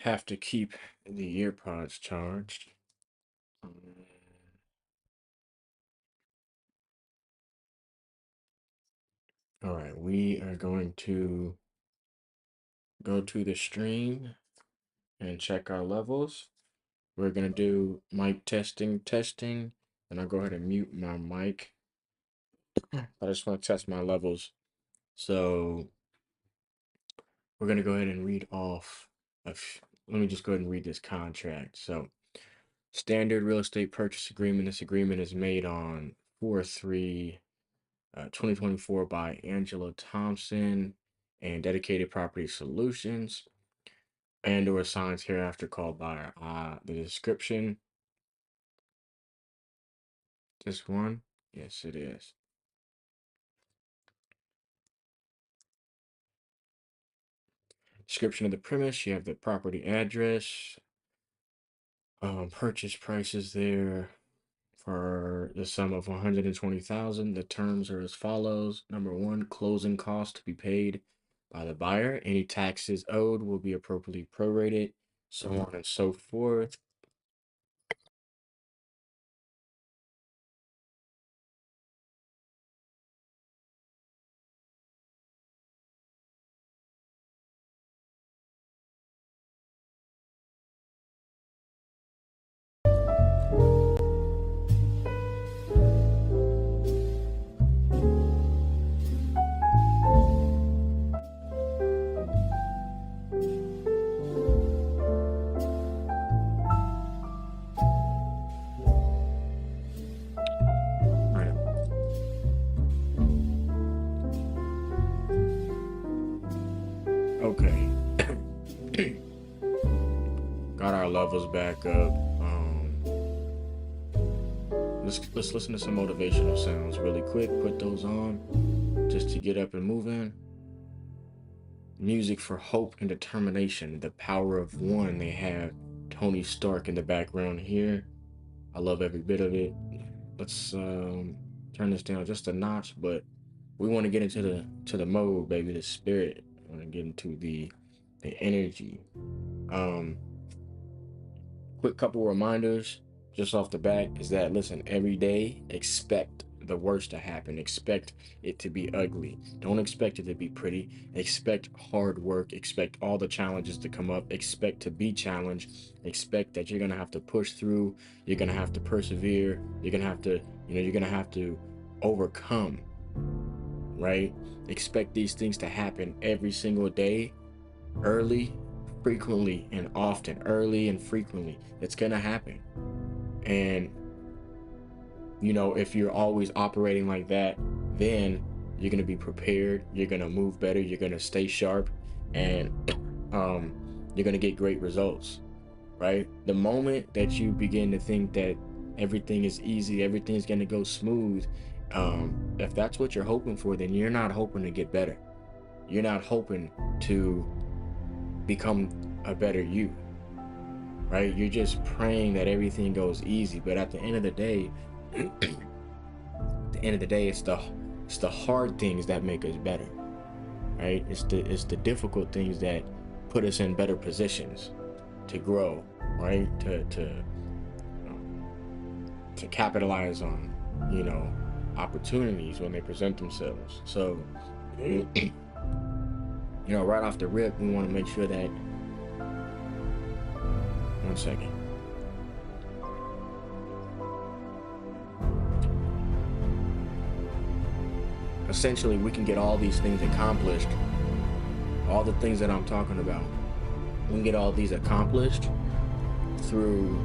have to keep the earpods charged. All right, we are going to go to the stream and check our levels. We're gonna do mic testing, and I'll go ahead and mute my mic. I just want to test my levels. So we're gonna go ahead and read off let me just go ahead and read this contract. So standard real estate purchase agreement. This agreement is made on 4/3 2024 by Angela Thompson and Dedicated Property Solutions, and or signs hereafter called by the description. This one? Yes, it is. Description of the premise. You have the property address. Purchase prices there for the sum of 120,000. The terms are as follows. Number one, closing costs to be paid by the buyer. Any taxes owed will be appropriately prorated, so on and so forth. Right. Okay. Got our levels back up. Let's listen to some motivational sounds really quick. Put those on just to get up and moving. Music for hope and determination. The power of one. They have Tony Stark in the background here. I love every bit of it. Let's turn this down just a notch, but we want to get into the mode, baby, the spirit. I want to get into the energy. Quick couple reminders just off the bat is that, listen, every day expect the worst to happen. Expect it to be ugly. Don't expect it to be pretty. Expect hard work. Expect all the challenges to come up. Expect to be challenged. Expect that you're gonna have to push through. You're gonna have to persevere. You're gonna have to, you're gonna have to overcome, right? Expect these things to happen every single day, early, frequently, and often. Early and frequently. It's gonna happen. And if you're always operating like that, then you're going to be prepared, you're going to move better, you're going to stay sharp, and you're going to get great results, right? The moment that you begin to think that everything is easy, everything's going to go smooth, if that's what you're hoping for, then you're not hoping to get better. You're not hoping to become a better you, right? You're just praying that everything goes easy. But at the end of the day, it's the hard things that make us better, right? It's the difficult things that put us in better positions to grow, right? To capitalize on, opportunities when they present themselves. So, right off the rip, we want to make sure that. One second. Essentially, we can get all these things accomplished, all the things that I'm talking about. We can get all these accomplished through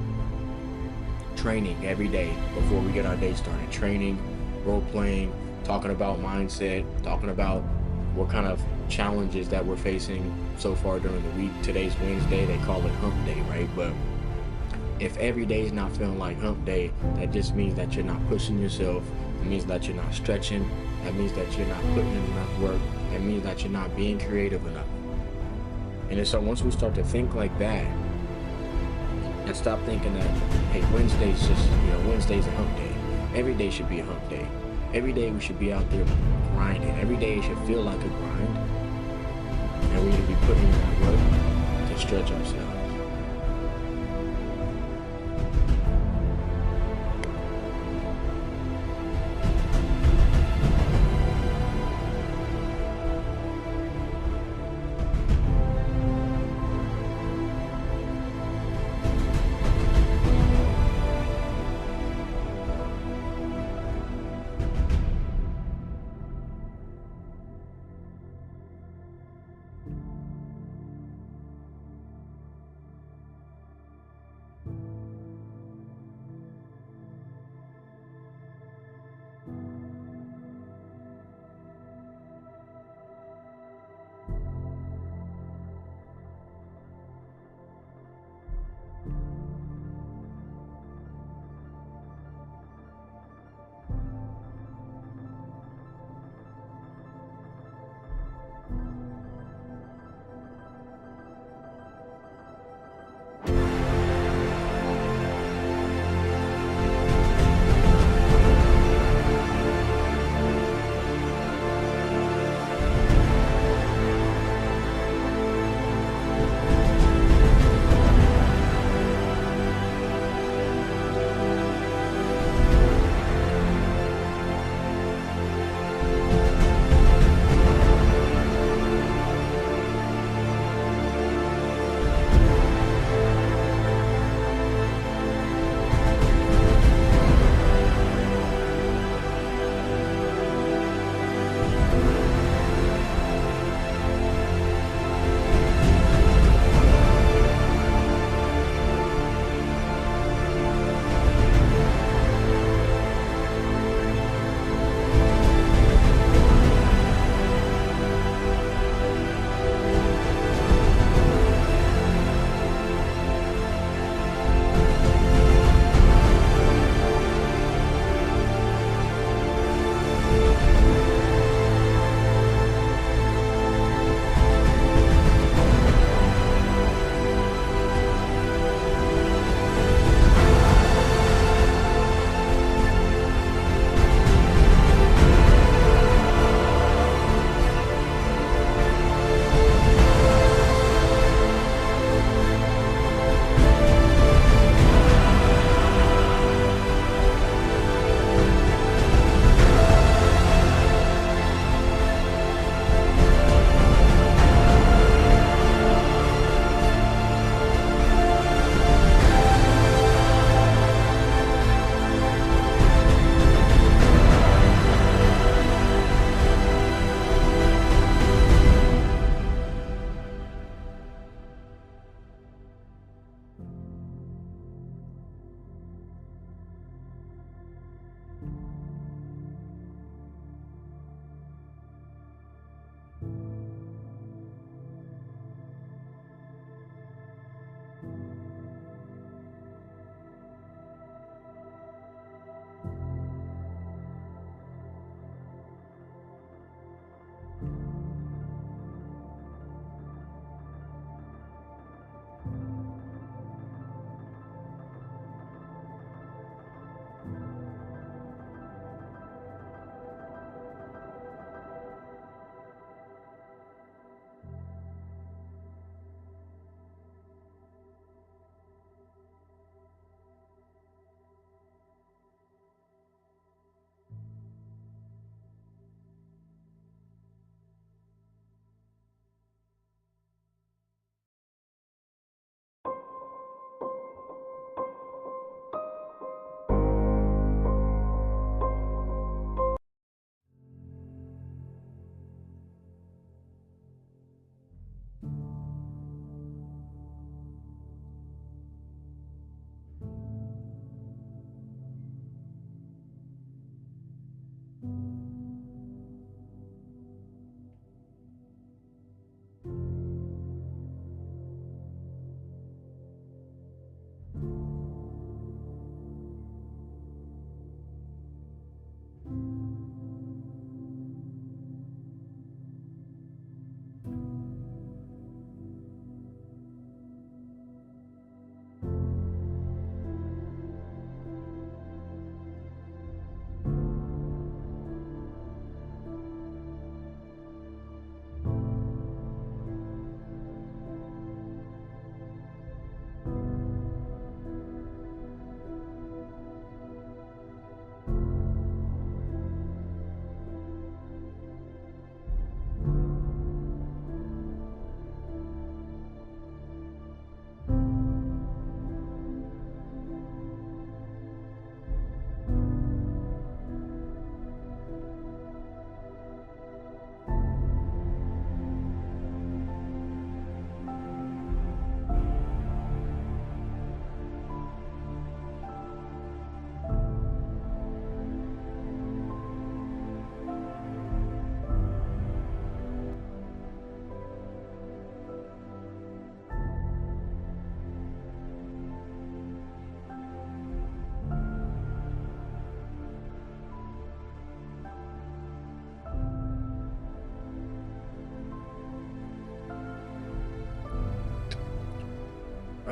training every day before we get our day started. Training, role playing, talking about mindset, talking about what kind of challenges that we're facing so far during the week. Today's Wednesday, they call it hump day, right? But if every day is not feeling like hump day, that just means that you're not pushing yourself. It means that you're not stretching. That means that you're not putting in enough work. That means that you're not being creative enough. And so once we start to think like that, and stop thinking that, hey, Wednesday's a hump day. Every day should be a hump day. Every day we should be out there grinding. Every day should feel like a grind. And we need to be putting in that work to stretch ourselves.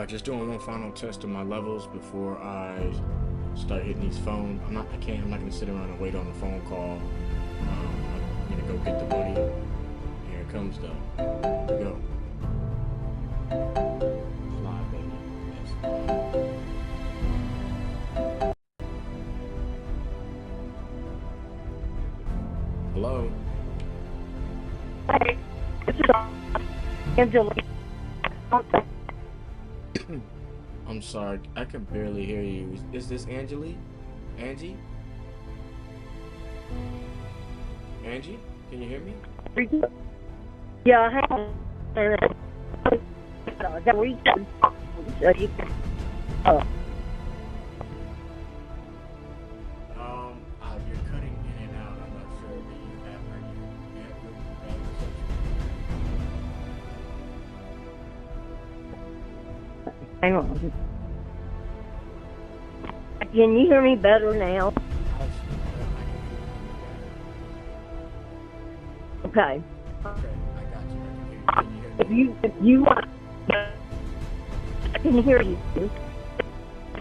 Just doing one final test of my levels before I start hitting these phones. I can't. I'm not gonna sit around and wait on a phone call. I'm gonna go get the money. Here it comes though. Here we go. Fly, baby. Let's fly. Hello. Hey, this is Angela. I'm sorry. I can barely hear you. Is this Angeli? Angie? Angie? Can you hear me? Yeah, hang on. The weekend. So you can, uh, You're cutting in and out. I'm not sure. Do you have you have good bad hang on. Can you hear me better now? I can hear you Okay. better. Okay, I got you. I can hear you. If Can you if you want, I can hear you.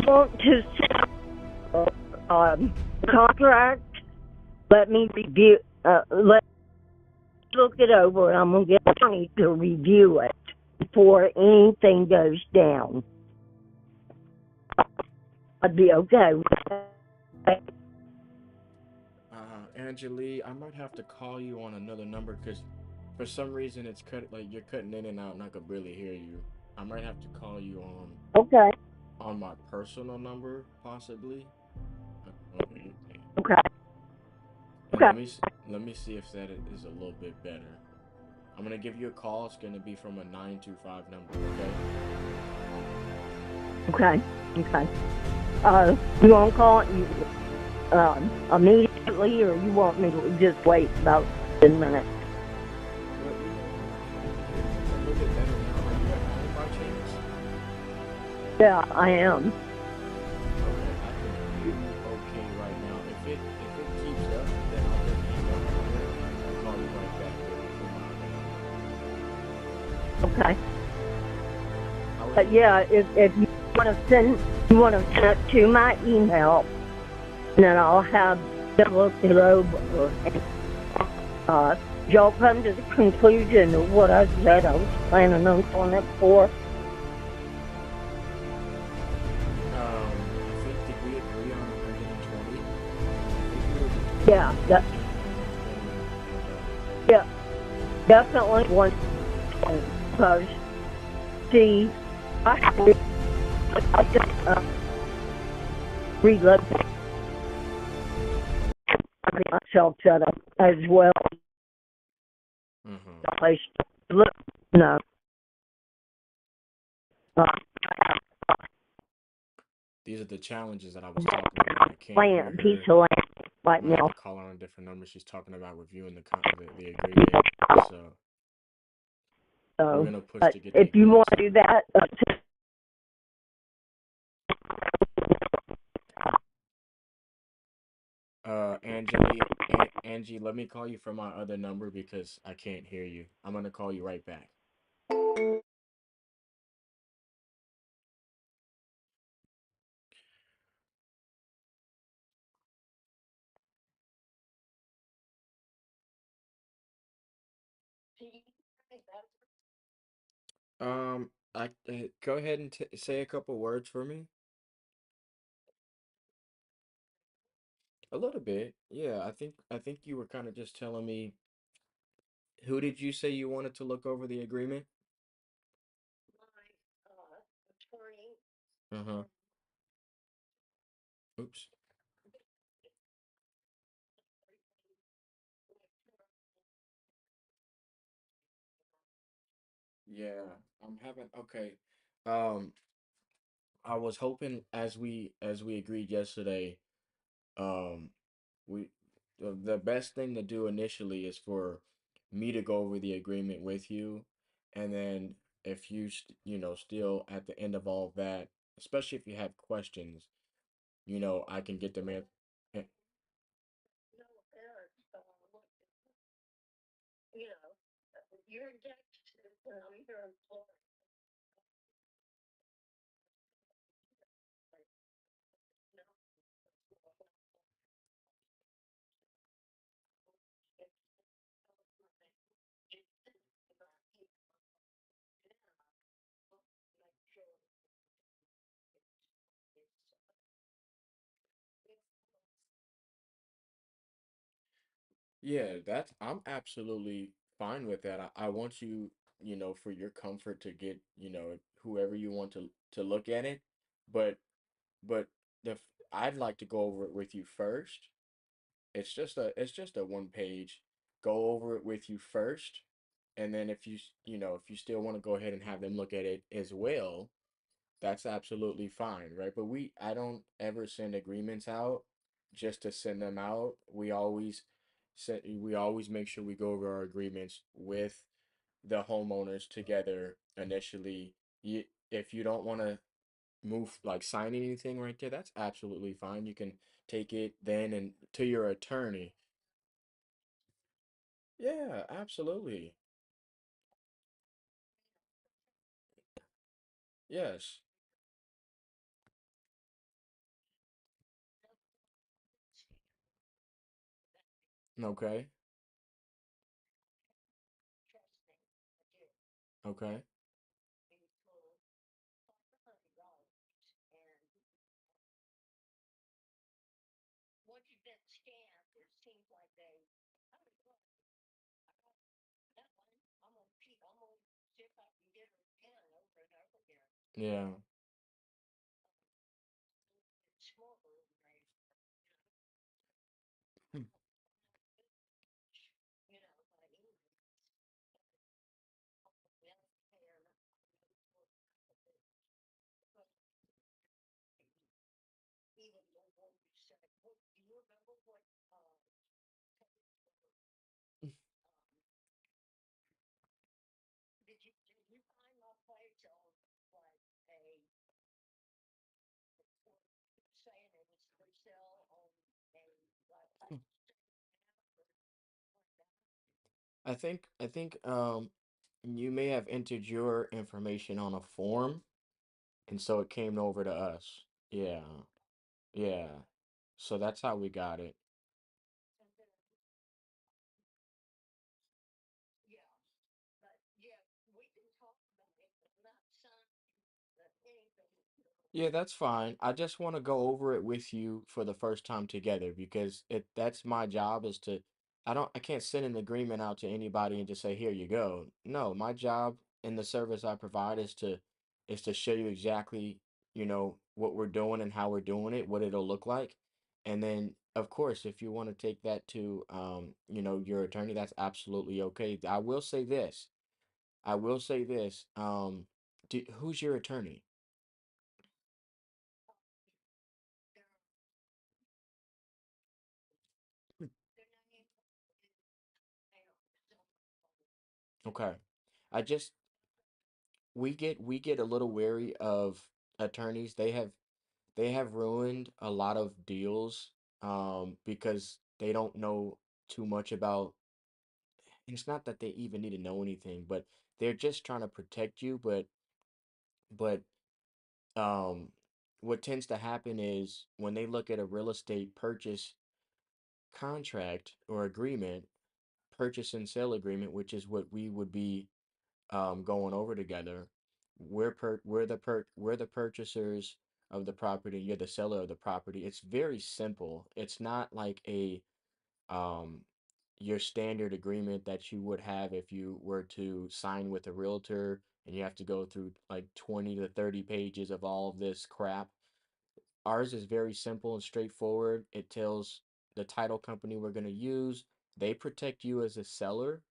Want to set up contract? Let me review. Let me look it over, and I'm gonna get an attorney to review it before anything goes down. I'd be okay with that. Angeli, I might have to call you on another number because for some reason it's cut like you're cutting in and out and I could barely hear you. I might have to call you Okay. on my personal number possibly. Okay. Okay. And Okay. let me see if that is a little bit better. I'm gonna give you a call. It's gonna be from a 925 number. Okay. Okay. Okay. You want to call it immediately, or you want me to just wait about 10 minutes? Well, it's a little bit better now. Are you at home by chance? Yeah, I am. Okay, I can hear you okay right now. If it keeps up, then I'll just hang up on it and call you right back from my other Okay. number. I was But yeah, if you want to send it to my email, and then I'll have them look it over. And, y'all come to the conclusion of what I said I was planning on doing it for. I think did we agree on 120? I think we were between Yeah, 115 and 120. yeah, definitely one because see, I just relocate myself set up as well. Mm-hmm. The place to live, no, uh, These are the challenges that I was talking about. I can't hear land, piece her. of land I right might have now. to call her on a different number. She's talking about reviewing the agreement. So we're So, gonna push but to get the if you want agreement to do signed. that, Angie, let me call you from my other number because I can't hear you. I'm gonna call you right back. Go ahead and say a couple words for me. A little bit, yeah. I think you were kind of just telling me who did you say you wanted to look over the agreement? Uh-huh. Oops. Yeah, I'm having okay. Um, I was hoping as we agreed yesterday, um, we the best thing to do initially is for me to go over the agreement with you, and then if you know still at the end of all of that, especially if you have questions, I can get them in. eh, Yeah, that's I'm absolutely fine with that. I want you, for your comfort to get, whoever you want to look at it, but but I'd like to go over it with you first. It's just a one page. Go over it with you first, and then if you still want to go ahead and have them look at it as well, that's absolutely fine, right? But I don't ever send agreements out just to send them out. We always make sure we go over our agreements with the homeowners together initially. If you don't want to move like sign anything right there, that's absolutely fine. You can take it then and to your attorney. Yeah, absolutely. Yes. Okay. Okay. Yeah. I think you may have entered your information on a form and so it came over to us. Yeah. Yeah. So that's how we got it. Yeah, that's fine. I just want to go over it with you for the first time together because that's my job is to I can't send an agreement out to anybody and just say, "Here you go." No, my job and the service I provide is to show you exactly, what we're doing and how we're doing it, what it'll look like. And then of course, if you want to take that to your attorney, that's absolutely okay. I will say this. I will say this. Who's your attorney? Okay. I just we get a little wary of attorneys. They have ruined a lot of deals because they don't know too much about and it's not that they even need to know anything, but they're just trying to protect you, but um what tends to happen is when they look at a real estate purchase contract or agreement, purchase and sale agreement, which is what we would be going over together. We're the purchasers of the property. You're the seller of the property. It's very simple. It's not like a um your standard agreement that you would have if you were to sign with a realtor and you have to go through like 20 to 30 pages of all of this crap. Ours is very simple and straightforward. It tells the title company we're going to use. They protect you as a seller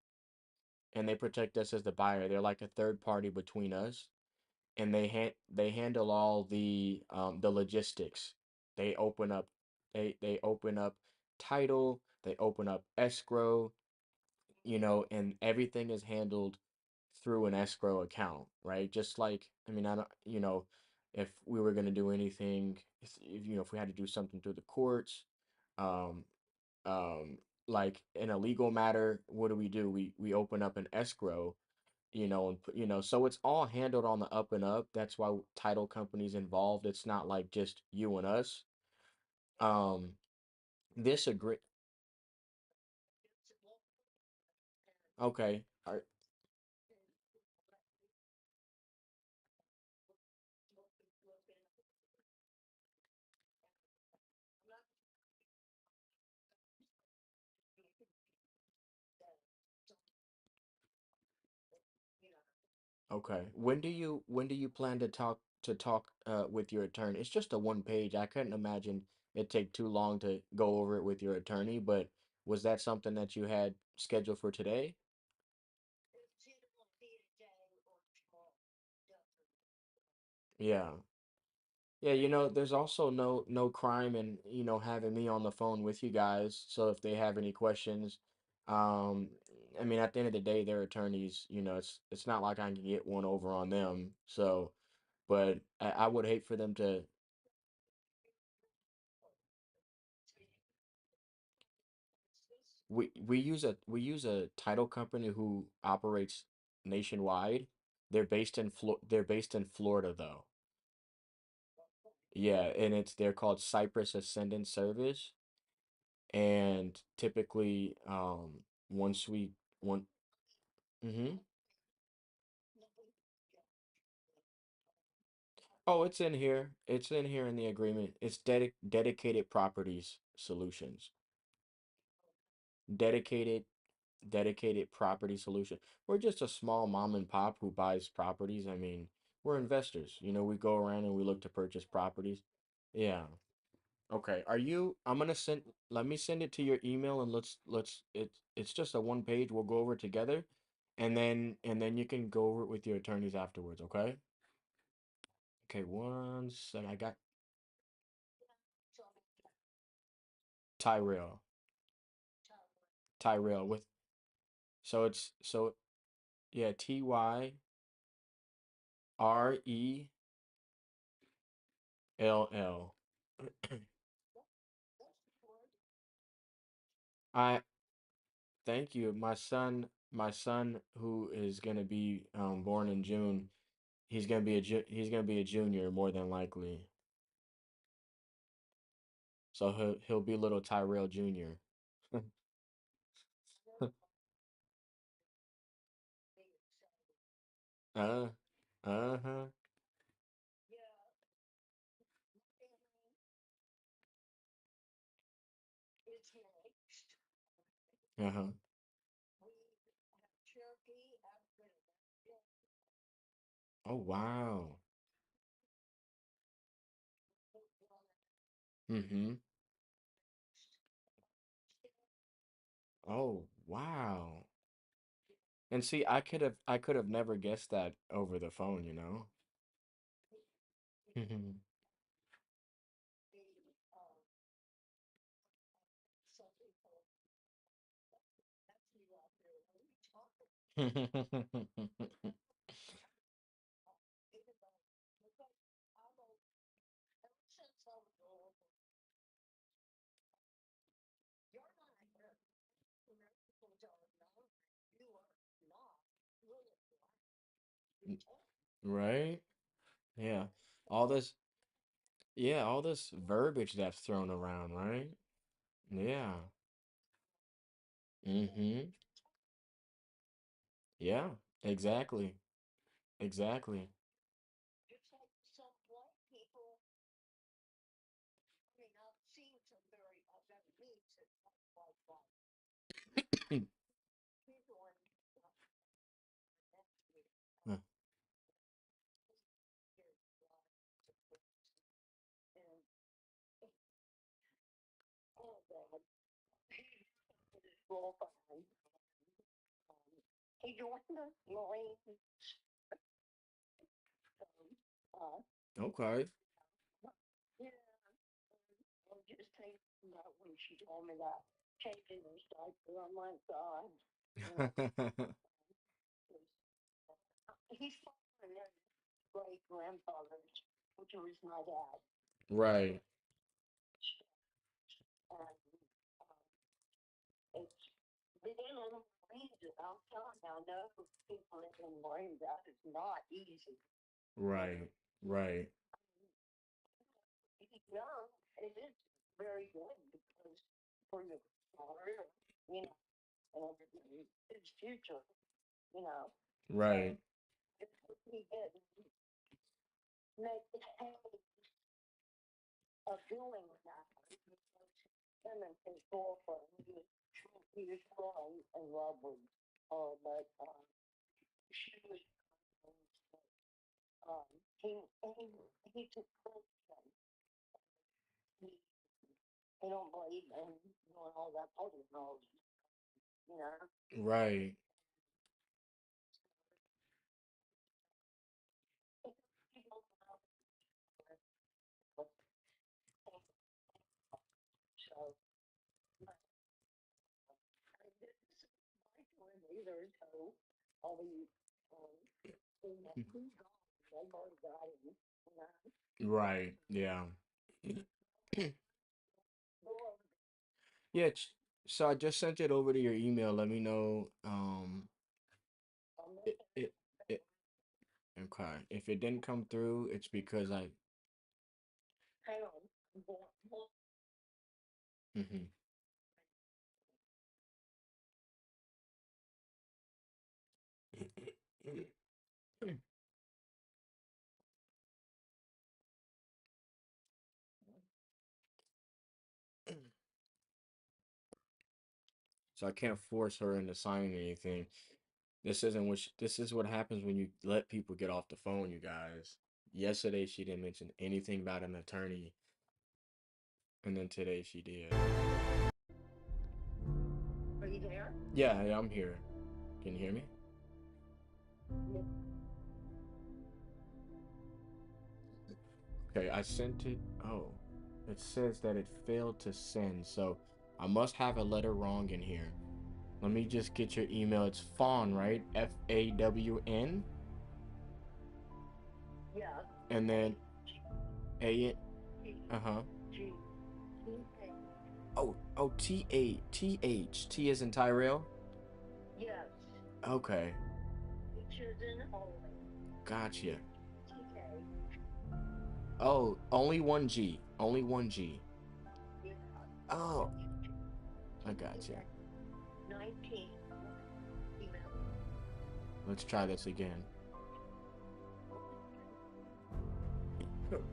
and they protect us as the buyer. They're like a third party between us, and they handle all the logistics. They open up they open up title, they open up escrow, and everything is handled through an escrow account, right? Just like I mean, I don't, if we were going to do anything, if we had to do something through the courts, um, like in a legal matter, what do? We open up an escrow, so it's all handled on the up and up. That's why title companies involved. It's not like just you and us. Um, this agree. Okay. Okay. When do you plan to talk with your attorney? It's just a one page. I couldn't imagine it take too long to go over it with your attorney, but was that something that you had scheduled for today? Yeah. Yeah, there's also no crime in, having me on the phone with you guys. So if they have any questions, um, I mean, at the end of the day, they're attorneys, it's not like I can get one over on them. So, but I would hate for them to. We use a title company who operates nationwide. They're based in Florida though. Yeah, and they're called Cypress Ascendant Service. And typically, once we one mm-hmm. Oh, it's in here. It's in here in the agreement. It's dedicated properties solutions. Dedicated dedicated property solution. We're just a small mom and pop who buys properties. I mean, we're investors. We go around and we look to purchase properties. Yeah. Okay. I'm gonna let me send it to your email and it's just a one page. We'll go over it together and then you can go over it with your attorneys afterwards, okay? Okay, one second. I got Tyrell. Tyrell with so yeah, Tyrell. I Thank you. My son who is gonna be born in June, he's gonna be a junior more than likely. So he'll be little Tyrell Jr. Uh, uh-huh. Uh-huh. Oh wow. Mm-hmm. Oh wow. And see, I could have never guessed that over the phone. Right? Yeah. All this yeah, all this verbiage that's thrown around, right? Yeah. Mm-hmm. Yeah, exactly. Exactly. Huh. Okay. Right. Right. Right. Right. He took Christian. He don't believe in doing all that other knowledge, you know. Right. So this is my time either. So all the who's gone? They've already got him. You know. Right. Yeah. Or Yeah. So I just sent it over to your email. Let me know. I'm It, it, it, okay. If it didn't come through, it's because I. hang on. Well, Mhm. So I can't force her into signing anything. This is what happens when you let people get off the phone, you guys. Yesterday she didn't mention anything about an attorney, and then today she did. are you there? Yeah, yeah, I'm here. Can you hear me? Okay, I sent it. Oh, it says that it failed to send, so I must have a letter wrong in here. Let me just get your email. It's Fawn, right? Fawn, Yeah. and then A. G Uh-huh. G T A. Oh, T-H. T is in Tyrell. Yes. Okay, H is in holy. gotcha. T A. Oh, only one G. Only one G. Yeah. Oh, I T gotcha. A. 19. Email. Let's try this again.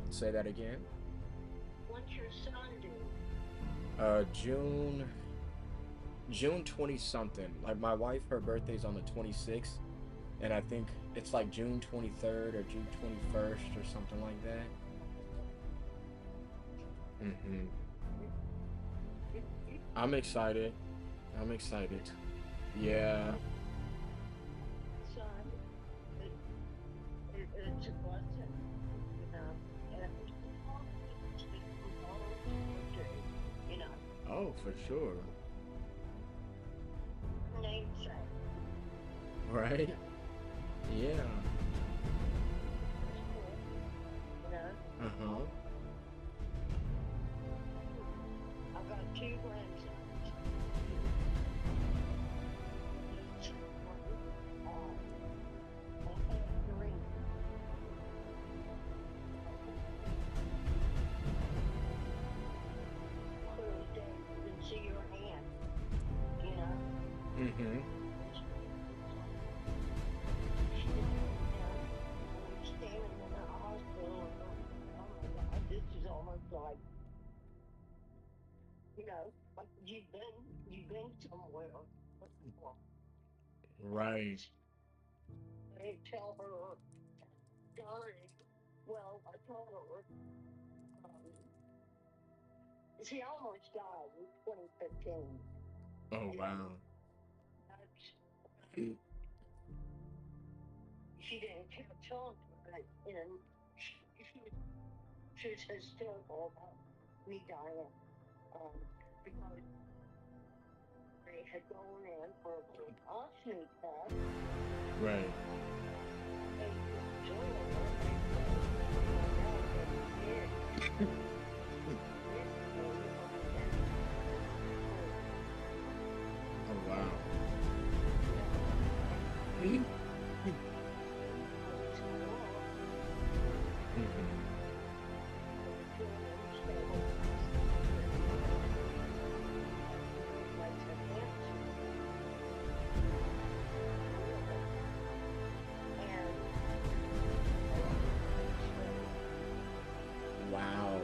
Say that again. What's your son do? June 20 something. Like my wife, her birthday's on the 26th, and I think it's like June 23rd or June 21st or something like that. Mm-hmm. I'm excited. I'm excited. Yeah. Son, it's a blessing, you know. And you know, Oh, for sure. namesake. Right? Yeah. You know, Uh-huh. I've got two grandsons. Three. Clearly, Dave, you can see your hand, you know. Mm-hmm. Standing in the hospital, and oh my God, this is almost like, you know, like you've been somewhere before. Right. They tell her, darling, well, I told her, she almost died in 2015. Oh, And wow. that's, she didn't tell her, and she was hysterical about me dying, because they had gone in for a ostomy test. Right. They Oh, wow. Mm-hmm. Wow.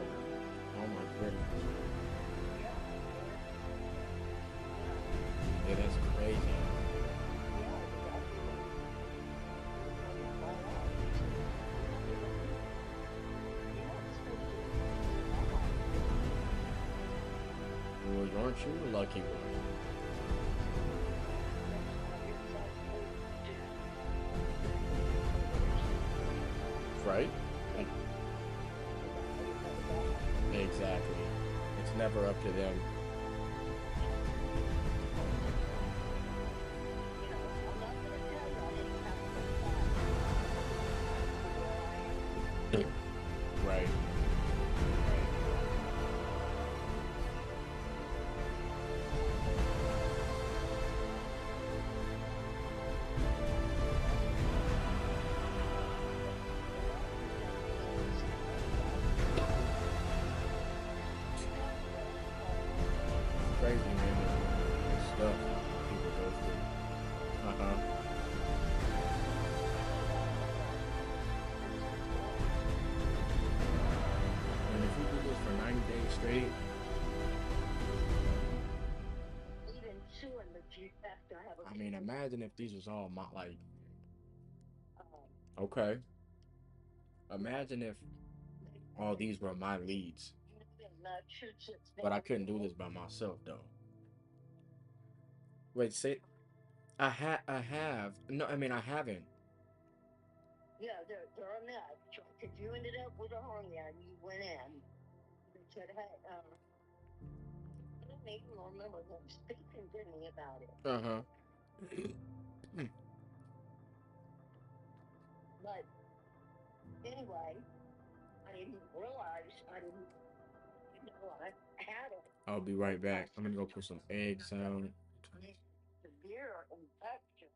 Because aren't you the lucky one? Right? Exactly. It's never up to them. Right. Crazy, man. The stuff people go through. Uh-huh. And if we do this for 90 days straight, Even chewing, but you have to have a I mean, imagine if these was all my, like, um, okay. Imagine if all these were my leads. But I couldn't do this by myself, though. Wait, say, I have, no, I mean, I haven't. Yeah, they're on that. Because you ended up with a hernia and you went in. They said, hey, I don't even remember them speaking to me about it. Uh-huh. But anyway, I didn't realize I had it. I'll be right back. I'm gonna go put some eggs down. Severe infection.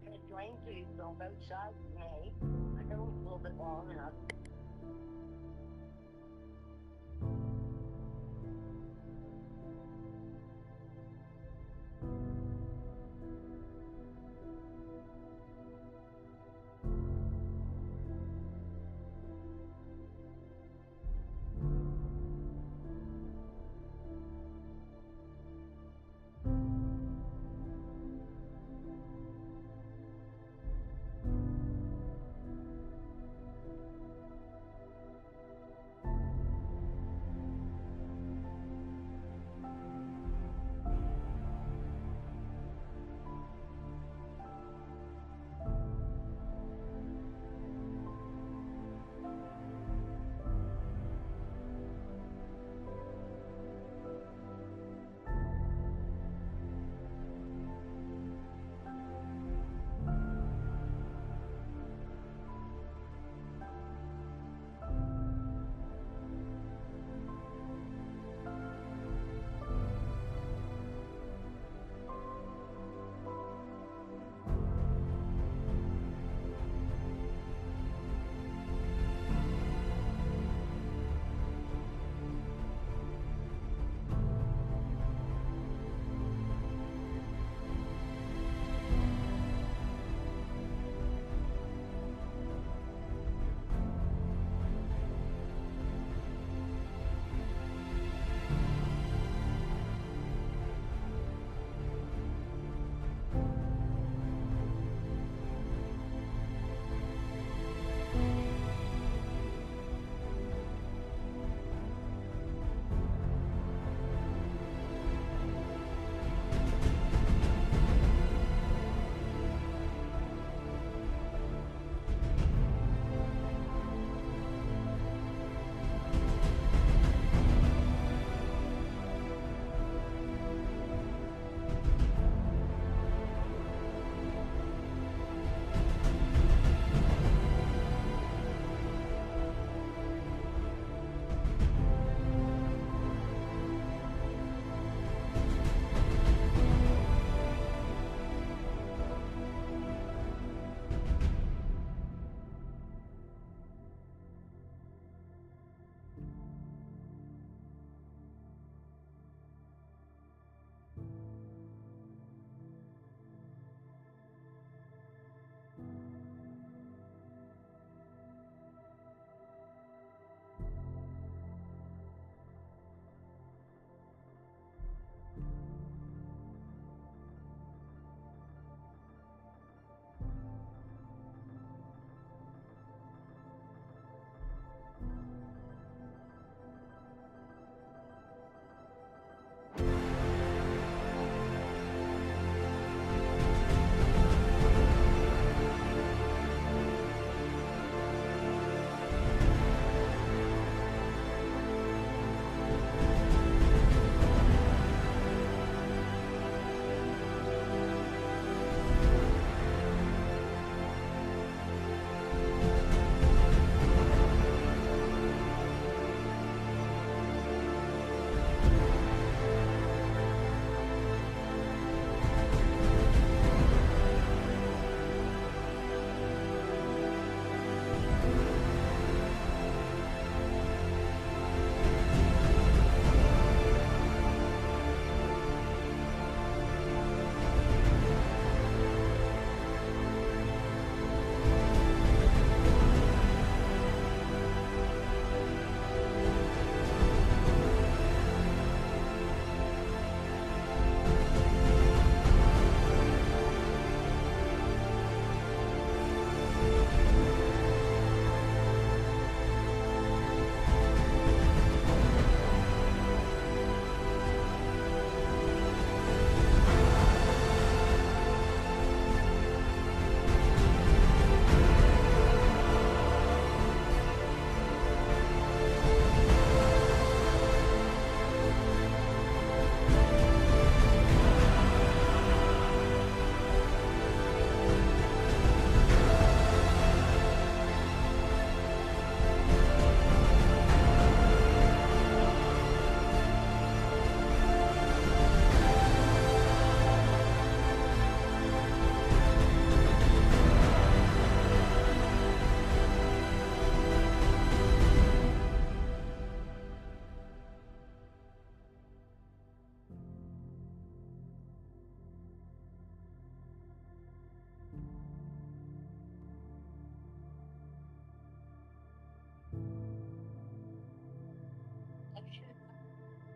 Had drain tubes on both sides of me. I know it was a little bit long enough.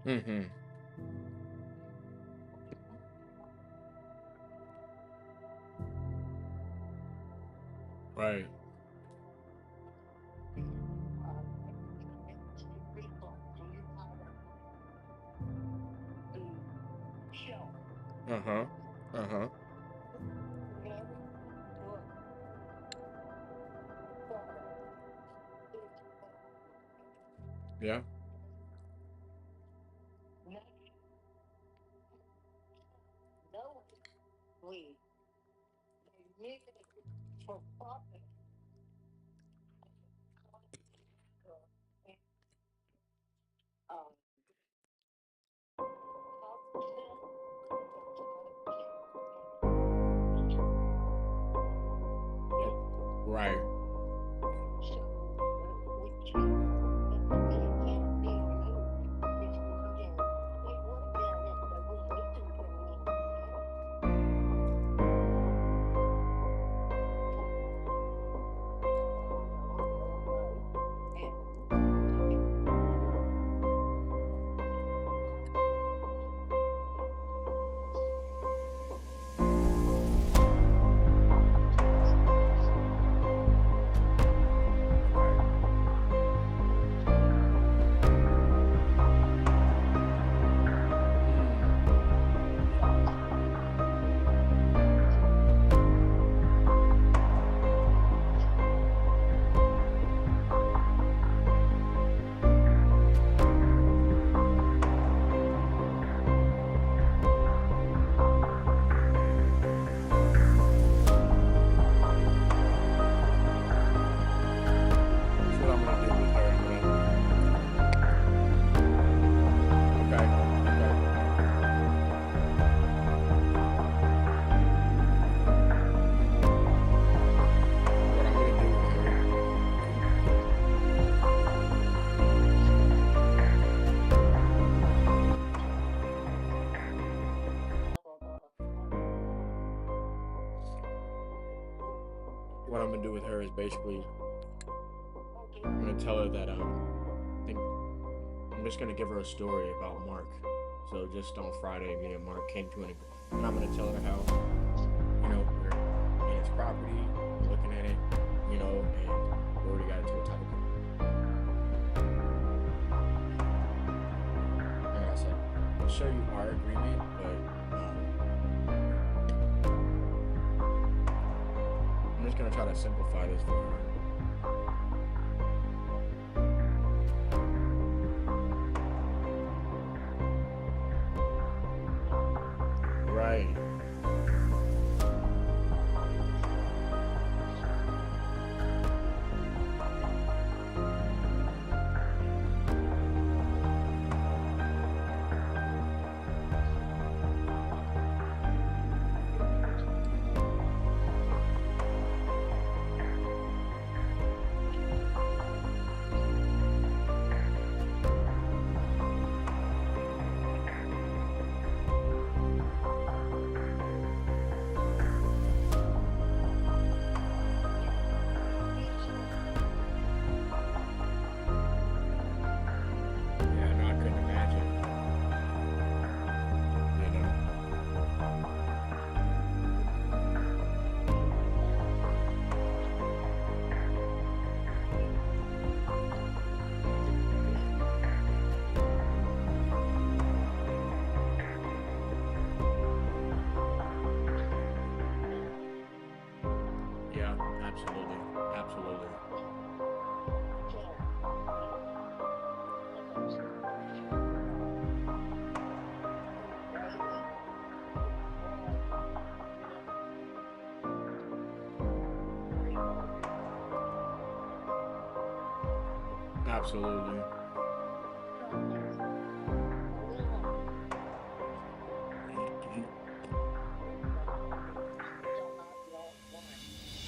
Mm-hmm. Right. Uh-huh. Uh-huh. Yeah. Right. Okay. Mm. That's what I'm gonna do with her. Okay. Okay. What I'm gonna do with her. What I'm gonna do with her is basically I'm gonna tell her that I think I'm just gonna give her a story about Mark. So just on Friday, me and Mark came to an agreement, and I'm gonna tell her how we're in his property, we're looking at it, and we already got into a title. Like I said, I'll show you our agreement, but I'm just gonna try to simplify this for her. Right. Yeah, no, I couldn't imagine. You know. Yeah, absolutely. Absolutely. Absolutely.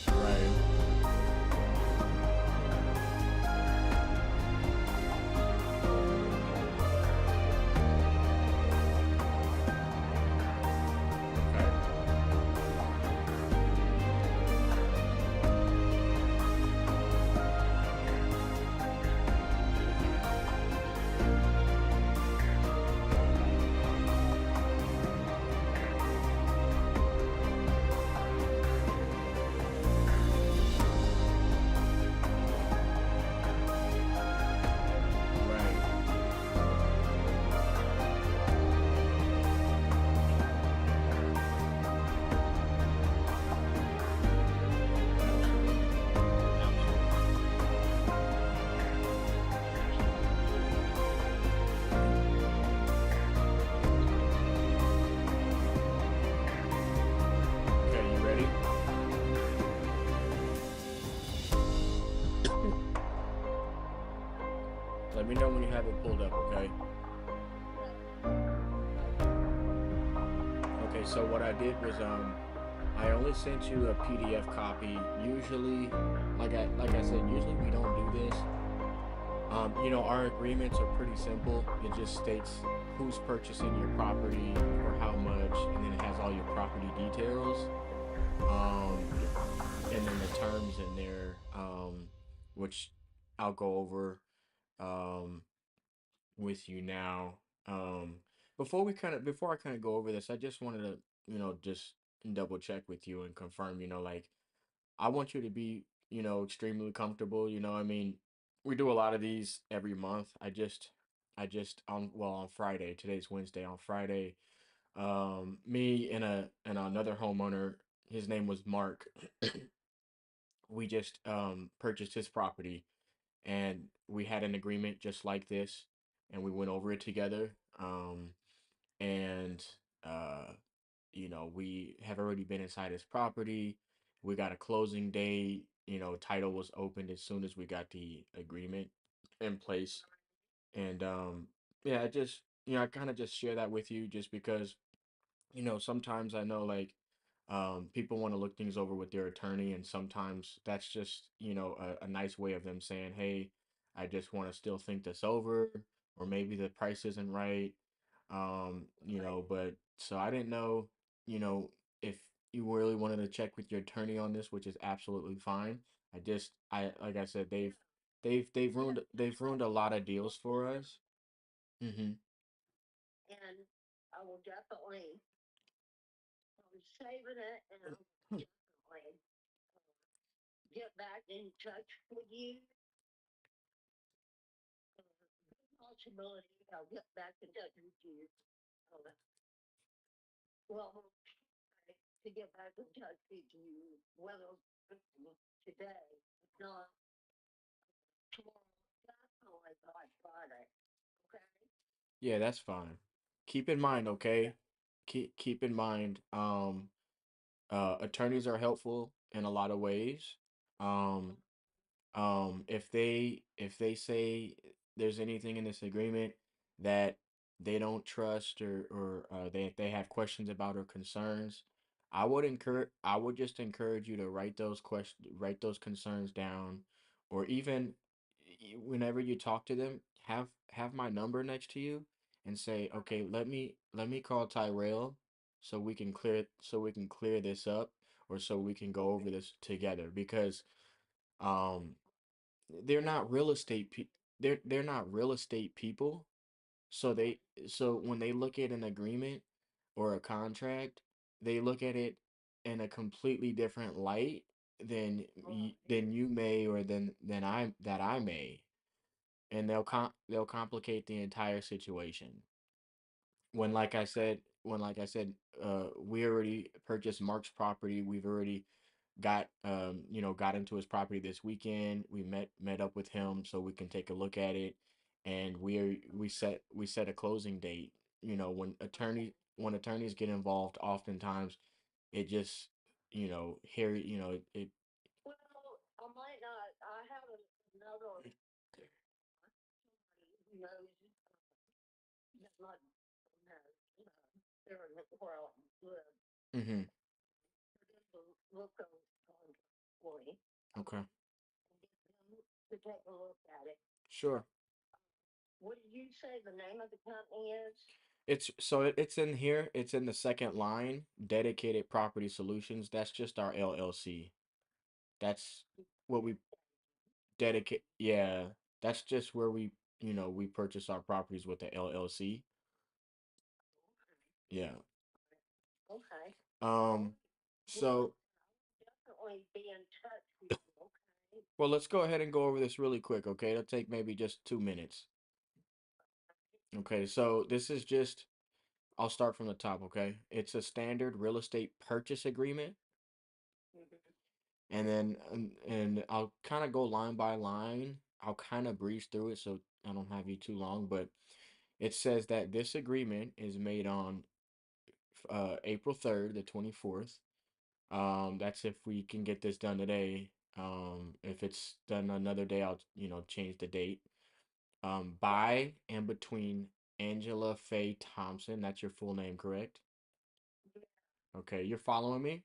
Right. Okay. Let me know when you have it pulled up, okay? Okay, so what I did was I only sent you a PDF copy. Usually, like I said, usually we don't do this. Our agreements are pretty simple. It just states who's purchasing your property for how much, and then it has all your property details. Um, and then the terms in there, which I'll go over um, with you now. Um, before I kind of go over this, I just wanted to, just double check with you and confirm, like I want you to be, extremely comfortable. I mean, we do a lot of these every month. I just on Friday, today's Wednesday, on Friday, me and another homeowner, his name was Mark. We just purchased his property, and we had an agreement just like this, and we went over it together. And uh we have already been inside his property. We got a closing date. Title was opened as soon as we got the agreement in place. And yeah, I kind of just share that with you just because sometimes I know, like, people want to look things over with their attorney, and sometimes that's just, a nice way of them saying, hey, I just want to still think this over, or maybe the price isn't right. But so I didn't know, you know, if you really wanted to check with your attorney on this, which is absolutely fine. Like I said, they've ruined a lot of deals for us. Mm-hmm. Yeah, that's fine. Keep in mind, okay? Keep in mind, attorneys are helpful in a lot of ways. Um, if they say there's anything in this agreement that they don't trust, or they have questions about or concerns, I would just encourage you to write those concerns down, or even whenever you talk to them, have my number next to you and say, okay, let me call Tyrell so we can clear this up, or so we can go over this together, because um they're not real estate pe- they're not real estate people. So when they look at an agreement or a contract, they look at it in a completely different light than you may, or than I may, and they'll complicate the entire situation. When, like I said, we already purchased Mark's property. We've already got into his property this weekend. We met up with him so we can take a look at it, and we set a closing date. When attorneys get involved, oftentimes it just, here, it. Mm-hmm. Okay. Sure. It's in here. It's in the second line, Dedicated Property Solutions. That's just our LLC. That's what we dedicate. Yeah, that's just where we purchase our properties with the LLC. Yeah. Um, so, well, let's go ahead and go over this really quick, okay? It'll take maybe just 2 minutes. Okay, so this is just, I'll start from the top, okay? It's a standard real estate purchase agreement, and then and I'll kind of go line by line. I'll kind of breeze through it so I don't have you too long, but it says that this agreement is made on April 3rd, the 24th. That's if we can get this done today. If it's done another day, I'll change the date. By and between Angela Faye Thompson. That's your full name, correct? Okay, you're following me?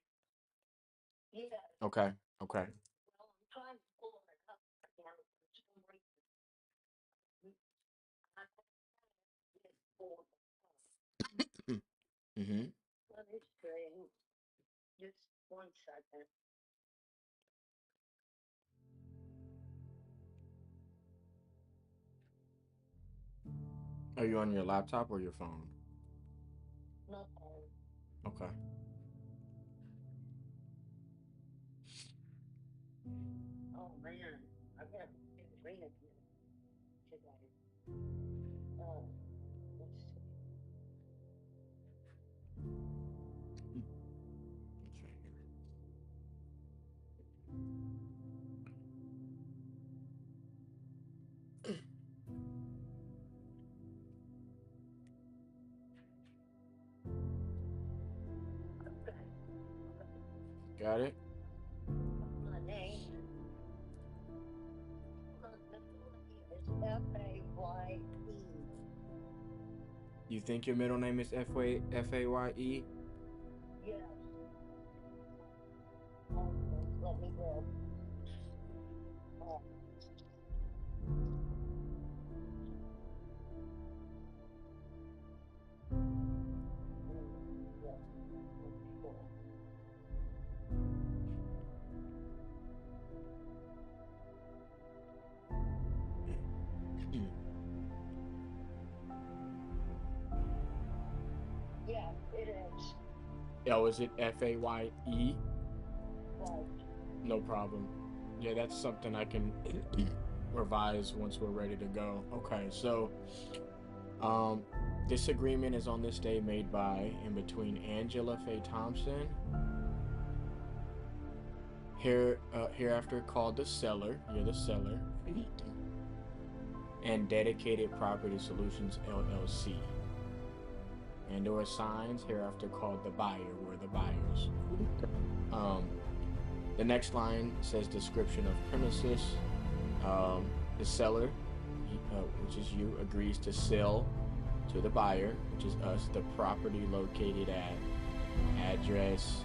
Okay, okay. Mm-hmm. Are you on your laptop or your phone? Okay. It's right here. Got it? You think your middle name is Faye? Oh, is it Faye? No problem. Yeah, that's something I can revise once we're ready to go. Okay, so um, this agreement is on this day made by and between Angela Faye Thompson, hereafter called the seller. You're the seller, and Dedicated Property Solutions LLC, and or signs hereafter called the buyer. We're the buyers. Um, the next line says description of premises. The seller, which is you, agrees to sell to the buyer, which is us, the property located at address,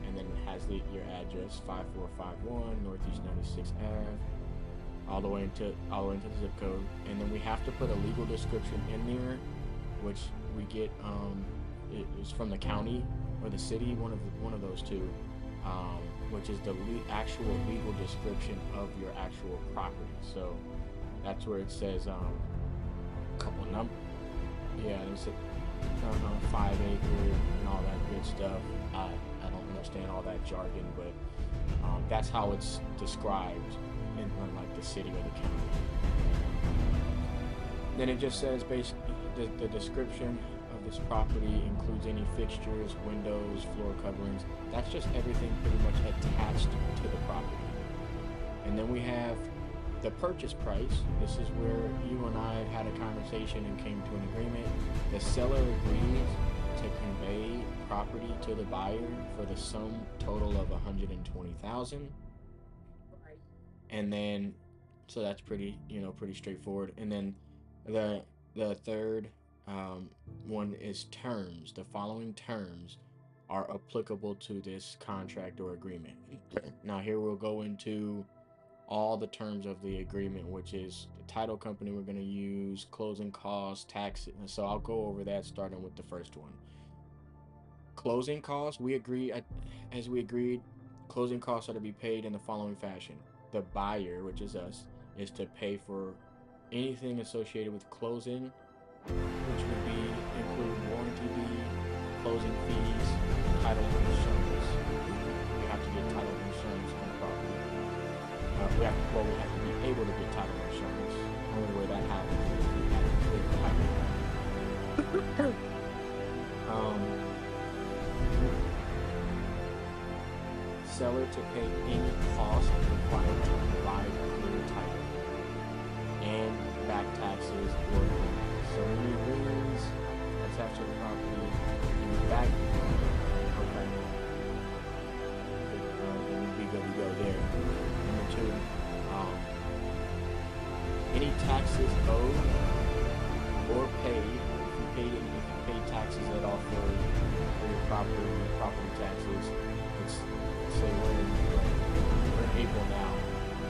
and then it has your address 5451 Northeast 96th Ave, all the way into the zip code, and then we have to put a legal description in there, which we get it is from the county or the city, one of those two, which is the actual legal description of your actual property. So that's where it says a couple numbers. Yeah, it's 5 acre and all that good stuff. I don't understand all that jargon, but that's how it's described in like the city or the county. Then it just says basically the description of this property includes any fixtures, windows, floor coverings. That's just everything pretty much attached to the property. And then we have the purchase price. This is where you and I had a conversation and came to an agreement. The seller agrees to convey property to the buyer for the sum total of $120,000. And then, so that's pretty straightforward. And then the third one is terms. The following terms are applicable to this contract or agreement. Now here we'll go into all the terms of the agreement, which is the title company we're going to use, closing costs, taxes. So I'll go over that starting with the first one. Closing costs, as we agreed, closing costs are to be paid in the following fashion. The buyer, which is us, is to pay for anything associated with closing, which would be include warranty deed, closing fees, title insurance. We have to get title insurance on the property. We have to be able to get title insurance. The only way that happens is if we have to clear title. Seller to pay any cost required to provide clear title and back taxes or liens. So any liens attached to the property and back. Okay. Then we'd be good to go there. Number two, Any taxes owed or paid, if you paid taxes at all for your property taxes, let's say we're in April now.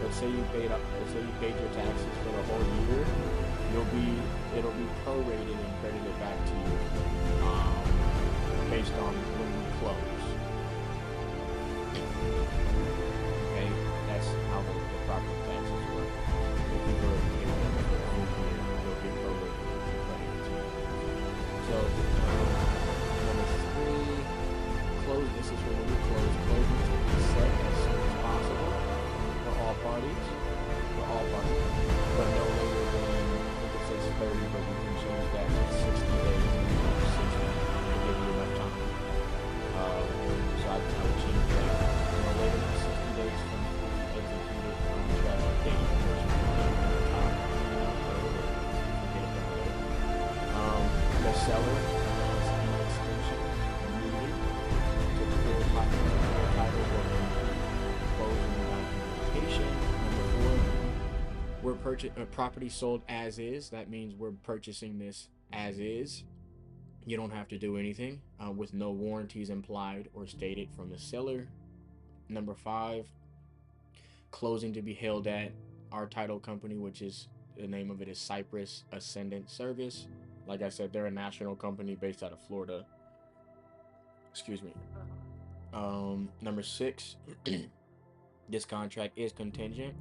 Let's say you paid your taxes for the whole year. It'll be prorated and credited back to you, based on when you close. Okay, that's how the property taxes work. If you've already paid them for the whole year, they'll get prorated and credited to you. So, number three, close. This is when we close. Closing to be set as soon as possible for all parties, but no later than, I think it says 30, but we can change that to 60 days, 60 to give you enough time. So I would change that. No later than 60 days from fully executed contract date, which is the time the seller has an extension needed to clear title or complete closing documentation. Number 4, we're purchasing property sold as is. That means we're purchasing this as is. You don't have to do anything with no warranties implied or stated from the seller. Number 5, closing to be held at our title company, which is the name of it is Cypress Ascendant Service. Like I said, they're a national company based out of Florida. Excuse me. Number 6, this contract is contingent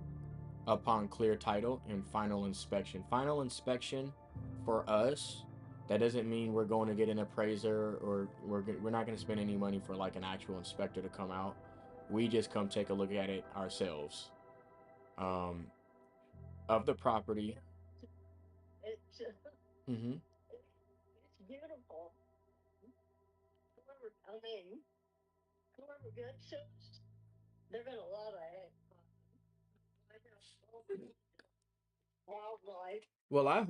upon clear title and final inspection. Final inspection for us, that doesn't mean we're going to get an appraiser or we're not going to spend any money for like an actual inspector to come out. We just come take a look at it ourselves. Of the property. It's Mm-hmm. it's beautiful. Whoever gets this, they're gonna love it. Wildlife. Well, I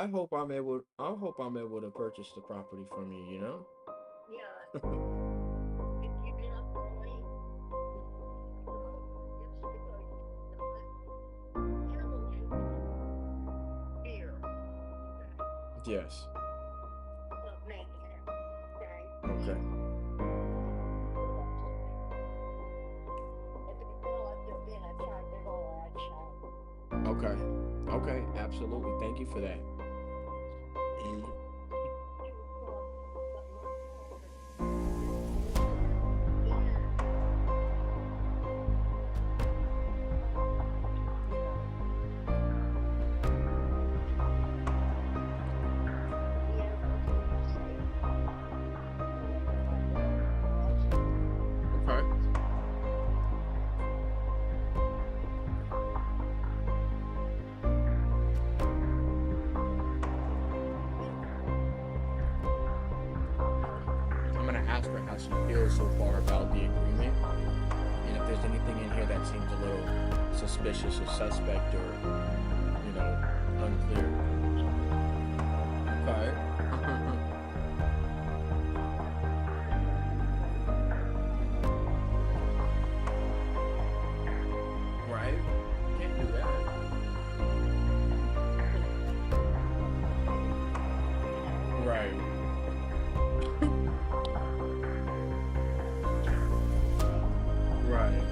hope I'm able to purchase the property from you, you know? Yeah. If you get up early, beer. Yes. Okay. Okay. Okay. Okay, absolutely. Thank you for that. Okay. I'm gonna ask her how she feels so far about the agreement, and if there's anything in here that seems a little suspicious or suspect or, unclear. Okay. Right? Can't do that. Right. Right.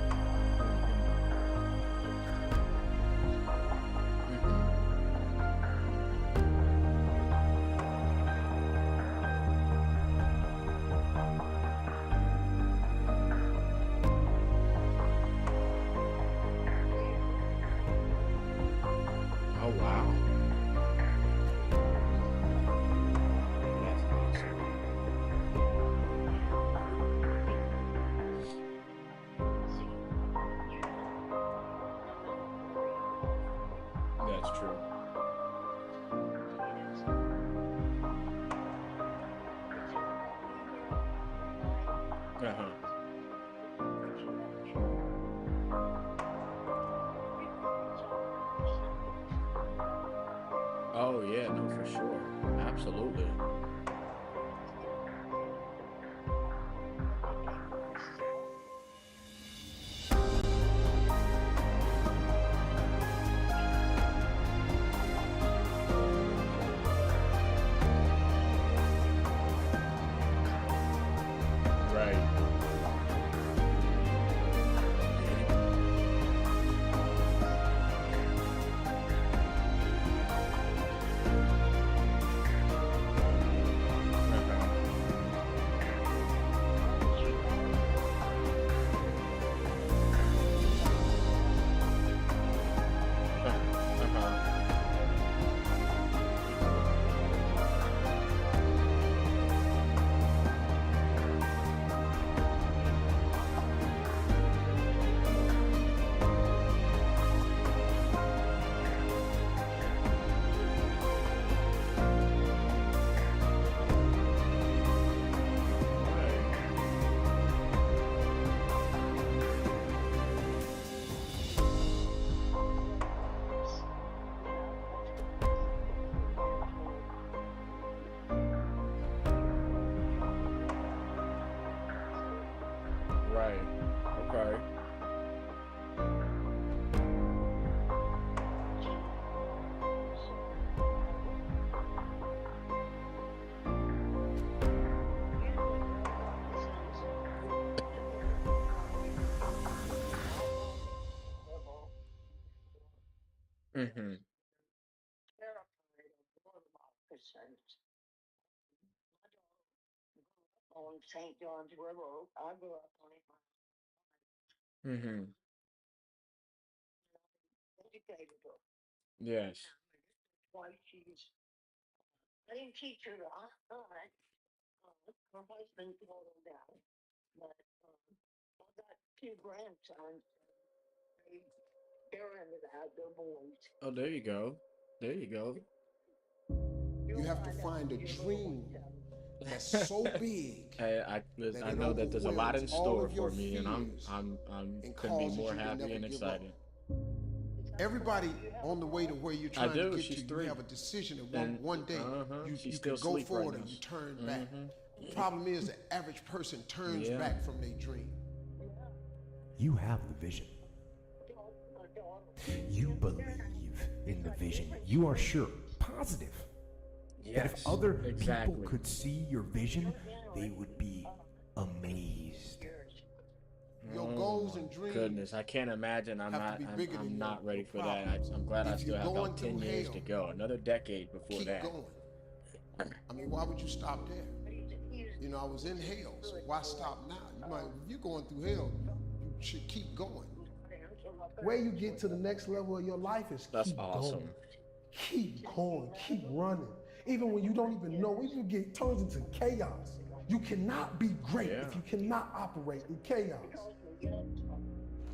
Oh wow. That's awesome. That's true. Uh-huh. Oh yeah, no, for sure. Absolutely. Mm-hmm. terrified of border officers. My daughter grew up on St. John's River. I grew up on it. Mm-hmm. Educated her. Yes. Why she's. I didn't teach her to hunt. Her husband taught her that. But I got two grandsons. They're into that. They're boys. Oh, there you go. There you go. You have to find a dream that's so big I that I it know that there's a lot in overwhelms all store of your for me, and fears I'm and couldn't be causes more you to happy never and give up. excited. Everybody on the way to where you're I trying to do. get She's to, 3. you have a decision that And one day you she's can still go asleep forward right or now. you turn back. The problem is the average person turns Yeah. back from their dream. You have the vision. You believe in the vision. You are sure, positive, that if other people could see your vision, they would be amazed. Your goals and dreams. Goodness, I can't imagine. I'm have to not. be I'm, bigger than I'm not your ready for that. problems. I'm glad I If still you're have going about 10 through years hell, to go. Another decade before Keep that. going. I mean, why would you stop there? You know, I was in hell, so why stop now? You might, if you're going through hell, you should keep going. Where you get to the next level of your life is That's keep awesome. going. Keep going, keep running. Even when you don't even know, even if it turns into chaos. You cannot be great Yeah. if you cannot operate in chaos.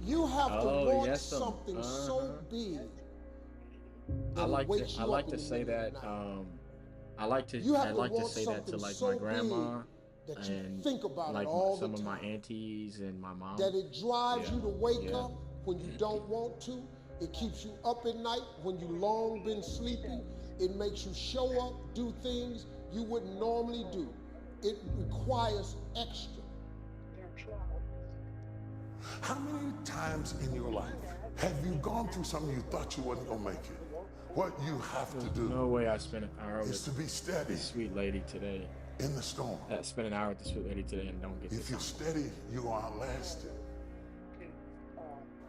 You have to Oh, want yes, something so big. I like wakes to. you I up like in to the say middle that. of the night. I like to. You have I to like to want say that to something like so my grandma big that you and think about like it all some the of my time. aunties and my mom. That it drives Yeah, you to wake yeah. up when you don't want to. It keeps you up at night when you long been sleeping. It makes you show up, do things you wouldn't normally do. It requires extra. How many times in your life have you gone through something you thought you wasn't gonna make it? What you have to do No way I spent an hour is with to be steady the sweet lady today. in the storm. Spend an hour with the sweet lady today and don't get If this. you're steady, you're gonna outlast it.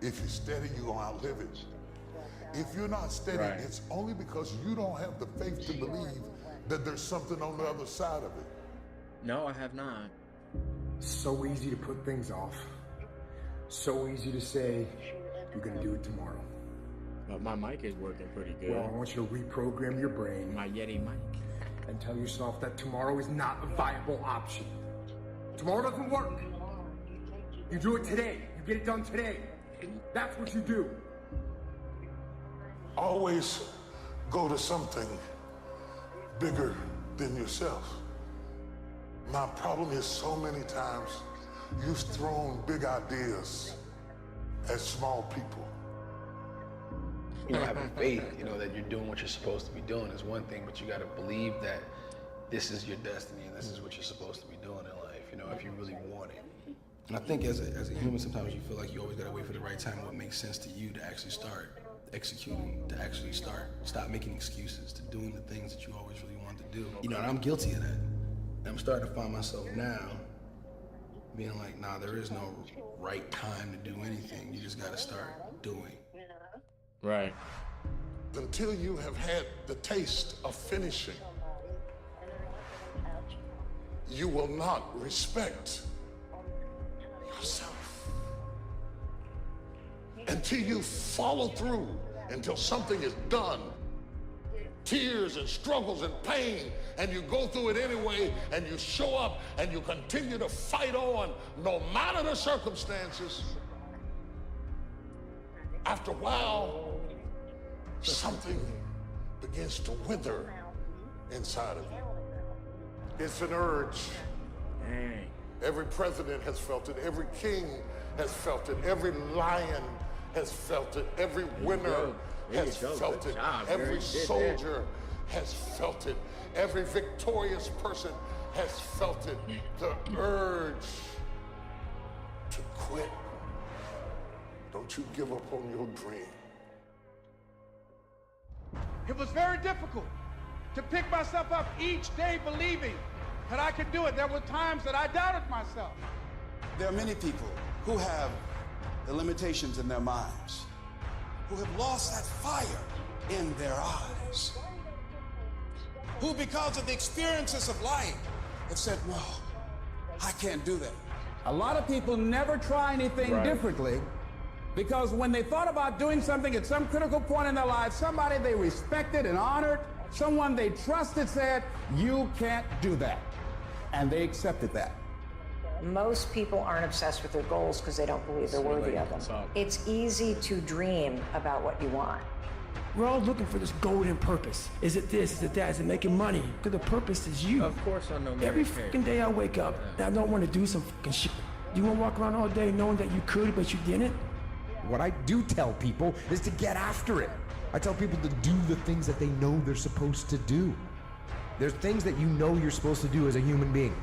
If you're steady, you're gonna outlive it. If you're not steady, Right. it's only because you don't have the faith to believe that there's something on the other side of it. No, I have not. So easy to put things off. So easy to say, you're gonna do it tomorrow. But my mic is working pretty good. Well, I want you to reprogram your brain My Yeti mic. and tell yourself that tomorrow is not a viable option. Tomorrow doesn't work. You do it today. You get it done today. That's what you do. Always go to something bigger than yourself. My problem is so many times you've thrown big ideas at small people. You know, having faith, you know, that you're doing what you're supposed to be doing is one thing, but you got to believe that this is your destiny and this is what you're supposed to be doing in life, you know, if you really want it. And I think as a human, sometimes you feel like you always got to wait for the right time, what makes sense to you to actually start executing, to actually stop making excuses, to doing the things that you always really wanted to do. You know, and I'm guilty of that. And I'm starting to find myself now being like, nah, there is no right time to do anything. You just got to start doing. Right. Until you have had the taste of finishing, you will not respect yourself. Until you follow through, until something is done, tears and struggles and pain, and you go through it anyway, and you show up and you continue to fight on no matter the circumstances. After a while, something begins to wither inside of you. It's an urge. Dang. Every president has felt it. Every king has felt it. Every lion has felt it. Every winner has felt it. Every soldier has felt it. Every victorious person has felt it. The urge to quit. Don't you give up on your dream. It was very difficult to pick myself up each day believing that I could do it. There were times that I doubted myself. There are many people who have the limitations in their minds, who have lost that fire in their eyes. Who, because of the experiences of life, have said, no, I can't do that. A lot of people never try anything differently because when they thought about doing something at some critical point in their lives, somebody they respected and honored, someone they trusted said, you can't do that. And they accepted that. Most people aren't obsessed with their goals because they don't believe they're worthy of them. It's easy to dream about what you want. We're all looking for this golden purpose. Is it this? Is it that? Is it making money? Because the purpose is you. Of course I know. Every fucking day I wake up and I don't want to do some fucking shit. You want to walk around all day knowing that you could, but you didn't? What I do tell people is to get after it. I tell people to do the things that they know they're supposed to do. There's things that you know you're supposed to do as a human being.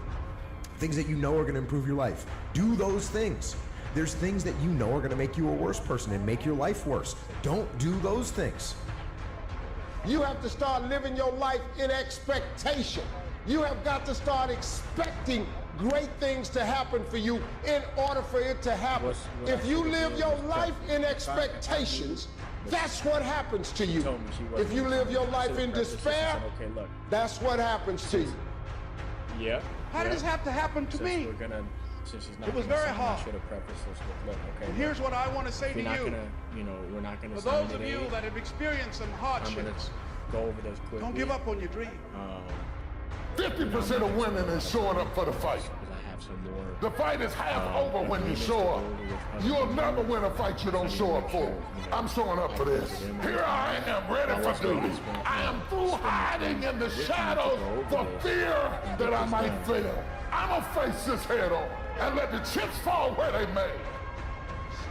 Things that you know are going to improve your life. Do those things. There's things that you know are going to make you a worse person and make your life worse. Don't do those things. You have to start living your life in expectation. You have got to start expecting great things to happen for you in order for it to happen. If you live your life in expectations, that's what happens to you. If you live your life in despair, that's what happens to you. Yeah. How did this have to happen to me? It was very hard. And here's what I want to say to you. We're not gonna. For those of you that have experienced some hardships, go over those quickly. Don't give up on your dream. 50% of women is showing up for the fight. The fight is half over when you show up. You'll never win a fight you don't show up for. I'm showing up for this. Here I am, ready for duty. I am through hiding in the shadows for fear that I might fail. I'ma face this head on and let the chips fall where they may.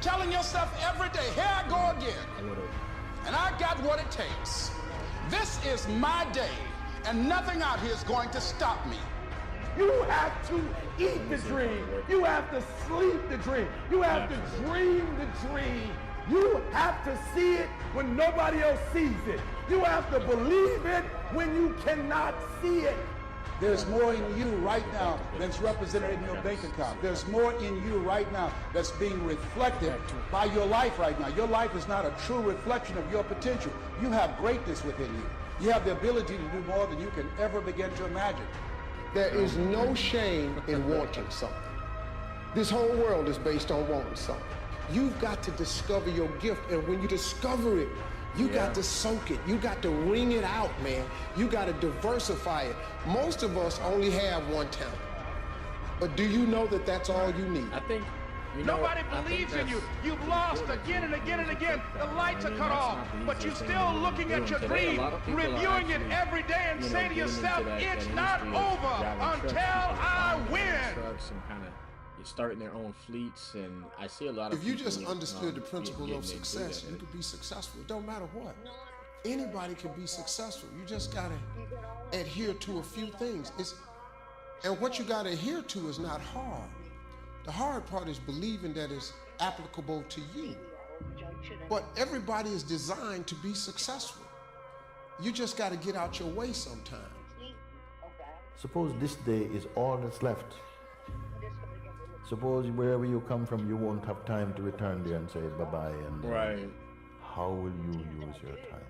Telling yourself every day, here I go again. And I got what it takes. This is my day, and nothing out here is going to stop me. You have to eat the dream. You have to sleep the dream. You have to dream the dream. You have to see it when nobody else sees it. You have to believe it when you cannot see it. There's more in you right now that's represented in your bank account. There's more in you right now that's being reflected by your life right now. Your life is not a true reflection of your potential. You have greatness within you. You have the ability to do more than you can ever begin to imagine. There is no shame in wanting something. This whole world is based on wanting something. You've got to discover your gift, and when you discover it, you got to soak it. You got to wring it out, man. You got to diversify it. Most of us only have one talent. But do you know that that's all you need? I think nobody believes in you. You've lost again and again and again. The lights are cut off, but you're still looking at your dream, reviewing it every day and say to yourself, it's not over until I win. You're starting their own fleets, and I see a lot of If you just understood the principle of success, you could be successful. It don't matter what. Anybody can be successful. You just gotta adhere to a few things. And what you gotta adhere to is not hard. The hard part is believing that it's applicable to you. But everybody is designed to be successful. You just gotta get out your way sometime. Suppose this day is all that's left. Suppose wherever you come from, you won't have time to return there and say bye-bye. And how will you use your time?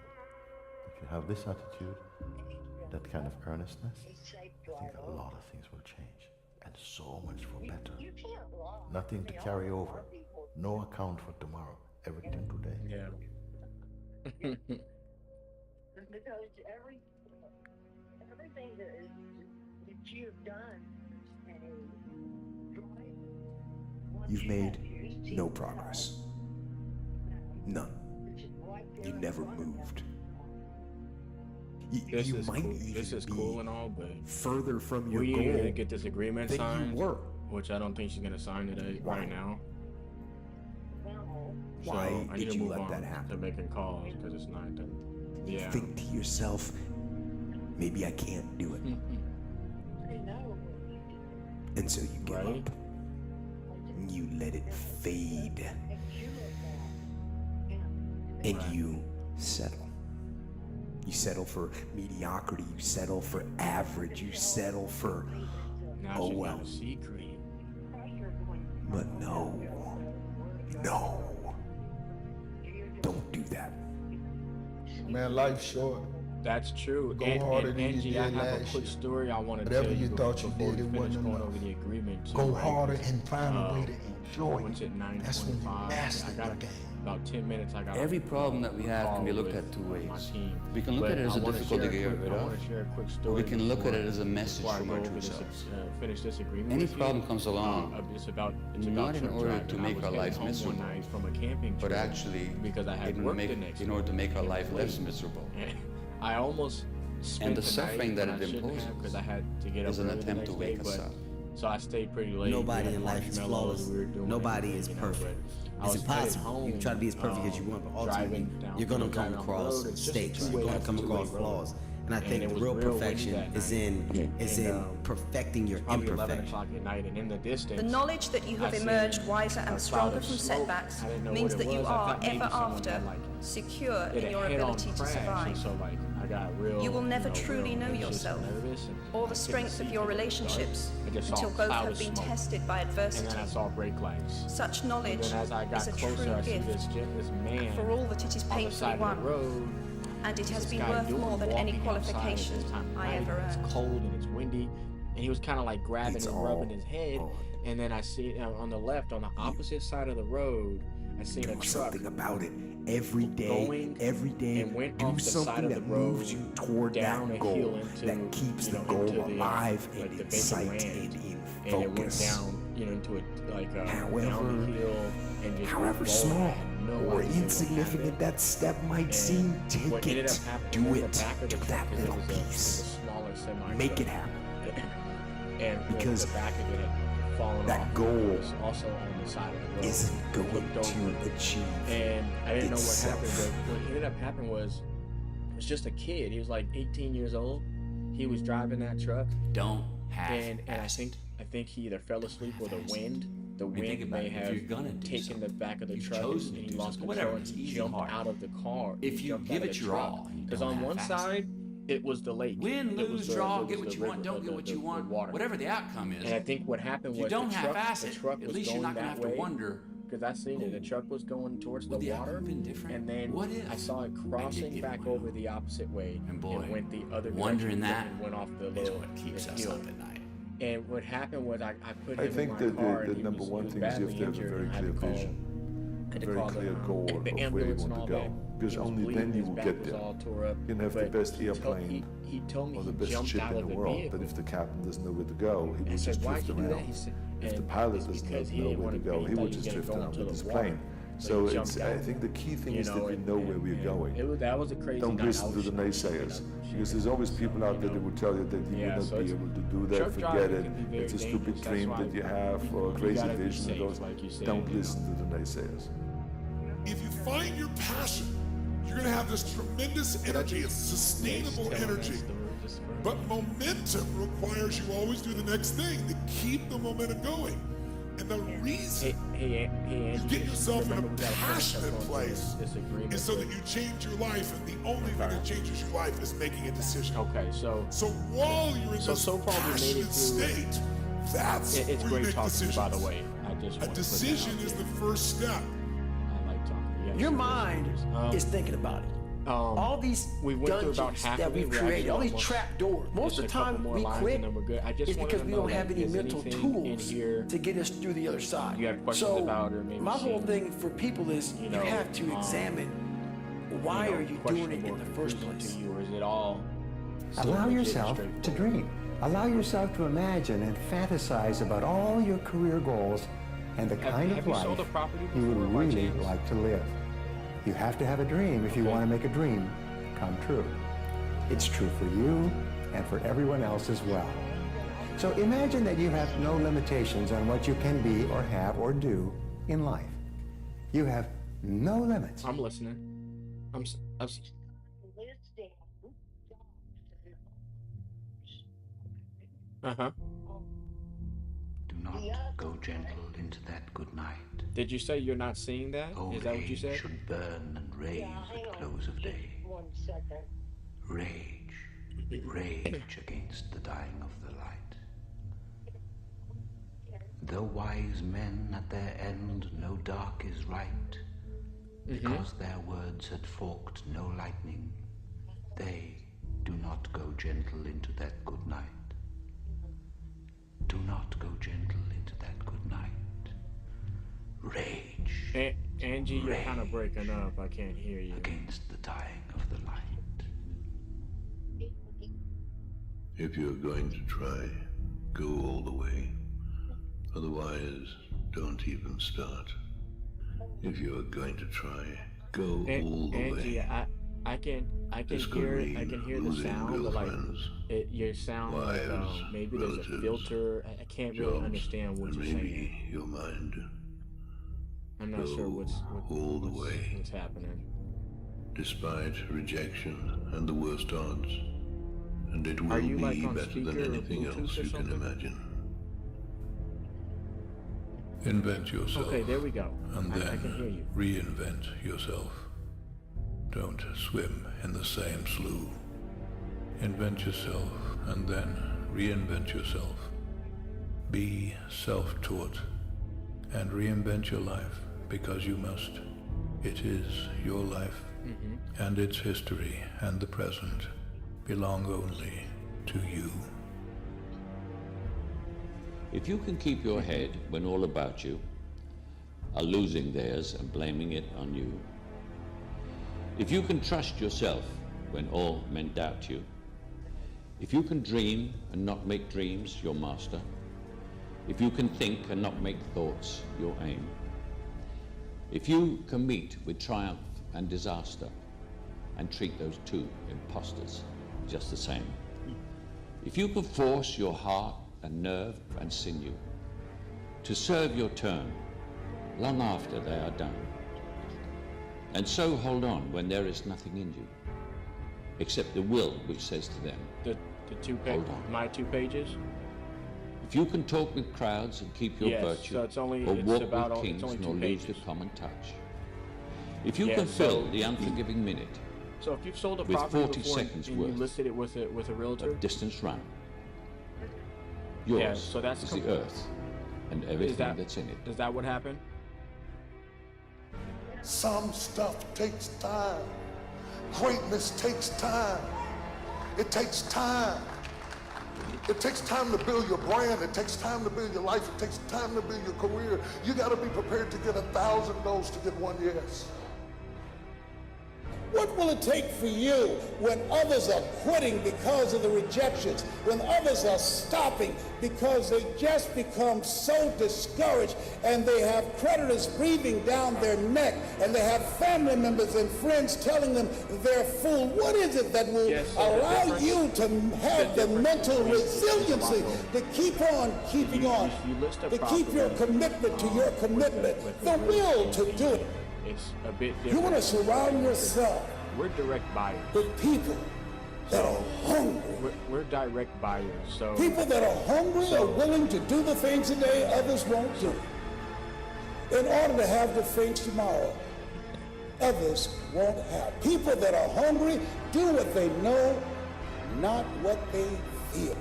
If you have this attitude, that kind of earnestness, I think a lot of things will change, and so much for better. Nothing to carry over, no account for tomorrow, everything today. Because everything that you've done, You've made no progress. None. You never moved. You might even be cool and all, but further from your we goal need to get this agreement than signed, you were. which I don't think she's gonna sign today right now. Why so I need did to you move let on that happen? to making calls because it's 9:30. Yeah. Think to yourself, maybe I can't do it. And so you give up. You let it fade. And you settle. You settle for mediocrity. You settle for average. You settle for, oh well. But no. Don't do that. Man, life's short. That's true. Go and, harder and than you Angie, did I have a last quick year. story I want to Whatever tell you thought you before did, we it finish wasn't going enough. over the agreement. Too, Go right? harder and find a way to enjoy What's it. it, 9:25? That's when you master I got your game. about 10 minutes. I got Every problem that we have can be looked at two ways. We can look at it as a difficulty to get rid of, or we can look at it as a message from our true selves. Finish this agreement. Any problem comes along, not in order to make our lives miserable, but actually in order to make our life less miserable. I almost spent And the suffering that it imposes because I had to get up is an early the attempt to next day, wake us but- up. So I stayed pretty late. Nobody We had in life is marshmallows, flawless. we were doing Nobody everything, is you know, perfect. but I It's was headed impossible. home, You can try to be as perfect as you want, but ultimately, you're going to come across mistakes. You're going to come across flaws. And I think the real perfection is in perfecting your imperfection. The knowledge that you have emerged wiser and stronger from setbacks means that you are ever after secure in your ability to survive. You will never truly know yourself or the strength of your relationships until both have been tested by adversity. And then I saw brake lights. Such knowledge And then as I got is a closer, true I see gift this man for all that it is on the painfully side of won. the road. And it has This been guy worth doing more than any walking outside at qualification this time of I night, ever and earned. It's cold and it's windy, and he was kind of like grabbing It's and all rubbing his head. on. And then I see on the left, on the opposite side of the road, I seen a Do truck something about it. Every day, and went do off the side something of the that road moves you toward down that a goal, hill into, that keeps you the know, goal into the, alive like and the in Bacon sight Ranch. and in And it went focus. down, you know, into a like down However- the hill and just However rolled. small I had no or idea what insignificant happened. that step might And seem, what take ended it. up happening Do was it. the back of the Do truck, that 'cause it little was a piece. smaller semi. Make it happen. And Because the back of it had fallen that off. goal It was also on the side of the road. isn't I going looked over, to achieve and I didn't know what itself. happened, but what ended up happening was it was just a kid. He was like 18 years old. He was driving that truck. Don't have and I think he either fell asleep or the wind. The think wind about may it. If have you're gonna do taken something, the back of the you've truck chosen and to he do lost something. control Whatever, and it's he easy jumped hard. out of the car. If He you jumped give out of it the your truck. all, you Because don't on have one fast. side, it was the lake. Win, It was lose, the- draw, it get was what the you want, river- don't get what the you want, water. whatever the outcome is. And I think what happened If you was don't the half-ass truck, it, the truck at was least you're going not gonna that have to way. wonder, Because I seen it. The truck was going towards the would the water. outcome been different? And then What if I saw it crossing it back went over the opposite way And boy, went the other wondering direction that and went off the is little what keeps the us hill. up at night. And what happened was I put I him think in my that car the and number he one was thing is you badly have to have a injured, very and I had clear to call- vision, I had a to very call clear the goal of where you ambulance want and all to go. that. Because He was only bleeding, then you his will back get was there. all tore up. You can have the But best he told- airplane he told me or the he best jumped ship out in of the the world, vehicle. but if the captain doesn't know where to go, he I will said, just why'd drift you do that? around. He said, If the and pilot it's doesn't because he know didn't where to want to go, be, he thought will he was just gonna drift go around into with the his water. plane. So So he it's, jumped I out. think the key thing You is that know, you know where we're going. That was a crazy Don't night. listen to the naysayers, because there's always people out there that will tell you that you Yeah, will so not be it's- able to do that, truck forget driving it, can be very it's a stupid dangerous. That's dream why that you have, or a you crazy gotta be vision, safe, those. like you said, Don't you know. listen to the naysayers. If you find your passion, you're going to have this tremendous energy. It's sustainable energy. But momentum requires you always do the next thing to keep the momentum going. And the reason Hey, you get yourself in a remember we gotta finish up passionate on place this agreement. is so that you change your life, and the only thing that changes your life is making a decision. Okay, so while you're in this so far we made it passionate through. state, that's It's where you great make talking to you, decisions. by the way. I just A want to put that decision out is there. the first step. I like talking to you. Your mind is thinking about it. All these we went through about dungeons half that of it. we've We're created, actually all these almost- trap doors. Most just of the a couple time more we lines quit and then we're good. I just is wanted because to we know don't have that any there's mental anything in tools here to get us through the other side. you have questions so about or maybe my whole seen, thing for people is you, know, have to examine why are you doing it in the first place. to you, or is it all Allow legit yourself and to dream. Allow yourself to imagine and fantasize about all your career goals and the kind have of you life sold a property you would before by really chance? like to live. You have to have a dream if you want to make a dream come true. It's true for you and for everyone else as well. So imagine that you have no limitations on what you can be or have or do in life. You have no limits. I'm listening. I'm Uh-huh. Do not go gentle into that good night. Did you say you're not seeing that? Old Is that what you age said? should burn and rave at close of day. Rage, rage against the dying of the light. Though wise men at their end know dark is right, because their words had forked no lightning, they do not go gentle into that good night. Do not go gentle into that good night. Rage. Angie, you're kind of breaking up. I can't hear you. Against the dying of the light. If you're going to try, go all the way. Otherwise, don't even start. If you're going to try, go all the Angie, way. I can hear the sound, but like your sound, maybe there's a filter. I can't really understand what you're saying. Your mind. I'm not sure what's happening. Despite rejection and the worst odds, and it will be better than anything else you can imagine. Invent yourself. Okay, there we go. And then I can hear you. Reinvent yourself. Don't swim in the same slough. Invent yourself and then reinvent yourself. Be self-taught and reinvent your life because you must. It is your life, and its history and the present belong only to you. If you can keep your head when all about you are losing theirs and blaming it on you, if you can trust yourself when all men doubt you, if you can dream and not make dreams your master, if you can think and not make thoughts your aim, if you can meet with triumph and disaster and treat those two impostors just the same, if you can force your heart and nerve and sinew to serve your turn long after they are done, and so hold on when there is nothing in you except the will which says to them, my 2 pages. If you can talk with crowds and keep your virtue, so it's walk with kings nor lose the common touch. If you can fill the unforgiving minute so if you've sold a with property 40 before seconds and worth you listed it with a realtor, of distance run, yours so that's is the earth and everything that's in it. Is that what happened? Some stuff takes time. Greatness takes time. It takes time. It takes time to build your brand. It takes time to build your life. It takes time to build your career. You got to be prepared to get 1,000 no's to get 1 yes. What will it take for you when others are quitting because of the rejections, when others are stopping because they just become so discouraged and they have creditors breathing down their neck and they have family members and friends telling them they're fool? What is it that will allow you to have the mental resiliency to keep on keeping on, to keep your commitment to your commitment, the will to do it? It's a bit different. You want to surround yourself We're direct buyers. with people that are hungry. We're direct buyers. So People that are hungry are willing to do the things today others won't do in order to have the things tomorrow others won't have. People that are hungry do what they know, not what they feel.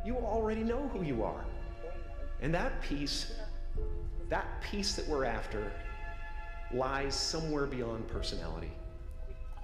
You already know who you are. And that peace that we're after lies somewhere beyond personality.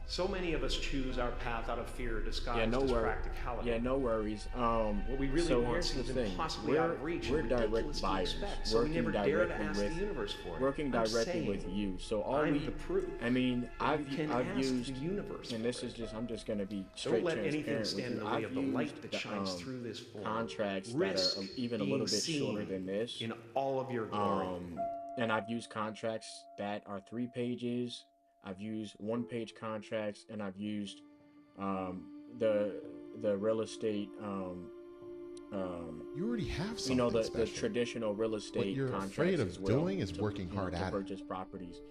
So many of us choose our path out of fear disguised as practicality. Yeah, no worries. What we really want seems impossibly out of reach. We're and direct buyers. So we never dare to ask the universe for it. Working directly with you. So I'm the proof. I mean, I've used the universe, and this is just I'm just going to be straight Don't let transparent anything with stand you. in the way I've of the light that used, shines through this form. Contracts Risk that are even a being little bit seen shorter than this. in all of your glory. And I've used contracts that are 3 pages. I've used 1-page contracts, and I've used the real estate. You already have something the special. traditional real estate. What you're contracts afraid of as well, doing is working hard to at it. purchase properties.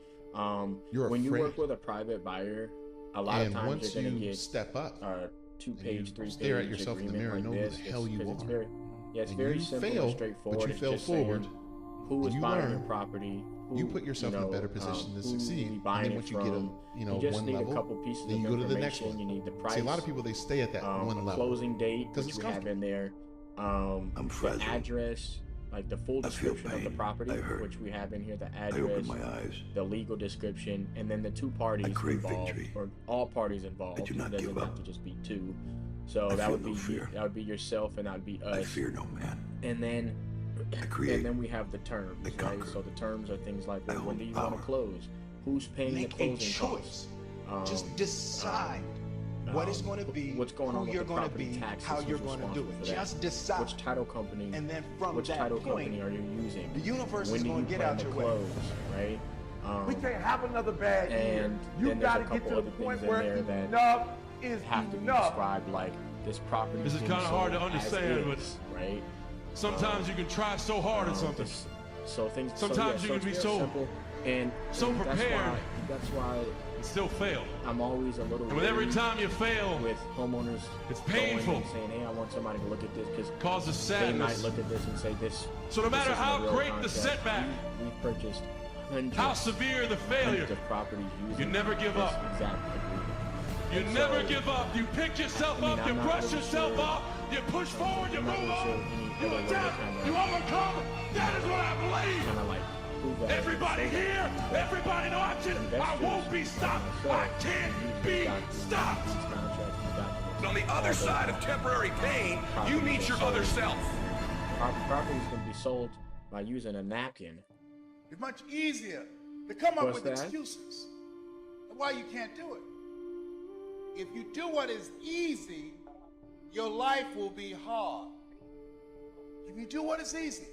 You're when you afraid. work with a private buyer, a lot of And times once you're going to you get step up, 2-page, 3-page stare at yourself in the mirror and know who the hell you it's are. very, it's And very you simple fail, and straightforward. but you It's fail just saying forward, who is and you buying learn. your property. You put yourself in a better position to succeed. And then once you get you just one need level, a couple pieces then you of go to the next information. one. You need the price. See, a lot of people, they stay at that one a level. closing date, because which it's you have in there. I'm fragile. The address, like the full description of the property, which we have in here, the address, the legal description, and then the two parties involved, or all parties involved. It doesn't have to just be two. So that would be yourself, and that would be us. I fear no man. And then we have the terms, right? So the terms are things like, well, when do you want to close? Who's paying the closing costs? Just decide what it's going to be, what's going on, who you're going to be, how you're going to do it. Just decide. Which title company? And then from which that title point, company are you using? The universe is going to get out your way. Right? We can't have another bad year. You got to get to the point where enough is have to be enough. described like this property. This is kind of hard to understand, but right? Sometimes you can try so hard at something. So things. Sometimes you can be so simple and so prepared. That's why still fail. I'm always a little. And with every time you fail, with homeowners, it's painful. And saying, "Hey, I want somebody to look at this," because causes sadness. They might look at this and say, "This." So no matter how great the setback, we purchased hundreds, how severe the failure, of properties. You never give up. You never give up. You pick yourself up. You brush yourself off. You push forward. You move on. You adapt. You overcome. That is what I believe. Kind of like. Everybody here, everybody watching, I won't be stopped. I can't be stopped. And on the other side of temporary pain, you meet your other self. Properties can be sold by using a napkin. It's much easier to come up with excuses of why you can't do it. If you do what is easy, your life will be hard. If you do what is easy,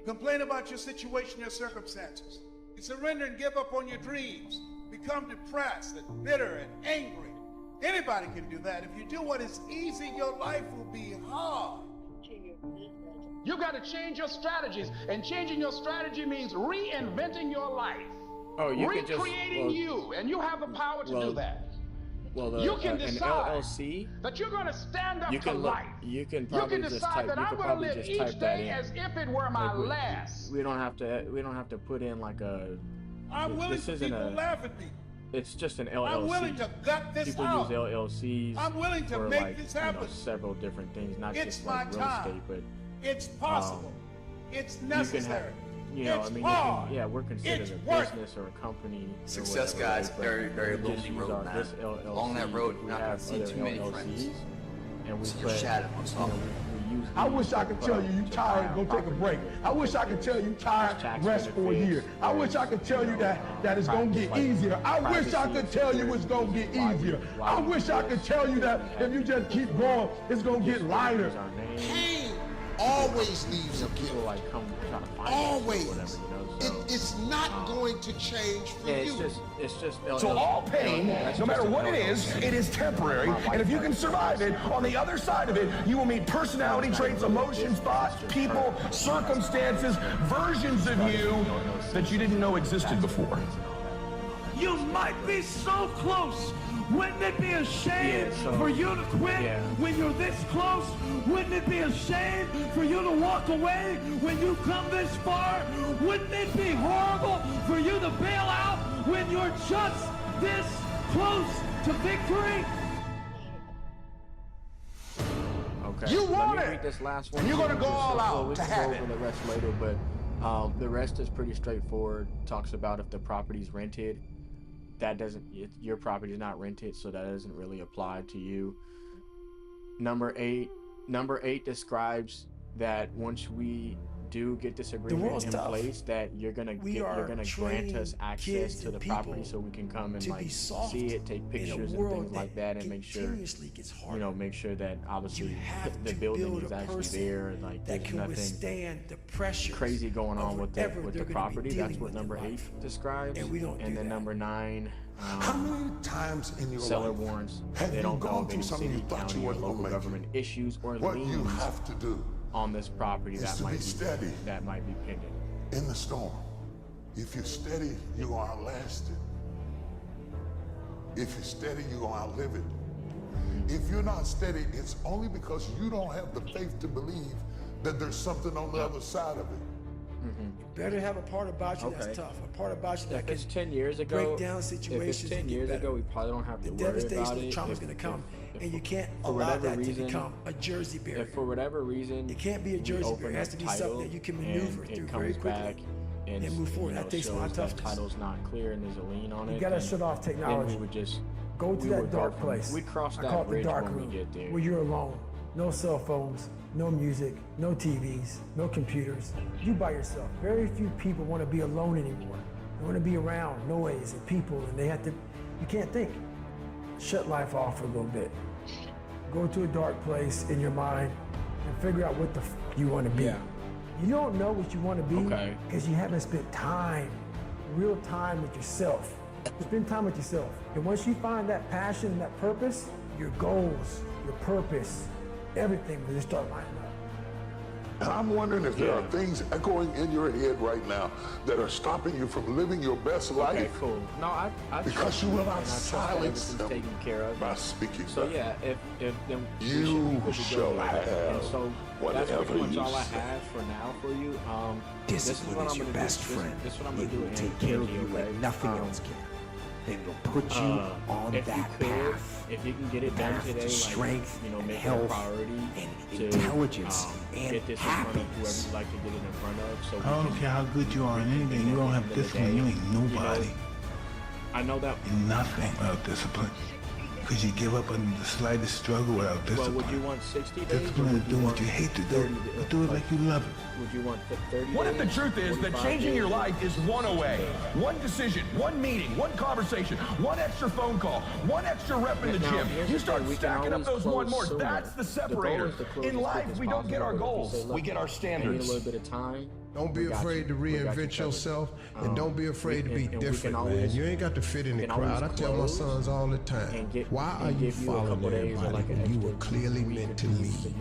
complain about your situation, your circumstances. You surrender and give up on your dreams. Become depressed and bitter and angry. Anybody can do that. If you do what is easy, your life will be hard. You got to change your strategies, and changing your strategy means reinventing your life. Oh, you recreating you, and you have the power to do that. Well, you can decide an LLC, that you're going to stand up to life. You can probably just type. That I'm going to live each day as if it were my last. We don't have to put in like a. I'm willing to people laugh at me. It's just an LLC. I'm willing to gut this people out. People use LLCs. I'm willing to make this happen. Several different things, not just like real estate, but it's possible. It's necessary. We're considered a business or a company. Success, guys, very, very lonely road, man. Along that road, you're not going to see too many friends. And we your shadow on top. I wish I could tell you you tired, go take a break. I wish I could tell you tired, rest for a year. I wish I could tell you that it's going to get easier. I wish I could tell you it's going to get easier. I wish I could tell you that if you just keep going, it's going to get lighter. Pain always leaves a gift. Always. It's not going to change for you. It's just. So all pain, no matter what it is temporary. And if you can survive it, on the other side of it, you will meet personality traits, emotions, thoughts, people, circumstances, versions of you that you didn't know existed before. You might be so close. Wouldn't it be a shame for you to quit when you're this close? Wouldn't it be a shame for you to walk away when you come this far? Wouldn't it be horrible for you to bail out when you're just this close to victory? Okay. You want Let me read this last one. You're going to go all out to have it. The rest later, but the rest is pretty straightforward. Talks about if the property's rented. That doesn't, your property is not rented, so that doesn't really apply to you. Number eight describes that once we do get this agreement in place, that you're gonna grant us access to the property so we can come and like see it, take pictures and things like that, and make sure make sure that obviously the building is actually there, like there's nothing crazy going on with the property. That's what number 8 describes. And then number 9, how many times in your seller life warrants have they don't you gone know through if any something city, you thought county, you or weren't local gonna make government issues or what liens you have to do on this property that might be steady pending in the storm. If you're steady, you're gonna outlast it. If you're steady, you're gonna outlive it. If you're not steady, it's only because you don't have the faith to believe that there's something on the other side of it. You better have a part about you that's tough. A part about you that can 10 years ago, break down situations. If it's 10 years ago, we probably don't have to worry about it. The devastation of trauma is going to come And you can't for allow whatever that reason, to become a Jersey barrier. If for whatever reason, it can't be a Jersey barrier. It has to be something that you can maneuver through very quickly and move forward. That takes a lot of toughness. Title's not clear and there's a lien on it. You gotta shut off technology. Then we would just go to that dark place. We'd cross I that call it the bridge dark when room, we get there. where you're alone. No cell phones, no music, no TVs, no computers. You by yourself. Very few people want to be alone anymore. They want to be around noise and people, and you can't think. Shut life off for a little bit. Go to a dark place in your mind and figure out what the you want to be. Yeah. You don't know what you want to be because you haven't spent real time with yourself. Spend time with yourself. And once you find that passion and that purpose, your goals, your purpose, everything will just start lining up. And I'm wondering if there are things echoing in your head right now that are stopping you from living your best life. Okay, cool. No, I because you will not silence them taken care of by speaking. So yeah, if then you shall have so that's pretty much all I have for now for you. This is what I'm gonna do. This is what I'm gonna do. Take care of you like nothing else can. And will put you on that path. If you can get it done today, strength, like, make health, it a priority and intelligence, and get this happiness. in front of whoever you'd like to get it in front of. So I don't care how good you are in anything. You don't have discipline. You ain't nobody. I know that. Nothing without discipline. Because you give up on the slightest struggle without discipline. Well, would you want 60 days? Discipline is doing what you hate to do, but do it like you love it. Would you want 30 days? What if the truth is that changing your life is one away? One decision, one meeting, one conversation, one extra phone call, one extra rep in the gym. You start stacking up those one more. That's the separator. In life, we don't get our goals. We get our standards. I need a little bit of time. Don't be afraid to reinvent yourself, and don't be afraid to be different, man. You ain't got to fit in the crowd. I tell my sons all the time, why are you following everybody when you were clearly meant to lead?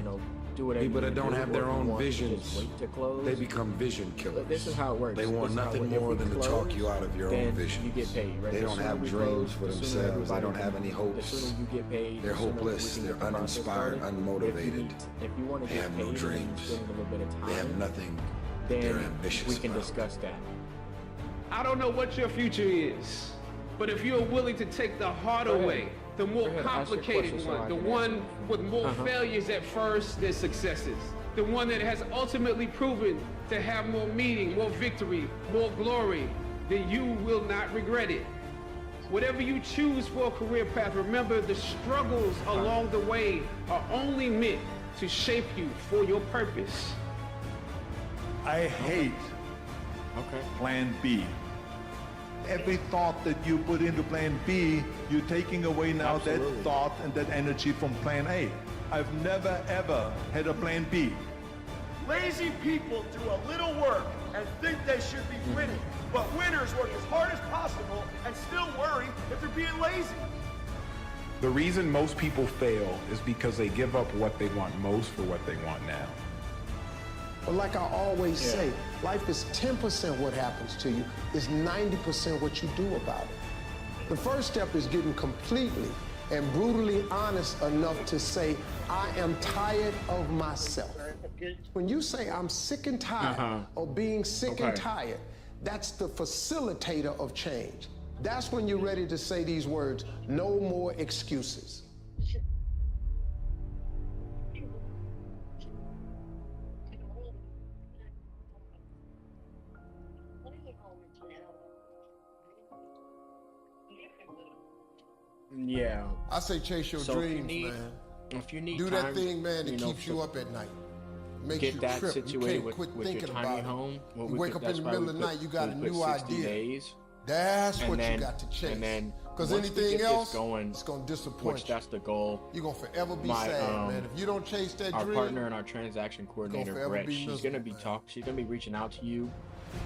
People that don't have their own visions, they become vision killers. This is how it works. They want nothing more than to talk you out of your own vision. You get paid, right? They don't have dreams for themselves. They don't have any hopes. The sooner you get paid, they're hopeless. They're uninspired, unmotivated. If you want to they get have paid, no dreams. A little bit of time, they have nothing. Then they're ambitious. We can discuss that. I don't know what your future is, but if you're willing to take the harder way, the more complicated one, the one with more failures at first than successes, the one that has ultimately proven to have more meaning, more victory, more glory, then you will not regret it. Whatever you choose for a career path, remember the struggles along the way are only meant to shape you for your purpose. I hate Plan B. Every thought that you put into Plan B, you're taking away now that thought and that energy from Plan A. I've never ever had a Plan B. Lazy people do a little work and think they should be winning, but winners work as hard as possible and still worry if they're being lazy. The reason most people fail is because they give up what they want most for what they want now. But like I always say, life is 10% what happens to you, is 90% what you do about it. The first step is getting completely and brutally honest enough to say, I am tired of myself. When you say I'm sick and tired of being sick and tired, that's the facilitator of change. That's when you're ready to say these words, no more excuses. Yeah. I say chase your dreams, man. If you need do time, that thing, man, that keeps you up at night. Makes get you that trip. situated You can't quit with your thinking tiny about home. it. You wake up in the middle of the night, you got a new idea. That's what you got to chase. Because anything else, it's going to disappoint you. That's the goal. You're going to forever be sad, man. If you don't chase that dream. Our partner and our transaction coordinator, Brett, she's going to be reaching out to you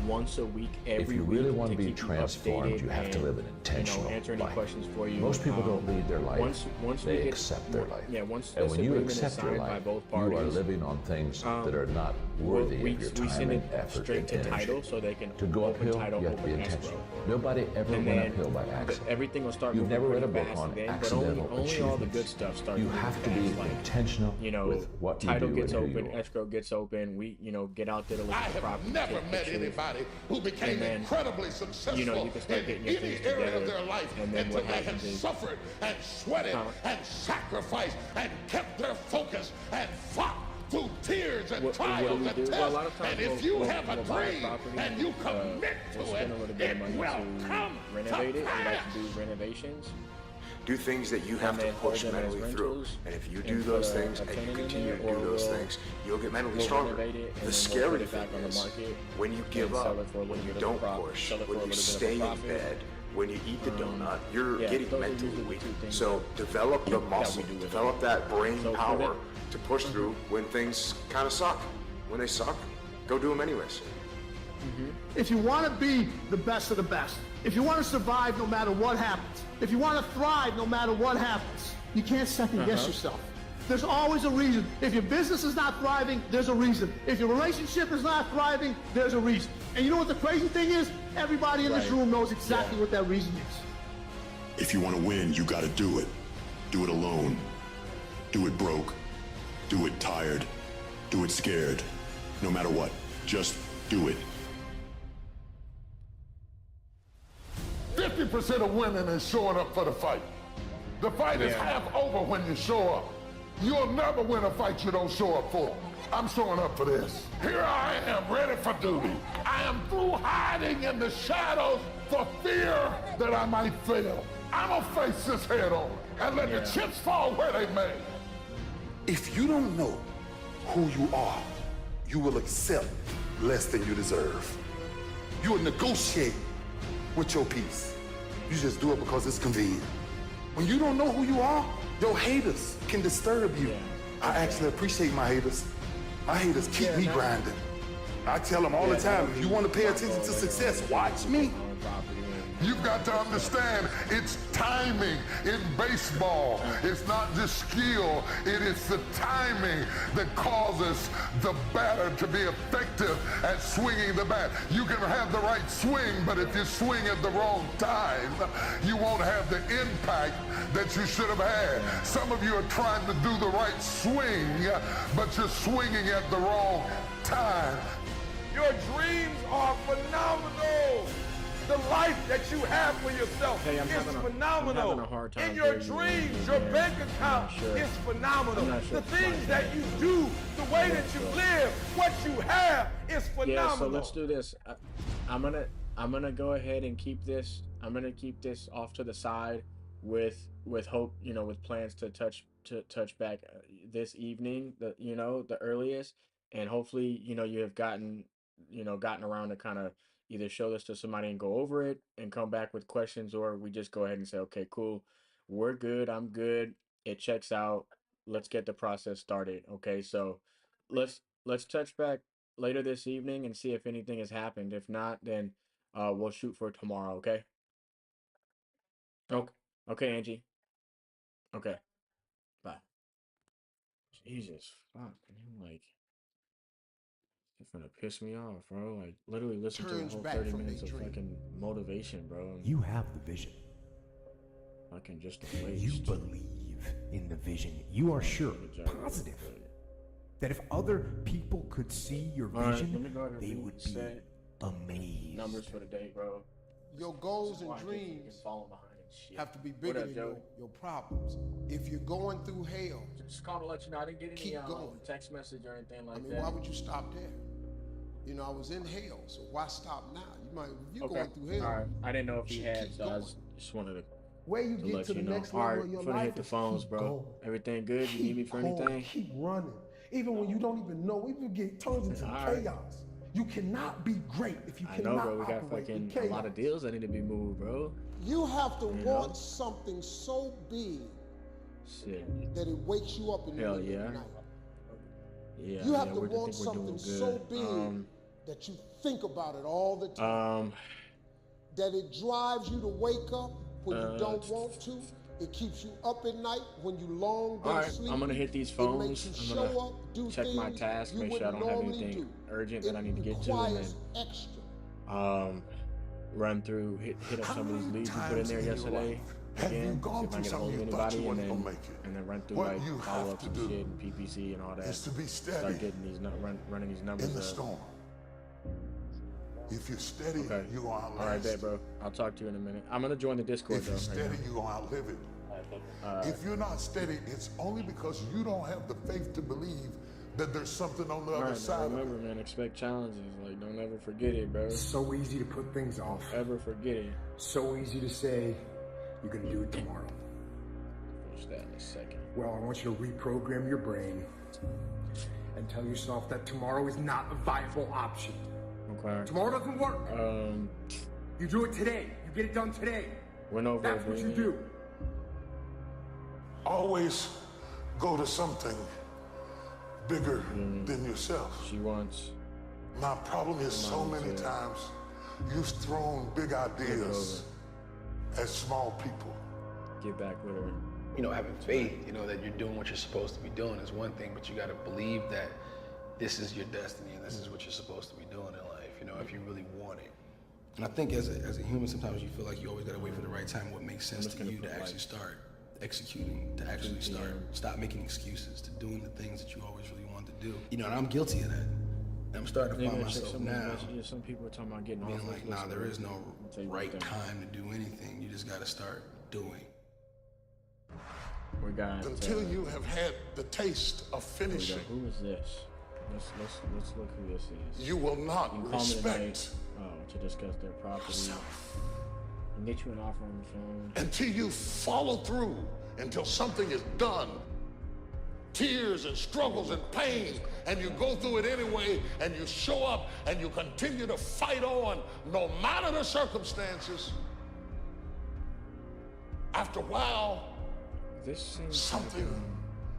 once a week, every week. If you really want to be transformed, you have to live an intentional life. Answer any questions for you. Most people don't lead their life. They accept their life. Yeah, once and when you agreement accept is your signed by life, both parties, you are living on things that are not worthy we of your send time it and effort straight and to energy. title so they can To go open uphill, title, you have to be open escrow. intentional. Nobody ever And went then uphill by accident. everything will start You've moving never read a pretty book fast on then, but accidental only all the good achievements. stuff starts You moving have to fast. be Like, intentional you know, with what you title do gets and who open, you are. escrow gets open. We, you know, get out there to look I at the property. have never take met pictures, anybody who became and then, incredibly successful you know, you can start in getting your any things area of together, their life and then until what they had happens is- suffered and sweated and sacrificed and kept their focus and fought through tears and What do trials we and do? tests. Well, a lot of times And if we'll- you we'll- have a we'll buy a dream property, and you commit we'll to spend a little bit it, of money it will to come renovate to it. We pass. like to do renovations. Do things that you have And to then push hold them as mentally through. rentals And if you and do put those a things and tenant you in continue there, to or do those we'll- things, you'll get mentally we'll stronger. renovate it, and then The we'll scary put it thing back on the is market when you and give sell up, it for a little when you bit of a don't profit, push, sell it for a when you little bit of a stay in profit. bed, when you eat the donut, you're yeah, getting those are mentally usually the weak. two things So develop the that we muscle, do with develop it. that brain So for power that- to push through when things kind of suck. When they suck, go do them anyways. If you want to be the best of the best, if you want to survive no matter what happens, if you want to thrive no matter what happens, you can't second guess yourself. There's always a reason. If your business is not thriving, there's a reason. If your relationship is not thriving, there's a reason. And you know what the crazy thing is? Everybody in this room knows exactly what that reason is. If you want to win, you got to do it. Do it alone. Do it broke. Do it tired. Do it scared. No matter what, just do it. 50% of winning is showing up for the fight. The fight is half over when you show up. You'll never win a fight you don't show up for. I'm showing up for this. Here I am, ready for duty. I am through hiding in the shadows for fear that I might fail. I'm gonna face this head on and let the chips fall where they may. If you don't know who you are, you will accept less than you deserve. You will negotiate with your peace. You just do it because it's convenient. When you don't know who you are, your haters can disturb you. I actually appreciate my haters. My haters keep me grinding. I tell them all the time, if you want to pay attention to success, watch me. You've got to understand, it's timing in baseball. It's not just skill, it is the timing that causes the batter to be effective at swinging the bat. You can have the right swing, but if you swing at the wrong time, you won't have the impact that you should have had. Some of you are trying to do the right swing, but you're swinging at the wrong time. Your dreams are phenomenal. The life that you have for yourself is phenomenal. I'm having a hard time In your hearing you. dreams, your bank account sure. is phenomenal. I'm not sure The it's things like that you do, the way that you live, what you have is phenomenal. Yeah, so let's do this. I'm gonna go ahead and keep this. I'm gonna keep this off to the side with hope, you know, with plans to touch back this evening, the earliest, and hopefully, you know, you have gotten around to kind of either show this to somebody and go over it and come back with questions, or we just go ahead and say, okay, cool, we're good, I'm good, it checks out, let's get the process started. Okay, so let's touch back later this evening and see if anything has happened. If not, then we'll shoot for tomorrow. Okay. Okay, Angie. Okay, bye. Jesus fuck, man, like, it's gonna piss me off, bro. Like, literally listen to the Turns whole back 30 from minutes their of dream. fucking motivation, bro. You have the vision. Fucking just a waste. You believe in the vision. You are sure, positive, that if other people could see your All right, vision, let me go ahead and they would be reset amazed. numbers for the day, bro. Your goals and Why I keep dreams falling behind and shit. have to be What bigger up, than Joe? your problems. If you're going through hell, Just called to let you know I didn't get any keep going. text message or anything like I mean, that. why would you stop there? You know, I was in hell, so why stop now? You might, if you're Okay. going through hell. All right. I didn't know if he you had, keep so I going. just wanted to Where you to get let to you the know. next All level right, of your finna life hit the is phones, keep bro. going. Everything good? You need me for Keep going, anything? Keep running. Even when you don't even know, even get turns into All right. chaos. You cannot be great if you I cannot know, bro. We got operate in fucking a lot chaos. of deals that need to be moved, bro. You have to You want know? something so big Shit. that it wakes you up in the Hell middle of yeah. the night. Yeah. You have yeah, to we're want think we're doing something so good. big that you think about it all the time. That it drives you to wake up when you don't want to, It keeps you up at night when you long been sleeping. I'm gonna hit these phones. I'm gonna check my task, make sure I don't have anything urgent that I need to get to, and then run through, hit up some of these leads we put in there yesterday. Again, see if I can get a hold of anybody, and then run through like follow-ups and shit and PPC and all that. Is to be steady. Start getting these running these numbers in the storm. If you're steady, you're gonna outlast. All right, bet, bro. I'll talk to you in a minute. I'm gonna join the Discord though. If you're steady, you're gonna outlive it. If you're not steady, it's only because you don't have the faith to believe that there's something on the other side. Remember, man, expect challenges. Like, don't ever forget it, bro. So easy to put things off. Ever forget it. So easy to say, you're gonna do it tomorrow. Finish that in a second. Well, I want you to reprogram your brain and tell yourself that tomorrow is not a viable option. Okay. Tomorrow doesn't work. You do it today. You get it done today. That's what you do. Always go to something bigger than yourself. She wants. My problem is so many times you've thrown big ideas at small people. Get back with her. You know, having faith, you know, that you're doing what you're supposed to be doing is one thing, but you got to believe that this is your destiny and this is what you're supposed to be doing in life, you know, if you really want it. And I think as a human, sometimes you feel like you always got to wait for the right time, what makes sense to you to actually start executing, to actually stop making excuses, to doing the things that you always really wanted to do. You know, and I'm guilty of that. And I'm starting to find myself now. Some people are talking about getting being like, nah, there is no right time to do anything. You just got to start doing. We got until you have had the taste of finishing. Who is this? Let's look who this is. You will not respect to discuss their property. Yourself. And get you an offer on the phone. Until you follow through, until something is done. Tears and struggles and pain, and you go through it anyway, and you show up, and you continue to fight on, no matter the circumstances. After a while, something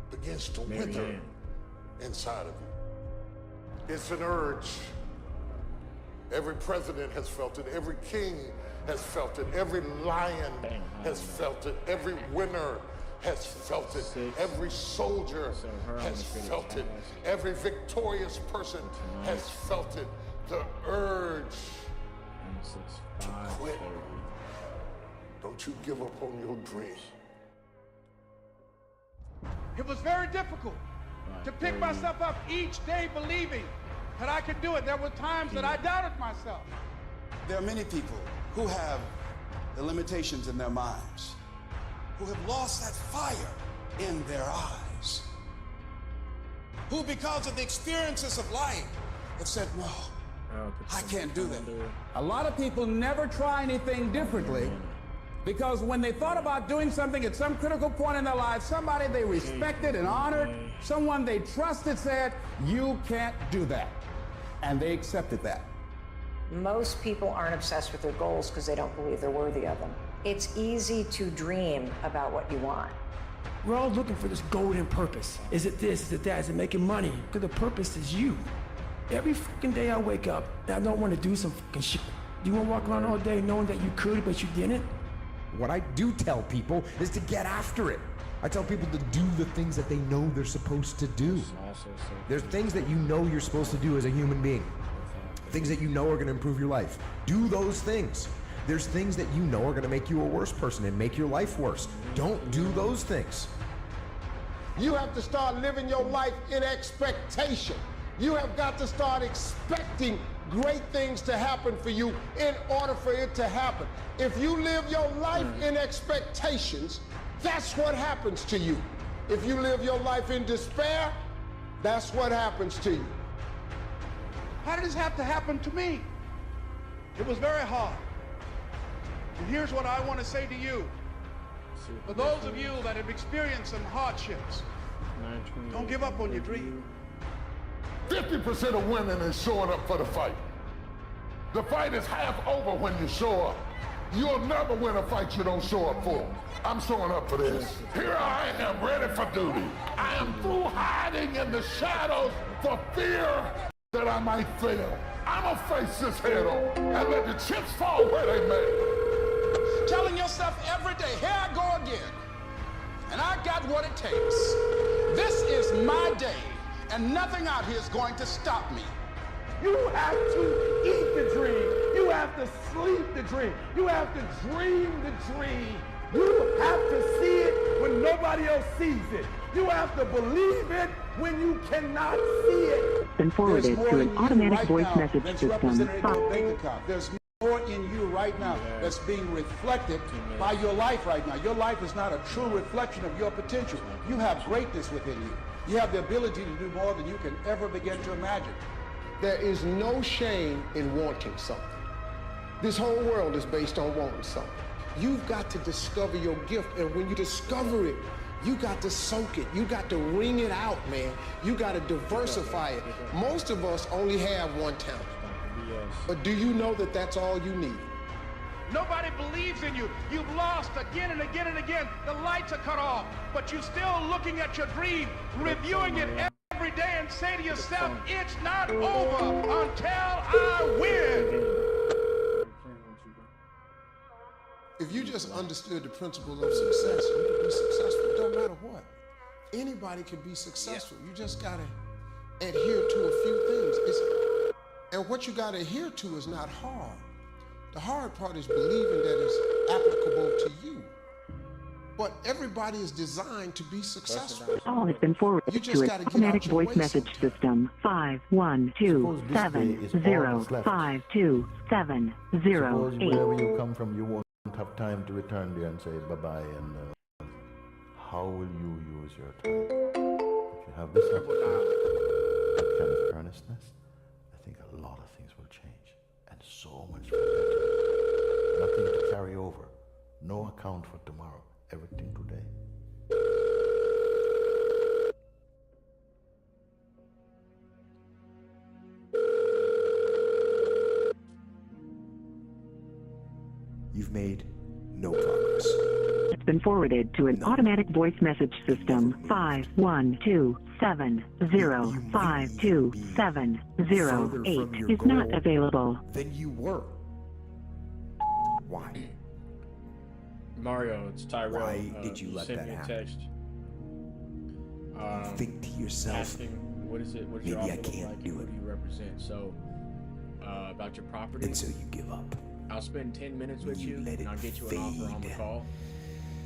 begins to wither inside of you. It's an urge. Every president has felt it. Every king has felt it. Every lion has felt it. Every winner has felt it. Every soldier has felt it. Every victorious person has felt it. The urge to quit. Don't you give up on your dream. It was very difficult to pick myself up each day believing that I could do it. There were times that I doubted myself. There are many people who have the limitations in their minds, who have lost that fire in their eyes, who because of the experiences of life have said, no, I can't do that. A lot of people never try anything differently because when they thought about doing something at some critical point in their lives, somebody they respected and honored, someone they trusted said, you can't do that. And they accepted that. Most people aren't obsessed with their goals because they don't believe they're worthy of them. It's easy to dream about what you want. We're all looking for this golden purpose. Is it this? Is it that? Is it making money? Because the purpose is you. Every fucking day I wake up and I don't want to do some fucking shit. Do you want to walk around all day knowing that you could, but you didn't? What I do tell people is to get after it. I tell people to do the things that they know they're supposed to do. There's things that you know you're supposed to do as a human being. Things that you know are going to improve your life. Do those things. There's things that you know are going to make you a worse person and make your life worse. Don't do those things. You have to start living your life in expectation. You have got to start expecting great things to happen for you in order for it to happen. If you live your life in expectations, that's what happens to you. If you live your life in despair, that's what happens to you. How did this have to happen to me? It was very hard. And here's what I want to say to you. For those of you that have experienced some hardships, don't give up on your dream. 50% of winning is showing up for the fight. The fight is half over when you show up. You'll never win a fight you don't show up for. I'm showing up for this. Here I am, ready for duty. I am through hiding in the shadows for fear that I might fail. I'ma face this head on and let the chips fall where they may. Telling yourself every day, here I go again. and I got what it takes. This is my day, and nothing out here is going to stop me. You have to eat the dream. You have to sleep the dream. You have to dream the dream. You have to see it when nobody else sees it. You have to believe it when you cannot see it. Been forwarded to an automatic voice message system. There's more in you right now that's being reflected by your life right now. Your life is not a true reflection of your potential. You have greatness within you. You have the ability to do more than you can ever begin to imagine. There is no shame in wanting something. This whole world is based on wanting something. You've got to discover your gift, and when you discover it, you got to soak it. You got to wring it out, man. You got to diversify it. Most of us only have one talent. But do you know that that's all you need? Nobody believes in you. You've lost again and again and again. The lights are cut off, but you're still looking at your dream, reviewing it every day, and say to yourself, it's not over until I win. If you just understood the principles of success, you could be successful. It don't matter what. Anybody can be successful. You just gotta adhere to a few things. And what you gotta adhere to is not hard. The hard part is believing that it's applicable to you. But everybody is designed to be successful. All has been forwarded to an automatic voice message system. 512-7052708. Wherever you come from, you won't have time to return there and say bye-bye. And how will you use your time? If you have this attitude, that kind of earnestness, I think a lot of things will change, and so much for better. Nothing to carry over, no account for tomorrow, everything today. You've made no progress. It's been forwarded to an automatic voice message system. 512-7052708 is not available. Then you were. Why? Mario, it's Tyrell. Why did you let that happen? Text. Think to yourself, asking, what is it? What's maybe your offer I can't like? do What it. do you represent? So, about your property. And so you give up. I'll spend 10 minutes with you, let and I'll it get you an offer on the fade. call.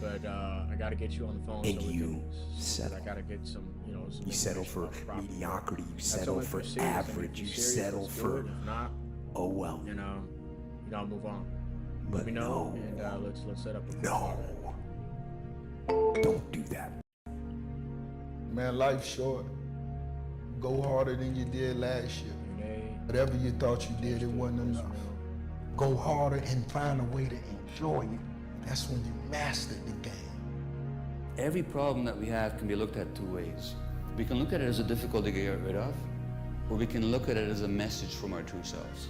But I gotta get you on the phone. And so we you can, settle. I gotta get some, some. You settle for information about the property. mediocrity. You That's settle only for serious. I mean, average. if You you're serious, settle it's for, good. If not, oh well. I'll move on. But Let me know, no. and let's set up a No. Don't do that. Man, life's short. Go harder than you did last year. Whatever you thought you did, it wasn't enough. Go harder and find a way to enjoy it. That's when you mastered the game. Every problem that we have can be looked at two ways. We can look at it as a difficulty to get rid of, or we can look at it as a message from our true selves.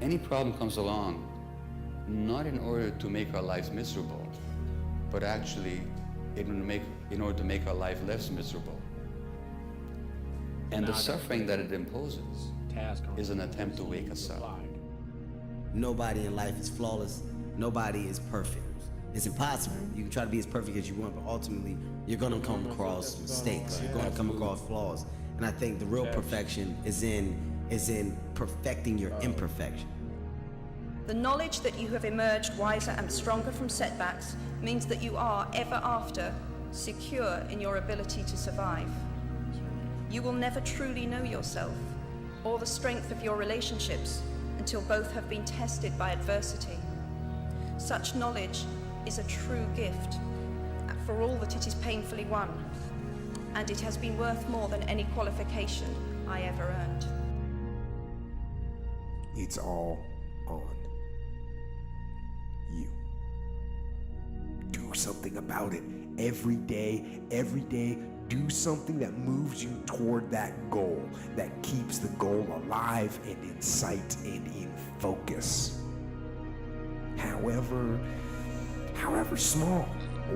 Any problem comes along, not in order to make our lives miserable, but actually in order to make our life less miserable. And the suffering that it imposes is an attempt to wake us up. Nobody in life is flawless. Nobody is perfect. It's impossible. You can try to be as perfect as you want, but ultimately, you're gonna come across mistakes. You're gonna come across flaws. And I think the real perfection is in perfecting your imperfection. The knowledge that you have emerged wiser and stronger from setbacks means that you are, ever after, secure in your ability to survive. You will never truly know yourself or the strength of your relationships until both have been tested by adversity. Such knowledge is a true gift, for all that it is painfully won, and it has been worth more than any qualification I ever earned. It's all on you. Do something about it. Every day, do something that moves you toward that goal, that keeps the goal alive and in sight and in focus. However small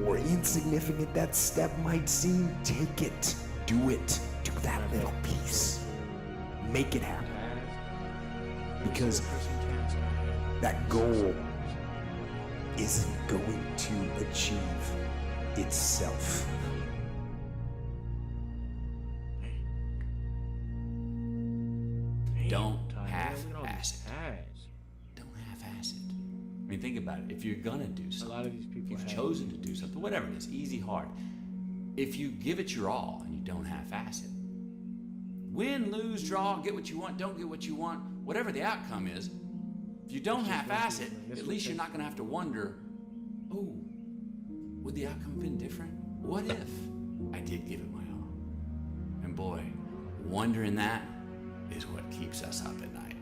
or insignificant that step might seem, take it, do it, do that little piece. Make it happen. Because that goal isn't going to achieve itself. Don't half-ass it. Don't half-ass it. I mean, think about it. If you're gonna do something, a lot of these people you've chosen to do something, whatever it is, easy, hard. If you give it your all and you don't half-ass it, win, lose, draw, get what you want, don't get what you want, whatever the outcome is, if you don't half-ass it, at least you're not gonna have to wonder, oh, would the outcome have been different? What if I did give it my all? And boy, wondering that is what keeps us up at night.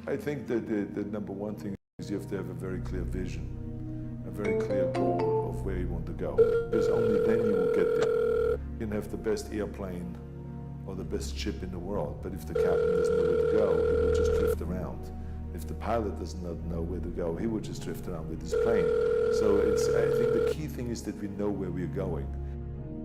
I think that the number one thing is you have to have a very clear vision, a very clear goal of where you want to go. Because only then you will get there. You can have the best airplane or the best ship in the world, but if the captain doesn't know where to go, he will just drift around. If the pilot doesn't know where to go, he will just drift around with his plane. So I think the key thing is that we know where we're going.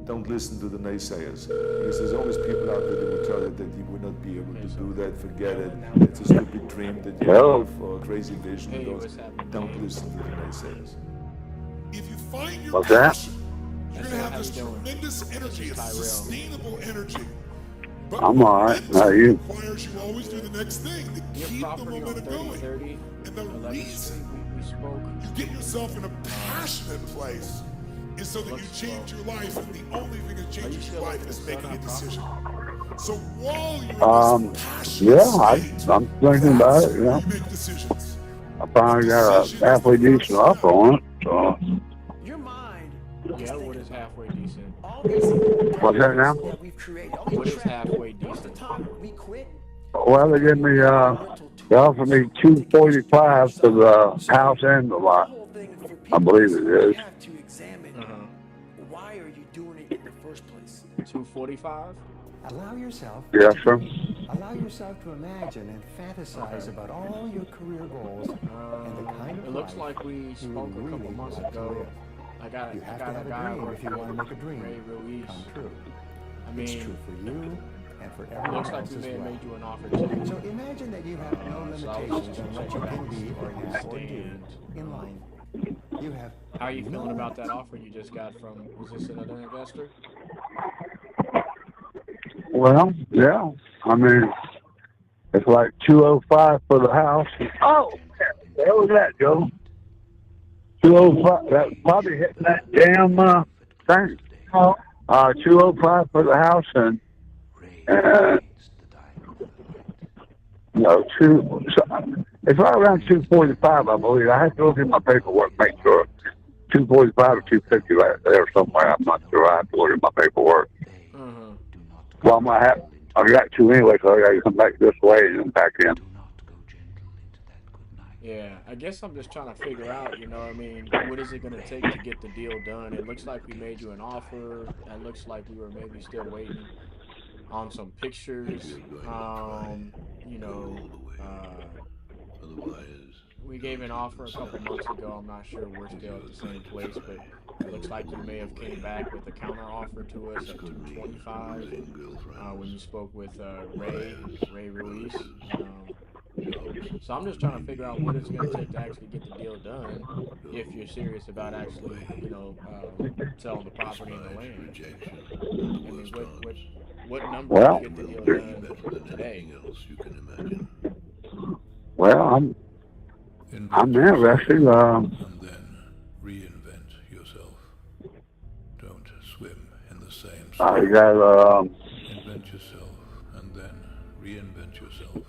Don't listen to the naysayers, because there's always people out there that will tell you that you will not be able to do that, forget it, it's a stupid dream that you have, or a crazy vision. Don't listen to the naysayers. If you find your What's that? passion, you're going to have this tremendous energy, it's sustainable energy. But I'm all right. How are you? requires you always do the next thing to keep the momentum going. And the reason you get yourself in a passionate place is so that you change your life, and the only thing that changes your life is making a decision. So while you're in this passionate state, I'm thinking about it, you know. you make decisions. I finally got a halfway decent offer on it, so. Yeah, what is halfway decent? What's that now? What is halfway decent? Well, they gave me, they offered me $245 for the house and the lot. I believe it is. Why are you doing it in the first place? 245? Allow yourself. Yes, sir. Allow yourself to imagine and fantasize about all your career goals and the kind of it looks like we spoke a couple months ago. I got a guy if you want to make a dream Ray Ruiz. come true. I mean, it's true for you and for it everyone looks like else we as may have well. made you an offer too. So imagine that you have no limitations on what you can be or have or do in life. You have. How are you feeling about that offer you just got from? Was this another investor? Well, yeah. I mean, it's like $205 for the house. Oh, where was that, Joe? 205. That probably hit that damn thing. 205 for the house and no, it's right around 245, I believe. I have to look at my paperwork, make sure 245 or 250 right there somewhere. I'm not sure. I have to look at my paperwork. Well, I got two anyway, so I got to come back this way and then back in. Yeah, I guess I'm just trying to figure out, you know, I mean, what is it going to take to get the deal done? It looks like we made you an offer. It looks like we were maybe still waiting on some pictures. You know, we gave an offer a couple months ago. I'm not sure we're still at the same place, but it looks like you may have came back with a counter offer to us at 225 when you spoke with Ray Ruiz. So I'm just trying to figure out what it's going to take to actually get the deal done if you're serious about actually, you know, selling the property and the land. I mean, what number to get the deal done today? Well, I'm interested. And then reinvent yourself. Don't swim in the same stream. I got Invent yourself and then reinvent yourself.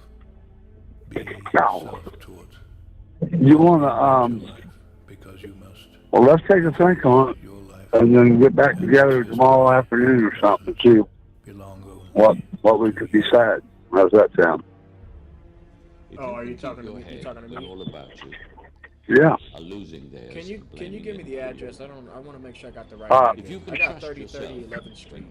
Be self-taught. You want to because you must. Well, let's take a think on it, and then get back together tomorrow afternoon or something. See what we could decide. How's that sound? Oh, are you talking to me? You talking to me? All about you. Yeah. Are losing theirs. Can you give me the address? I want to make sure I got the right address. If you can I got trust 3030 11th Street.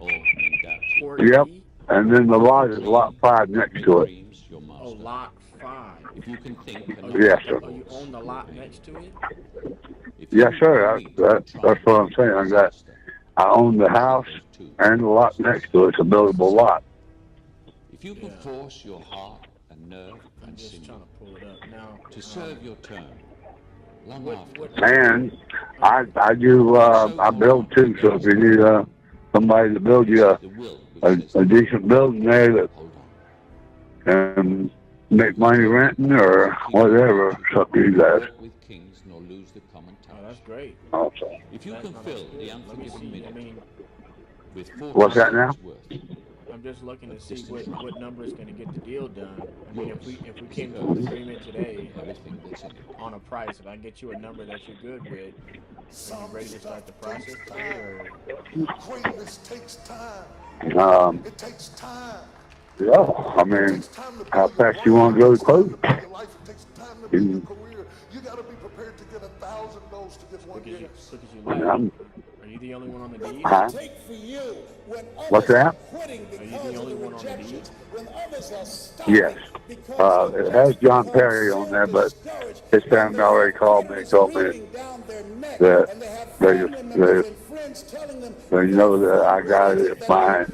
Yep. And then the lot is lot 5 next to it. Oh, lot 5. If you can think. Yes, sir. Oh, you own the lot next to it? Yes, sir. That's what I'm saying. I own the house and the lot next to it. It's a buildable lot. If you can force your heart and nerve and sinew trying to pull it up now. to serve your term, And I build too. So if you need somebody to build you a decent building there that can make money renting or whatever, it's up to you guys. Oh, that's great. Also. If you can fill the unforgiving minute with 4 What's that now? I'm just looking to see what number is going to get the deal done. I mean, if we came to an agreement today on a price, if I get you a number that you're good with, are you ready to start the process today, or? Greatness takes time. It takes time. Yeah, I mean, how fast you want to go to close? Your life, it takes time to build your career. You got to be prepared to get 1,000 no's to get one yes. Look at you laugh. Are you the only one on the deed? Huh? What's that? Are you the only one on the deed? Yes. It has John Perry on there, but his family already called me and told me that they know that I got it, it's mine.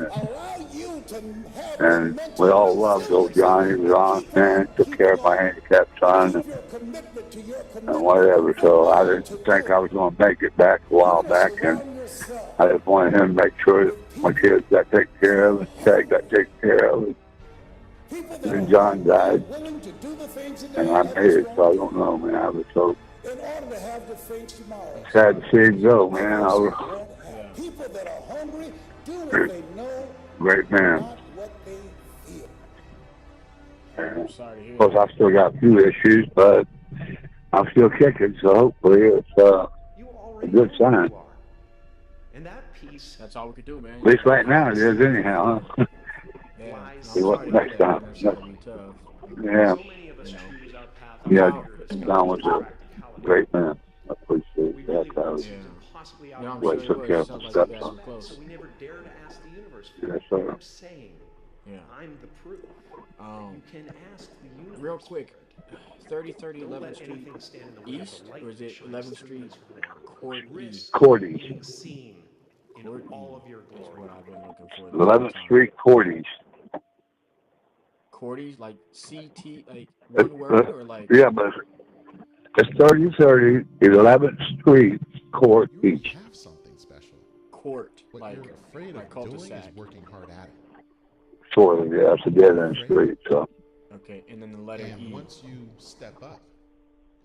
And we all loved old Johnny. He was an honest man, took care of my handicapped son and whatever. So I didn't think I was going to make it back a while back, and I just wanted him to make sure that my kids got taken care of, and Ted got taken care of. And then John died, and I made it, so I don't know, man. I was so sad to see him go, man. I was great man. And of course, I still got a few issues, but I'm still kicking, so hopefully it's a good sign. And that piece. That's all we could do, man. At least right now it is, anyhow. Huh? See what next time. Yeah. Yeah, Don was a great man. I appreciate that. What took care of my stepson. So we never dare to ask the universe. Yes, sir. I'm saying, I'm the proof. You can ask the universe. Real quick, 3030 11th Street East, or is it 11th Street Court East? Court East. 11th Street Court East. Court East, like CT, like one word, or like? Yeah, but it's 3030 11th Street Court East. Court, what like you're afraid of doing is working hard at it. Sort of, yeah. It's a dead end street, so. Okay, and then the letter And E. once you step up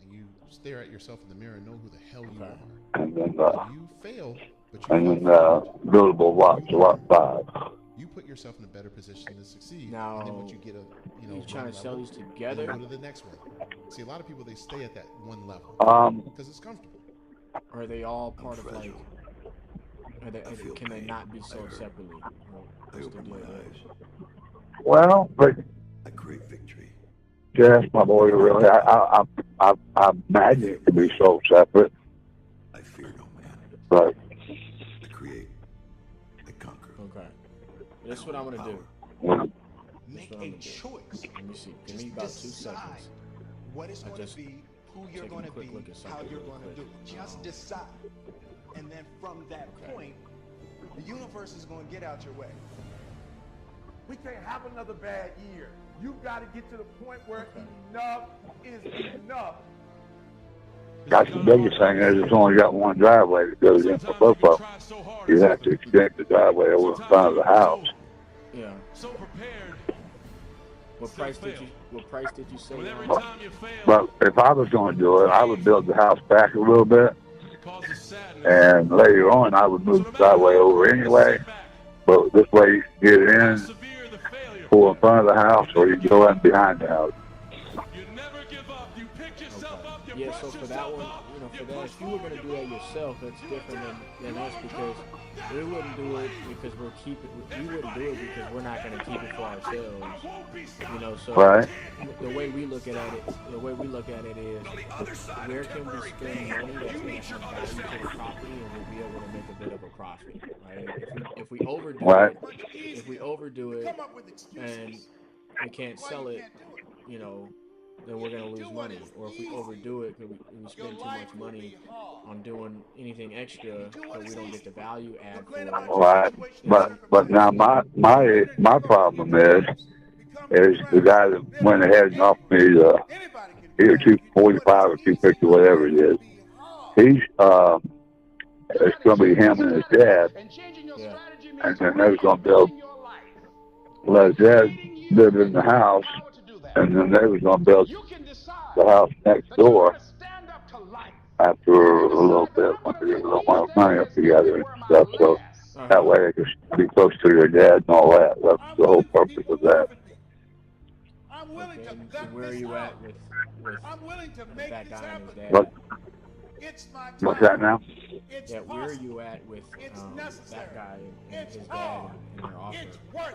and you stare at yourself in the mirror and know who the hell you are, And then, you fail, but buildable lots, lot 5. you put yourself in a better position to succeed. Now, and then once you get you trying to sell these together? you go to the next one. See, a lot of people, they stay at that one level because it's comfortable. Are they all part of like? Can they not be sold separately? What's the deal there? Well, but I create victory. Yes, my boy, really. I imagine it could be sold separate. I fear no man. Right. I create. I conquer. Okay. That's what I'm gonna do. Make a choice. Let me see. Give me about 2 seconds. What it's going to be, who you're going to be, how you're going to do it. Just decide. And then from that point, the universe is going to get out your way. We can't have another bad year. You've got to get to the point where enough is enough. That's the biggest thing is it's only got one driveway that goes in for both of them. You have to extend the driveway over in front of the house. Yeah. So prepared. What price did you say? But if I was going to do it, I would build the house back a little bit, and later on I would move the driveway over anyway. But this way you can get in, pull in front of the house, or you can go in behind the house. Yeah, so for that one, for that, if you were going to do that yourself, that's different than us, because we wouldn't do it because we wouldn't do it because we're not going to keep it for ourselves. So right. The way we look at it is, where can we spend money that's going to have value to the property and we'll be able to make a bit of a profit, right? If we overdo it, and we can't sell it, then we're going to lose money. Or if we overdo it, we spend too much money on doing anything extra, but we don't get the value add for it. Right, but now my problem is the guy that went ahead and offered me either 245 or 250, whatever it is. He's it's going to be him and his dad, and then they was going to build. Well, his dad lived in the house, and then they was going to build the house next door after a little bit, when they get a little more money up together and stuff. So that way they could be close to their dad and all that. That's the whole purpose of that. Okay, so where are you at with that guy and his dad? What's that now? Yeah, where are you at with that guy and his dad and their offer?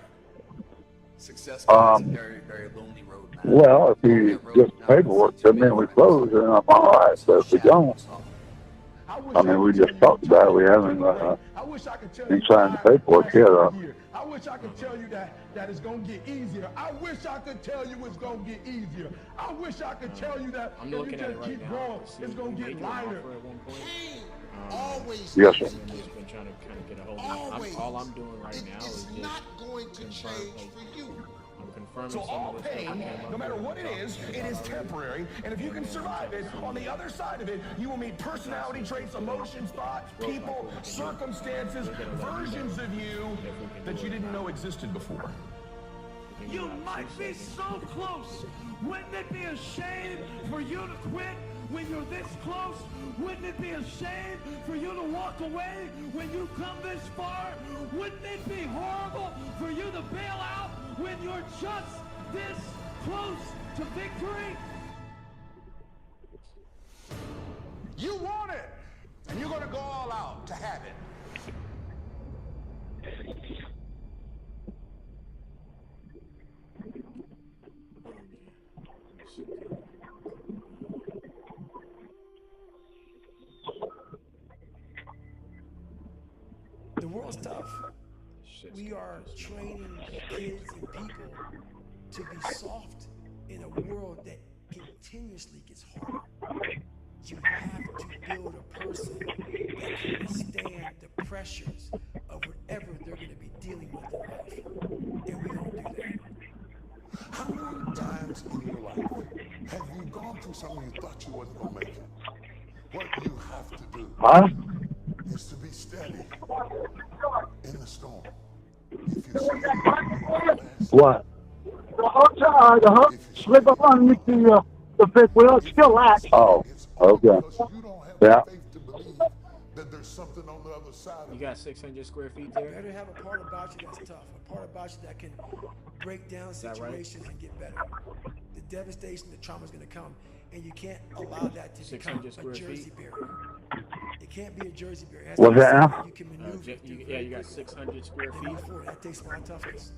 Success is a very, very lonely road, man. Well, if you get paperwork to me and we close, then I'm all right. But if we don't, I mean, we just talked about it. We haven't signed the paperwork yet. I wish I could tell you that it's going to get easier. I wish I could tell you it's going to get easier. I wish I could tell you that if you just keep growing, it's going to get lighter. Yes, sir. Just been trying to kind of get a hold of it. All I'm doing right now is just confirm, I'm confirming So some all of this pain, no matter what it is temporary. And if you can survive it, on the other side of it, you will meet personality traits, emotions, thoughts, people, circumstances, versions of you that you didn't know existed before. You might be so close. Wouldn't it be a shame for you to quit when you're this close? Wouldn't it be a shame for you to walk away when you come this far? Wouldn't it be horrible for you to bail out when you're just this close to victory? You want it, and you're going to go all out to have it. The world's tough. We are training kids and people to be soft in a world that continuously gets harder. You have to build a person that can withstand the pressures of whatever they're going to be dealing with in life. And we don't do that. How many times in your life have you gone through something you thought you wasn't going to make it? What you have to do is to be steady in the storm. If you What? The hook slip up underneath the fifth wheel. It's still latched. Oh, okay. Yeah. that there's something on the other side. You got 600 square feet there? You better have a part about you that's tough, a part about you that can break down situations and get better. The devastation, the trauma is going to come, and you can't allow that to become a Jersey barrier. It can't be a Jersey barrier. What's that now? You can maneuver Yeah, you got 600 square feet. That takes a lot of toughness.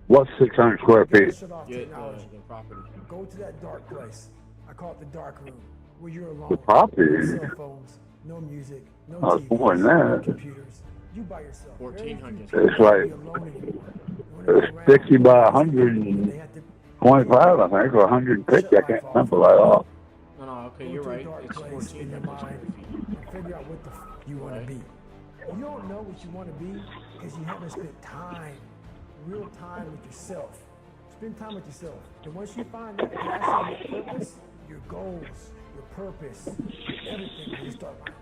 What's 600 square feet? Shut off Yeah, technology. the property. Go to that dark place. I call it the dark room, where you're alone. Property? No cell phones, no music, no Oh, it's TV, more than no that. computers. You by yourself. 1,400. It's like 60 by 125, I think, or 150. I can't remember right off. No, okay, you're right. It's 1,400 square feet. And figure out what the you want to be. You don't know what you want to be because you haven't spent time, real time with yourself. Spend time with yourself. And once you find that passion, your purpose, your goals, your purpose, everything will start lining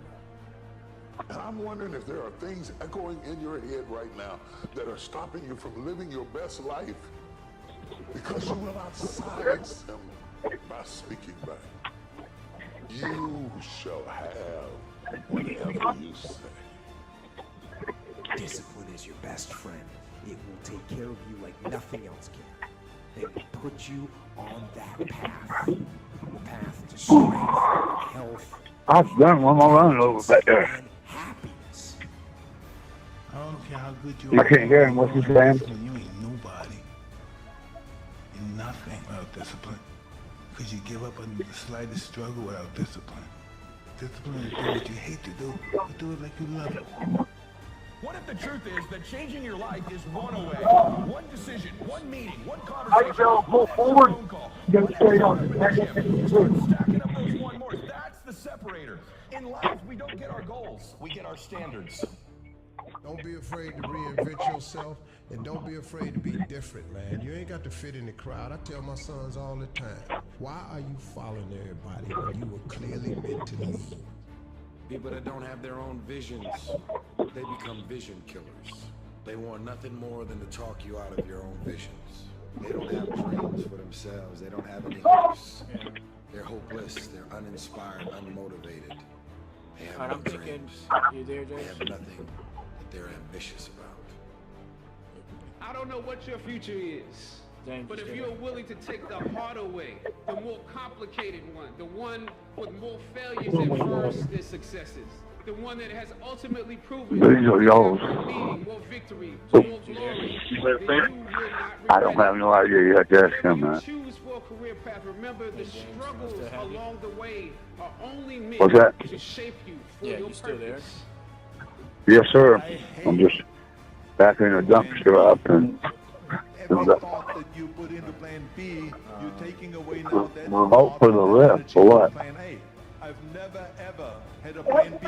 up. And I'm wondering if there are things echoing in your head right now that are stopping you from living your best life because you will not silence them by speaking back. You shall have whatever you say. Discipline is your best friend. It will take care of you like nothing else can. It will put you on that path. The path to strength, health, I've done one more run over back there. and happiness. I don't care how good you I can't hear him. What's he saying? You ain't nobody. You're nothing without discipline. Because you give up on the slightest struggle without discipline. Discipline is doing what you hate to do, but do it like you love it. What if the truth is that changing your life is one away? One decision, one meeting, one conversation, pull forward. Go straight on. stacking up those one more. That's the separator. In life, we don't get our goals, we get our standards. Don't be afraid to reinvent yourself, and don't be afraid to be different, man. You ain't got to fit in the crowd. I tell my sons all the time, Why are you following everybody when you were clearly meant to lead? People that don't have their own visions, they become vision killers. They want nothing more than to talk you out of your own visions. They don't have dreams for themselves. They don't have any hopes. They're hopeless. They're uninspired, unmotivated. They have no dreams. They have nothing that they're ambitious about. I don't know what your future is. But if you're willing to take the harder way, the more complicated one, the one with more failures at first than successes, the one that has ultimately proven These are yours. more victory, more glory, I don't have no idea. You have to ask him, man. choose for a career path. Remember, the struggles along the way are only meant What's that? to shape you for your purpose. Yes, sir. I'm just back in a dumpster up and thought that you put into plan B, you're taking away now that remote for the lift for what? plan A. I've never ever had a plan B.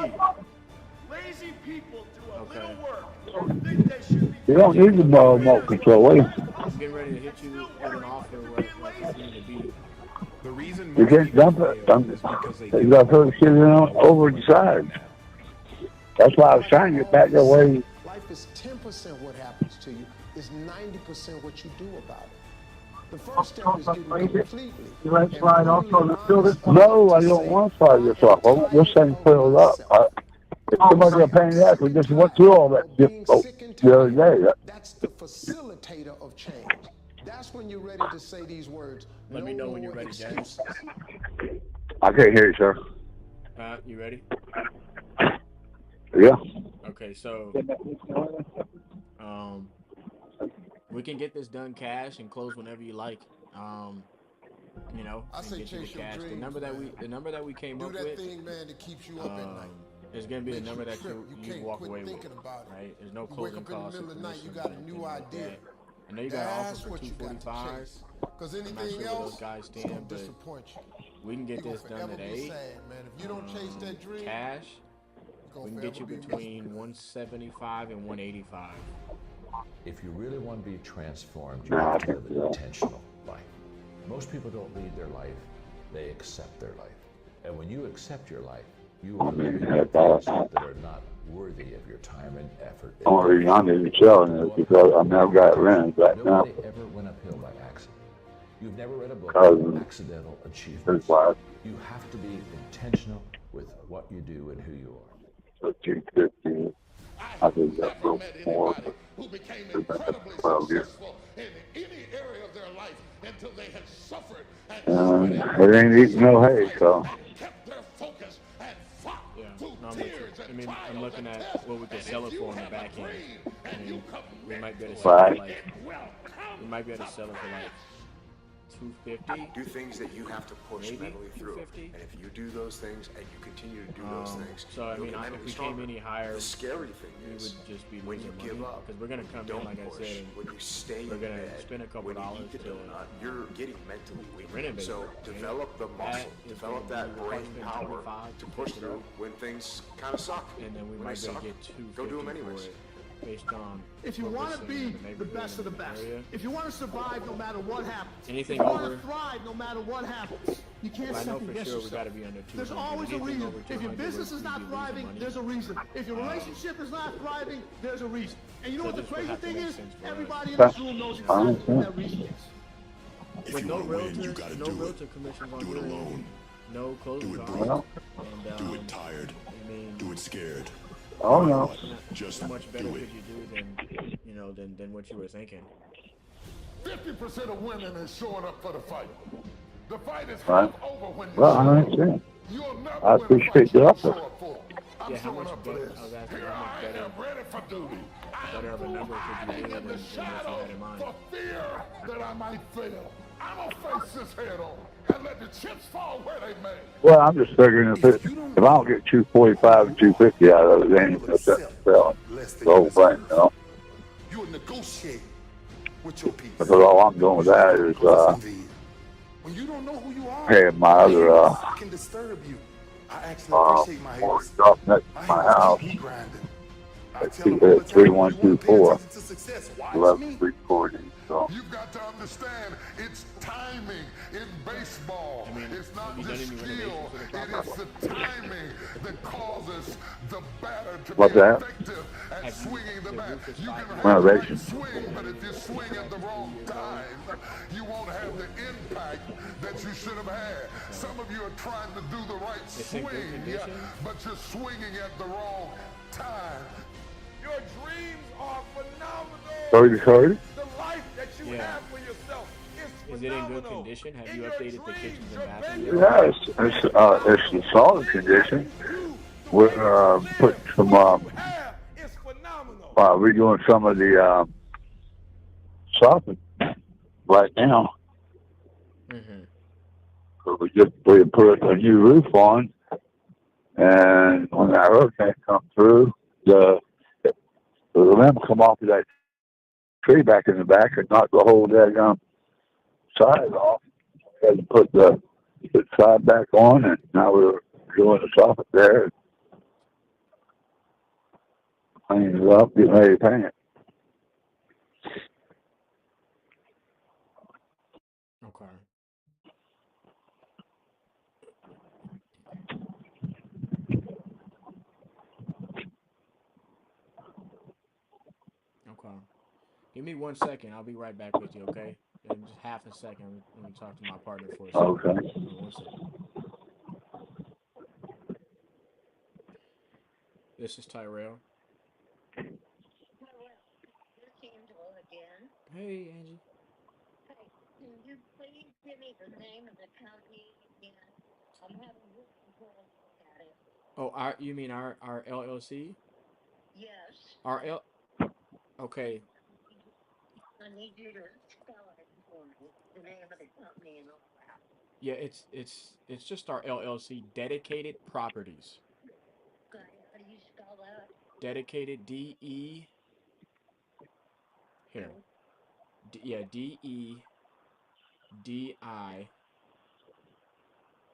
Lazy people do a little work and think they should be. You don't need the remote control. Wait. I'm getting ready to hit you with an offer where you need to be. The reason You can't dump it. You got to throw the shit over the side. That's why I was trying to get back that way. Life is 10% what happens to you, is 90% what you do about it. The first step is getting completely. You like slide off on the building? No, I don't want to slide this off. I want this thing filled up. If somebody got paying that, we just went through all that the other day. That's the facilitator of change. That's when you're ready to say these words. Let me know when you're ready, James. I can't hear you, sir. You ready? Yeah. Okay, so we can get this done cash and close whenever you like. You know, I say get you the chase your cash. dreams, The number that we came Do up that with. thing, man, that keeps you up at night. It's gonna be the Makes number you that trip. you can't walk quit away with, thinking about it. right? There's no You wake closing up in the costs. middle of the night, you commissions got or a new anything like idea. that. I know you got an That's offer for what you got to 245. chase. Because I'm not anything sure where else those guys is stand, gonna but disappoint you. we can get You're this gonna done forever be today. sad, man. If you don't chase that dream, Cash. gonna We can get you forever be between 175 and 185. If you really want to be transformed, you have to live an intentional life. Most people don't lead their life, they accept their life. And when you accept your life, you are living things that are not worthy of your time and effort. The only reason I'm even selling it is because I've never got rent right now. Nobody ever went uphill by accident. You've never read a book Because on accidental achievements. there's why You have to be intentional with what you do and who you are. 250. I think that's a little more. who became incredibly successful in any area of their life until they had suffered and It ain't eating no hay, so. kept their focus and fought through No, tears and I'm trials looking and at tests. what we could And sell if it you for on the have a back end. dream I and you mean, commit, we might be able to sell it Right. for like, we might be able to sell it for like 250. Do things that you have to push Maybe mentally through. 250. And if you do those things and you continue to do those things, So I you'll mean, get if mentally we stronger. came any higher, The scary thing we is would just be when you losing give money, up, because we're gonna come in, don't like I push. said, When you stay we're in gonna bed, spend a couple when you dollars eat the to donut, you're getting mentally weak. renovate So it. develop the muscle, That is develop gonna that be brain approximately power 25 to push through when things kind of suck. and then we When might they be able suck, to get go do them 250 for anyways. it, based on If you what we're want to seeing be in the neighborhood best of the and best, area. if you want to survive no matter what happens, Anything if you want over- to thrive no matter what happens, you can't I know second for guess sure we yourself. gotta be under 200. There's always a Anything reason. over If your 200, business we'd is not be losing thriving, money. there's a reason. If your relationship is not thriving, there's a reason. And you know So what the this would crazy have to thing make is? sense for us. Everybody in this room knows exactly what that reason is. With no realtor, no realtor commissions on your end, no closing costs, Well, and Do it tired. I mean, Do it scared. Oh, no. Just how much better do could it. you do than, you know, than what you were thinking? 50% of women is showing up for the fight. The fight is Right. half over when you Well, I show up. understand. You'll never I win a fight appreciate you the don't offer. show up for. I'm Yeah, how showing much up for better? this. I was asking Here how much I better- am, ready for duty. better of a number could you do than in the what you had shadows in mind? for fear that I might fail. I'm gonna face this head on and let the chips fall where they may. Well, I'm just figuring if I don't get 245 and 250 out of it, then it's just selling the whole thing, you know? You'll negotiate with your peace. Because all I'm doing with that is When you don't know who you are, paying my other I can disturb you. I actually appreciate my haters. stuff next to My my haters house. keep me grinding. I 3124. Love recording. So. You've got to understand, it's timing in baseball. It's not just skill. It is the timing that causes the batter to What's be that? effective at swinging the bat. You can have Renovation. a swing, but if you swing at the wrong time, you won't have the impact that you should have had. Some of you are trying to do the right swing, but you're swinging at the wrong time. Your dreams are phenomenal. 30. The life that you have for yourself is it in good condition? Have you updated the kitchens and bathrooms? Yeah, it's in solid condition. We're putting some, redoing some of the soffit right now. So we put a new roof on, and when that hurricane come through, the limb come off of that tree back in the back and knock the whole daggone side off. Had to put the side back on, and now we're doing the soffit there. Cleaning it up, getting ready to paint it. Okay. Okay. Give me 1 second. I'll be right back with you, okay? In just half a second. Let me talk to my partner for a second. Okay. 1 second. This is Tyrell. Hey, Angie. Hey, can you please give me the name of the company again? I'm having a look at it. Oh, you mean our LLC? Yes. Okay. I need you to spell it for me. The name of the company and all that. Yeah, it's just our LLC, Dedicated Properties. Okay, how do you spell that? Dedicated, D-E. Here. D-E-D-I.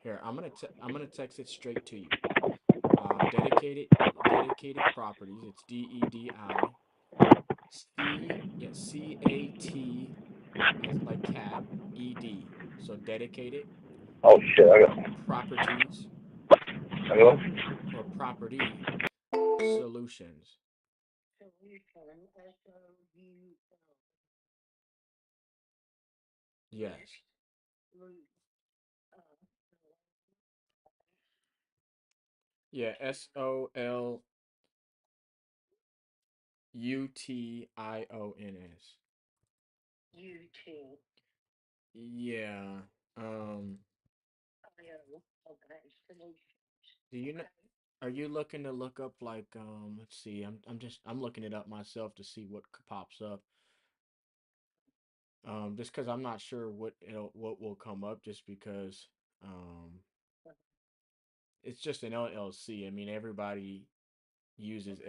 Here, I'm gonna text it straight to you. Dedicated Properties. It's D-E-D-I. C-A-T as like cat, E-D. So Dedicated. Oh shit! I got Properties. Hello? Or Property Solutions. Yes. Yeah, SOLUTIONS. U-T. Yeah. Do you know? Are you looking to look up like let's see. I'm looking it up myself to see what pops up. Just because I'm not sure what will come up just because it's just an LLC. I mean everybody uses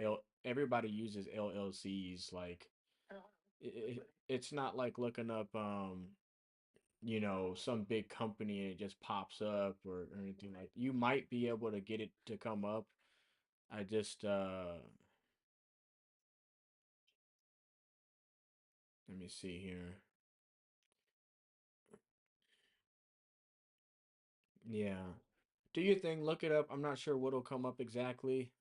LLCs like it's not like looking up some big company and it just pops up or anything like you might be able to get it to come up. I just let me see here. Yeah. Do your thing, look it up. I'm not sure what'll come up exactly.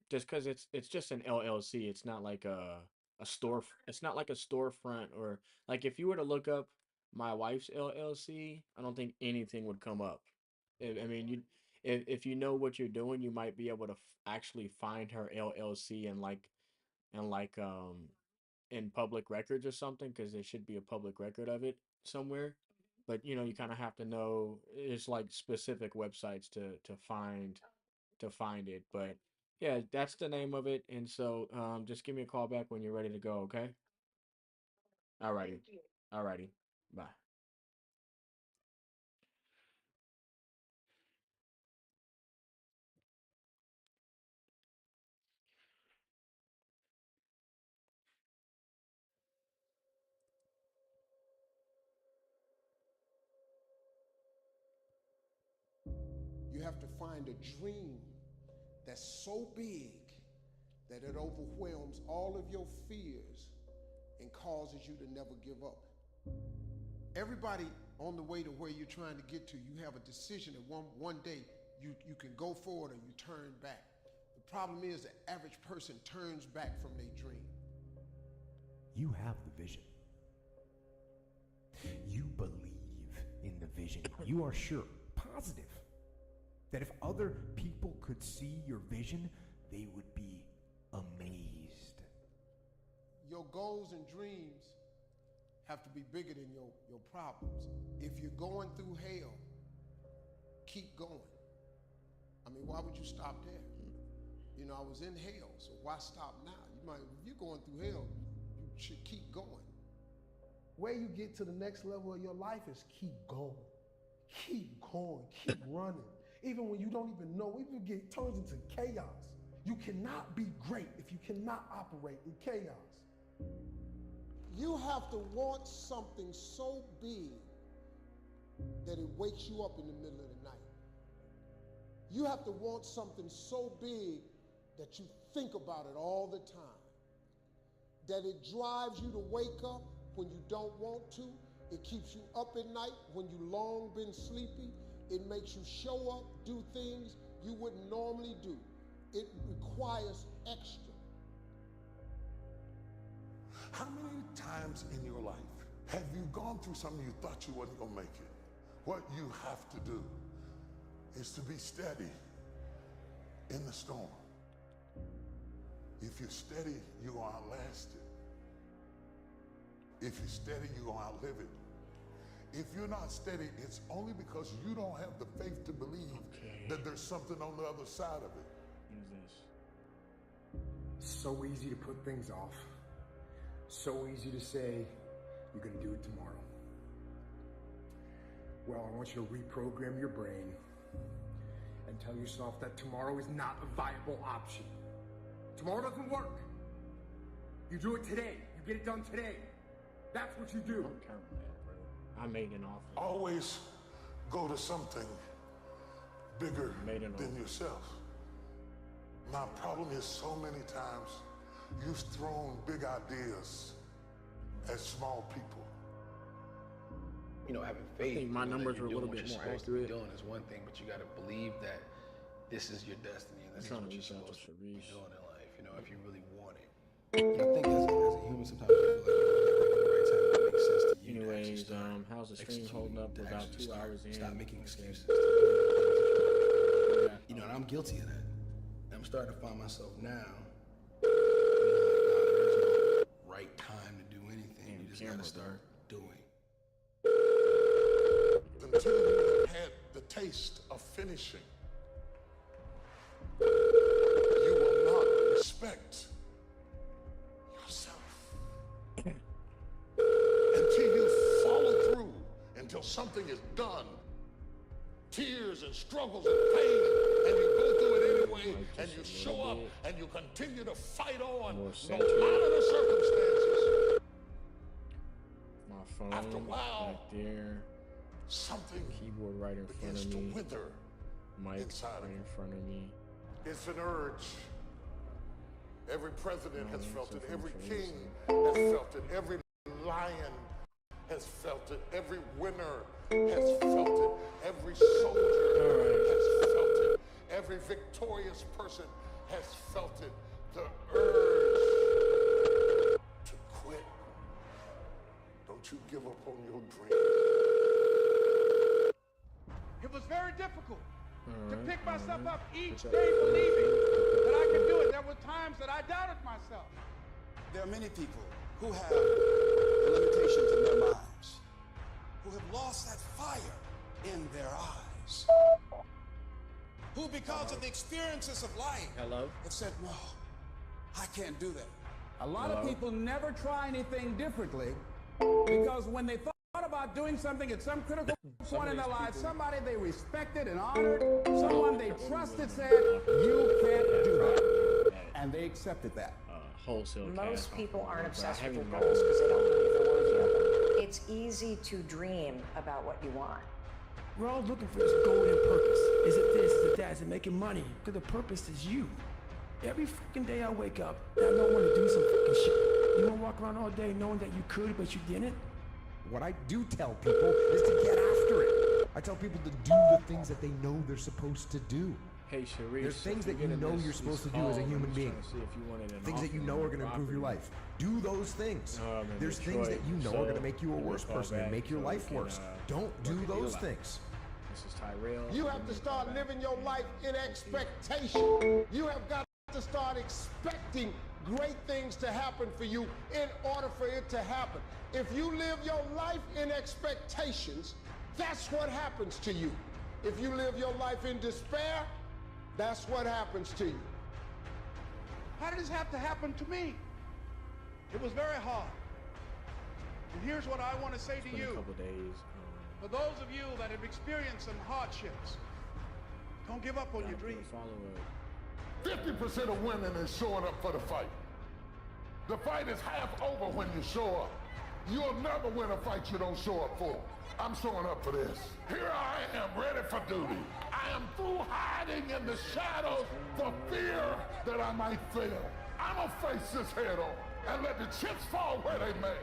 Just because it's just an LLC. It's not like a store. It's not like a storefront or like if you were to look up my wife's LLC, I don't think anything would come up. I mean, if you know what you're doing, you might be able to actually find her LLC and in public records or something because there should be a public record of it somewhere. But you kind of have to know it's like specific websites to find it. But yeah, that's the name of it. And so just give me a call back when you're ready to go, okay? Alrighty. Alrighty. Bye. You have to find a dream that's so big that it overwhelms all of your fears and causes you to never give up. Everybody on the way to where you're trying to get to, you have a decision that one day you can go forward or you turn back. The problem is the average person turns back from their dream. You have the vision. You believe in the vision. You are sure, positive, that if other people could see your vision, they would be amazed. Your goals and dreams have to be bigger than your problems. If you're going through hell, keep going. I mean, why would you stop there? You know, I was in hell, so why stop now? If you're going through hell, you should keep going. Where you get to the next level of your life is keep going. Keep going, keep running. Even when you don't even know, even if it turns into chaos. You cannot be great if you cannot operate in chaos. You have to want something so big that it wakes you up in the middle of the night. You have to want something so big that you think about it all the time. That it drives you to wake up when you don't want to. It keeps you up at night when you long been sleepy. It makes you show up, do things you wouldn't normally do. It requires extra. How many times in your life have you gone through something you thought you wasn't gonna make it? What you have to do is to be steady in the storm. If you're steady, you're gonna outlast it. If you're steady, you're gonna outlive it. If you're not steady, it's only because you don't have the faith to believe that there's something on the other side of it. So easy to put things off. So easy to say, you're gonna do it tomorrow. Well, I want you to reprogram your brain and tell yourself that tomorrow is not a viable option. Tomorrow doesn't work. You do it today. You get it done today. That's what you do. I made an offer. Always go to something bigger than yourself. My problem is so many times you've thrown big ideas at small people. You know, having faith. I think my numbers were a little bit more accurate. Doing is one thing, but you got to believe that this is your destiny and this is what you're supposed to be doing in life. You know, if you really want it. And I think as a human, sometimes you feel like you the right time that makes sense to you. Anyways, how's the stream holding up? We're about 2 hours in. Stop making excuses. You know, and I'm guilty of that. And I'm starting to find myself now. You know, there is no right time to do anything. You just got to start doing. Until you had the taste of finishing, you will not respect yourself. Until you follow through, until something is done, tears and struggles and pain, and you go through it anyway, and you show up, and you continue to fight on, no matter the circumstances. My phone after a while, back there. Something keyboard right in front of me. Wither mic right in front of me. It's an urge. Every president has felt it. Every king has felt it. Every lion has felt it. Every winner has felt it. Every soldier has felt it. Every victorious person has felt it. The urge to quit. Don't you give up on your dream. It was very difficult to pick myself up each day believing that I could do it. There were times that I doubted myself. There are many people who have limitations in their lives, who have lost that fire in their eyes, who because of the experiences of life have said, no, I can't do that. A lot of people never try anything differently because when they thought about doing something at some critical point in their lives, somebody they respected and honored, someone they trusted said, you can't do that. And they accepted that. Wholesale. Most people aren't obsessed with their goals because they don't believe they're worthy of them. It's easy to dream about what you want. We're all looking for this golden purpose. Is it this? Is it that? Is it making money? Because the purpose is you. Every freaking day I wake up and I don't want to do some fucking shit. You want to walk around all day knowing that you could, but you didn't? What I do tell people is to get after it. I tell people to do the things that they know they're supposed to do. Hey, Sharif, There's things that you know you're supposed to do as a human being. Things that you know are going to improve your life. Do those things. There's things that you know are going to make you a worse person and make your life worse. Don't do those things. This is Tyrell. You have to start living your life in expectation. You have got to start expecting great things to happen for you in order for it to happen. If you live your life in expectations, that's what happens to you. If you live your life in despair, that's what happens to you. How did this have to happen to me? It was very hard. And here's what I want to say to you. For those of you that have experienced some hardships, don't give up on your dreams. 50% of women is showing up for the fight. The fight is half over when you show up. You'll never win a fight you don't show up for. I'm showing up for this. Here I am, ready for duty. I am through hiding in the shadows for fear that I might fail. I'm gonna face this head on and let the chips fall where they may.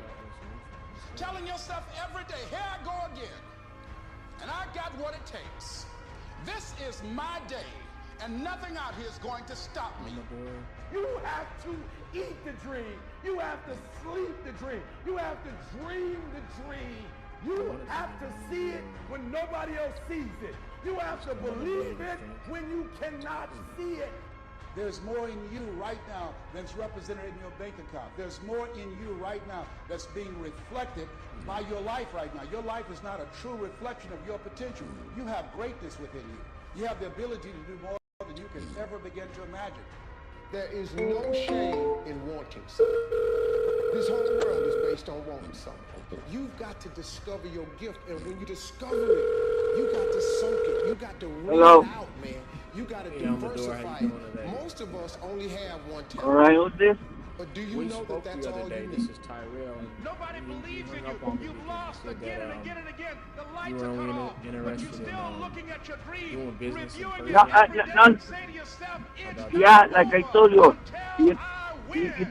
Telling yourself every day, here I go again, and I got what it takes. This is my day, and nothing out here is going to stop me. You have to eat the dream. You have to sleep the dream. You have to dream the dream. You have to see it when nobody else sees it. You have to believe it when you cannot see it. There's more in you right now than's represented in your bank account. There's more in you right now that's being reflected by your life right now. Your life is not a true reflection of your potential. You have greatness within you. You have the ability to do more than you can ever begin to imagine. There is no shame in wanting something. This whole world is based on wanting something. You've got to discover your gift, and when you discover it, you got to soak it. You got to read it out, man. You got to diversify it. Most of us only have one talent. All right, who's this? But do you know that that's all you need? This is Tyrell. Nobody believes in you. You've lost again and again and again. The lights are cut off, but you're still looking at your dream, reviewing it every day, and say to yourself, yeah, like I told you,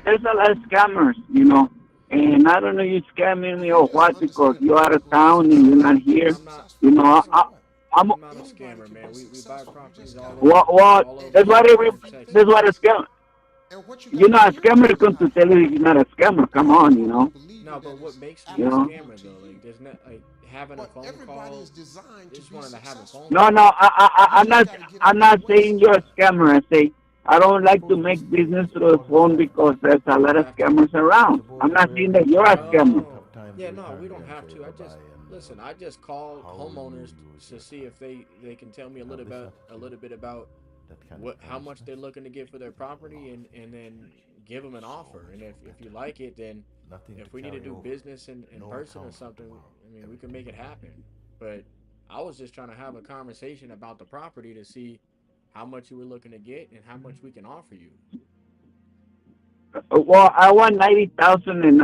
there's a lot of scammers, you know. And I don't know you scamming me or what because you're out of town and you're not here. You know, I'm not a scammer, man. We buy properties all over. That's what a scammer. You're not a scammer comes to tell you he's not a scammer. Come on, you know. No, but what makes me a scammer though, like there's not like having a phone call. Just wanted to have a phone. No, I'm not saying you're a scammer. I say I don't like to make business through the phone because there's a lot of scammers around. I'm not saying that you're a scammer. Yeah, no, we don't have to. I just call homeowners to see if they can tell me a little bit about how much they're looking to get for their property and then give them an offer. And if you like it, then if we need to do business in person or something, I mean, we can make it happen. But I was just trying to have a conversation about the property to see how much you were looking to get and how much we can offer you. Well, I want 90,000 and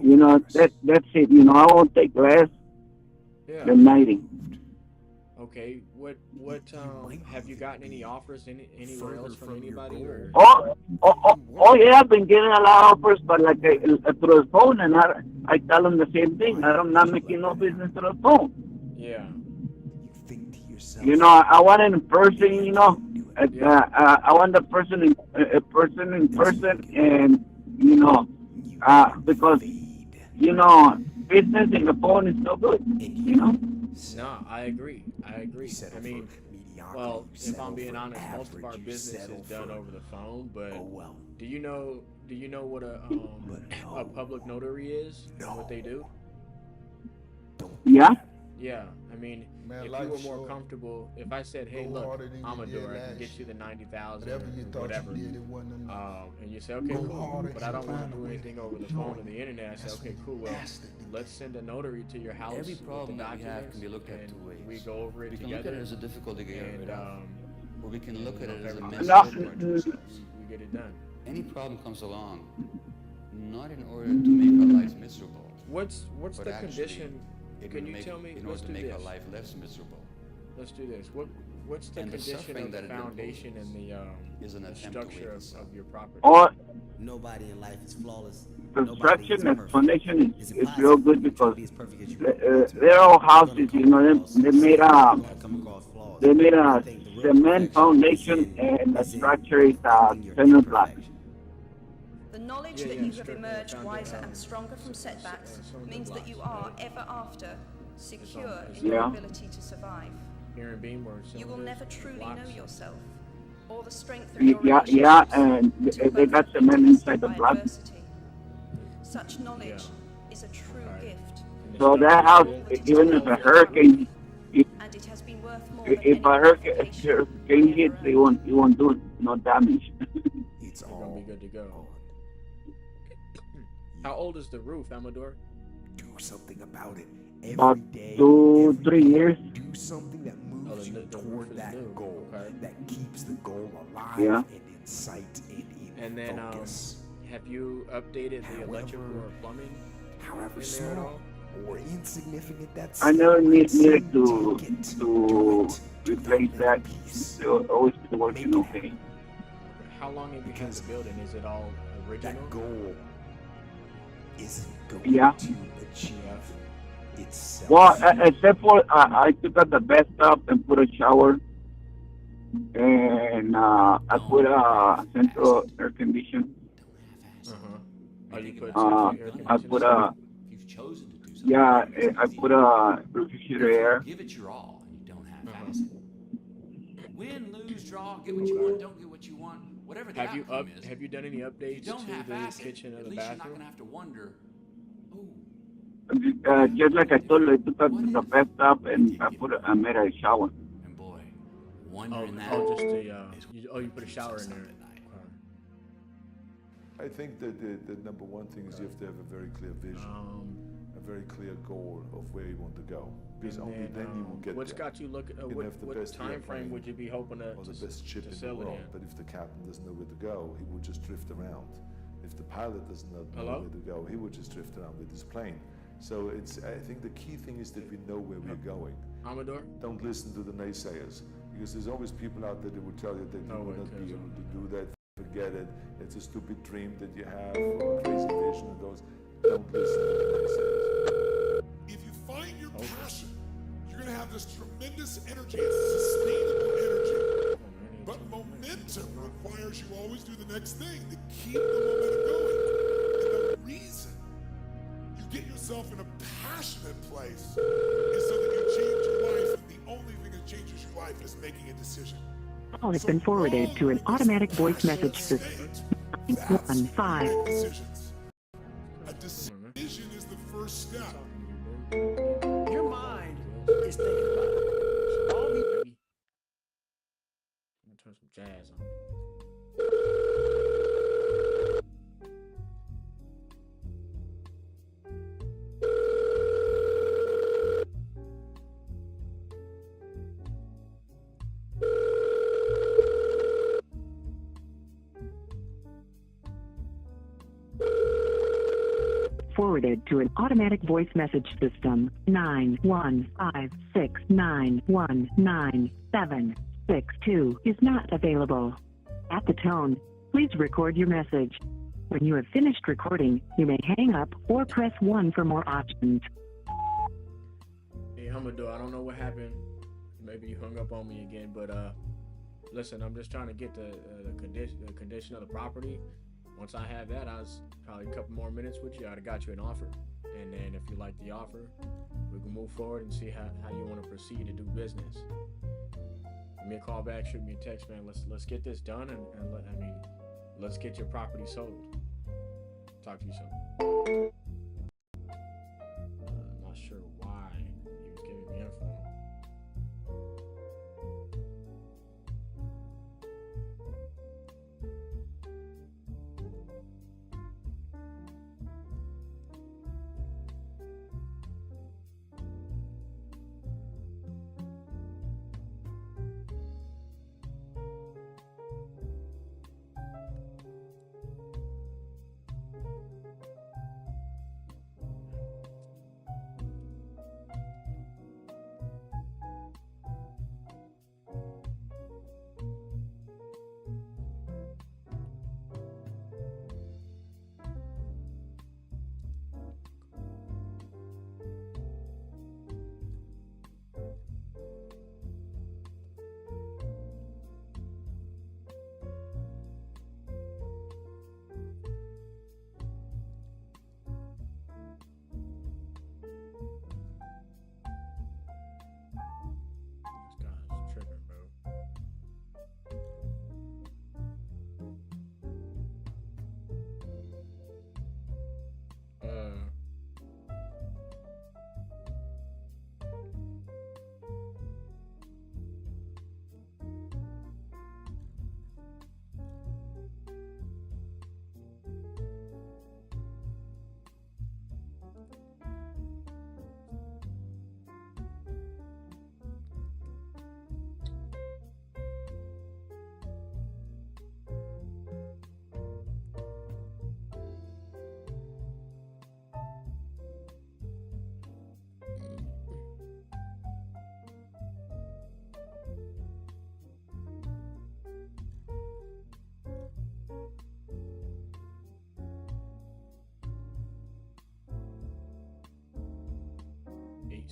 you know, that's it. You know, I won't take less than 90. Okay, what have you gotten any offers anywhere else from anybody? Or? Oh yeah, I've been getting a lot of offers, but like through the phone, and I tell them the same thing. I'm not making no business through the phone. Yeah. You know, I want it in person. You know, I want the person in person, and you know, because you know, business in the phone is so good. You know. No, I agree. I mean, well, if I'm being honest, most of our business is done over the phone. But do you know what a public notary is? And what they do? Yeah. Yeah, I mean, if you were more comfortable, if I said, "Hey, look, I'm a door, I can get you the 90,000 or whatever," and you say, "Okay, cool," but I don't want to do anything over the phone or the internet. I say, "Okay, cool. Well, let's send a notary to your house Every with problem the that we have documents, can be looked at and two ways. we go over it We can together." look at it as a difficulty to get rid of, or we can look at it as a we get it done. Any problem comes along, not in order to make our lives miserable. What's the condition? Can you tell me? In order Let's to do make this. our life less miserable. Let's do this. What's the And the condition suffering of the that it foundation and is an the attempt to structure wake us of your property? Or Nobody in life is flawless. construction and foundation is real good because they're all houses, you know, they made a cement foundation and the structure is cement block. The knowledge that you have emerged wiser and stronger from setbacks means that you are ever after secure in your ability to survive. You will never truly know yourself or the strength of your relationships and they got cement inside the block. Such knowledge is a true gift. So that house, even if a hurricane, And it has been worth more if a hurricane hits, it won't do no damage. It's gonna be good to go. How old is the roof, Amador? Do something about it. About 2-3 years. Do something that moves you toward that goal, that keeps the goal alive Yeah. and in sight and in And then, focus. have you updated the electrical or plumbing? However small or insignificant that's I never needed to replace that. It'll always be working okay. How long have you had the building? Is it all original? That goal isn't going Yeah. to achieve itself. Well, except for I took out the bathtub and put a shower, and I put a central air condition. Oh, you put I put a I put a refrigerator air. Give it your all, and you don't half-ass it. Win, lose, draw, get what you want, don't get what you want, whatever the outcome is. Have you done any updates You don't to half-ass the it, kitchen or at the least you're not bathroom? gonna have to wonder. Just like I told you, I took out the bathtub and I made a shower. Wondering that. Oh, just the you put a shower in there. I think that the number one thing is you have to have a very clear vision, a very clear goal of where you want to go. Because only then you will get What's there. got you looking? You can have the What best time frame airplane would you be hoping to or the best ship in the sell it world? in? But if the captain doesn't know where to go, he will just drift around. If the pilot doesn't know Hello? where to go, he will just drift around with his plane. So I think the key thing is that we know where we're going. Amador? Don't listen to the naysayers, because there's always people out there that will tell you that you will not be able to do that. Forget it. It's a stupid dream that you have or a crazy vision of those. Don't listen to the naysayers. If you find your passion, you're going to have this tremendous energy. It's sustainable energy. But momentum requires you always do the next thing to keep the momentum going. And the reason you get yourself in a passionate place is so that you change your life. And the only thing that changes your life is making a decision. Call has been forwarded to an automatic voice message system. 15. A decision is the first step. Your mind is thinking about it. All the I'm gonna turn some jazz on. Forwarded to an automatic voice message system. 91569199762 is not available. At the tone, please record your message. When you have finished recording, you may hang up or press 1 for more options. Hey, Amador, I don't know what happened. Maybe you hung up on me again, but listen, I'm just trying to get the condition of the property. Once I have that, I was probably a couple more minutes with you. I'd have got you an offer, and then if you like the offer, we can move forward and see how you want to proceed to do business. Give me a call back, shoot me a text, man. Let's get this done, and let's get your property sold. Talk to you soon. I'm not sure why he was giving me info.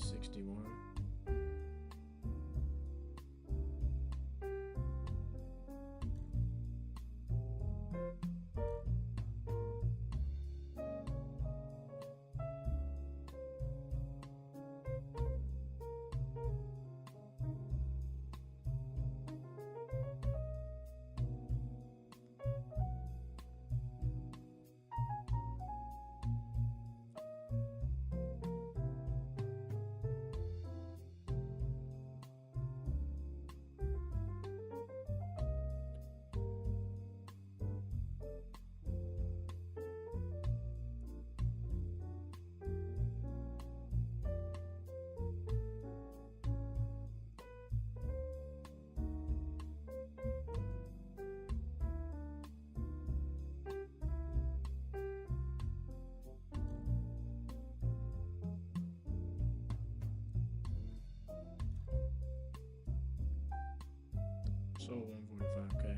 61. So 145K.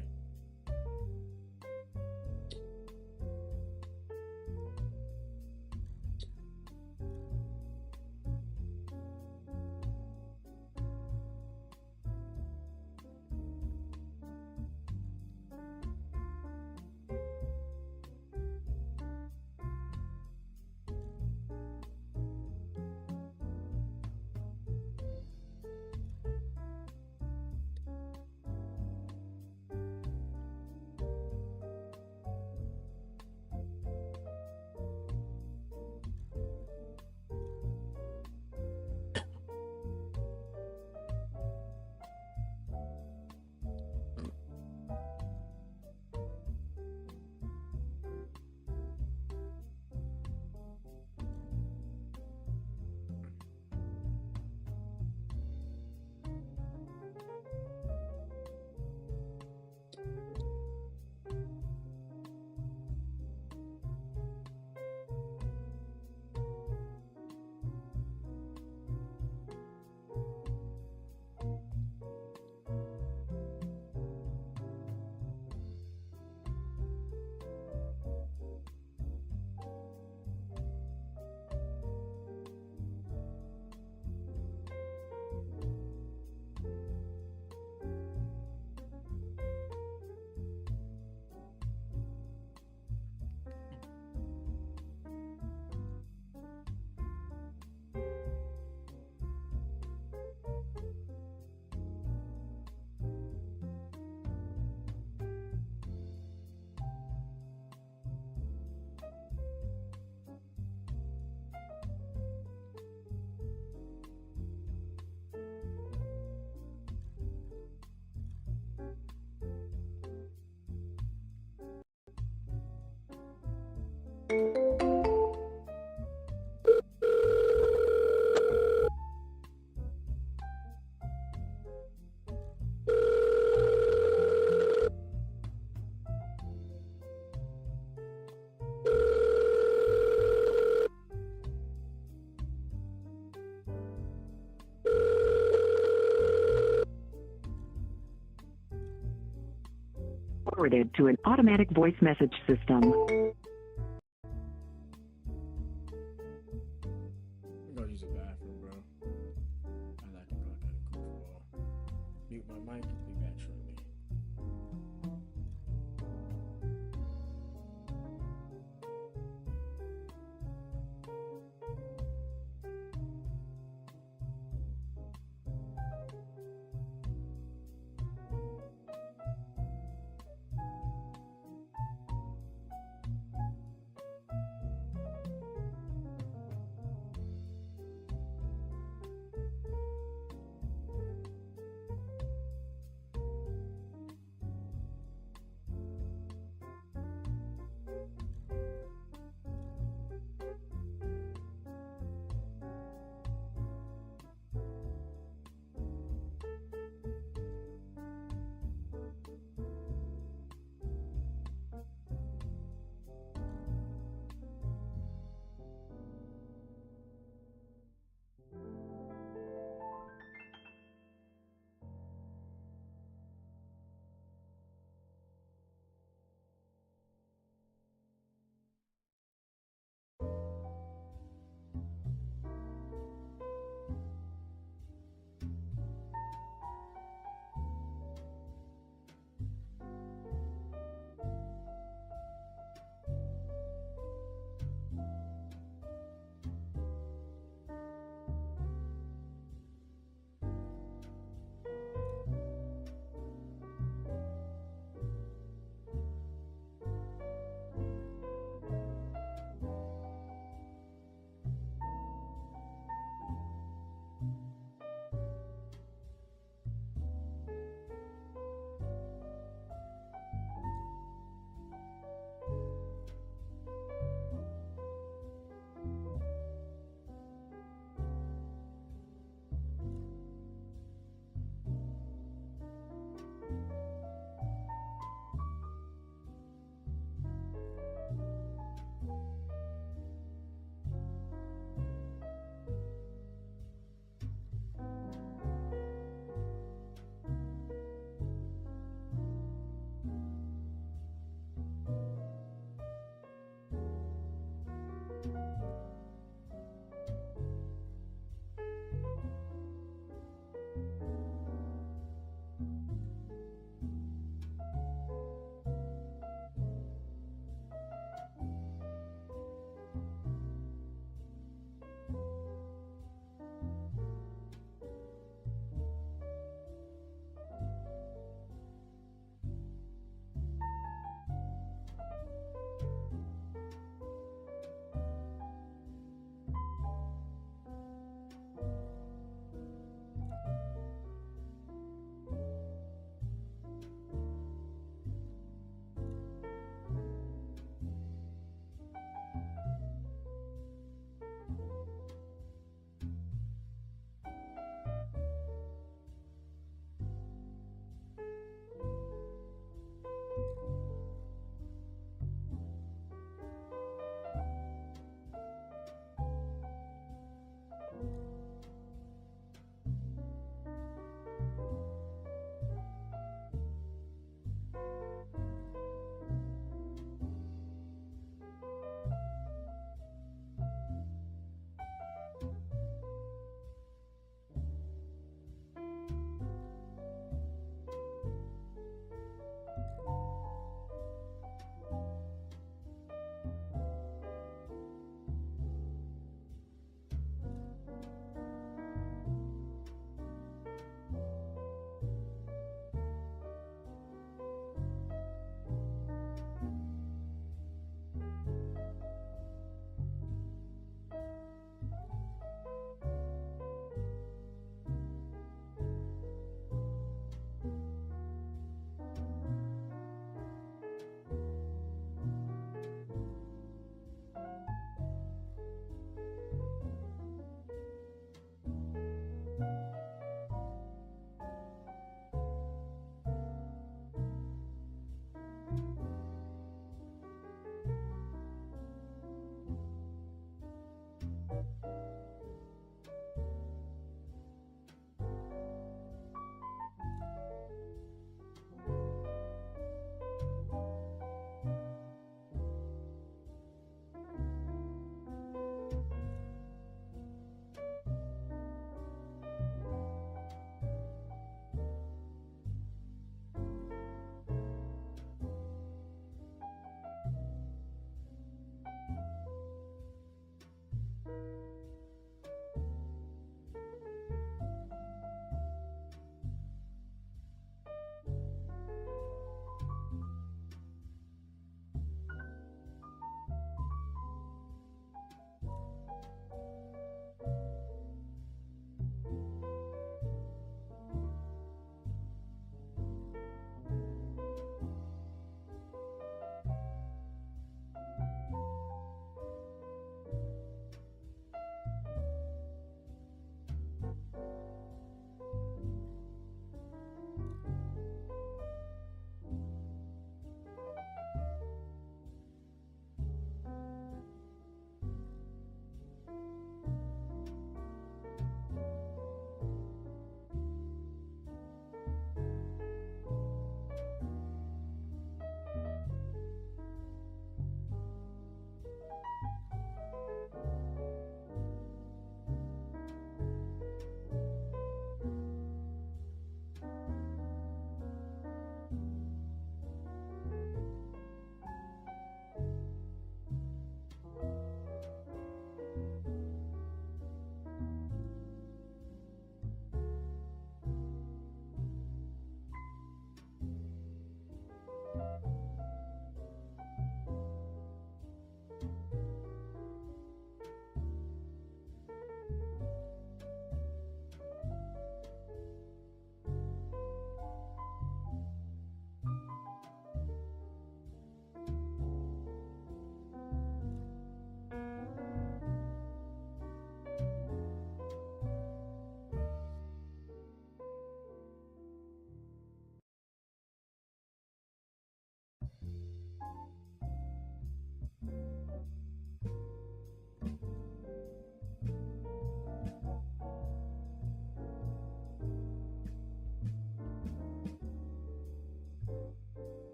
Forwarded to an automatic voice message system. I'm gonna use the bathroom, bro. I like to go kind of goofball. Mute my mic and be back shortly.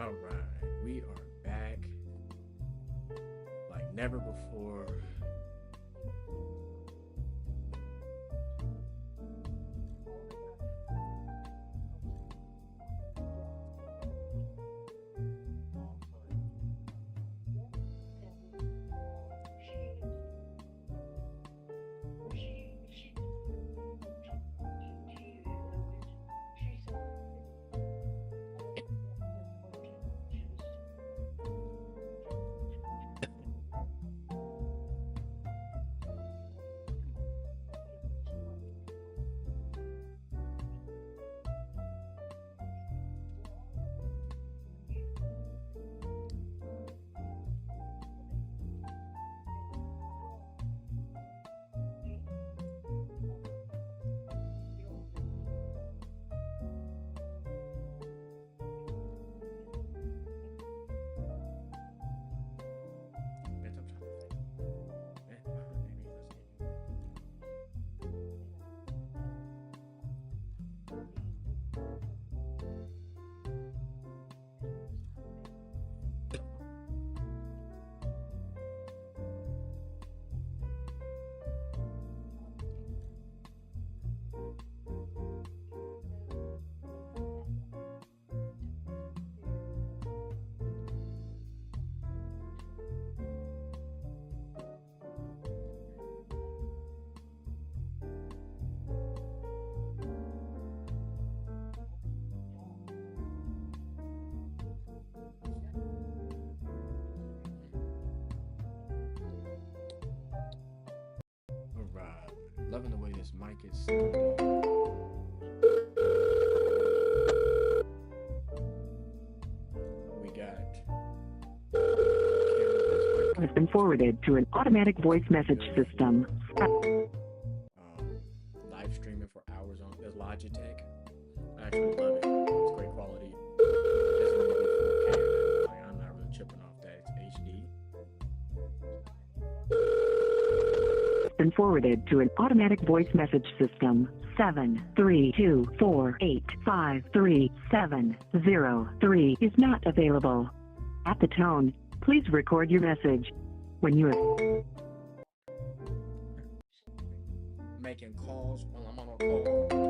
All right, we are back like never before. Loving the way this mic is sounding. We got has been forwarded to an automatic voice message system. Live streaming for hours on this Logitech. I actually love it. It's great quality. It doesn't need to be 4K. Like, I'm not really tripping off that. It's HD. Been forwarded to an automatic voice message system. 73248533703 is not available. At the tone, please record your message. When you have making calls while I'm on a call.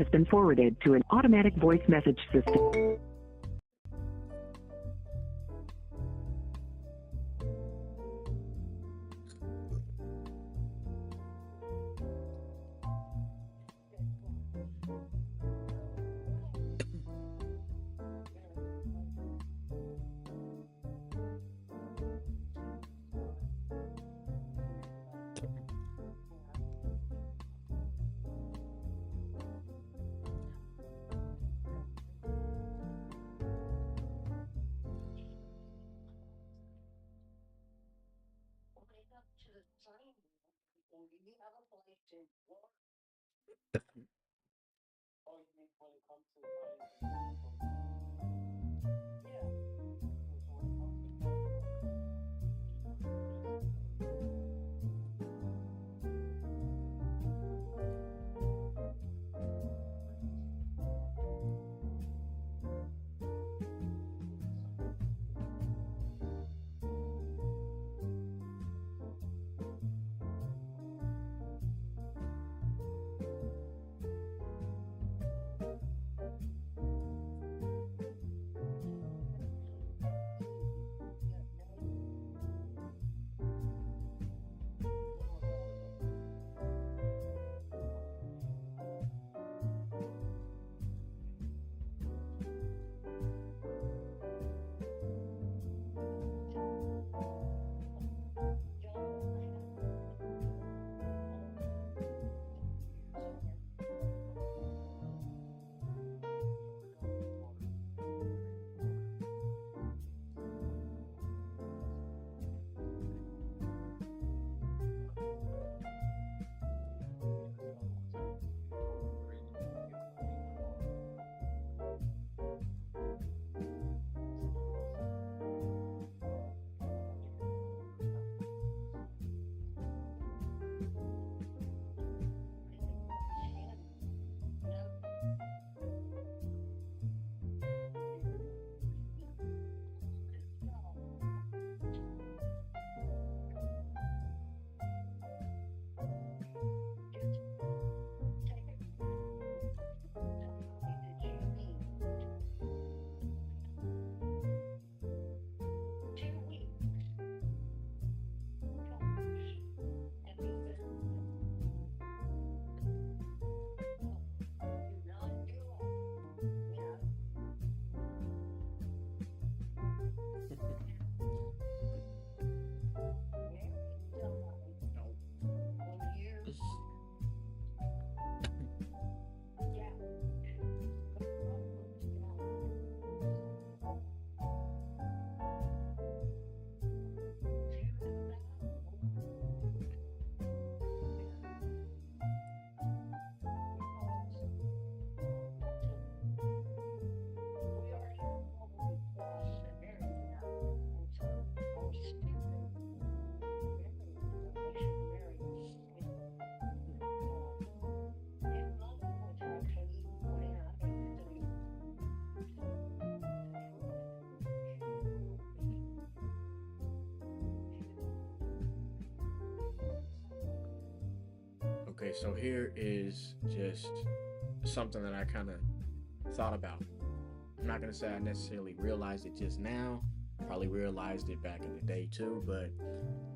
has been forwarded to an automatic voice message system. Okay, so here is just something that I kind of thought about. I'm not going to say I necessarily realized it just now. Probably realized it back in the day too, but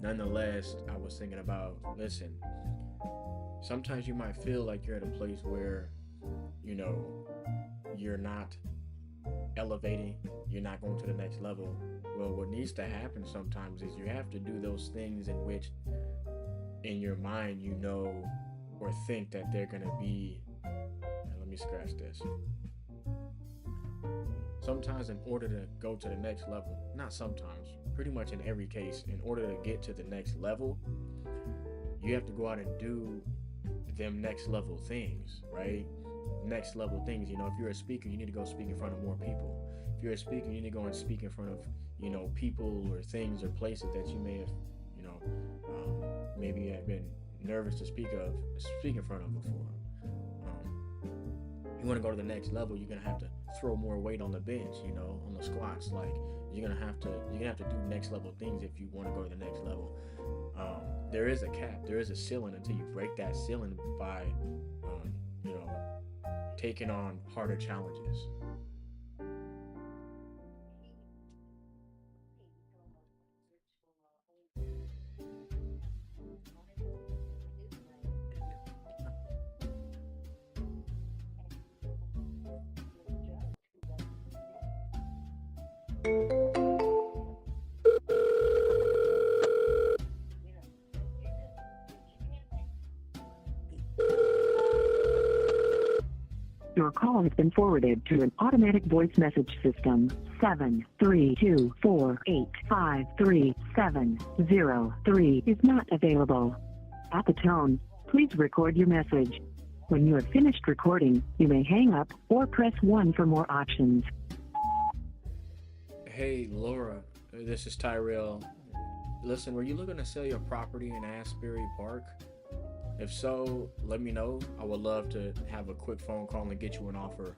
nonetheless, I was thinking about, listen, sometimes you might feel like you're at a place where, you know, you're not elevating, you're not going to the next level. Well, what needs to happen sometimes is you have to do those things in which in your mind you know or think that they're going to be, let me scratch this. Sometimes in order to go to the next level, not sometimes, pretty much in every case, in order to get to the next level, you have to go out and do them next level things, right? Next level things. You know, if you're a speaker, you need to go speak in front of more people. If you're a speaker, you need to go and speak in front of, you know, people or things or places that you may have, you know, maybe have been nervous to speak in front of before. You want to go to the next level, you're gonna have to throw more weight on the bench, you know, on the squats. Like you're gonna have to do next level things if you want to go to the next level. There is a cap, there is a ceiling until you break that ceiling by, you know, taking on harder challenges. Your call has been forwarded to an automatic voice message system. 73248533703 is not available. At the tone, please record your message. When you have finished recording, you may hang up or press 1 for more options. Hey Laura, this is Tyrell. Listen, were you looking to sell your property in Asbury Park? If so, let me know. I would love to have a quick phone call and get you an offer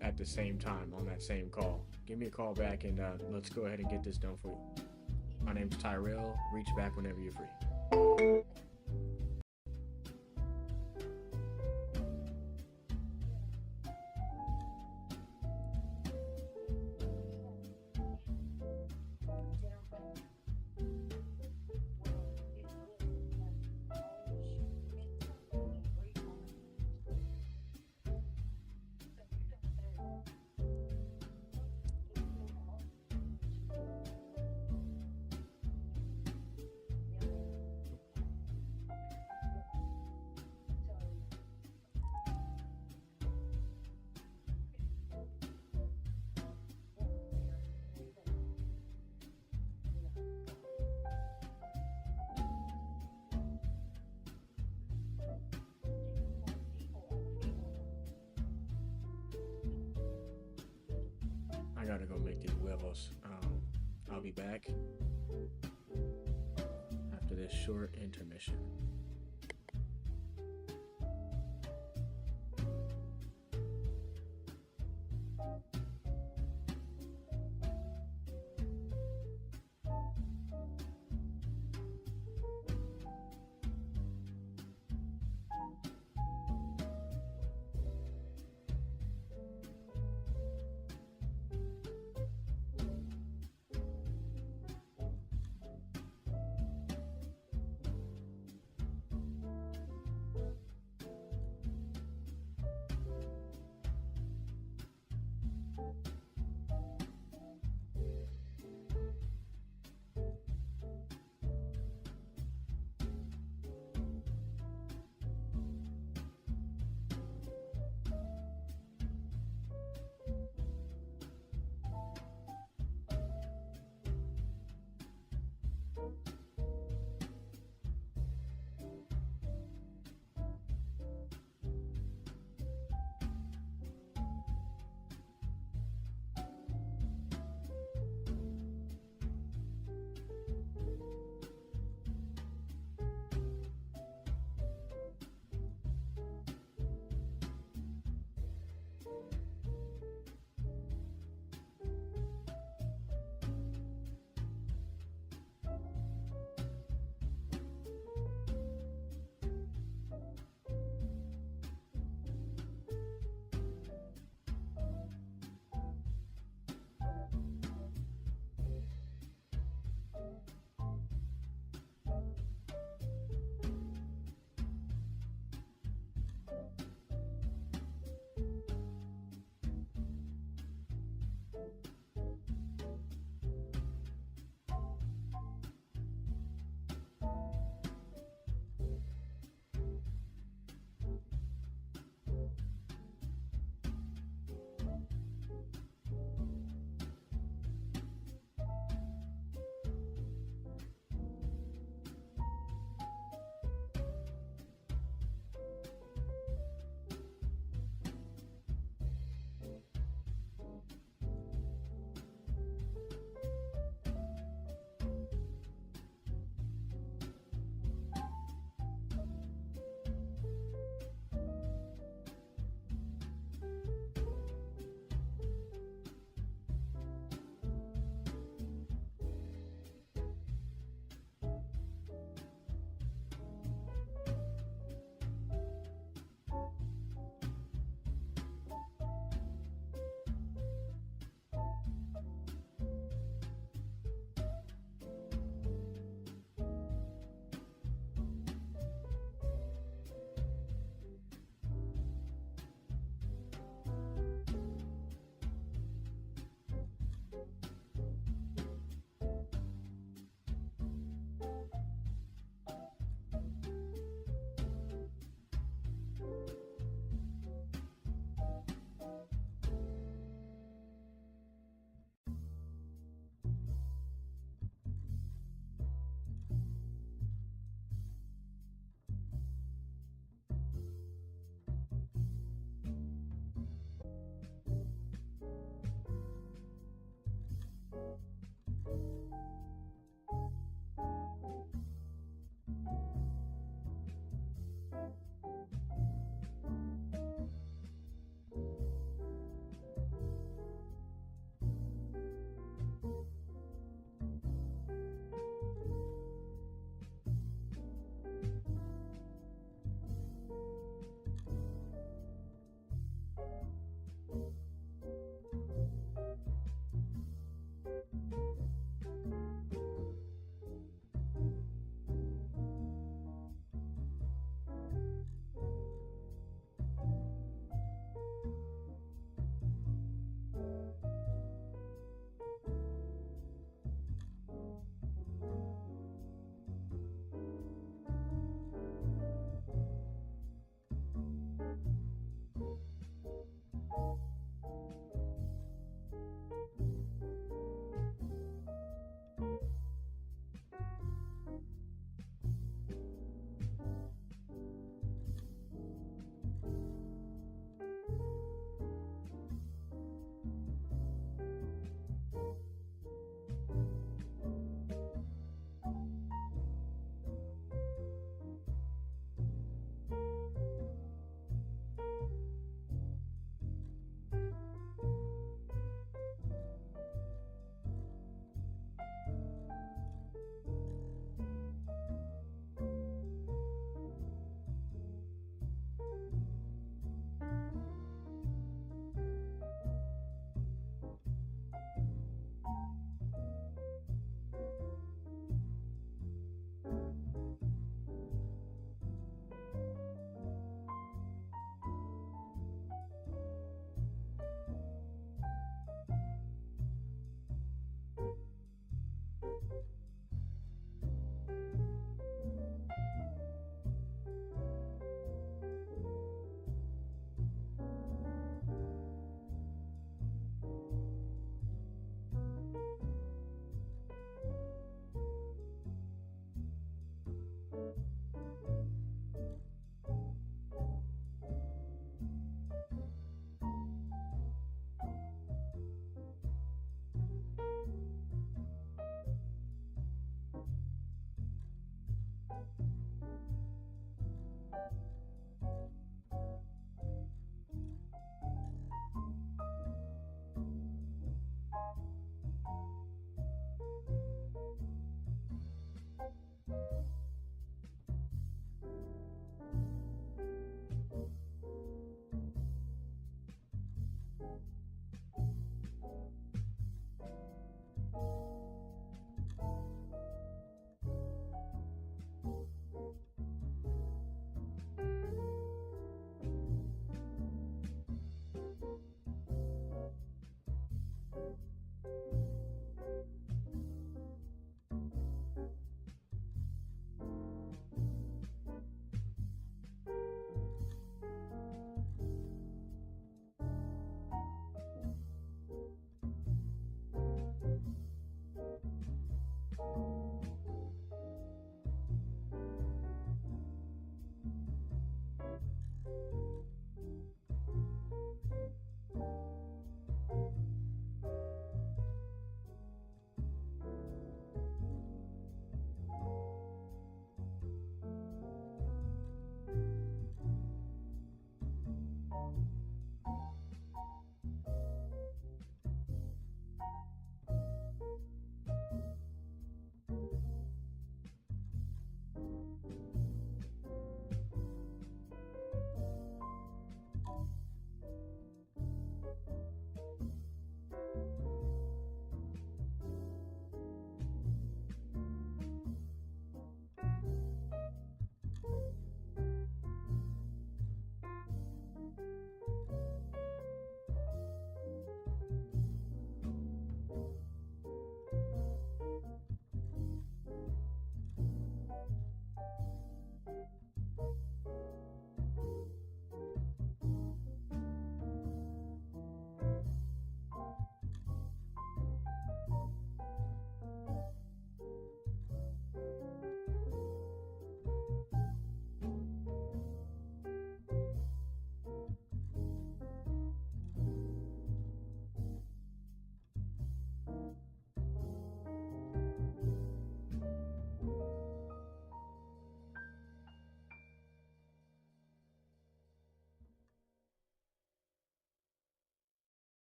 at the same time on that same call. Give me a call back and let's go ahead and get this done for you. My name's Tyrell. Reach back whenever you're free. I gotta go make these huevos. I'll be back after this short intermission.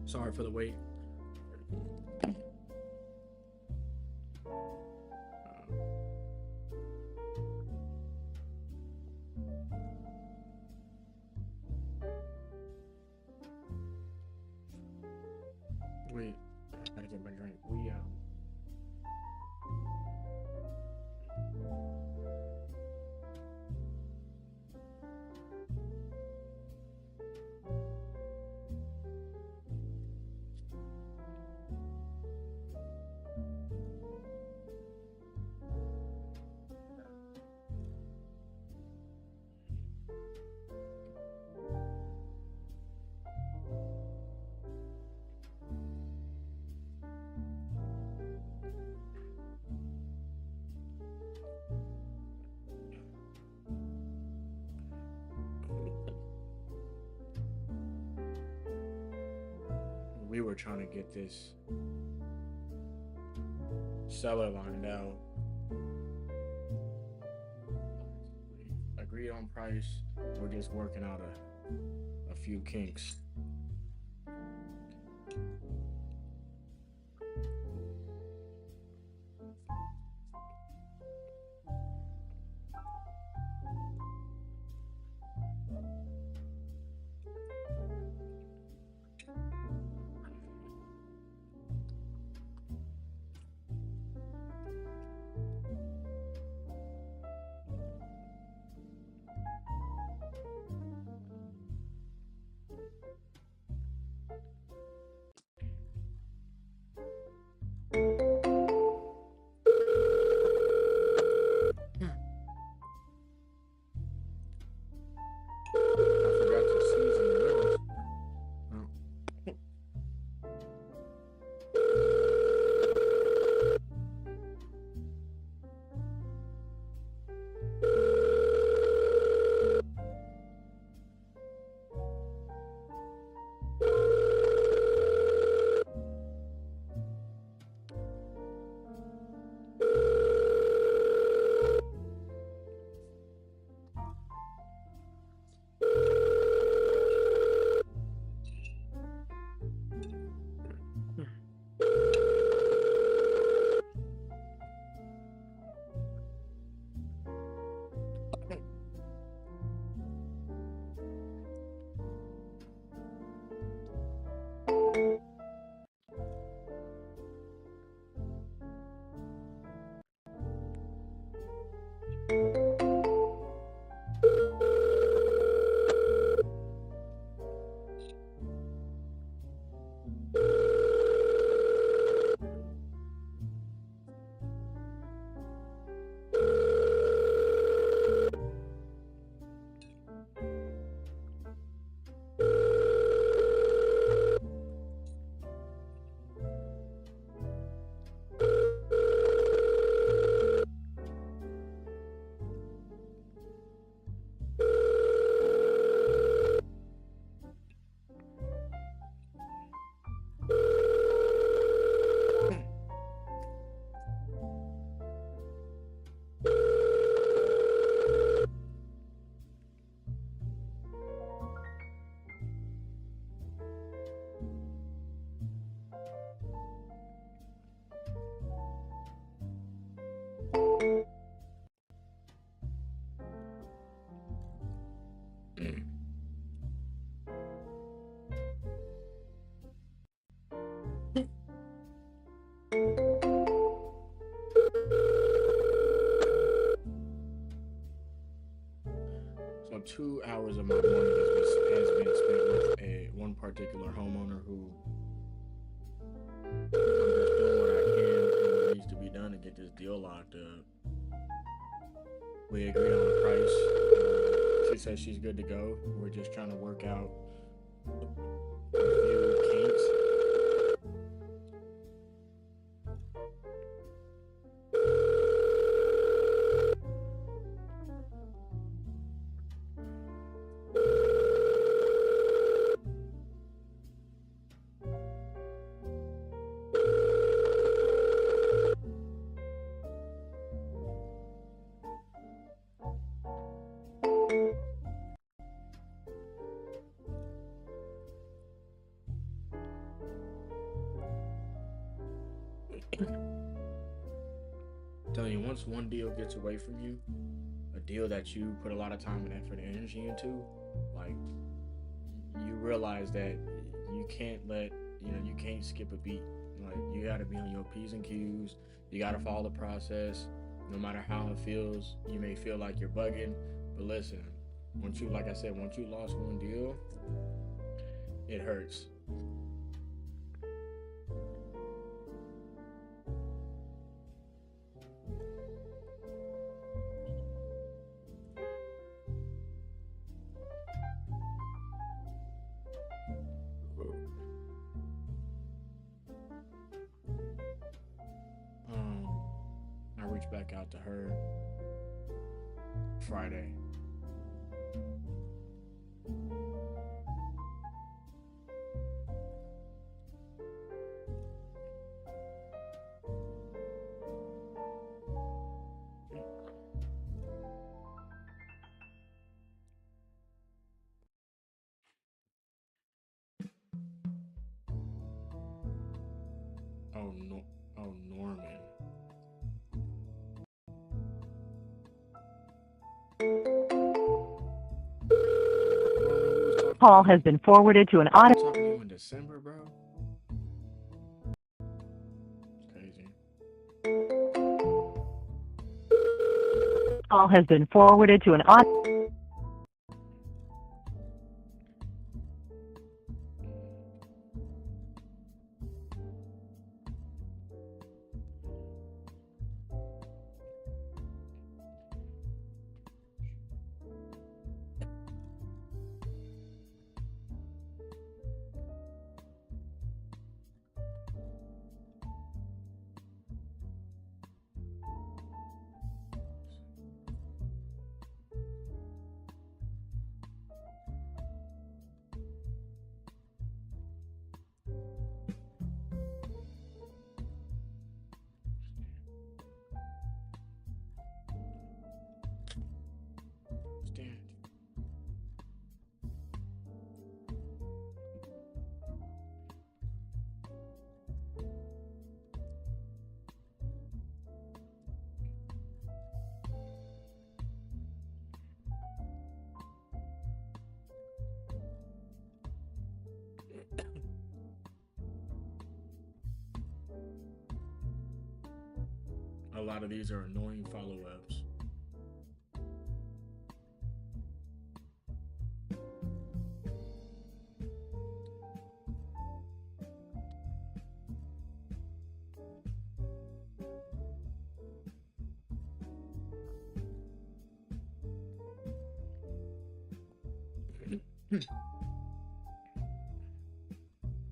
Sorry for the wait. Wait, I gotta get my drink. We were trying to get this seller lined out. We agreed on price. We're just working out a few kinks. So 2 hours of my morning has been spent with one particular homeowner who I'm just doing what I can and what needs to be done to get this deal locked up. We agreed on a price. She says she's good to go. We're just trying to work out a few kinks. I'm telling you, once one deal gets away from you, a deal that you put a lot of time and effort and energy into, like, you realize that you can't you can't skip a beat. Like, you gotta be on your P's and Q's. You gotta follow the process. No matter how it feels, you may feel like you're bugging, but listen, once you lost one deal, it hurts. I reached back out to her Friday. Norman. Call has been forwarded to an auto. Talking to you in December, bro. Crazy. Call has been forwarded to an auto. A lot of these are annoying follow-ups.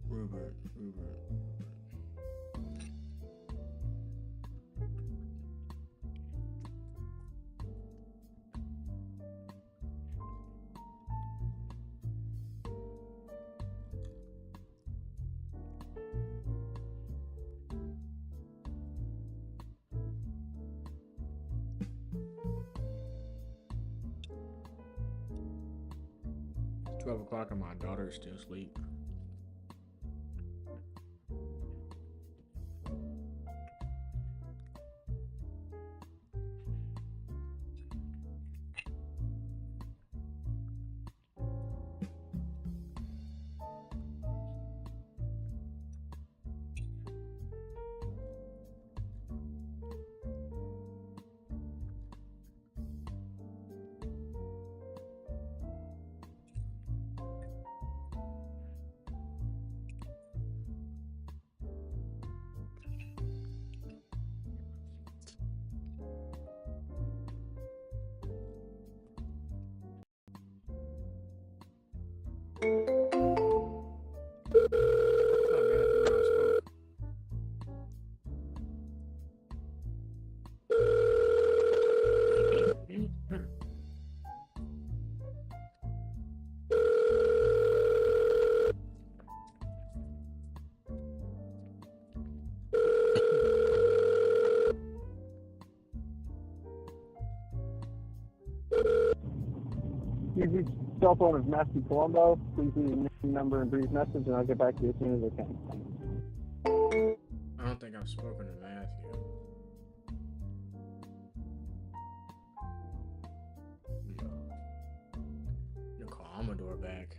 Rupert. 12 o'clock and my daughter's still asleep. Your cell phone is Matthew Colombo. Please leave your name, number, and brief message, and I'll get back to you as soon as I can. I don't think I've spoken to Matthew. You call Amador back.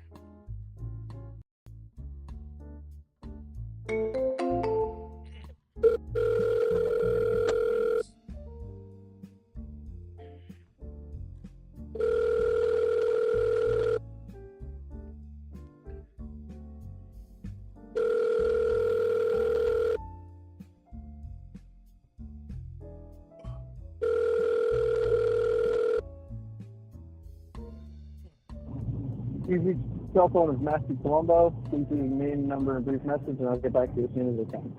Your cell phone is Matthew Colombo. Please leave your name, number, and brief message, and I'll get back to you as soon as I can.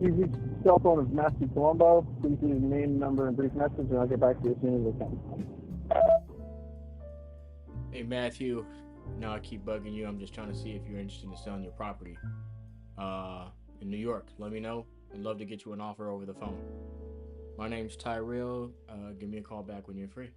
Your cell phone is Matthew Colombo. Please leave your name, number, and brief message, and I'll get back to you as soon as I can. Hey Matthew, no, I keep bugging you. I'm just trying to see if you're interested in selling your property. In New York. Let me know. I'd love to get you an offer over the phone. My name's Tyrell. Give me a call back when you're free.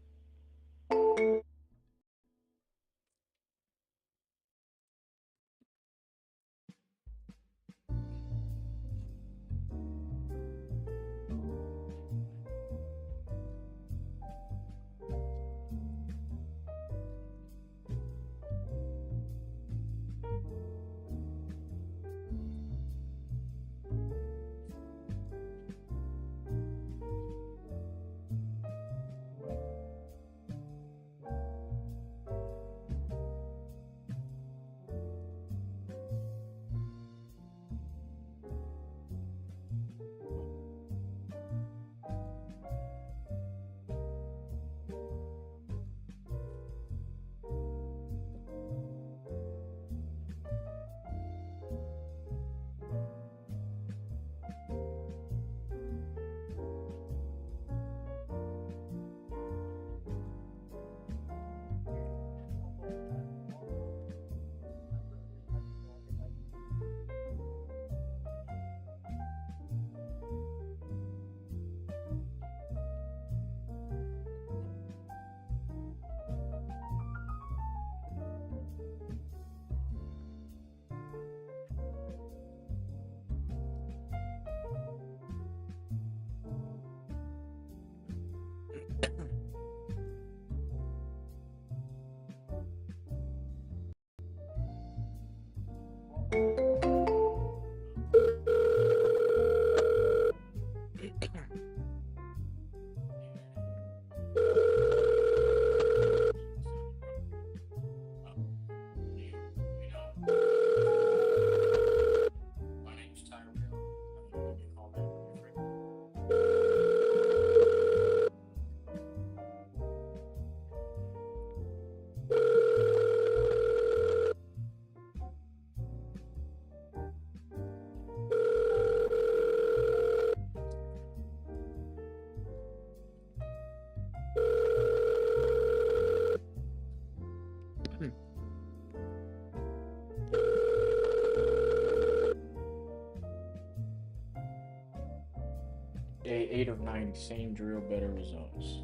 Day 8 of 90, same drill, better results.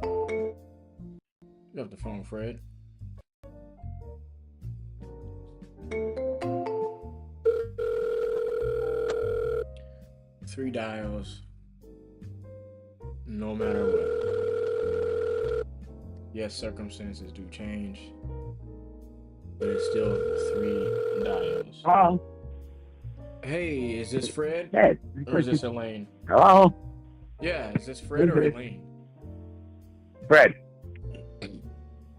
You have the phone, Fred. Three dials, no matter what. Yes, circumstances do change, but it's still 3 dials. Hello? Hey, is this Fred? Hey. Or is this Elaine? Hello? Yeah, is this Fred or Elaine? Fred.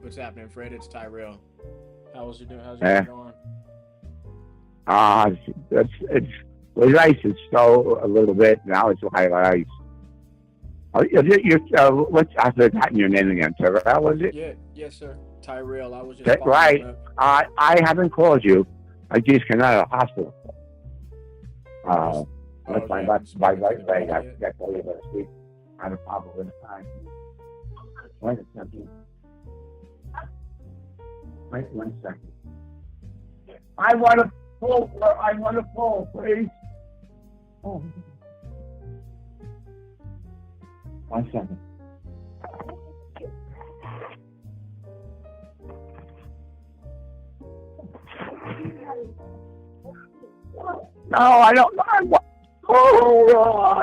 What's happening, Fred? It's Tyrell. How's your day going? It was ice and snow a little bit. Now it's light ice. I've forgotten your name again. Tyrell, was it? Yeah, yes, sir. Tyrell. I was just right. I haven't called you. I just came out of the hospital. Unless my right leg, I forget to leave it asleep. I have a problem with the time. Wait a second. Wait 1 second. I want to pull, please. Oh. 1 second. No, I don't. I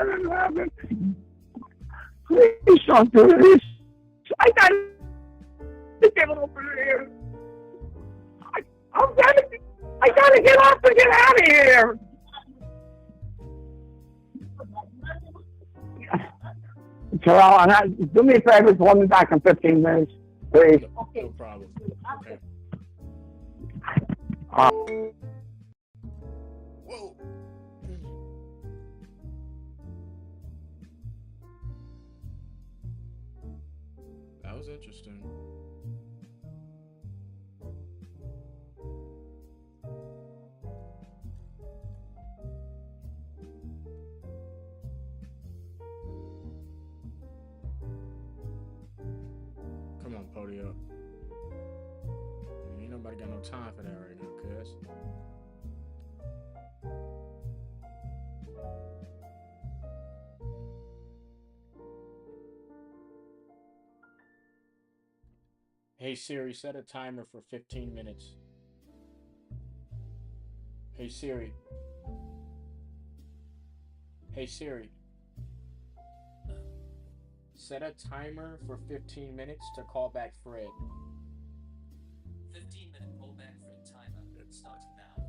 don't have it. Please don't do this. I got to get over here. I gotta get off and get out of here. Terrell, do me a favor, call me back in 15 minutes, please. No problem. Okay. Whoa. That was interesting. Come on, Podio. Ain't nobody got no time for that right now, cuz. Hey Siri, set a timer for 15 minutes. Hey Siri. Hey Siri. Set a timer for 15 minutes to call back Fred. 15-minute callback Fred timer. Starting now.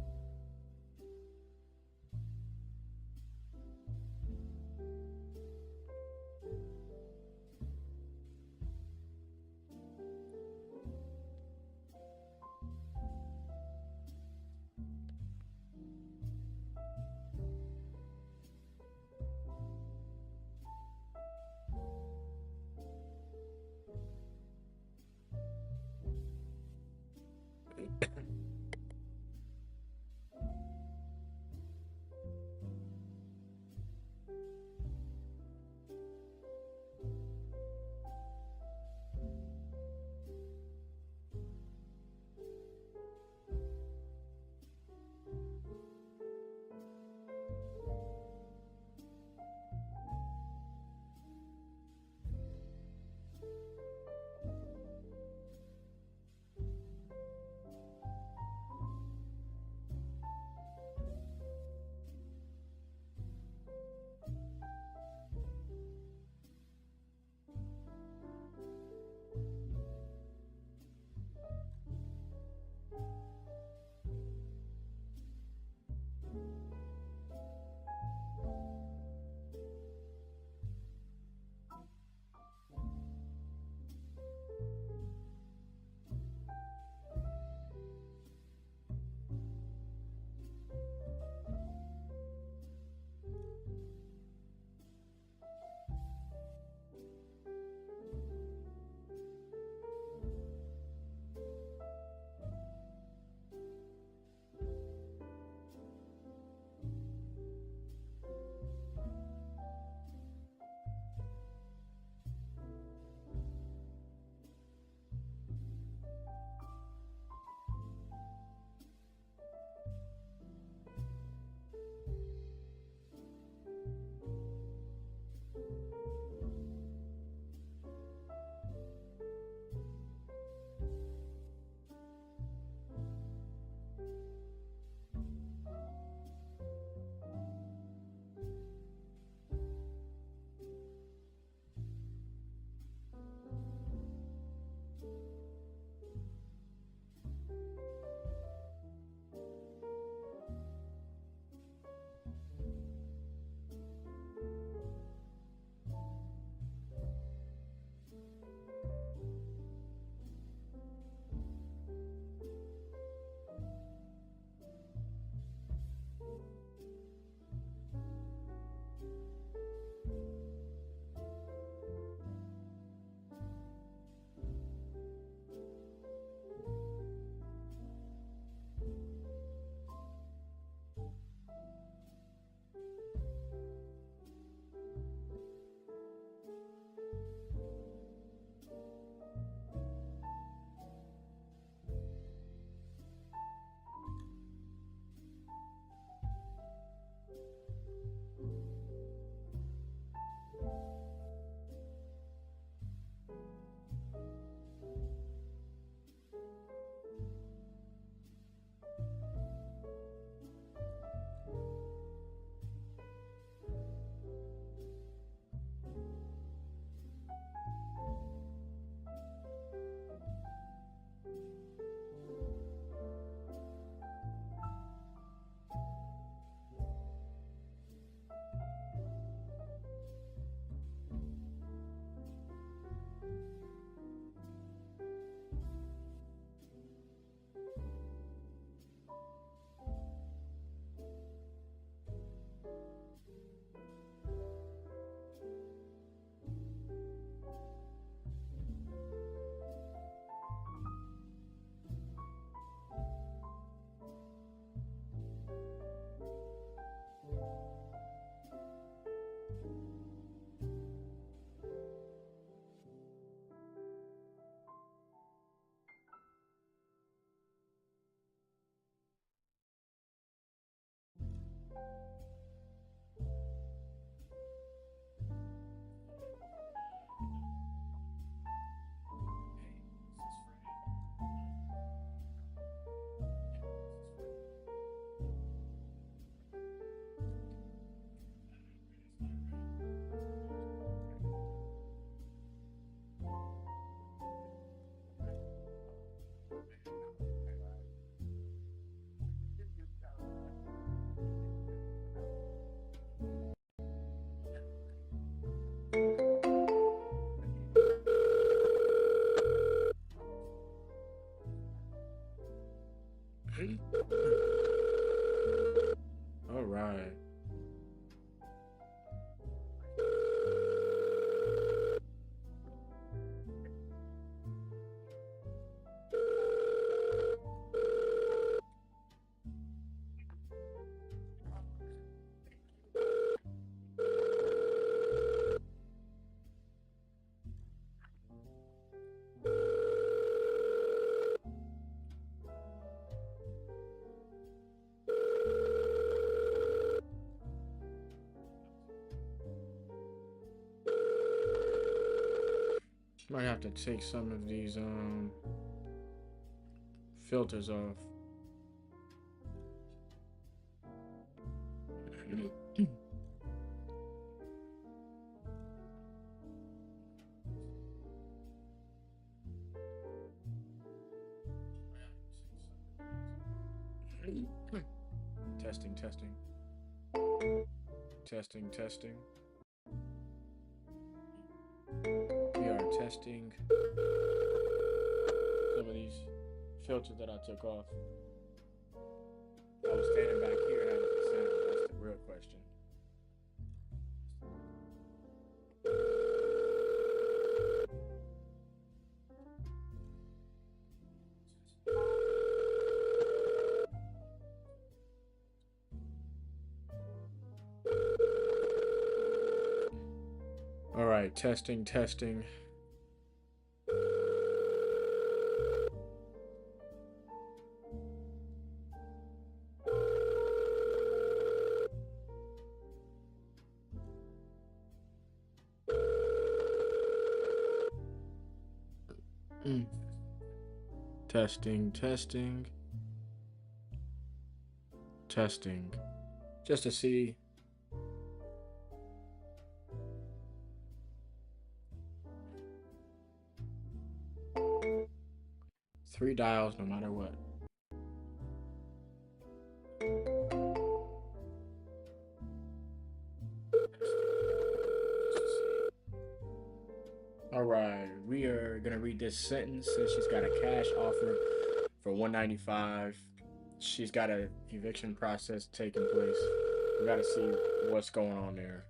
Might have to take some of these filters off. Testing, testing. Testing, testing. We are testing some of these filters that I took off. I was standing back here, how does it sound? That's the real question. All right, testing, testing. Testing, testing. Testing. Just to see. Three dials no matter what. All right, we are gonna read this sentence. Says she's got a cash offer for $195. She's got a eviction process taking place. We gotta see what's going on there.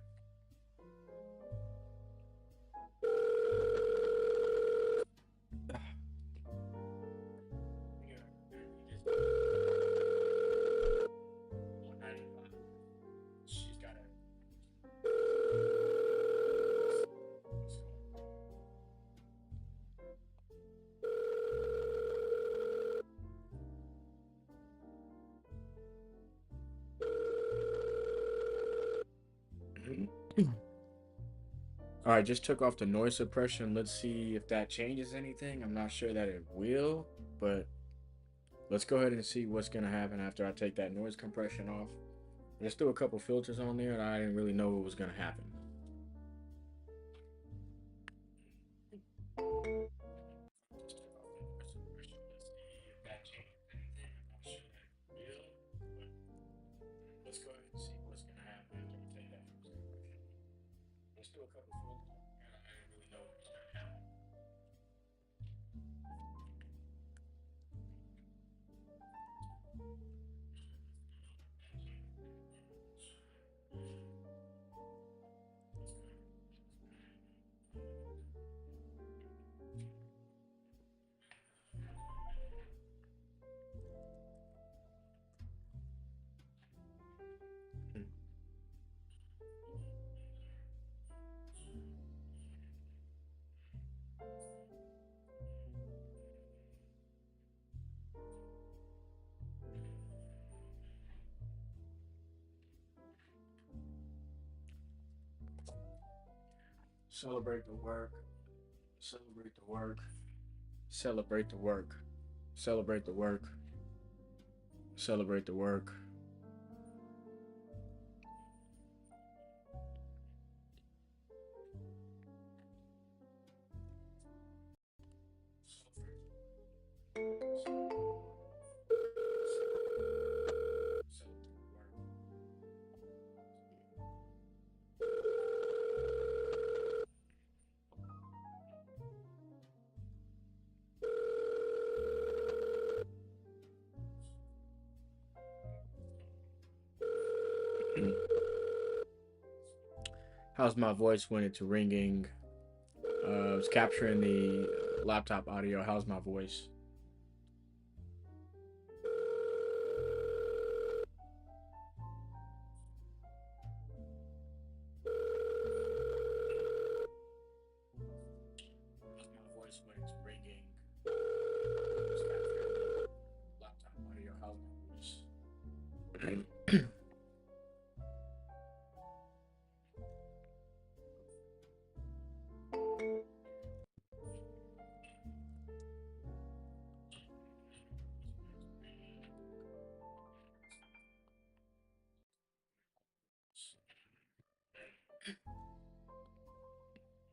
All right, just took off the noise suppression. Let's see if that changes anything. I'm not sure that it will, but let's go ahead and see what's gonna happen after I take that noise compression off. Let's do a couple filters on there, and I didn't really know what was gonna happen. Let's go ahead and see what's gonna happen after we take that noise compression. Let's do a couple filters. I didn't really know what was gonna happen. Celebrate the work. Celebrate the work. Celebrate the work. Celebrate the work. Celebrate the work. How's my voice when it's ringing? It's capturing the laptop audio. How's my voice? How's my voice when it's ringing? It's capturing the laptop audio. How's my voice?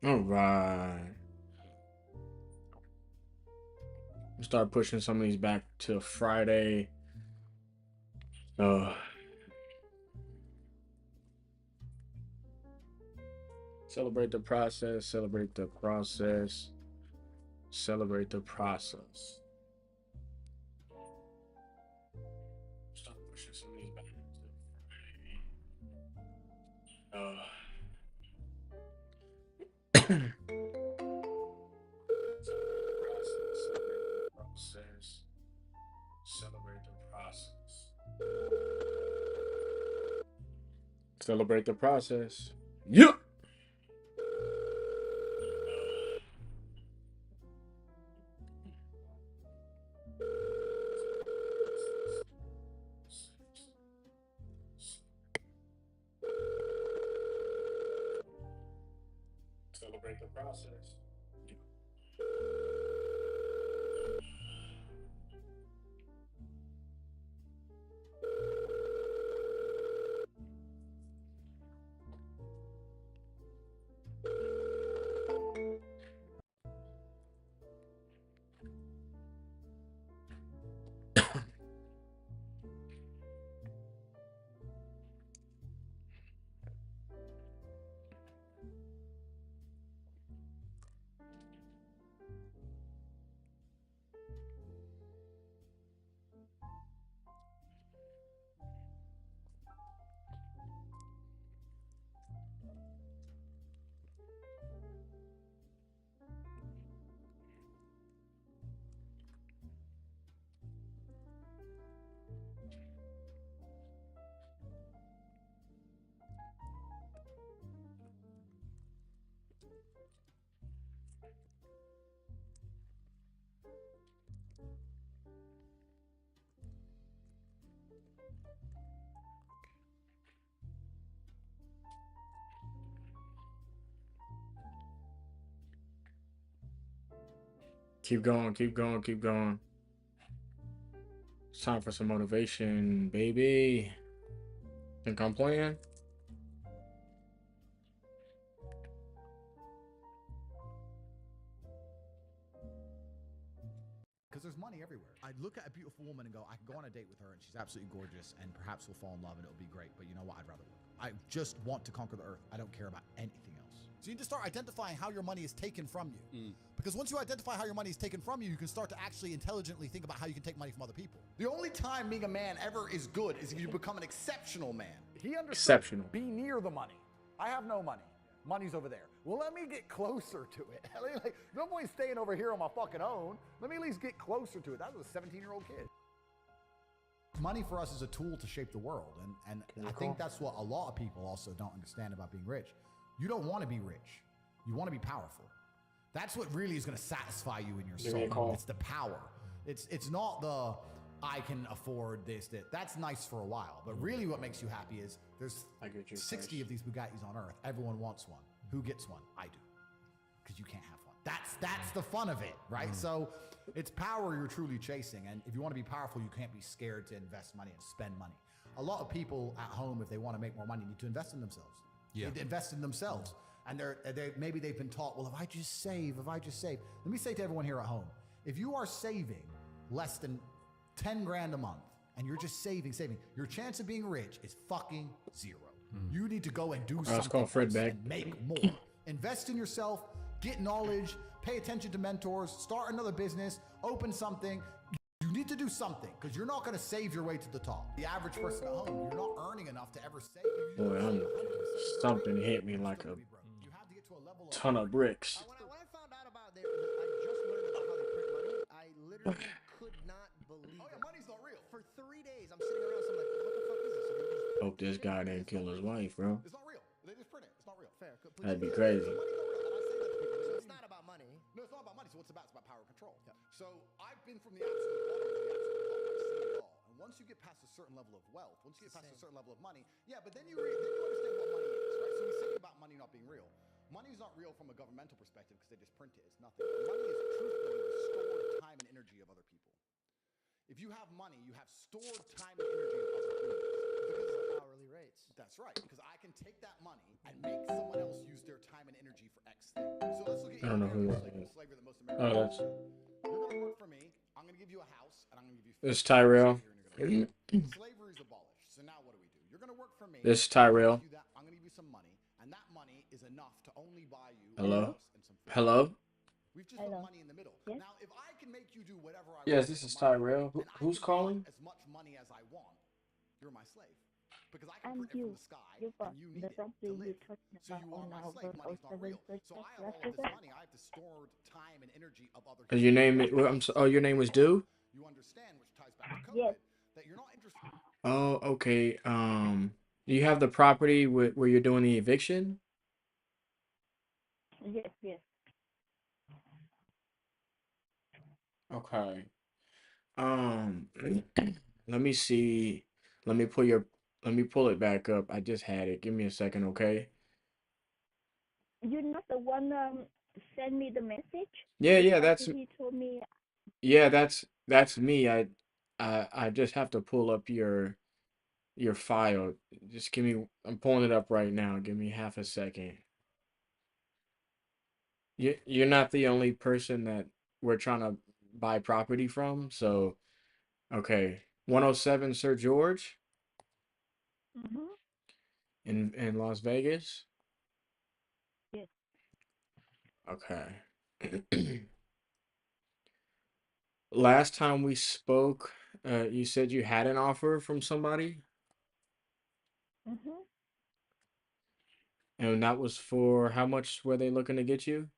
All right. We'll start pushing some of these back to Friday. Celebrate the process. Celebrate the process. Celebrate the process. Start pushing some of these back to Friday. Celebrate the process. Celebrate the process. Yep. Celebrate the process. Keep going, keep going, keep going. It's time for some motivation, baby. Think I'm playing? Because there's money everywhere. I look at a beautiful woman and go, I can go on a date with her and she's absolutely gorgeous and perhaps we'll fall in love and it'll be great. But you know what? I'd rather work. I just want to conquer the earth. I don't care about anything else. So you need to start identifying how your money is taken from you. Because once you identify how your money is taken from you, you can start to actually intelligently think about how you can take money from other people. The only time being a man ever is good is if you become an exceptional man. He understood. Exceptional. Be near the money. I have no money. Money's over there. Well, let me get closer to it. Like, no point staying over here on my fucking own. Let me at least get closer to it. That was a 17-year-old kid. Money for us is a tool to shape the world. And I think that's what a lot of people also don't understand about being rich. You don't want to be rich. You want to be powerful. That's what really is going to satisfy you in your soul. It's the power. It's not the I can afford this, that. That's nice for a while. But really what makes you happy is there's 60 of these Bugattis on Earth. Everyone wants one. Who gets one? I do. Because you can't have one. That's the fun of it, right? So it's power you're truly chasing. And if you want to be powerful, you can't be scared to invest money and spend money. A lot of people at home, if they want to make more money, need to invest in themselves. Yeah. They invest in themselves. And maybe they've been taught, well, if I just save. Let me say to everyone here at home, if you are saving less than 10 grand a month and you're just saving, your chance of being rich is fucking zero. You need to go and do something and make more. Invest in yourself, get knowledge, pay attention to mentors, start another business, open something. You need to do something because you're not going to save your way to the top. The average person at home, you're not earning enough to ever save. Boy, something hit me like a ton of bricks. When I found out about I just learned about how they print money. I literally could not believe it. Money's not real. For 3 days, I'm sitting around, so I'm like, what the fuck is this? Hope this guy didn't kill his wife, bro. It's not real. They just print it. It's not real. Fair. That'd be crazy. So it's not about money. No, it's not about money. So what's it about? It's about power and control. Yeah. So I've been from the absolute bottom to the absolute top. I've seen it all. And once you get past a certain level of wealth, once you get past a certain level of money, but then you understand what money is, right? So we say about money not being real. Money is not real from a governmental perspective because they just print it. It's nothing. Money is truthfully the stored time and energy of other people. If you have money, you have stored time and energy of other humans. Because of hourly rates. That's right. Because I can take that money and make someone else use their time and energy for X thing. I don't know who that is. Oh, that's. You're gonna work for me. I'm gonna give you a house, and I'm gonna give you. This Tyrell. Slavery's abolished. So now what do? You're gonna work for me. This Tyrell. I'm gonna give you some money, and that money is enough to only buy you Hello. a house and some food. Hello. We've just put money in the middle. Yes? Now, if I can make you do whatever I Yes, want, this is Tyrell. Who's calling? as much money as I want, you're my slave. Because I can bring it from the sky, and you need it to live. So you are my slave. Money's not real. So I have all of this money. I have to store time and energy of other Your name? Your name was Do. You understand, which ties back to COVID, that you're not interested. Oh, okay. Do you have the property where you're doing the eviction? Yes, yes. Okay. Let me see. Let me pull it back up. I just had it. Give me a second, okay? You're not the one send me the message? Yeah, He told me. that's me. I just have to pull up your file. Just give me. I'm pulling it up right now. Give me half a second. You're not the only person that we're trying to buy property from, so okay. 107 Sir George in Las Vegas. Yes. Okay. Last time we spoke, you said you had an offer from somebody, and that was for how much were they looking to get you?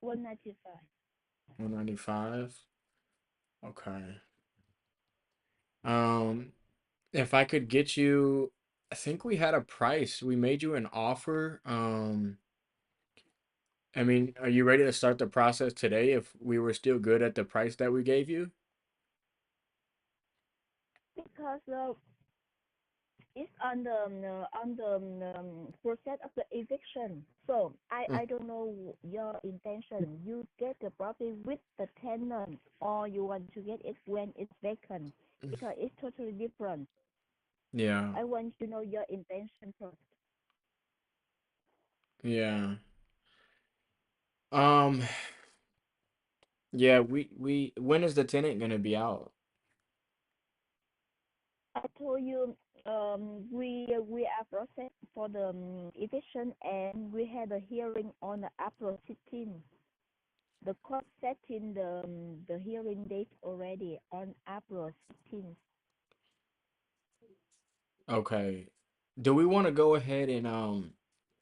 195. 195. Okay. If I could get you, I think we had a price. We made you an offer. I mean, are you ready to start the process today if we were still good at the price that we gave you? Because it's on the process of the eviction. So I don't know your intention. You get the property with the tenant, or you want to get it when it's vacant, because it's totally different. Yeah. I want to know your intention first. Yeah. Um, yeah, we when is the tenant gonna be out? I told you we are processed for the eviction, and we had a hearing on the April 16th. The court setting the hearing date already on April 16th. Okay. Do we want to go ahead and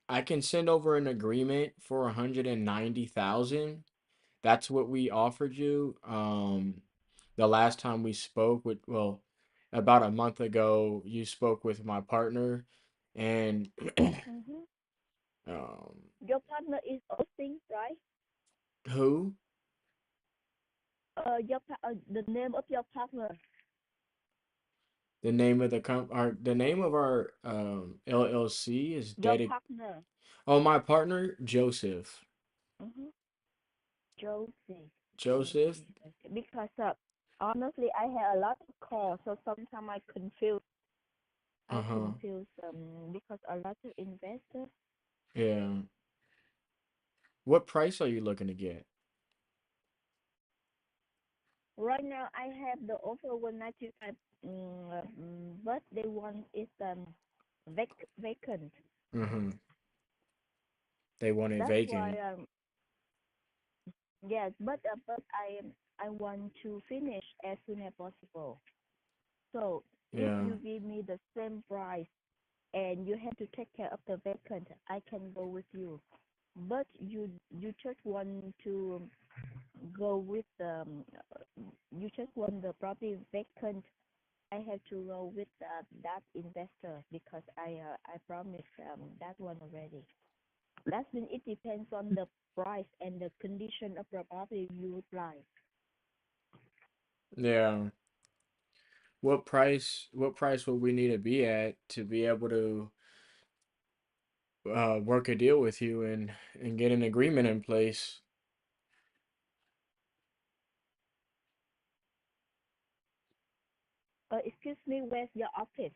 I can send over an agreement for 190,000. That's what we offered you. The last time we spoke with, well, about a month ago, you spoke with my partner, and Your partner is Austin, right? who? The name of your partner. The name of the name of our LLC is Your partner. Oh, my partner, Joseph. Joseph. Because honestly, I had a lot of calls, so sometimes I confuse. Because a lot of investors. Yeah. What price are you looking to get? Right now, I have the offer 195, but they want is vacant. They want it That's vacant. why yes, but I want to finish as soon as possible. So if you give me the same price and you have to take care of the vacant, I can go with you. But you just want to go with you just want the property vacant. I have to go with that investor because I promised that one already. That means it depends on the price and the condition of the property you would like. Yeah. What price would we need to be at to be able to work a deal with you and get an agreement in place? Excuse me, where's your office?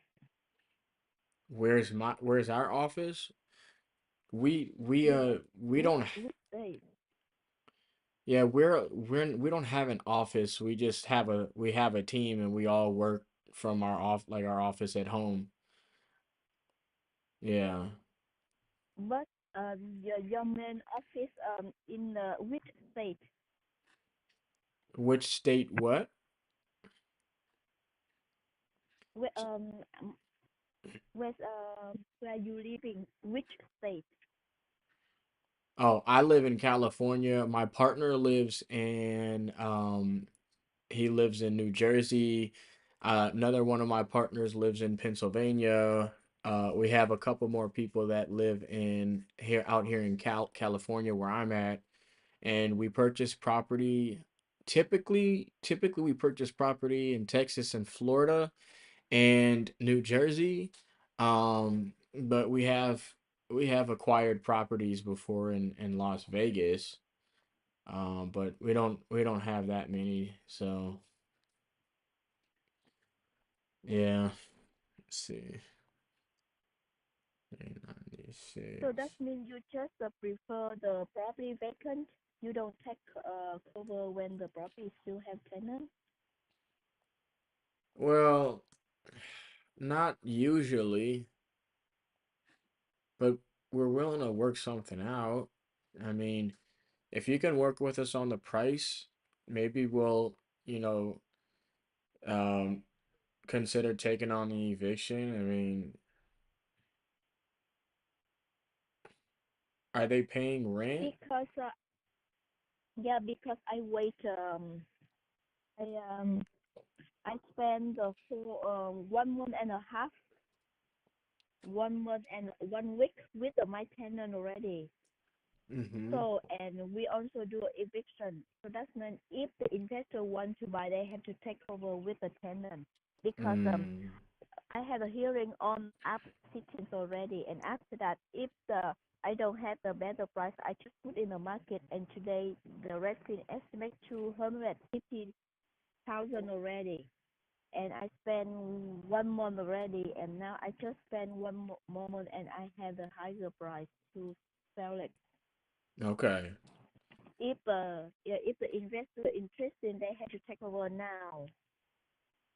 Where's our office? we don't. Which state? Yeah, we don't have an office. We have a team, and we all work from our office at home. Yeah. But your main office in which state? Which state? What? Where where you living? Which state? Oh, I live in California. My partner lives in he lives in New Jersey. Another one of my partners lives in Pennsylvania. We have a couple more people that live in here out here in California where I'm at, and we purchase property. Typically we purchase property in Texas and Florida and New Jersey. But we have acquired properties before in Las Vegas. But we don't have that many. So yeah, let's see. So that 96. means you just prefer the property vacant. You don't take cover when the property still have tenant. Well, not usually, but we're willing to work something out. I mean, if you can work with us on the price, maybe we'll, you know, um, consider taking on the eviction. I mean, are they paying rent? Because yeah, because I wait I um I spend the full 1 month and a half, 1 month and 1 week with my tenant already. Mm-hmm. So and we also do eviction. So that's mean if the investor want to buy, they have to take over with the tenant because Mm. I had a hearing on app 16 already, and after that, if the I don't have the better price, I just put in the market, and today the Redfin estimate 250,000 already, and I spent 1 month already, and now I just spent more month, and I have a higher price to sell it. Okay. If yeah, if the investor interested, they have to take over now.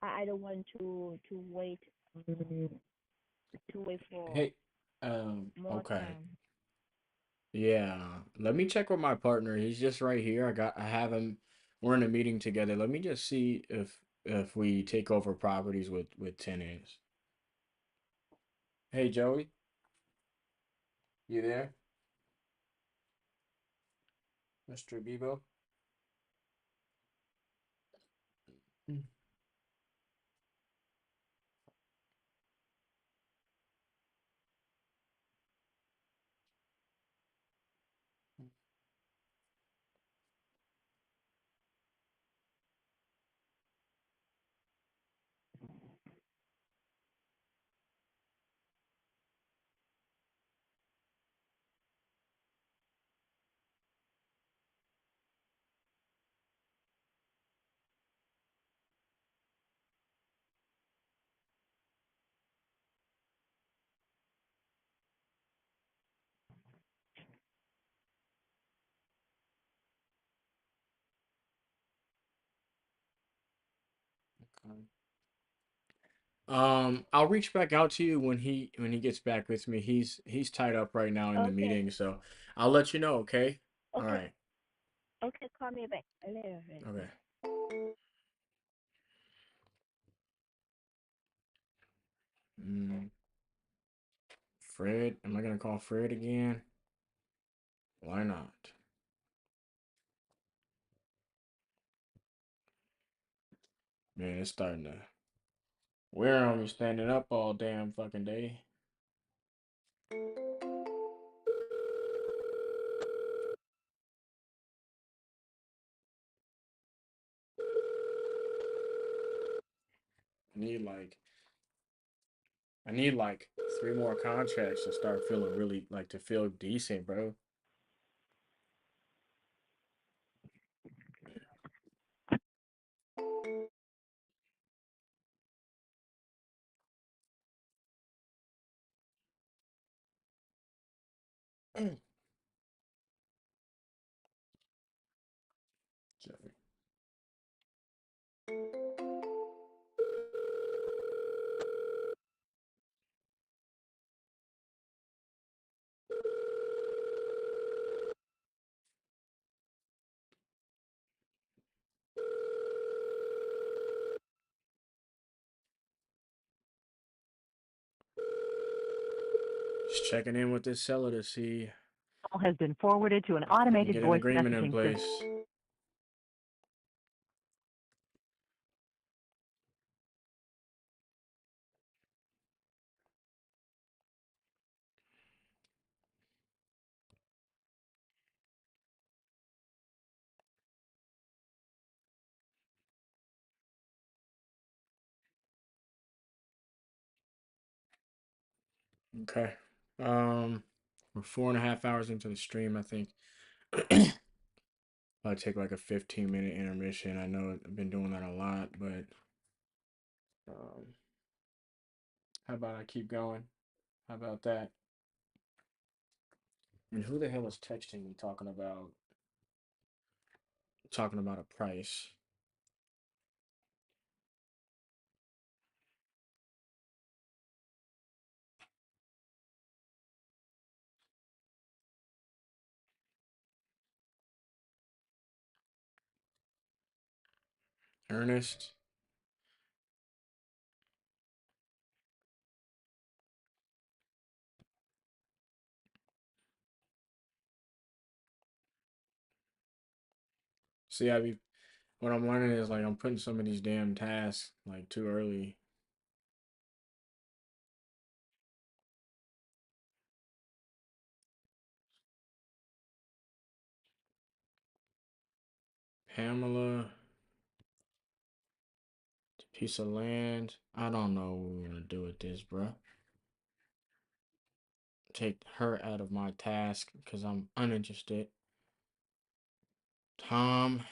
I don't want to wait to wait for Hey, more okay. time. Yeah. Let me check with my partner. He's just right here. I have him. We're in a meeting together. Let me just see if we take over properties with tenants. Hey, Joey, you there? Mr. Bebo? Mm. Okay. I'll reach back out to you when he gets back with me. He's tied up right now in the Okay, meeting, so I'll let you know, okay? All okay, right. okay. Call me back later. Okay. Mm, Fred, am I gonna call Fred again? Why not? Man, it's starting to wear on me standing up all damn fucking day. I need like I need like 3 more contracts to start feeling really like to feel decent, bro. Just checking in with this seller to see Call has been forwarded to an if we can automated get an voice agreement in messaging place. system. Okay. We're 4.5 hours into the stream, I think. I'll take like a 15-minute intermission. I know I've been doing that a lot, but how about I keep going? How about that? And who the hell is texting me talking about a price? Ernest? See, what I'm learning is like I'm putting some of these damn tasks like too early. Pamela, piece of land. I don't know what we're gonna do with this, bruh. Take her out of my task because I'm uninterested. Tom.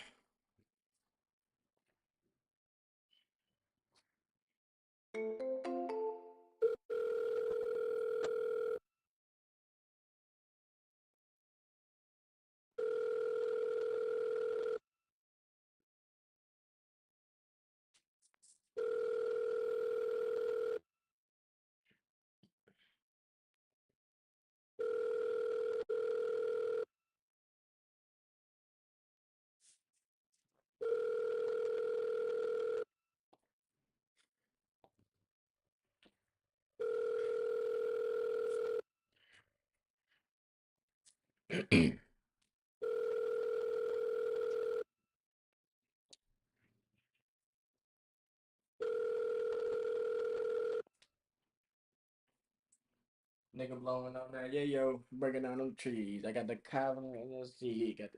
Nigga blowing on that. Yeah, yo, breaking down them trees. I got the Calvin and the sea. Got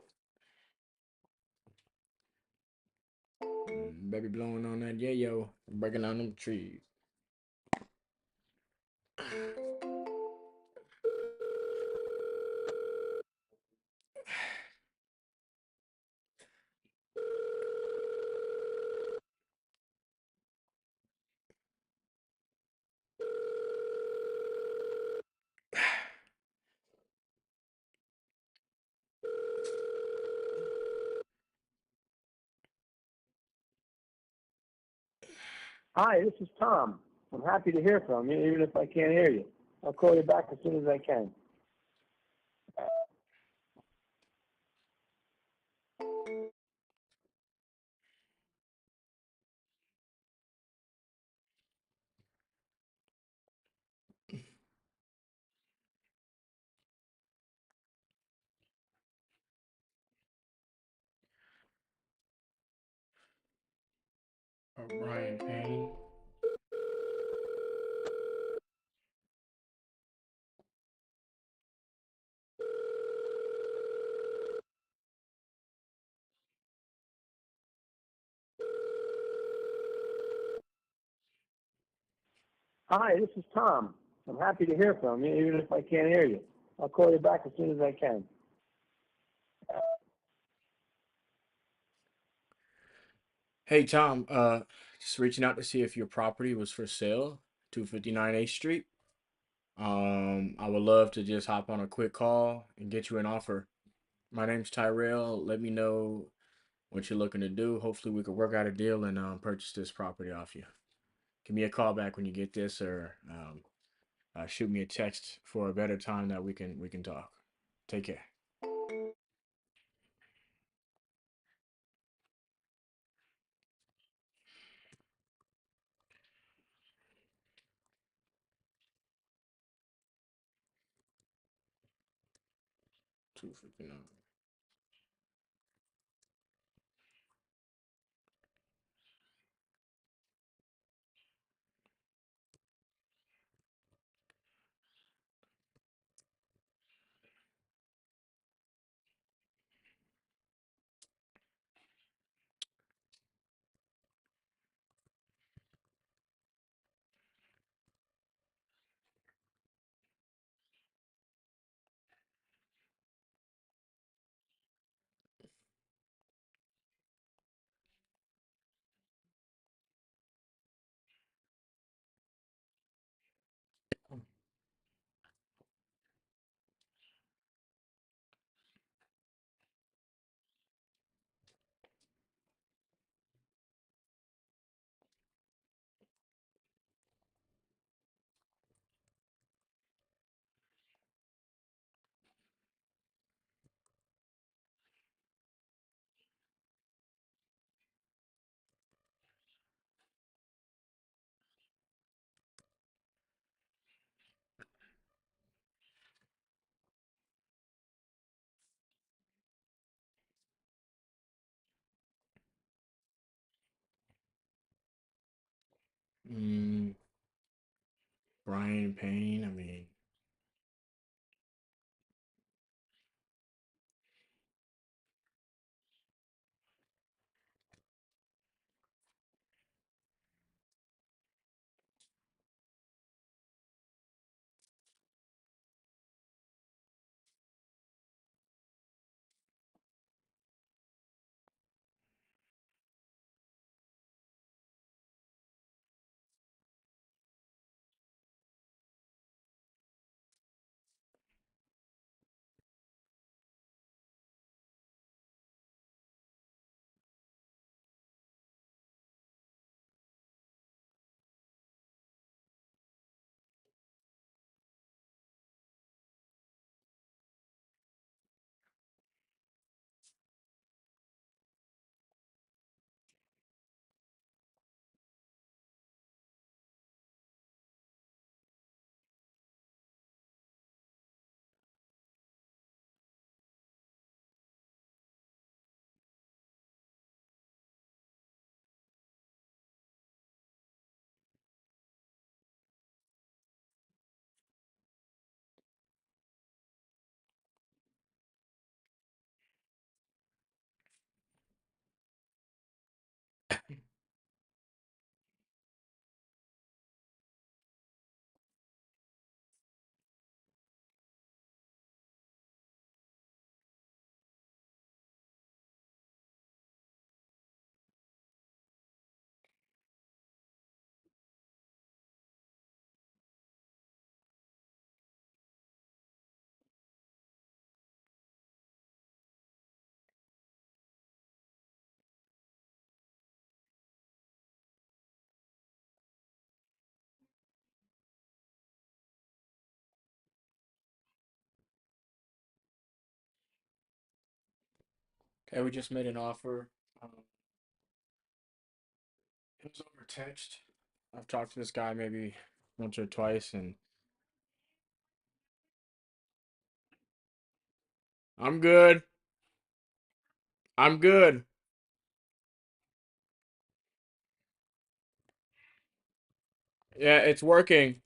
the baby blowing on that. Yeah, yo, breaking down them trees. Hi, this is Tom. I'm happy to hear from you, even if I can't hear you. I'll call you back as soon as I can. Brian Payne. Hi, this is Tom. I'm happy to hear from you, even if I can't hear you. I'll call you back as soon as I can. Hey Tom, just reaching out to see if your property was for sale, 259 8th Street. I I would love to just hop on a quick call and get you an offer. My name's Tyrell. Let me know what you're looking to do. Hopefully, we could work out a deal and purchase this property off you. Give me a call back when you get this, or shoot me a text for a better time that we can talk. Take care. $259. Brian Payne. I mean, okay, we just made an offer. It was over text. I've talked to this guy maybe once or twice, and I'm good. I'm good. Yeah, it's working.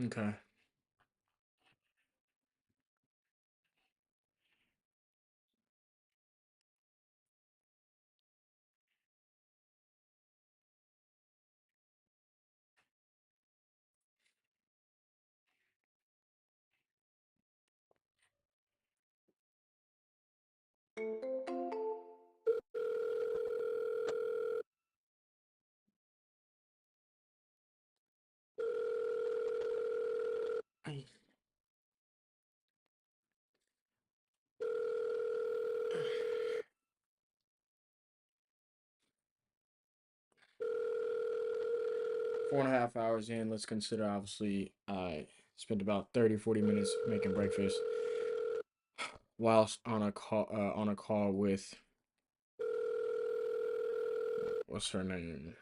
Okay. 4.5 hours in. Let's consider, obviously, I spent about 30-40 minutes making breakfast whilst on a call with, what's her name?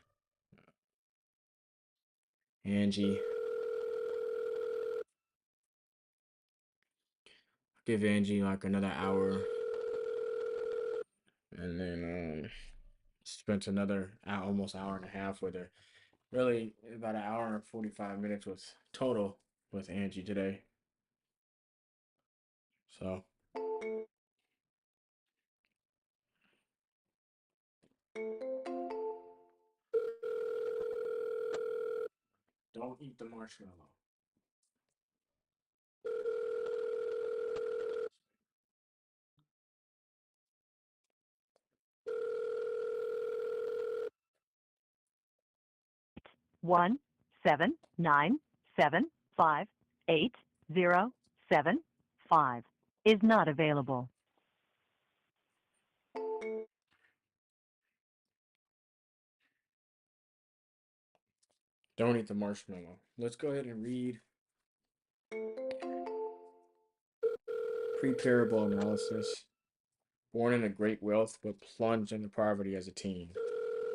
Angie. Give Angie like another hour, and then spent another almost hour and a half with her. Really, about an hour and 45 minutes was total with Angie today. So don't eat the marshmallow. One 79758 is not available. Don't eat the marshmallow. Let's go ahead and read pre-parable analysis. Born into great wealth, but plunged into poverty as a teen.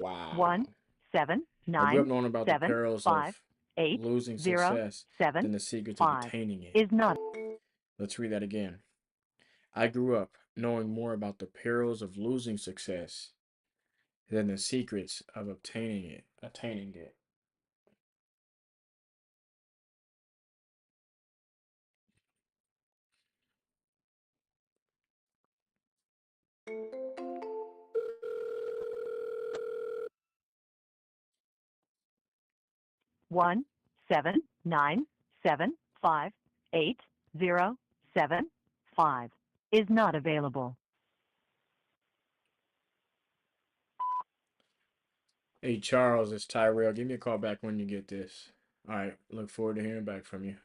Wow. 1 7 9 I grew up knowing about the perils 5 of 8 losing 0 success 7 than the secrets of 5 attaining it. is not. Let's read that again. I grew up knowing more about the perils of losing success than the secrets of attaining it. One 79758 is not available. Hey, Charles, it's Tyrell. Give me a call back when you get this. All right. Look forward to hearing back from you.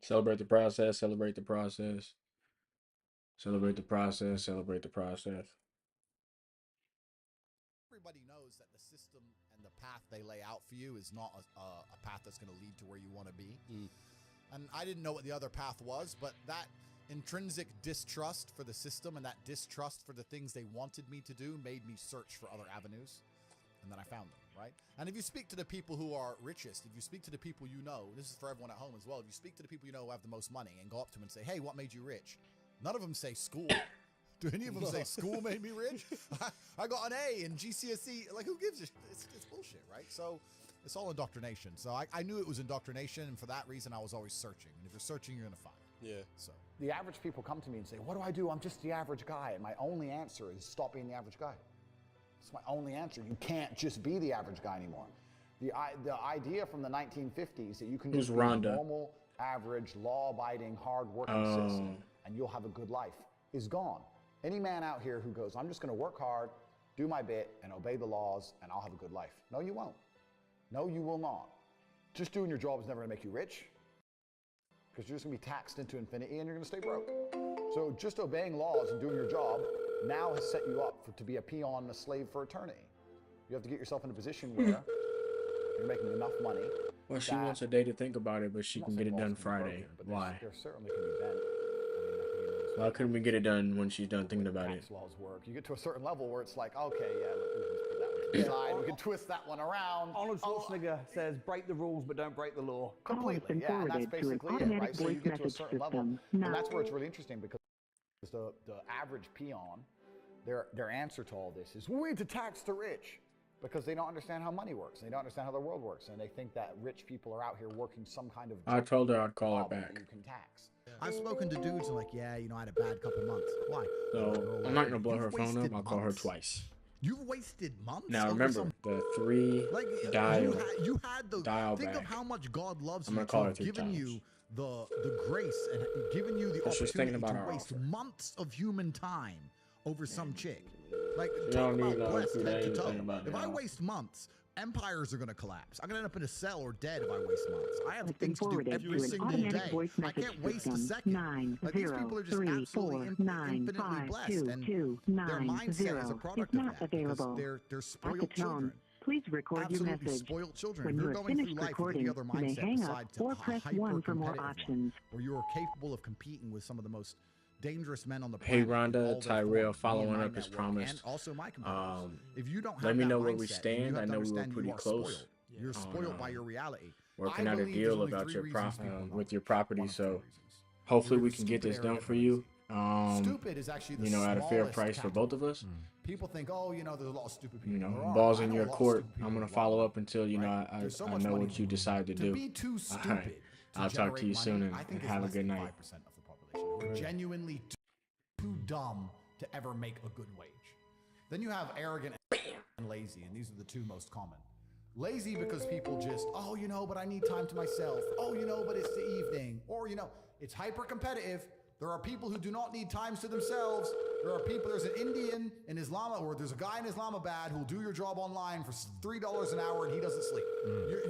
Celebrate the process, celebrate the process. Celebrate the process, celebrate the process. Everybody knows that the system and the path they lay out for you is not a path that's going to lead to where you want to be. And I didn't know what the other path was, but that intrinsic distrust for the system and that distrust for the things they wanted me to do made me search for other avenues. And then I found them, right? And if you speak to the people who are richest, if you speak to the people you know, this is for everyone at home as well, if you speak to the people you know who have the most money and go up to them and say, hey, what made you rich? None of them say school. Do any of them say school made me rich? I got an A in GCSE. Like, who gives a shit? It's bullshit, right? So it's all indoctrination. So I knew it was indoctrination, and for that reason, I was always searching. And if you're searching, you're going to find. Yeah. So the average people come to me and say, what do I do? I'm just the average guy. And my only answer is stop being the average guy. It's my only answer. You can't just be the average guy anymore. The idea from the 1950s that you can just be a normal, average, law-abiding, hard-working citizen and you'll have a good life is gone. Any man out here who goes, I'm just going to work hard, do my bit, and obey the laws, and I'll have a good life. No, you won't. No, you will not. Just doing your job is never going to make you rich because you're just going to be taxed into infinity and you're going to stay broke. So just obeying laws and doing your job now has set you up to be a peon, a slave for eternity. You have to get yourself in a position where you're making enough money. Well, she wants a day to think about it, but she can get it done Friday. Why? There certainly can be bent. I mean, I can get into this Why couldn't we get it done when she's done thinking about it? Tax laws work. You get to a certain level where it's like, okay, yeah, we can just put that one to the side. We can twist that one around. Arnold Schwarzenegger says, break the rules, but don't break the law. Completely, yeah, and that's basically it, right? So you get to a certain level, and that's where it's really interesting because the average peon, their answer to all this is, we need to tax the rich. Because they don't understand how money works. They don't understand how the world works. And they think that rich people are out here working some kind of I told her I'd call her back. You can tax. I've spoken to dudes and like, yeah, you know, I had a bad couple months. Why? So I'm not going to blow her phone up. I'll call her twice. You've wasted months. Now remember, the 3 dial, you had the dial think back. of how much God loves I'm you gonna call her to 3 have given times. you the grace and given you the She's thinking opportunity about to our waste offer. months of human time over some chick. Like, You talk don't need about blessed to head to think toe. about If I now. waste months, empires are going to collapse. I'm going to end up in a cell or dead if I waste months. I have Has been things to do forwarded every to an single automatic day. voice I message can't waste a system. second. Like, these people are just absolutely infinitely blessed, and their mindset is a product of not that available. because they're At the spoiled tone, children. please record your Absolutely message. spoiled children. When If you you're have going finished through life recording, with any other you may mindset hang up besides or press 1 for more options. where you are capable of competing with some of the most dangerous men on the Hey planet. Rhonda, Tyrell, following up as promised. And also my competitors. If you don't have let me that know where we mindset, you stand. have I to know we were understand pretty you are close. spoiled. You're spoiled by your reality. Working I out a believe there's deal only about 3 your reasons people don't with your property, so hopefully we can get this done for you. Stupid is actually the you know, at a fair smallest price for category. both of us. People think, oh, you know, there's a lot of stupid people. You know, There are. balls I in know your a lot of court. stupid people I'm gonna who follow want up until you know I There's so I much know money what you decide to do. be too All stupid right. to I'll talk to you generate money, soon I and think it's have a less good than night. 5% of the population who are genuinely too dumb to ever make a good wage. Then you have arrogant and lazy, and these are the 2 most common. Lazy because people just, oh, you know, but I need time to myself. Oh, you know, but it's the evening. Or, you know, it's hyper competitive. There are people who do not need times to themselves. There are people, there's an Indian in Islamabad, or there's a guy in Islamabad who'll do your job online for $3 an hour and he doesn't sleep.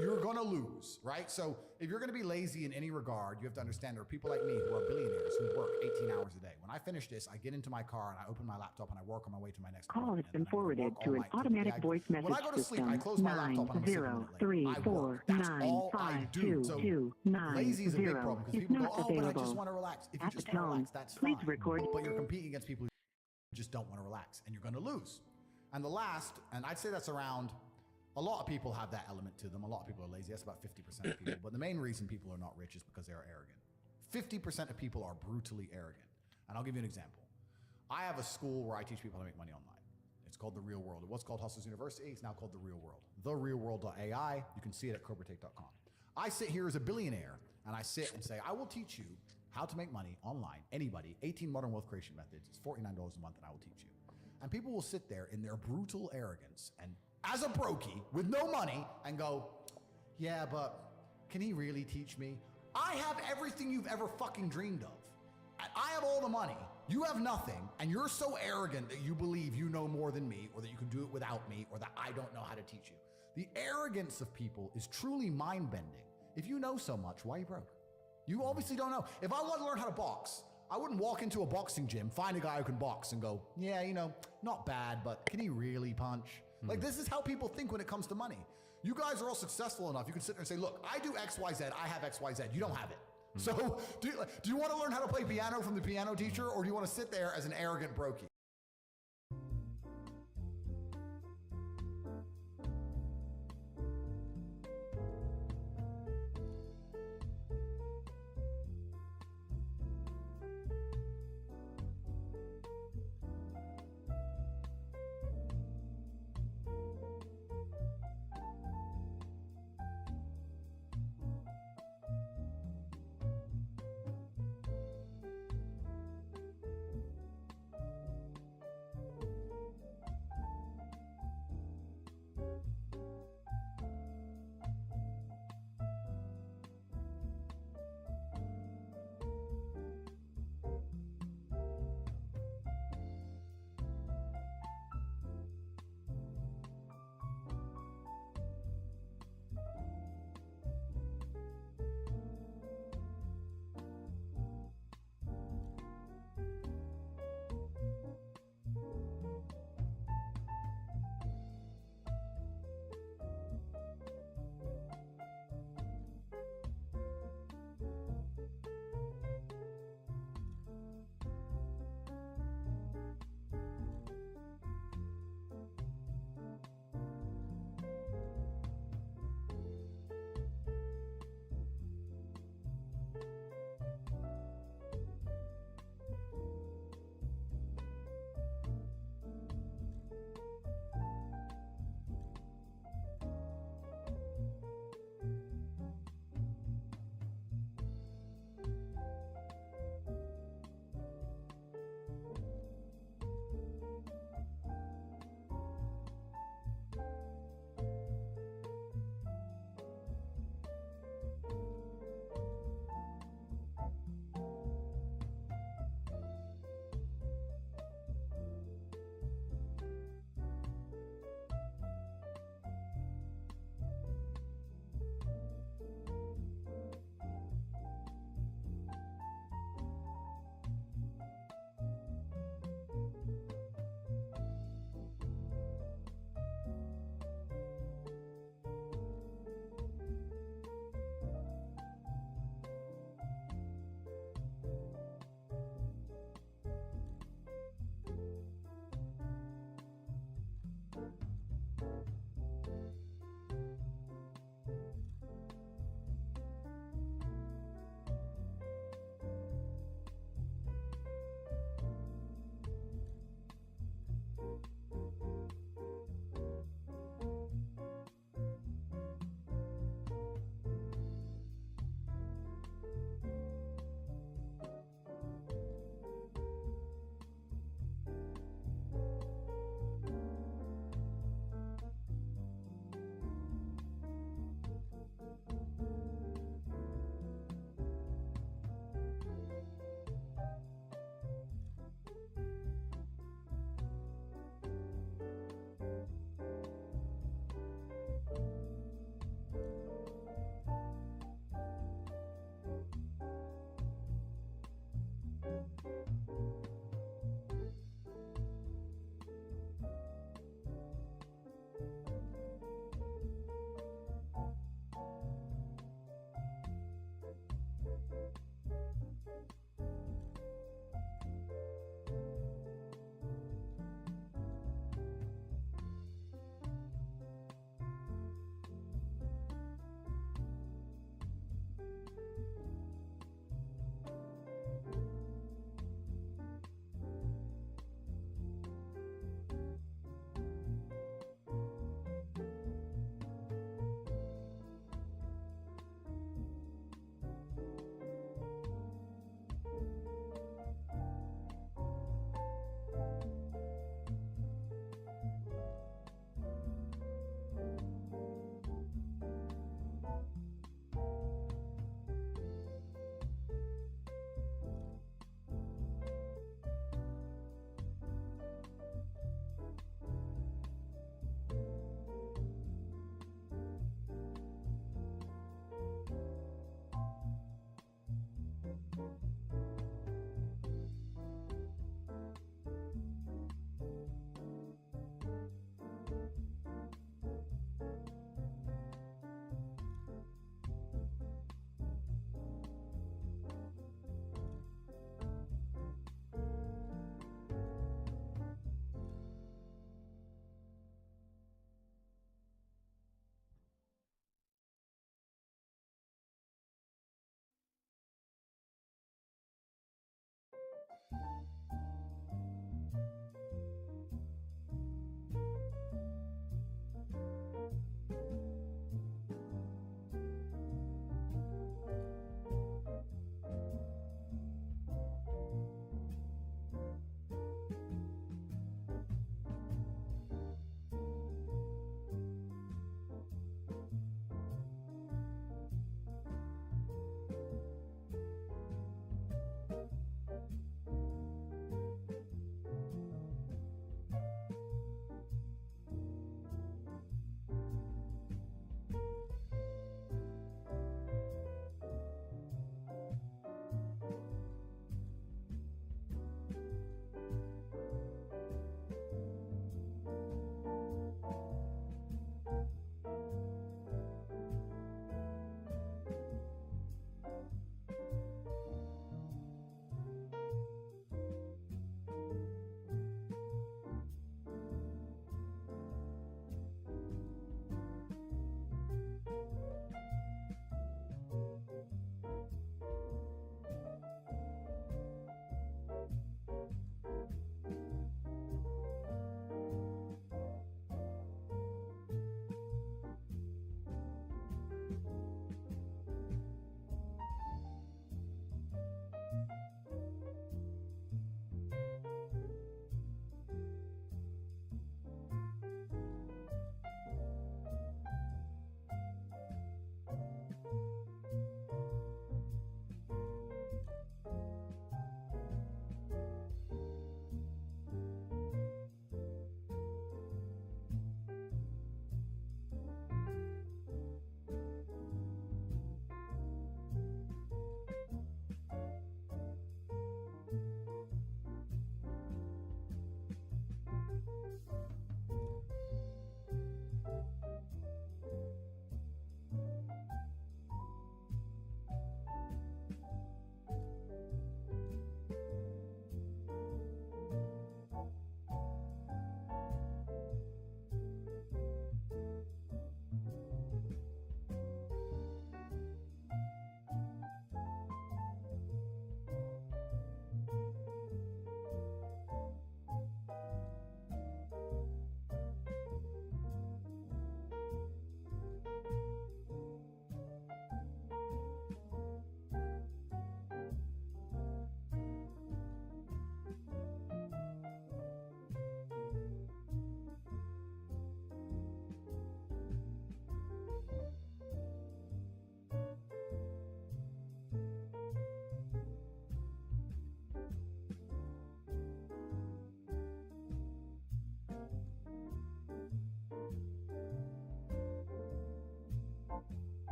You're gonna lose, right? So if you're gonna be lazy in any regard, you have to understand there are people like me who are billionaires who work 18 hours a day. When I finish this, I get into my car and I open my laptop and I work on my way to my next Call has appointment, been and then I work forwarded all to an night till the automatic day I- voice message When I go to sleep, I system. close my laptop and I'm asleep a minute later. I work. That's all I do. So lazy is a big problem because is people go, not oh, but I available. just want to relax. If you At the just want to tone, relax, that's please fine. record. But you're competing against people who just don't want to relax, and you're going to lose. And the last, and I'd say that's around, a lot of people have that element to them. A lot of people are lazy. That's about 50% of people. But the main reason people are not rich is because they are arrogant. 50% of people are brutally arrogant. And I'll give you an example. I have a school where I teach people how to make money online. It's called The Real World. It was called Hustlers University. It's now called The Real World. TheRealWorld.ai. You can see it at CobraTake.com. I sit here as a billionaire, and I sit and say, I will teach you how to make money online. Anybody, 18 modern wealth creation methods. It's $49 a month, and I will teach you. And people will sit there in their brutal arrogance and as a brokey with no money and go, yeah, but can he really teach me? I have everything you've ever fucking dreamed of. And I have all the money. You have nothing. And you're so arrogant that you believe you know more than me, or that you can do it without me, or that I don't know how to teach you. The arrogance of people is truly mind-bending. If you know so much, why are you broke? You obviously don't know. If I wanted to learn how to box, I wouldn't walk into a boxing gym, find a guy who can box and go, yeah, you know, not bad, but can he really punch? Like, this is how people think when it comes to money. You guys are all successful enough. You can sit there and say, look, I do X, Y, Z. I have X, Y, Z. You don't have it. So do you want to learn how to play piano from the piano teacher, or do you want to sit there as an arrogant brokey?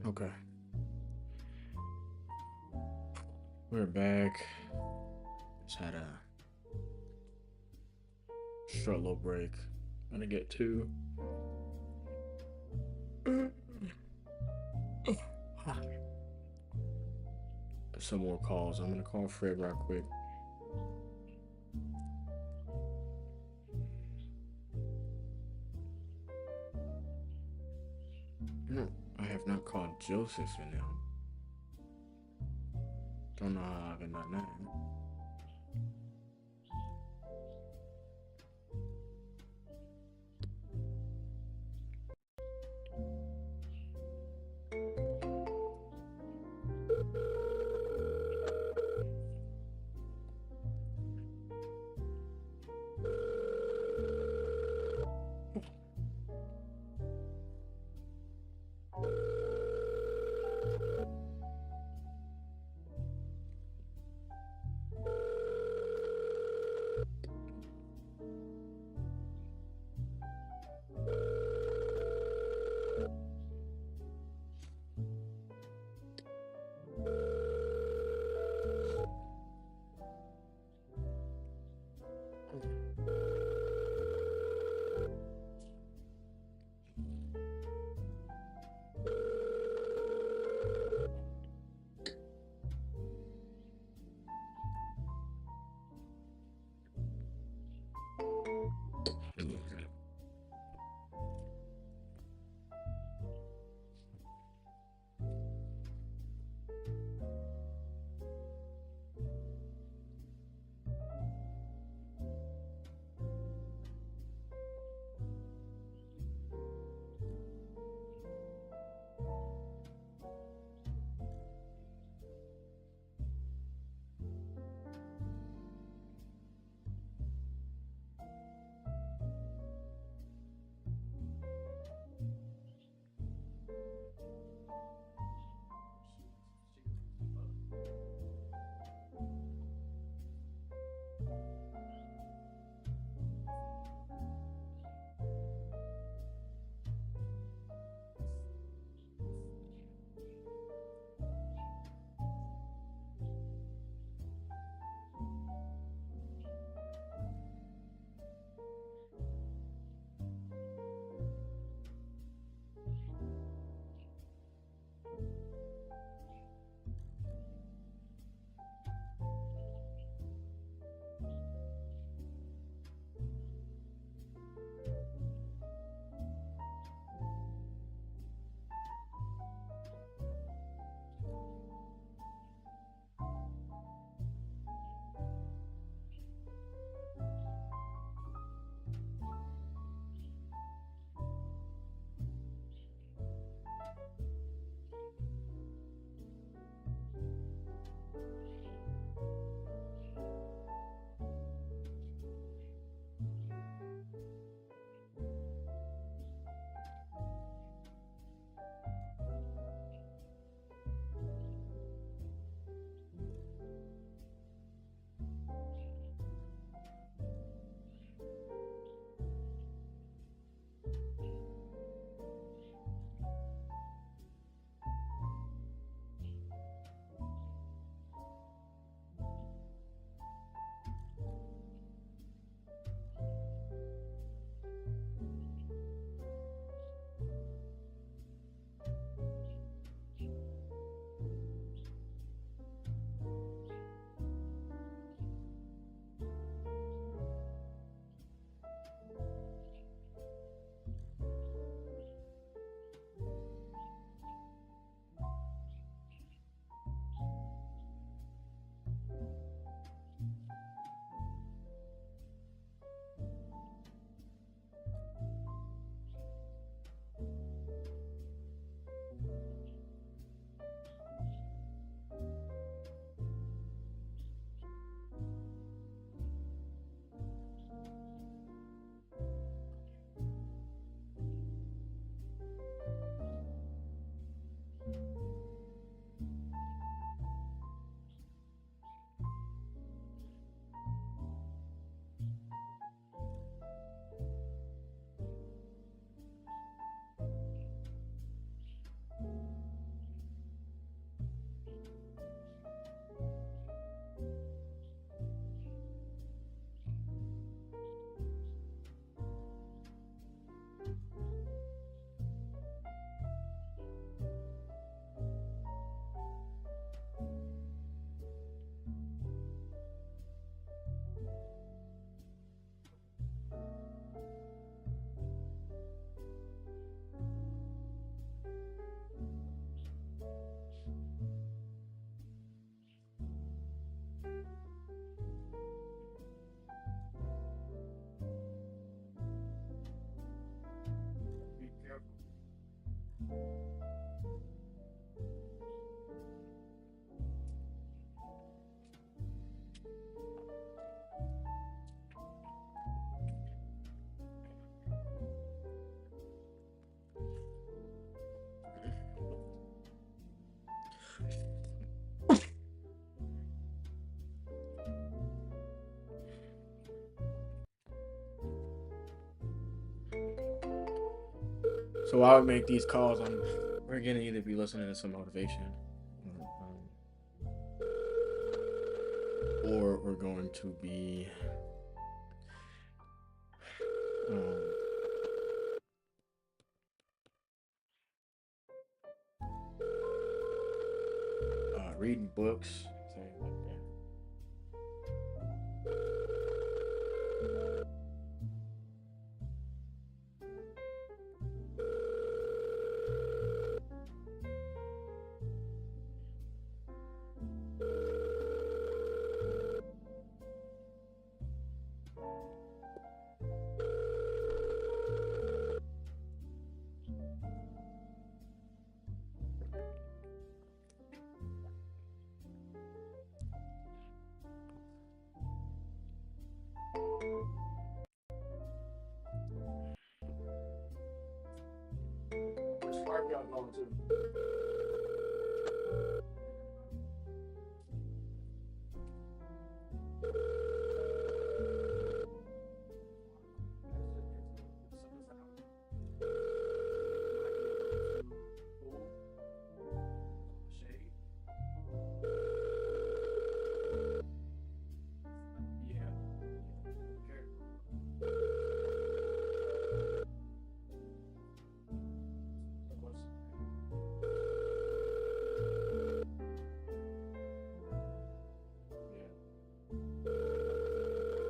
Okay. We're back. Just had a short little break. Gonna get to some more calls. I'm gonna call Fred right quick. No, I have not called Joseph in now. Don't know how I haven't done that. So while we make these calls, we're gonna either be listening to some motivation, or we're going to be reading books, things like that. Which park y'all going to?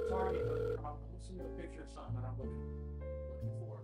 Target, I'll send you a picture of something that I'm looking for.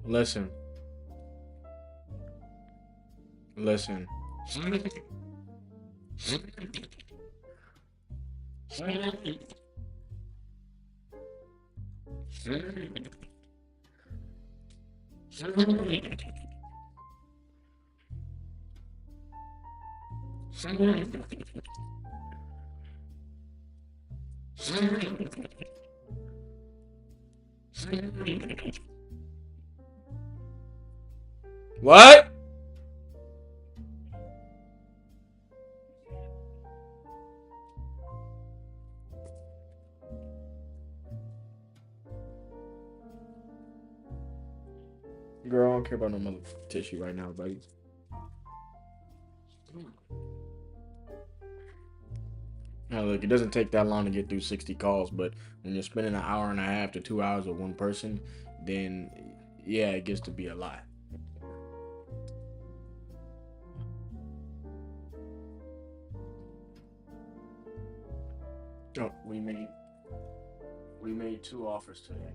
Listen. Listen. What? Girl, I don't care about no mother tissue right now, buddy. Now, look, it doesn't take that long to get through 60 calls, but when you're spending an hour and a half to 2 hours with one person, then yeah, it gets to be a lot. Oh, we made 2 offers today.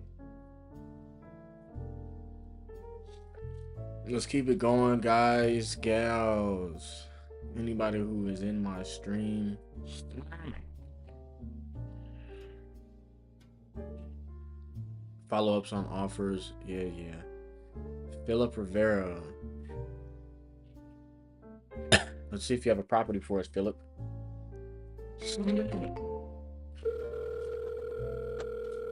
Let's keep it going, guys, gals. Anybody who is in my stream. Follow-ups on offers. Yeah. Philip Rivera. Let's see if you have a property for us, Philip.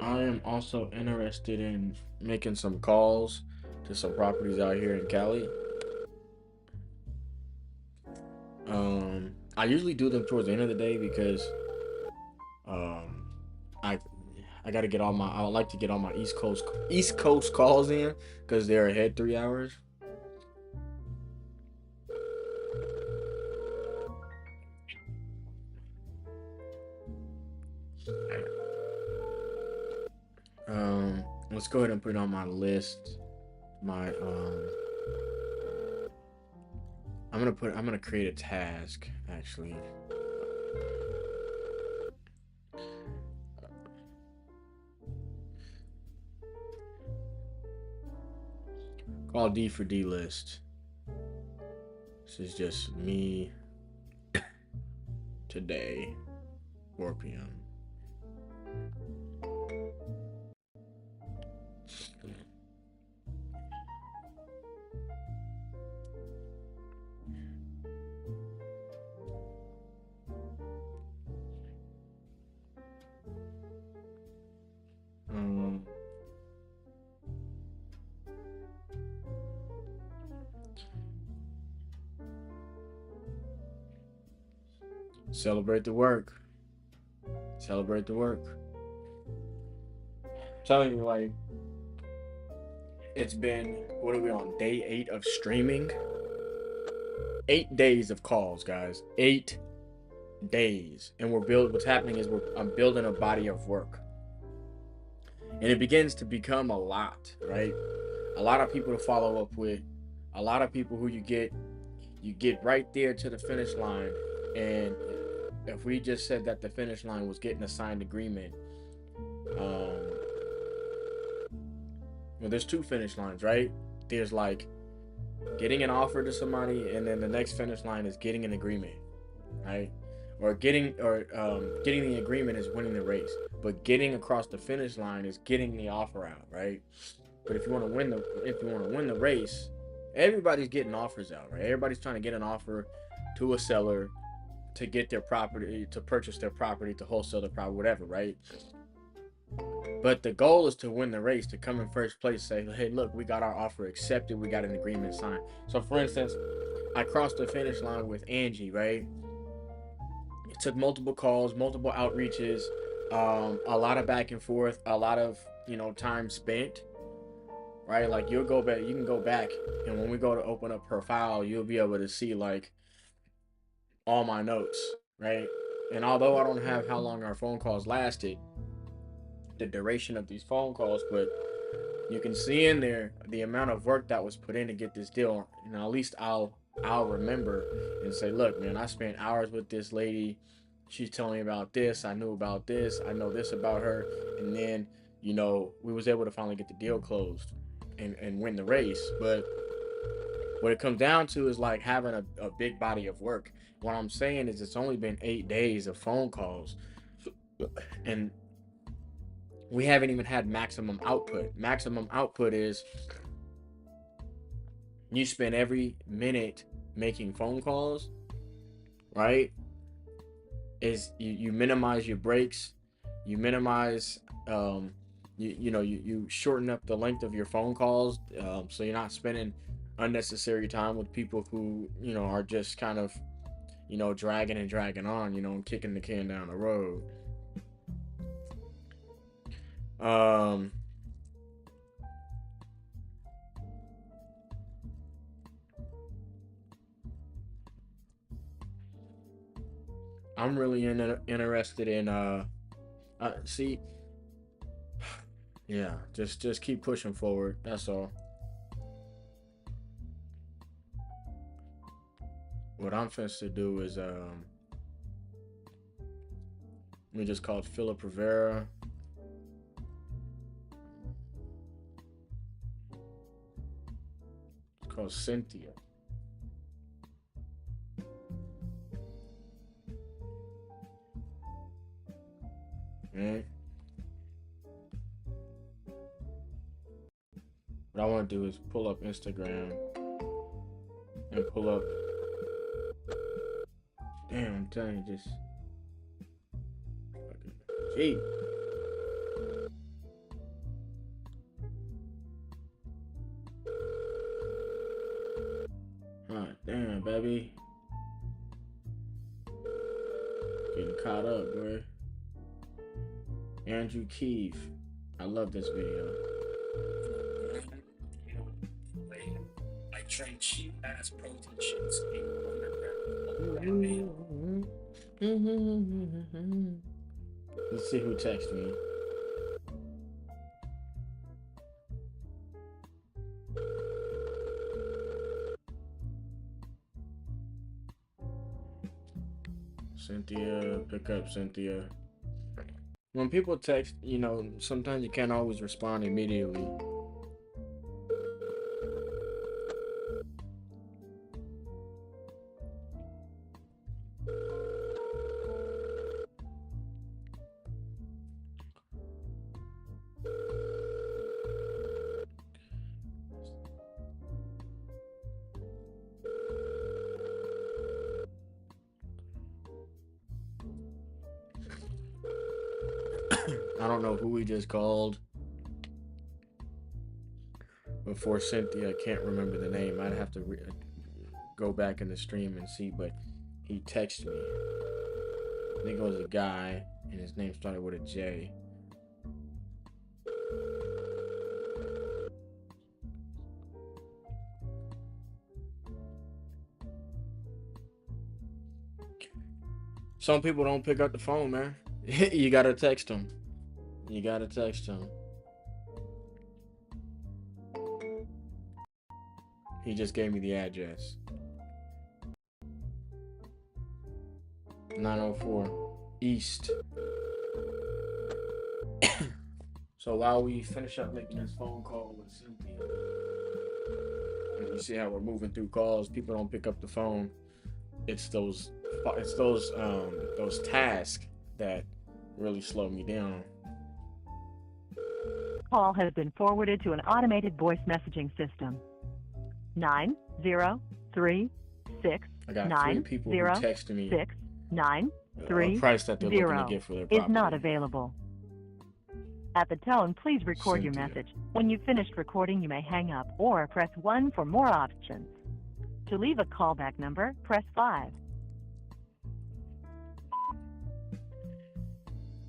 I am also interested in making some calls to some properties out here in Cali. I usually do them towards the end of the day because I gotta get I would like to get all my East Coast calls in because they're ahead 3 hours. Let's go ahead and put it on my list. I'm gonna create a task actually. Call D for D list. This is just me today, 4 p.m. Celebrate the work. Celebrate the work. I'm telling you, like, it's been, what are we on, day 8 of streaming? 8 days of calls, guys. 8 days. And what's happening is I'm building a body of work. And it begins to become a lot, right? A lot of people to follow up with, a lot of people who you get right there to the finish line. And if we just said that the finish line was getting a signed agreement, well, there's 2 finish lines, right? There's like getting an offer to somebody, and then the next finish line is getting an agreement, right? Or getting the agreement is winning the race, but getting across the finish line is getting the offer out, right? But if you want to win the race, everybody's getting offers out, right? Everybody's trying to get an offer to a seller to get their property, to purchase their property, to wholesale their property, whatever, right? But the goal is to win the race, to come in first place, say, hey, look, we got our offer accepted, we got an agreement signed. So for instance, I crossed the finish line with Angie, right? It took multiple calls, multiple outreaches, a lot of back and forth, a lot of, time spent, right? Like you can go back, and when we go to open up her file, you'll be able to see like all my notes, right? And although I don't have how long our phone calls lasted, the duration of these phone calls, but you can see in there the amount of work that was put in to get this deal. At least I'll remember and say, look, man, I spent hours with this lady. She's telling me about this. I knew about this. I know this about her. And then, we was able to finally get the deal closed and win the race. But what it comes down to is like having a big body of work. What I'm saying is it's only been 8 days of phone calls, and we haven't even had maximum output. Maximum output is you spend every minute making phone calls, right? Is you minimize your breaks, you minimize, you shorten up the length of your phone calls, so you're not spending unnecessary time with people who, are just kind of, dragging on, and kicking the can down the road. I'm really interested in see, yeah, just keep pushing forward. That's all. What I'm supposed to do is we just called Philip Rivera. It's called Cynthia. Right? What I want to do is pull up Instagram and pull up. Damn, I'm telling you, just fucking gee. Damn, baby. Getting caught up, boy. Andrew Keefe. I love this video. I train cheap ass protein shakes. Let's see who texted me. Cynthia, pick up Cynthia. When people text, sometimes you can't always respond immediately. I don't know who we just called before Cynthia. I can't remember the name. I'd have to go back in the stream and see. But he texted me. I think it was a guy, and his name started with a J. Some people don't pick up the phone, man. You gotta text them. You gotta text them. He just gave me the address. 904 East. So while we finish up making this phone call with Cynthia, and you see how we're moving through calls, people don't pick up the phone. It's those tasks that really slow me down. Call has been forwarded to an automated voice messaging system. 9036 I got 3 people who texted me 930 a price that they're looking to get for their property. Is not available. At the tone, please record your message. When you've finished recording, you may hang up or press 1 for more options. To leave a callback number, press 5.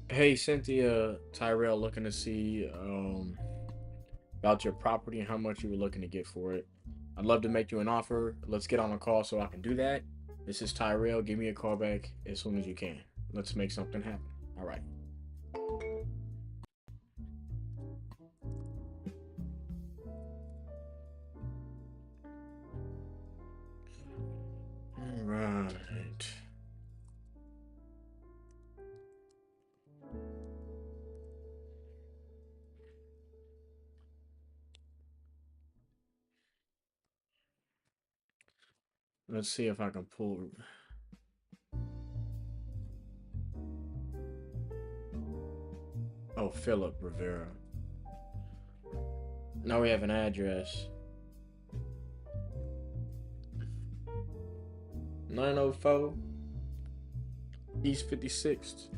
Hey, Cynthia, Tyrell looking to see about your property and how much you were looking to get for it. I'd love to make you an offer. Let's get on a call so I can do that. This is Tyrell. Give me a call back as soon as you can. Let's make something happen. All right. All right. Let's see if I can pull. Oh, Philip Rivera. Now we have an address. 904 East 56th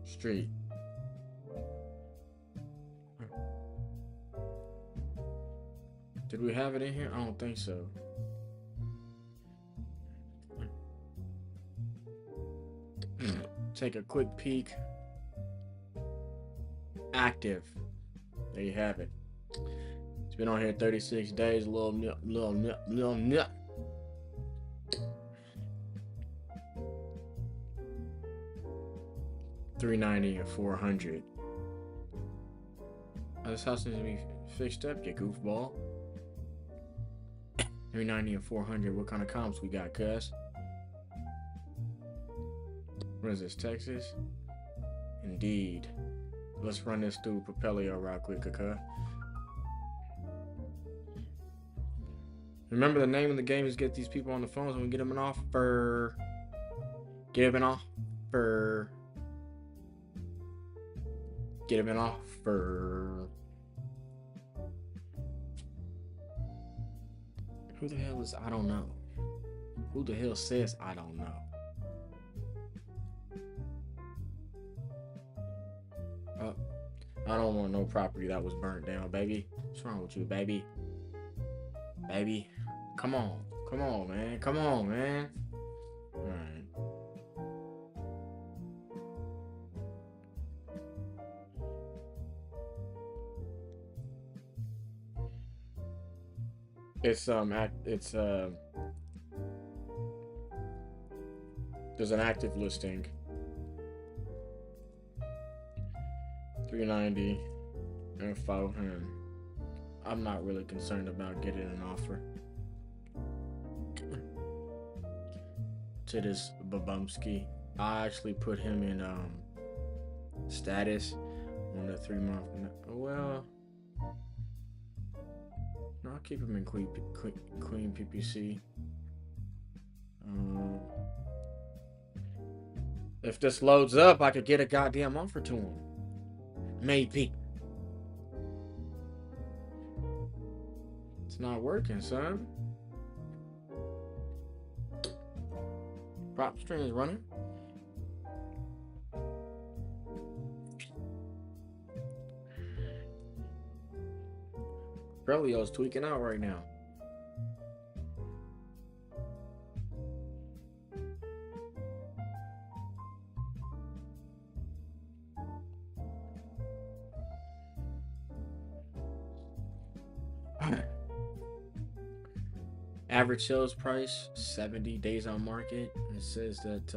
Street. Did we have it in here? I don't think so. Take a quick peek. Active. There you have it. It's been on here 36 days. Little nip. $390 or $400. This house needs to be fixed up, you goofball. $390 and $400. What kind of comps we got, cuz? What is this, Texas? Indeed. Let's run this through Propelio real quick, cuz. Remember, the name of the game is get these people on the phones and we get them an offer. Give an offer. Get them an offer. Who the hell is I don't know? Who the hell says I don't know? Oh, I don't want no property that was burnt down, baby. What's wrong with you, baby? Baby, come on, man, come on, man. All right. There's an active listing. $390 and $400. I'm not really concerned about getting an offer to this Babumski. I actually put him in status on the 3-month. Well, no, I'll keep him in Queen PPC. If this loads up, I could get a goddamn offer to him. Maybe. It's not working, son. Prop string is running. Relio's tweaking out right now. Average sales price 70 days on market. It says that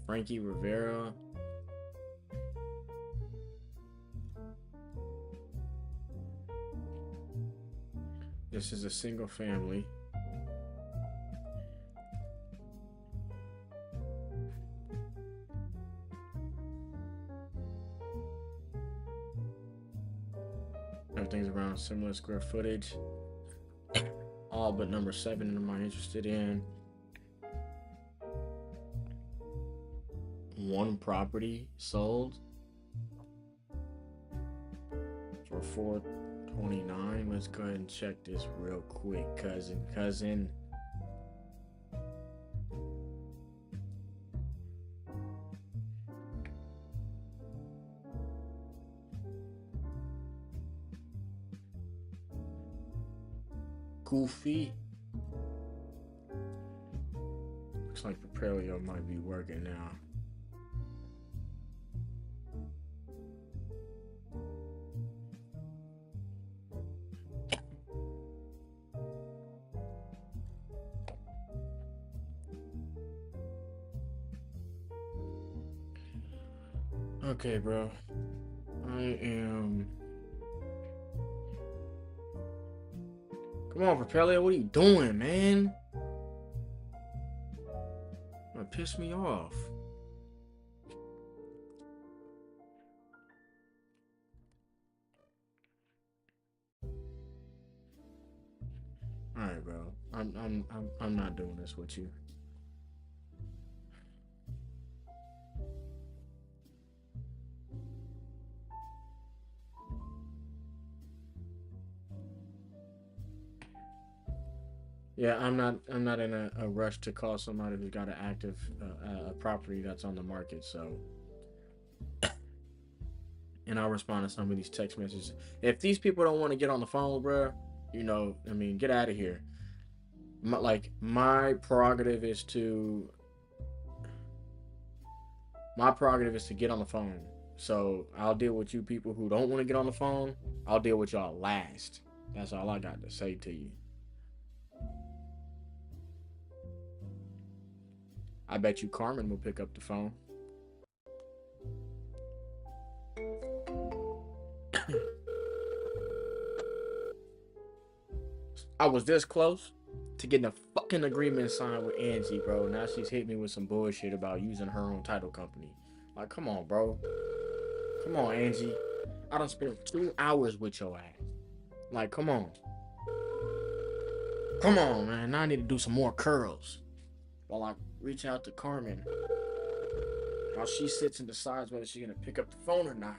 Frankie Rivera this is a single family. Everything's around similar square footage. All but number 7 am I interested in. One property sold for $429. Let's go ahead and check this real quick, cousin. Goofy. Looks like Propelio might be working now. Okay, bro. I am. Come on, Propelio, what are you doing, man? That pissed me off. All right, bro. I'm not doing this with you. Yeah, I'm not in a rush to call somebody who's got an active property that's on the market. So, and I'll respond to some of these text messages. If these people don't want to get on the phone, bro, you know, I mean, get out of here. My prerogative is to get on the phone. So I'll deal with you people who don't want to get on the phone. I'll deal with y'all last. That's all I got to say to you. I bet you Carmen will pick up the phone. I was this close to getting a fucking agreement signed with Angie, bro. Now she's hit me with some bullshit about using her own title company. Like, come on, bro. Come on, Angie. I done spent 2 hours with your ass. Like, come on. Come on, man. Now I need to do some more curls. While I reach out to Carmen, while she sits and decides whether she's gonna pick up the phone or not.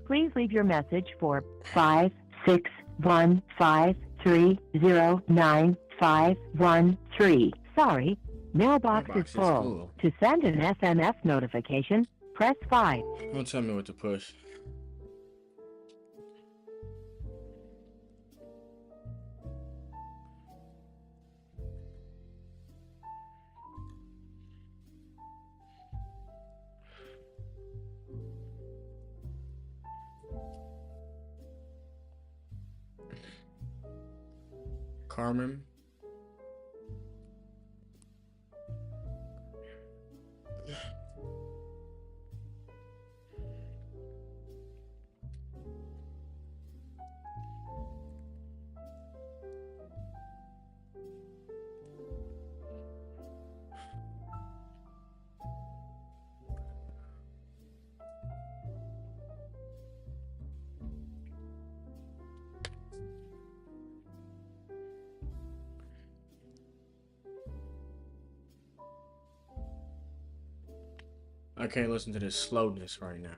Please leave your message for 5615309 513. Sorry, mailbox is full. To send an SMS notification, press 5. Don't tell me what to push. Carmen. I can't listen to this slowness right now.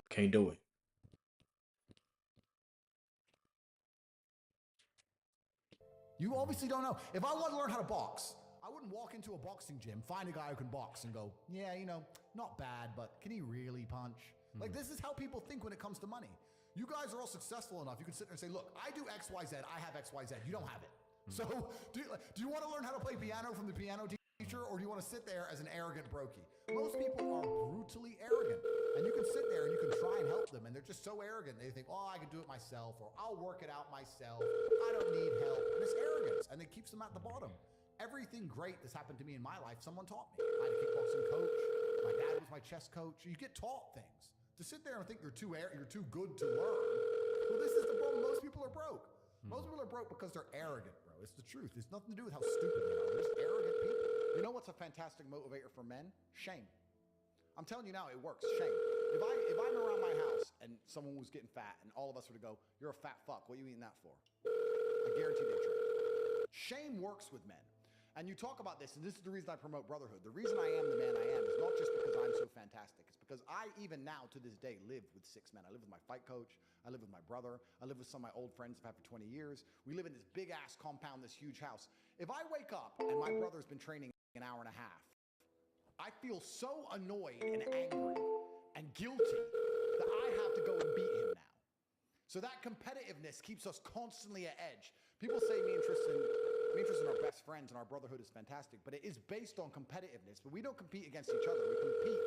Can't do it. You obviously don't know. If I want to learn how to box, I wouldn't walk into a boxing gym, find a guy who can box and go, yeah, you know, not bad, but can he really punch? Like, this is how people think when it comes to money. You guys are all successful enough. You can sit there and say, look, I do X, Y, Z. I have X, Y, Z. You don't have it. So do you want to learn how to play piano from the piano teacher, or do you want to sit there as an arrogant brokey? Most people are brutally arrogant, and you can sit there and you can try and help them, and they're just so arrogant. They think, oh, I can do it myself, or I'll work it out myself. I don't need help. And it's arrogance, and it keeps them at the bottom. Everything great that's happened to me in my life, someone taught me. I had a kickboxing coach. My dad was my chess coach. You get taught things. To sit there and think you're too good to learn, well, this is the problem. Most people are broke. Most people are broke because they're arrogant, bro. It's the truth. It's nothing to do with how stupid they are. They're just arrogant people. You know what's a fantastic motivator for men? Shame. I'm telling you now, it works. Shame. If I'm around my house and someone was getting fat and all of us were to go, you're a fat fuck, what are you eating that for? I guarantee they trade. Shame works with men. And you talk about this, and this is the reason I promote brotherhood. The reason I am the man I am is not just because I'm so fantastic. It's because I, even now, to this day, live with 6 men. I live with my fight coach. I live with my brother. I live with some of my old friends I've had for 20 years. We live in this big-ass compound, this huge house. If I wake up and my brother's been training an hour and a half, I feel so annoyed and angry and guilty that I have to go and beat him now. So that competitiveness keeps us constantly at edge. People say me and Tristan are best friends and our brotherhood is fantastic, but it is based on competitiveness. But we don't compete against each other. We compete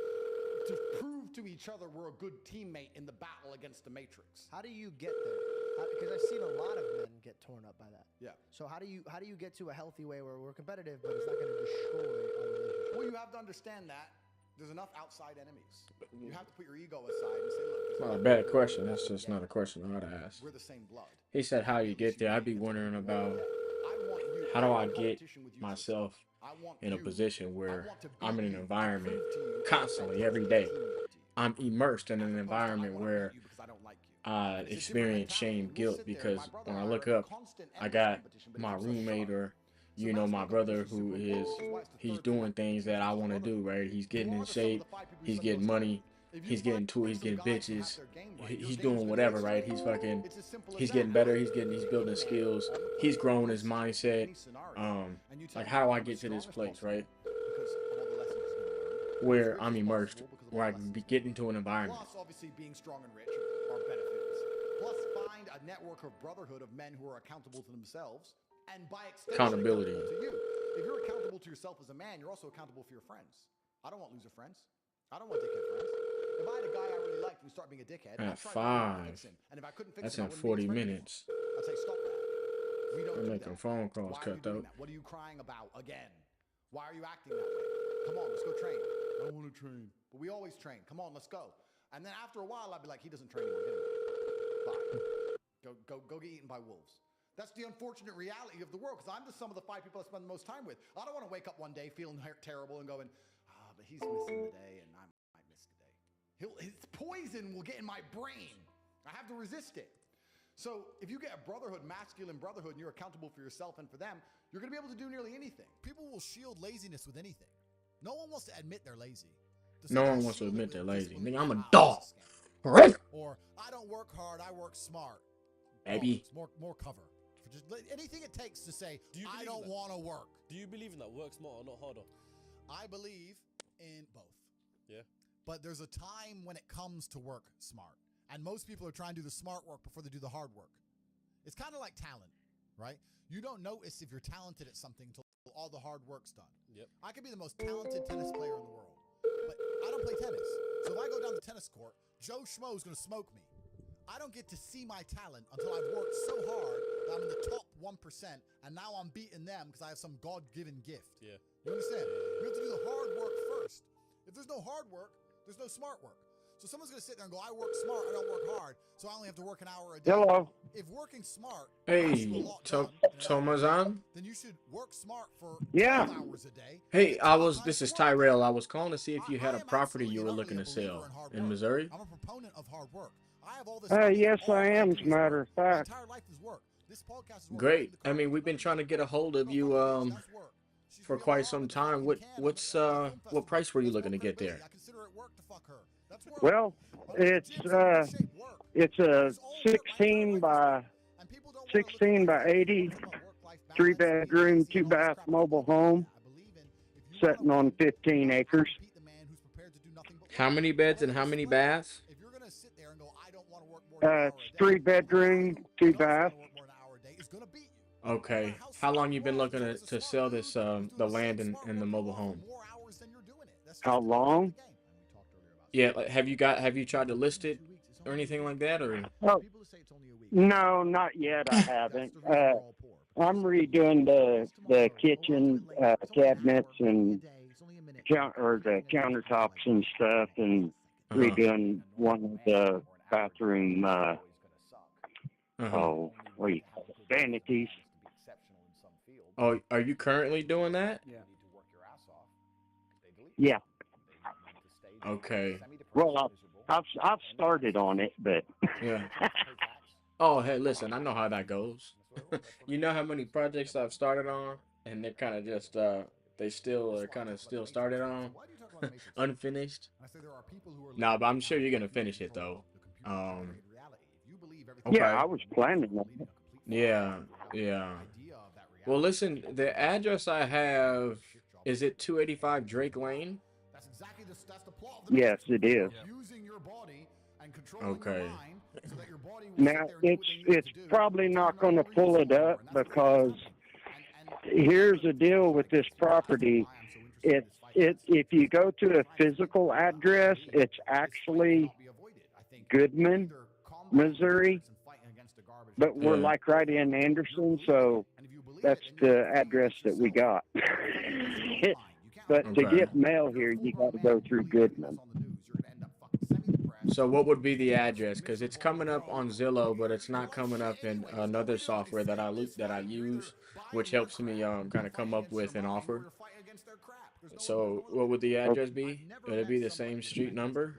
to prove to each other we're a good teammate in the battle against the Matrix. How do you get there? Because I've seen a lot of men get torn up by that. Yeah. So how do you get to a healthy way where we're competitive, but it's not going to destroy our relationship? Well, you have to understand that there's enough outside enemies. You have to put your ego aside and say, look. It's not a bad question. That's just not a question I ought to ask. We're the same blood. He said, how you get there? I'd be wondering about how do I get myself in a position where I'm in an environment constantly, every day. I'm immersed in an environment where I experience shame, guilt, because when I look up, I got my roommate or, you know, my brother who he's doing things that I want to do, right? He's getting in shape, he's getting money, he's getting bitches, he's doing whatever, right? He's getting better, he's building skills, he's growing his mindset. Like, how do I get to this place, right? Where I'm immersed, where I can get into an environment. Plus, obviously, being strong and rich are benefits. Plus, find a network of brotherhood of men who are accountable to themselves, and by extension, accountability to you. If you're accountable to yourself as a man, you're also accountable for your friends. I don't want loser friends. I don't want dickhead friends. If I had a guy I really liked and start being a dickhead, at I'd fix him. And if I couldn't fix him, that's in 40 minutes. I'd say stop that. We don't do making that. phone calls cut out. What are you crying about again? Why are you acting that way? Come on, let's go train. I don't want to train. But we always train. Come on, let's go. And then after a while, I'd be like, he doesn't train anymore. Get him. Bye. Go get eaten by wolves. That's the unfortunate reality of the world, because I'm the sum of the 5 people I spend the most time with. I don't want to wake up one day feeling terrible and going, but he's missing the day and I might miss the day. His poison will get in my brain. I have to resist it. So if you get a brotherhood, masculine brotherhood, and you're accountable for yourself and for them, you're going to be able to do nearly anything. People will shield laziness with anything. No one wants to admit they're lazy. No one wants to admit they're lazy. Nigga, I'm a dog. Right? Or, I don't work hard, I work smart. Maybe. More cover. For just anything it takes to say, I don't that? want to work. Do you believe in that? Work smarter, not harder. I believe in both. Yeah. But there's a time when it comes to work smart. And most people are trying to do the smart work before they do the hard work. It's kind of like talent, right? You don't notice if you're talented at something until all the hard work's done. Yep. I could be the most talented tennis player in the world, but I don't play tennis. So if I go down the tennis court, Joe Schmo is going to smoke me. I don't get to see my talent until I've worked so hard that I'm in the top 1%, and now I'm beating them because I have some God-given gift. Yeah. You understand? You have to do the hard work first. If there's no hard work, there's no smart work. So someone's going to sit there and go, I work smart, I don't work hard, so I only have to work an hour a day. Hello. If working smart, Hey, Tomazan. then you should work smart for 12 Yeah. hours a day. Hey, this is Tyrell. I was calling to see if you had a property you were looking to sell in Missouri. I'm a proponent of hard work. I have all this Yes, I am, as a matter of fact. entire life is work. This podcast is work. Great. I mean, we've been trying to get a hold of you for quite some time. What price were you looking to get there? I consider it work to fuck her. That's work. Well, it's a 16 by 80, 3-bedroom, 2-bath mobile home, sitting on 15 acres. How many beds and how many baths? It's 3-bedroom, 2-bath. Okay. How long you been looking to sell this the land and the mobile home? How long? Yeah. Like, have you tried to list it or anything like that, or? Oh, no, not yet. I haven't. I'm redoing the kitchen cabinets and the countertops and stuff, and redoing one of the bathroom. Vanities. Oh, are you currently doing that? Yeah. Okay. Well, I've started on it, but Yeah. Oh, hey, listen, I know how that goes. You know how many projects I've started on, and they're kind of just they still are kind of still started on, unfinished. Nah, but I'm sure you're gonna finish it though. Okay. yeah, I was planning on it. Yeah, yeah. Well, listen, the address I have, is it 285 Drake Lane? Yes, it is. Okay. Now it's probably not going to pull it up because here's the deal with this property. If you go to a physical address, it's actually Goodman, Missouri, but we're like right in Anderson, so that's the address that we got. But to get mail here, you got to go through Goodman. So what would be the address? Because it's coming up on Zillow, but it's not coming up in another software that I use, which helps me kind of come up with an offer. So what would the address be? Would it be the same street number?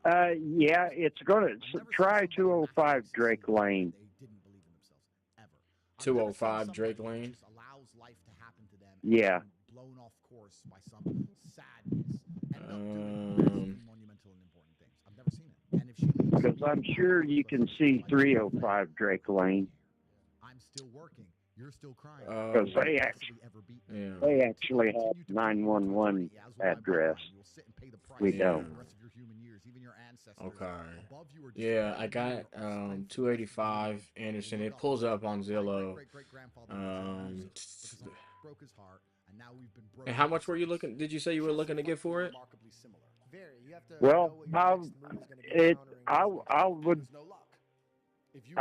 Yeah, it's going to try 205 Drake Lane. 205 Drake Lane. Yeah. Because I'm sure you can see 305 Drake Lane. I'm still working. You're still crying. Because they actually have 911 address. We don't. Okay. Yeah, I got 285 Anderson. It pulls up on Zillow. And how much were you looking? Did you say you were looking to get for it? Well, I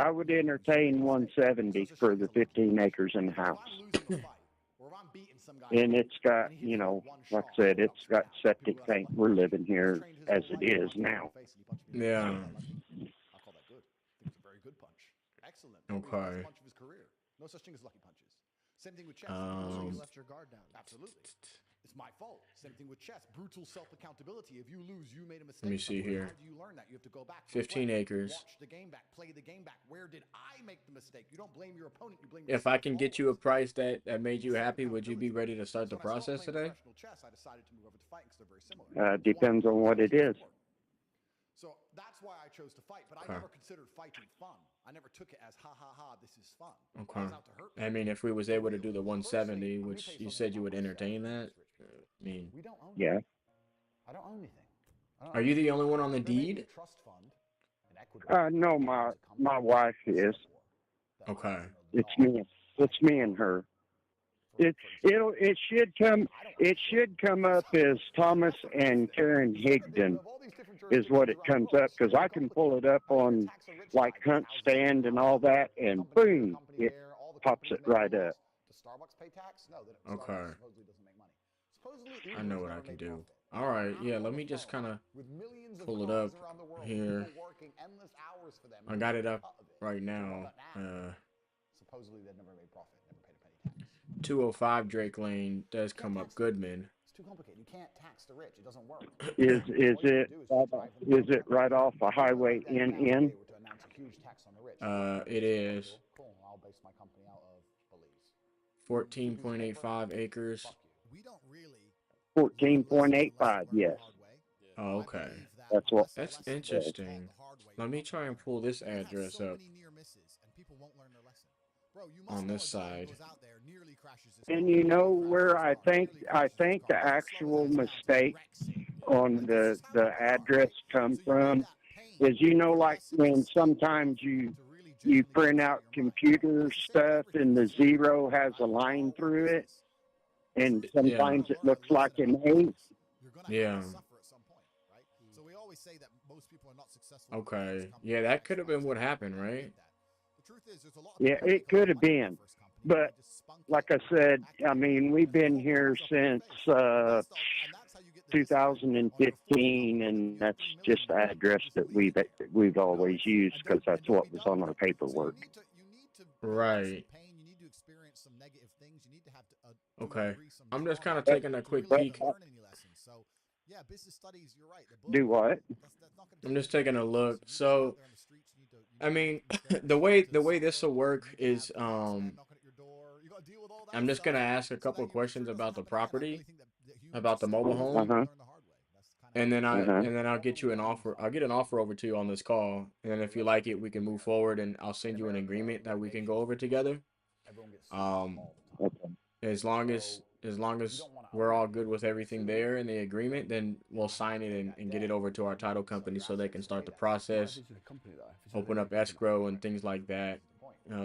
would entertain 170 for the 15 acres in the house. And it's got, like I said, it's got septic tank. We're living here as it is now. Yeah. I'll call that good. It's a very good punch. Excellent. Okay. Punch of his career. No such thing as lucky punches. Same thing with chess. You left your guard down. Absolutely. It's my fault. Same thing with chess. Brutal self-accountability. If you lose, you made a mistake. Let me see here. How do you learn that? You have to go back. 15 acres. Watch the game back. Play the game back. Where did I make the mistake? You don't blame your opponent. You blame If I can get you a price that made you happy, would you be ready to start the process today? chess, I decided to move over to fighting because they're very similar. Depends on what it is. So that's why I chose to fight, but I never considered fighting fun. I never took it as ha ha ha. This is fun. Okay. I was out to hurt I mean, if we was able to do the 170, which you said you would entertain that, I mean, we don't own Yeah. I don't own anything. are you the only one on the There may be a deed? trust fund in Ecuador. No, my wife is. Okay. It's me. It's me and her. It should come up as Thomas and Karen Higdon is what it comes up, because I can pull it up on like Hunt Stand and all that, and boom, it pops it right up. Does Starbucks pay tax? No, they don't. Okay. Starbucks supposedly doesn't make money. Supposedly, I know what I can do. All right, yeah, let me just kind of pull it up here. I got it up right now. Supposedly they never made profit, never paid a penny tax. 205 Drake Lane does come up Goodman. It's too complicated. You can't tax the rich. It doesn't work. Is it right off a highway NN? It is Cool. I'll base my company out of Belize. 14.85 acres. 14.85. Yes. Oh, okay. That's interesting. Let me try and pull this address up on this side. And you know where I think the actual mistake on the address come from is, you know, like when sometimes you print out computer stuff and the 0 has a line through it, and sometimes it looks like an 8. Yeah. Okay. Yeah, that could have been what happened, right? Yeah, it could have been. But like I said, I mean, we've been here since 2015, and that's just the address that we've always used, because that's what was on our paperwork. Right. Okay. I'm just kind of taking a quick peek. Do what? I'm just taking a look. So, I mean, the way this will work is, I'm just gonna ask a couple of questions about the property, about the mobile home, and then I'll get you an offer. I'll get an offer over to you on this call, and then if you like it, we can move forward, and I'll send you an agreement that we can go over together. As long as we're all good with everything there in the agreement, then we'll sign it and get it over to our title company so they can start the process, open up escrow and things like that.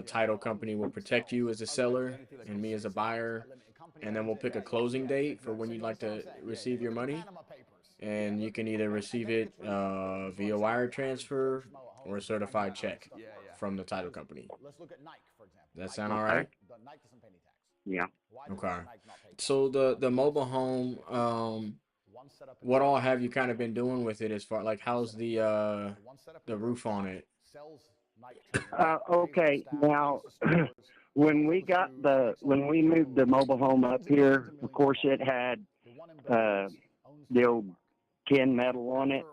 Title company will protect you as a seller and me as a buyer, and then we'll pick a closing date for when you'd like to receive your money, and you can either receive it via wire transfer or a certified check from the title company. Let's look at Nike, for example. That sound all right? Nike doesn't pay any tax. Yeah. Okay. So the mobile home, what all have you kind of been doing with it as far, like, how's the roof on it? Okay, now when we moved the mobile home up here, of course it had the old tin metal on it,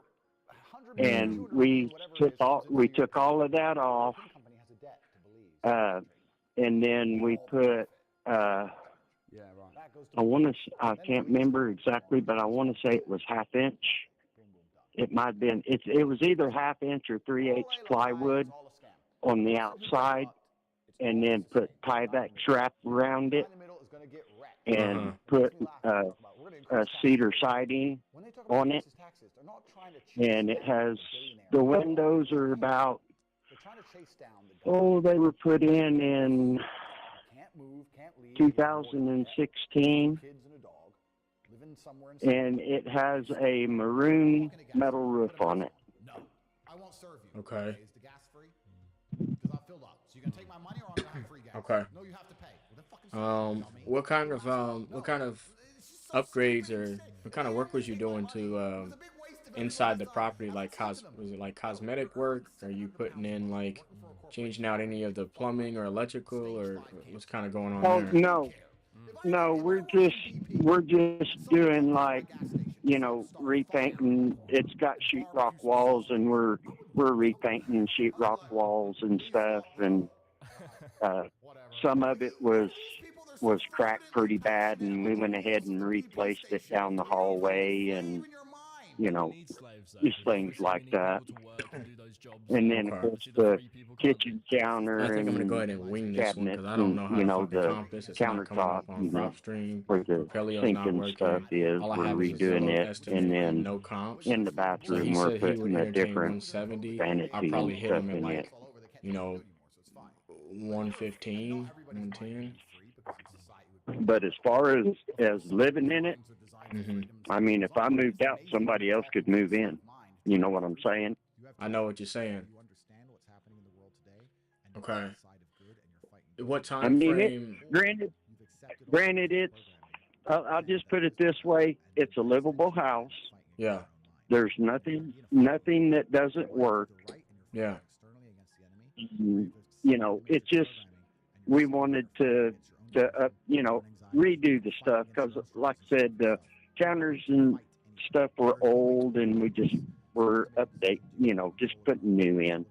and we took all of that off, and then we put I can't remember exactly, but I want to say it was 1/2 inch. It might have been. It was either 1/2 inch or 3/8 plywood on the outside, and then put Tyvek wrap around it, and put a cedar siding on it, and it has, the windows are about, they were put in 2016, and it has a maroon metal roof on it. Okay. Okay. What kind of upgrades or what kind of work was you doing to inside the property? Like, was it like cosmetic work? Are you putting in, like, changing out any of the plumbing or electrical, or what's kind of going on there? No, we're just doing, like, you know, repainting. It's got sheetrock walls, and we're repainting sheetrock walls and stuff, and some of it was cracked pretty bad, and we went ahead and replaced it down the hallway, and you know, just things like that. And then, of course, the kitchen counter I think and I'm gonna go ahead and wing this one cabinet because I don't know how and, you to know, fucking the comp this. It's not coming countertop, up on you know, PropStream. where the Propelio's sink not and working. stuff is. All I We're have is a redoing Zillow it. estimate And and then no comps. in the So bathroom, he we're said he would putting a entertain different 170. vanity I'll probably and hit stuff him at in like, it. you know, 115, 110. But as far as living in it, Mm-hmm. I mean, if I moved out, somebody else could move in. You know what I'm saying? I know what you're saying. Okay. What I time mean, frame? granted, it's. I'll just put it this way: it's a livable house. Yeah. There's nothing that doesn't work. Yeah. You know, it just we wanted to you know, redo the stuff because, like I said, the counters and stuff were old, and we just were you know, just putting new in.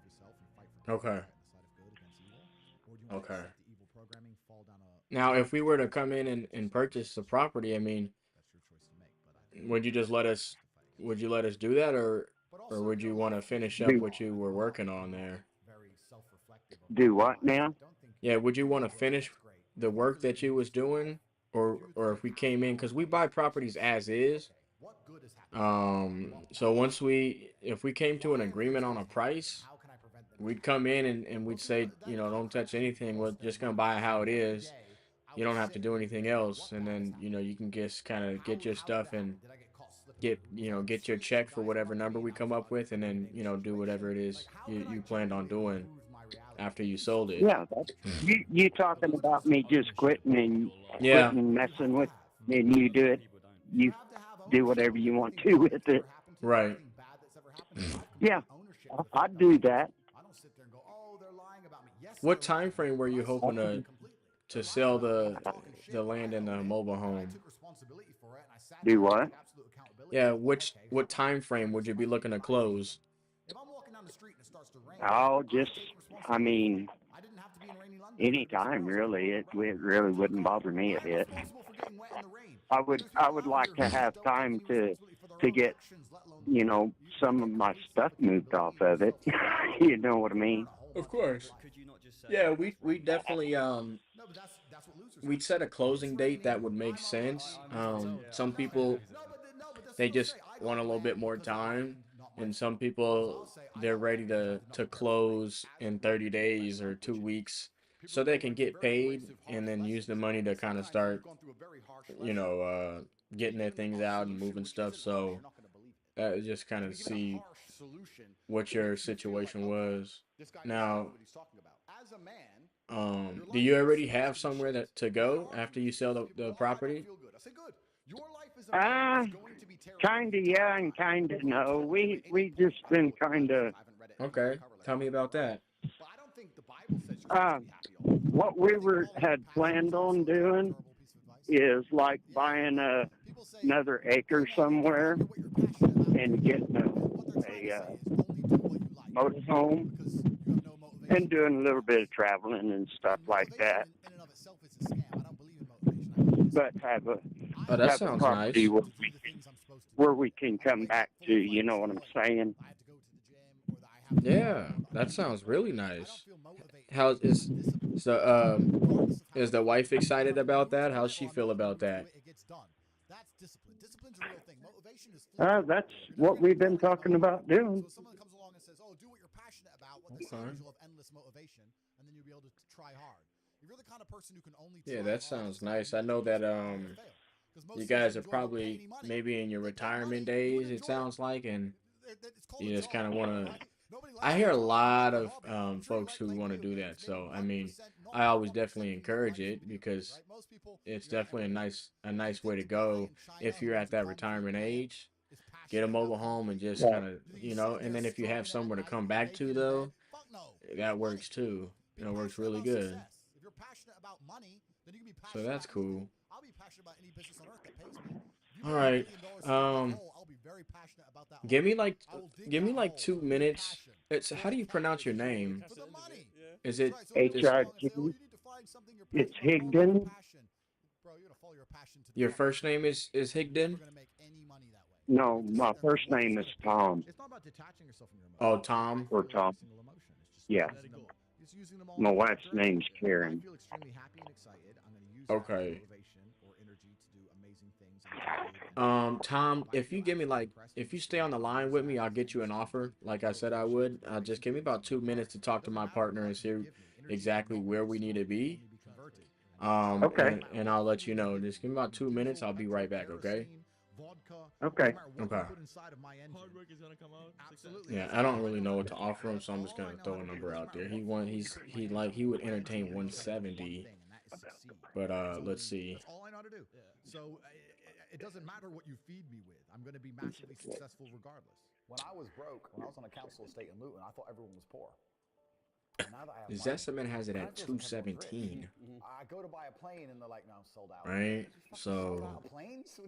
Okay. Okay. Now, if we were to come in and purchase the property, I mean, would you just let us? Would you let us do that, or would you want to finish up what you were working on there? Do what now? Yeah, would you want to finish the work that you was doing, or if we came in, because we buy properties as is. So if we came to an agreement on a price, we'd come in and we'd say, you know, don't touch anything. We're just gonna buy it how it is. You don't have to do anything else, and then, you know, you can just kind of get your stuff and get your check for whatever number we come up with, and then, you know, do whatever it is you planned on doing after you sold it. Yeah, you talking about me just quitting and Yeah. quitting messing with, and you do it. You do whatever you want to with it. Right. Yeah, I'd do that. What time frame were you hoping to sell the land in the mobile home? Do what? Yeah, what time frame would you be looking to close? Oh, I mean, anytime really. It really wouldn't bother me a bit. I would like to have time to get, you know, some of my stuff moved off of it. You know what I mean? Of course. Yeah, we definitely we'd set a closing date that would make sense. Some people, they just want a little bit more time, and some people, they're ready to close in 30 days or 2 weeks so they can get paid and then use the money to kind of start, you know, getting their things out and moving stuff. So just kind of see what your situation was. Now, do you already have somewhere to go after you sell the property? Kinda yeah and kinda no. We just been kinda. Okay, tell me about that. What we had planned on doing is like buying another acre somewhere and getting a motorhome and doing a little bit of traveling and stuff like that. But have a that sounds property nice. where we can come back to. You know what I'm saying? Yeah, that sounds really nice. Is the wife excited about that? How's she feel about that? That's what we've been talking about doing. Yeah, that sounds nice. I know that you guys are probably maybe in your retirement days, it sounds like, and you just kind of want to. I hear a lot of folks who want to do that. So, I mean, I always definitely encourage it because it's definitely a nice way to go if you're at that retirement age. Get a mobile home and just kind of, you know, and then if you have somewhere to come back to, though, that works too. It works really good. So that's cool. All right. Give me like 2 minutes. How do you pronounce your name? Is it H-I-G? It's Higdon. Your first name is Higdon? No, my first name is Tom. It's not about detaching yourself from your emotions. Oh, Tom. Or Tom. Single emotion. It's just Yeah. Just using them all My in the right wife's direction. name's Karen. I feel extremely happy and excited. I'm going to use that motivation or energy to do amazing things. Tom, if you give me if you stay on the line with me, I'll get you an offer. Like I said, I would. Just give me about 2 minutes to talk to my partner and see exactly where we need to be. Okay. And I'll let you know. Just give me about 2 minutes. I'll be right back. Okay. Okay. Okay. Yeah, I don't really know what to offer him, so I'm just gonna throw a number out there. He would entertain 170. But let's see. That's all I know how to do. So it doesn't matter what you feed me with. I'm going to be massively successful regardless. When I was broke, when I was on a council estate in Luton, I thought everyone was poor. Now that I have Zesserman has it at 217. I go to buy a plane and they're like, no, sold out. Right? Sold So out planes?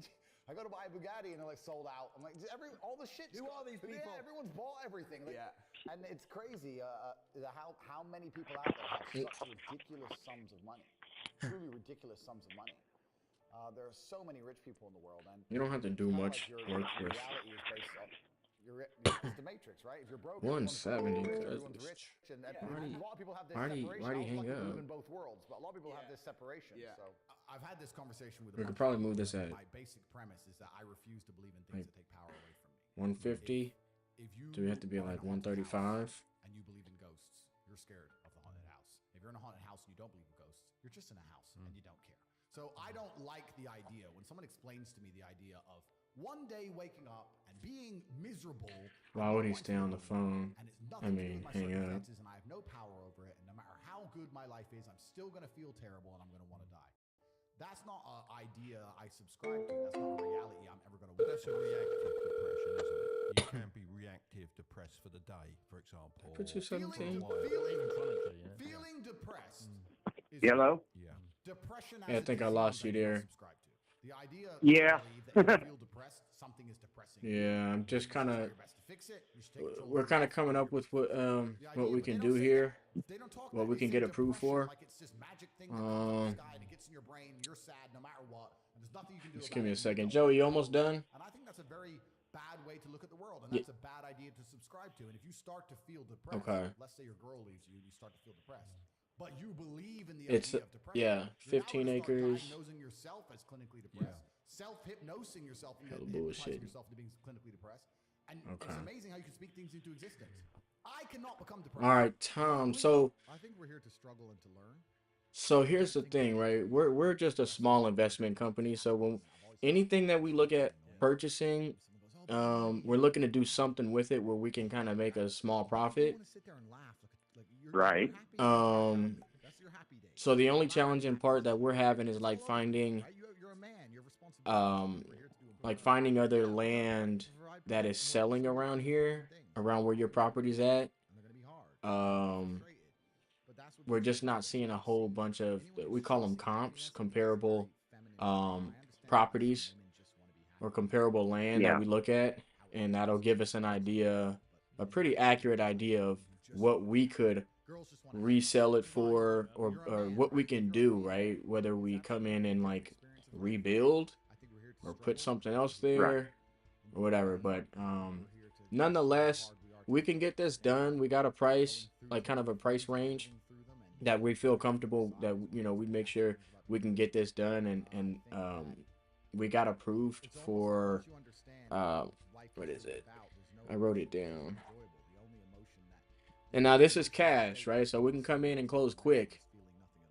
I go to buy a Bugatti and they're like sold out. I'm like, all the shit. Who are these people? Yeah, everyone's bought everything. Like, yeah. And it's crazy how many people out there have such ridiculous sums of money. Truly ridiculous sums of money. There are so many rich people in the world, and you don't have to do much work with reality is based on it's the Matrix, right? If you're broke, 170. everyone's rich, and a lot of people have this separation. Why do you hang up? Live in both worlds, but a lot of people have this separation. Yeah. So I've had this conversation with. We could probably move this at. My basic premise is that I refuse to believe in things that take power away from me. 150. Do we have to be at like 135? And you believe in ghosts, you're scared of the haunted house. If you're in a haunted house and you don't believe in ghosts, you're just in a house and you don't care. So I don't like the idea when someone explains to me the idea of one day waking up and being miserable. Why would he stay on the phone? I mean, hang up. And I have no power over it, and no matter how good my life is, I'm still going to feel terrible and I'm going to want to die. That's not an idea I subscribe to. That's not a reality I'm ever going to witness. That's a reactive depression, isn't it? You can be reactive depressed for the day, for example. For 217. Feeling depressed. Hello? Yeah. Depression. Yeah, I think I lost you there. The idea yeah. that you feel depressed, something is depressing. Yeah, I'm just kind of. We're kind of coming up with what we can do here, what we can get approved for. Just give me a second, Joey. You almost done? And I think that's a very bad way to look at the world, and that's a bad idea to subscribe to. And if you start to feel depressed, let's say your girl leaves you, and you start to feel depressed. But you believe in the idea of depression. Yeah, 15 acres. Diagnosing yourself as clinically depressed. Self-hypnosing yourself into bullshit. yourself into being clinically depressed. And it's amazing how you can speak things into existence. I cannot become depressed. All right, Tom. So I think we're here to struggle and to learn. So here's the thing, right? We're just a small investment company. So when anything that we look at purchasing, we're looking to do something with it where we can kind of make a small profit. Right. So the only challenging part that we're having is like finding other land that is selling around here, around where your property's at. We're just not seeing a whole bunch of, we call them comps, comparable properties or comparable land that we look at, and that'll give us an idea, a pretty accurate idea of what we could resell it for, or what we can do, right? Whether we come in and like rebuild or put something else there or whatever. But nonetheless, we can get this done. We got a price, like kind of a price range that we feel comfortable that, you know, we make sure we can get this done, and we got approved for what is it? I wrote it down. And now this is cash, right? So we can come in and close quick.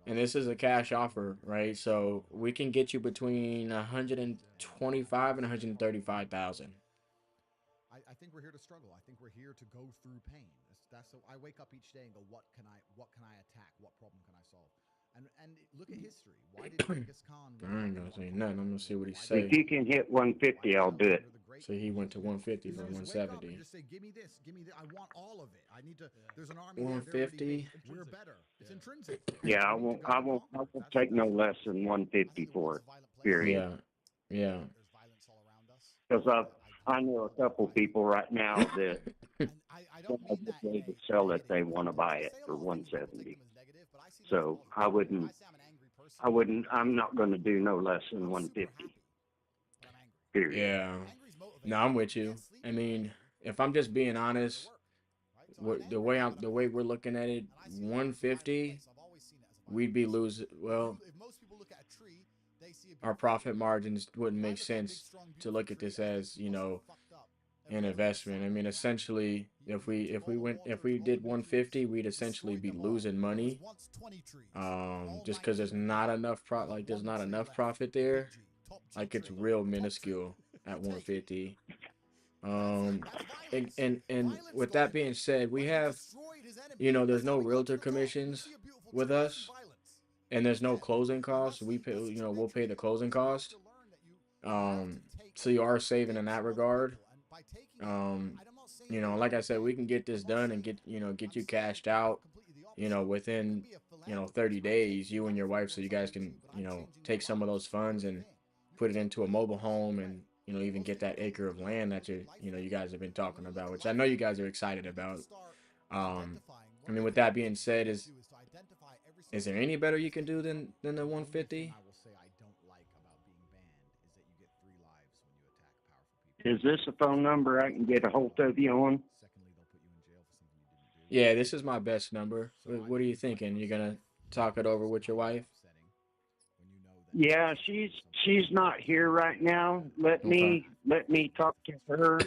And this is a cash offer, right? So we can get you between 125 and 135,000. I think we're here to struggle. I think we're here to go through pain. That's so I wake up each day and go, what can I attack? What problem can I solve? And look at history. Why did Genghis Khan? I ain't gonna say nothing. I'm gonna see what he say. If you can hit 150, I'll do it. So he went to 150 from 170. Just say, give me this. I want all of it. I need to. There's an army. 150. We're better. It's intrinsic. Yeah, I won't take no less than 150 for it. Period. Yeah. Because I know a couple people right now that they would sell it. They want to buy it for 170. So I'm not going to do no less than 150. Period. Yeah. No, I'm with you. I mean, if I'm just being honest, the way we're looking at it, 150, we'd be losing. Well, our profit margins wouldn't make sense to look at this as, you know, an investment. I mean, essentially, if we did 150, we'd essentially be losing money, just because there's not enough there's not enough profit there, like it's real minuscule at 150. And with that being said, we have, you know, there's no realtor commissions with us, and there's no closing costs. We pay, you know, we'll pay the closing cost. So you are saving in that regard. You know, like I said, we can get this done and get you cashed out, you know, within, you know, 30 days, you and your wife, so you guys can, you know, take some of those funds and put it into a mobile home, and, you know, even get that acre of land that you guys have been talking about, which I know you guys are excited about. I mean, with that being said, is there any better you can do than the 150? Is this a phone number I can get a hold of you on? Yeah, this is my best number. What are you thinking? You're gonna talk it over with your wife? Yeah, she's not here right now. Let me talk to her,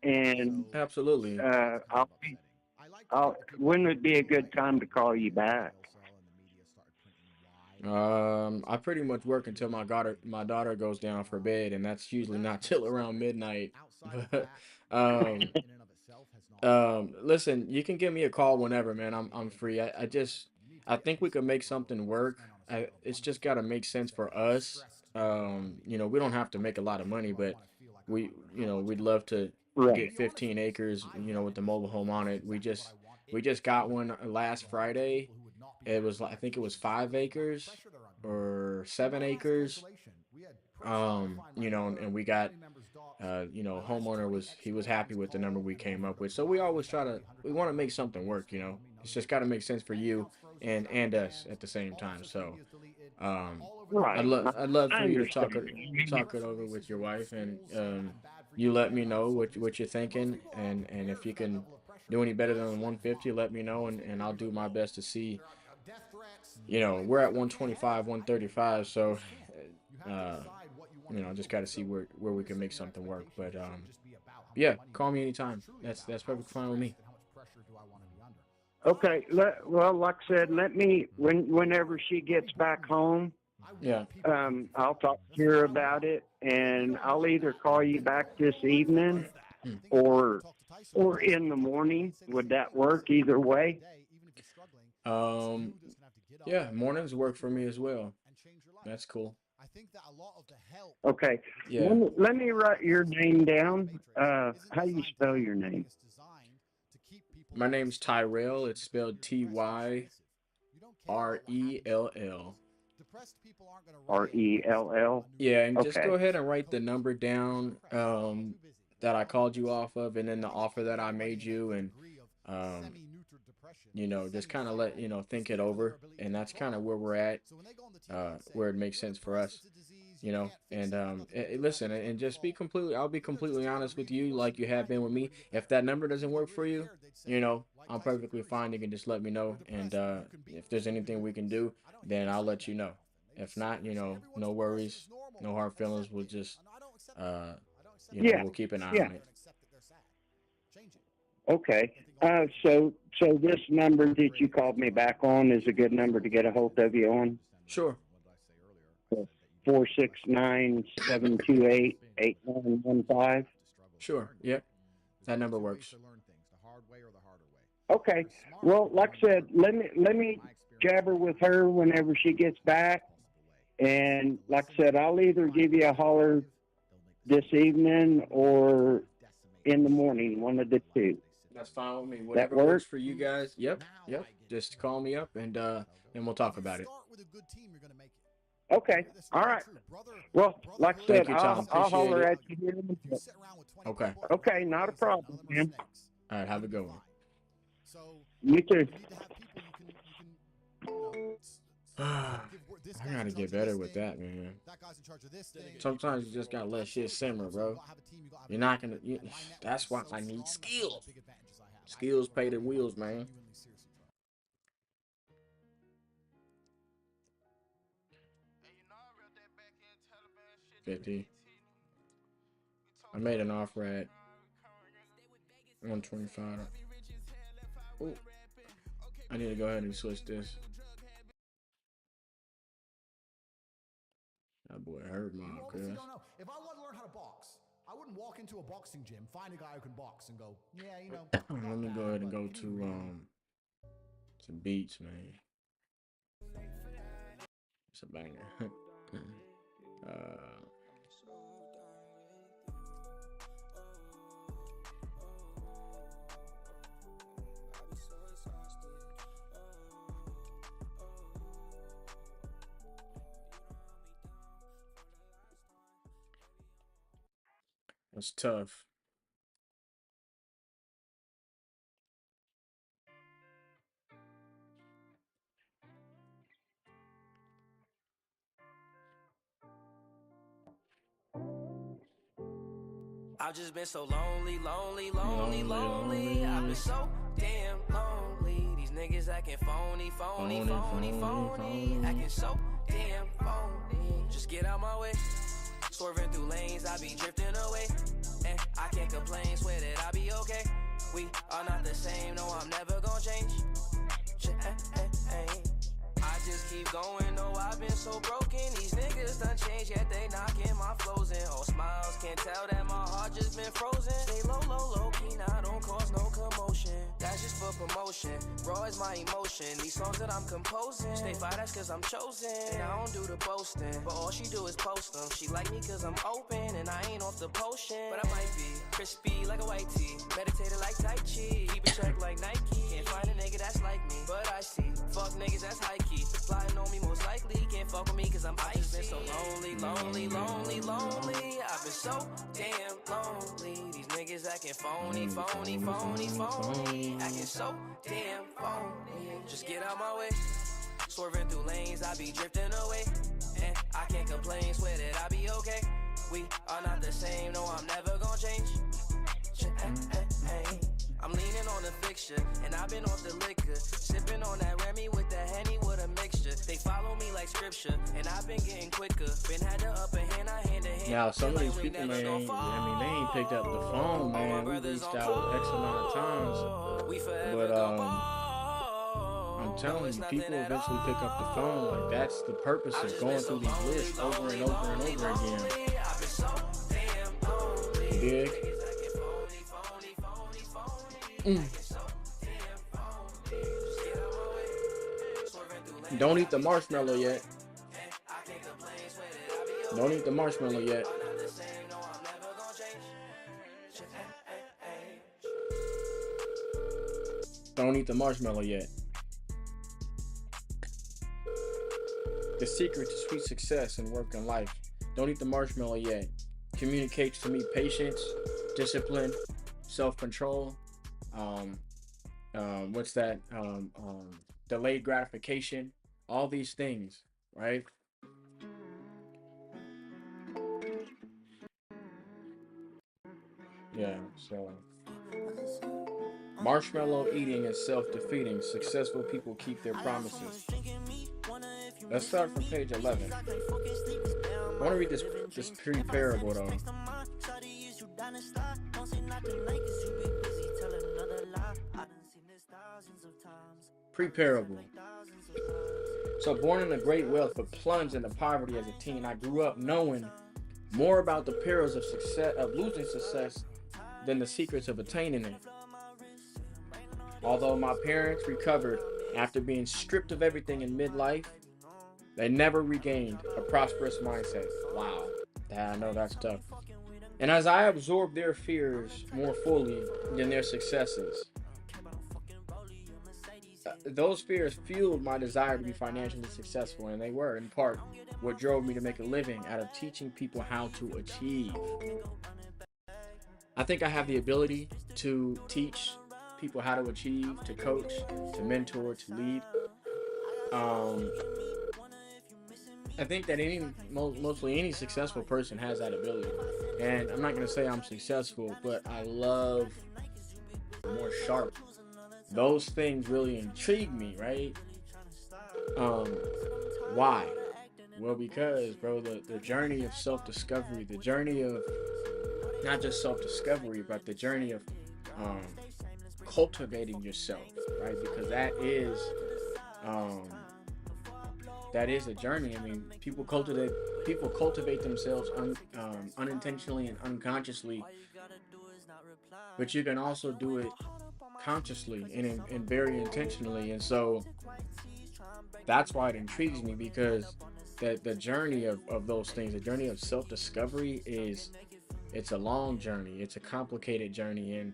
and absolutely. When would be a good time to call you back? I pretty much work until my daughter goes down for bed, and that's usually not till around midnight. Listen, you can give me a call whenever, man. I'm free. I think we could make something work. It's just got to make sense for us. You know, we don't have to make a lot of money, but we'd love to get 15 acres, you know, with the mobile home on it. We just got one last Friday. I think it was 5 acres or 7 acres. You know, and we got, you know, homeowner was happy with the number we came up with. So we always we want to make something work, you know. It's just got to make sense for you and us at the same time. So, right. I'd love for you to talk it over with your wife, and you let me know what you're thinking, and if you can do any better than 150, let me know, and I'll do my best to see. You know, we're at 125, 135, so you know, just got to see where we can make something work. But yeah, call me anytime. That's perfectly fine with me. Okay. Well, like I said, whenever she gets back home, yeah, I'll talk to her about it, and I'll either call you back this evening or in the morning. Would that work either way? Yeah, mornings work for me as well. That's cool. Okay. Yeah. Let me write your name down. How do you spell your name? My name's Tyrell. It's spelled Tyrell. RELL? Yeah, and just Okay. go ahead and write the number down that I called you off of, and then the offer that I made you, and you know, just kind of let, you know, think it over, and that's kind of where we're at, where it makes sense for us, you know. And listen, and just I'll be completely honest with you, like you have been with me. If that number doesn't work for you, you know, I'm perfectly fine. You can just let me know, and if there's anything we can do, then I'll let you know. If not, you know, no worries, no hard feelings. We'll just you know, we'll keep an eye on it. Okay. So this number that you called me back on is a good number to get a hold of you on? Sure. 469-728-8915? Sure. Yep. That number works. Okay. Well, like I said, let me jabber with her whenever she gets back. And like I said, I'll either give you a holler this evening or in the morning, one of the two. That's fine with me. Whatever works for you guys. Yep. Just call me up, and we'll talk about it. Okay. All right. Well, like I said, Tom. I'll holler at you here in a minute. Okay. Okay, not a problem, man. All right, have a good one. You too. I gotta get better with that, man. Sometimes you just gotta let shit simmer, bro. You're not gonna. That's why I need skills. Skills pay the wheels, man. $50. I made an offer at 125. Ooh. I need to go ahead and switch this. That boy hurt my cuz. If I want to learn how to box, I wouldn't walk into a boxing gym, find a guy who can box, and go, yeah, you know. Let me go ahead and go to some beats, man. It's a banger. It's tough. I've just been so lonely. I've been so damn lonely. These niggas acting phony. Acting so damn phony. Just get out my way. Swerving through lanes, I be drifting away. And I can't complain, swear that I be okay. We are not the same, no, I'm never gonna change. I just keep going, no, I've been so broken. These niggas done changed, yet they knocking my flows in. All smiles, can't tell that my heart just been frozen. Stay low key, now don't cause no commotion. That's just for promotion, raw is my emotion. These songs that I'm composing, stay fire, that's cause I'm chosen. And I don't do the boasting, but all she do is post them. She like me cause I'm open, and I ain't off the potion. But I might be crispy like a white tee, meditated like Tai Chi, keep it check like Nike. Can't find a nigga that's like me, but I see fuck niggas that's high key. Plotting on me most likely, can't fuck with me cause I'm icy. I've been so lonely. I've been so damn lonely. These niggas acting phony. Acting so damn phony. Just get out my way. Swerving through lanes, I be drifting away. And I can't complain, swear that I be okay. We are not the same, no, I'm never gonna change. I'm leaning on the fixture, and I've been off the liquor. Sipping on that Remy with the Henny with a mixture. They follow me like scripture, and I've been getting quicker. Been had the upper hand, I hand to hand. Now, some of these people, man, I mean, they ain't picked up the phone, man. We reached out X amount of times. But, I'm telling you, people eventually pick up the phone. Like, that's the purpose of going through these lists over and over and over again. Big. Don't eat the marshmallow yet. Don't eat the marshmallow yet. Don't eat the marshmallow yet. The secret to sweet success in work and life. Don't eat the marshmallow yet. Communicates to me patience, discipline, self-control. What's that? Delayed gratification. All these things, right? Yeah, so marshmallow eating is self-defeating. Successful people keep their promises. Let's start from page 11. I want to read this pre-parable though. Pre-parable. So born in a great wealth but plunged into poverty as a teen, I grew up knowing more about the perils of success, of losing success, than the secrets of attaining it. Although my parents recovered after being stripped of everything in midlife, they never regained a prosperous mindset. Wow, I know that's tough. And as I absorbed their fears more fully than their successes, those fears fueled my desire to be financially successful, and they were, in part, what drove me to make a living out of teaching people how to achieve. I think I have the ability to teach people how to achieve, to coach, to mentor, to lead. I think that mostly any successful person has that ability. And I'm not gonna say I'm successful, but I love more sharp. Those things really intrigue me, right? Why? Well, because, bro, the journey of self-discovery, the journey of not just self-discovery, but the journey of cultivating yourself, right? Because that is a journey. I mean, people cultivate themselves unintentionally and unconsciously, but you can also do it consciously and very intentionally. And so that's why it intrigues me, because the journey of those things, the journey of self-discovery it's a long journey, it's a complicated journey, and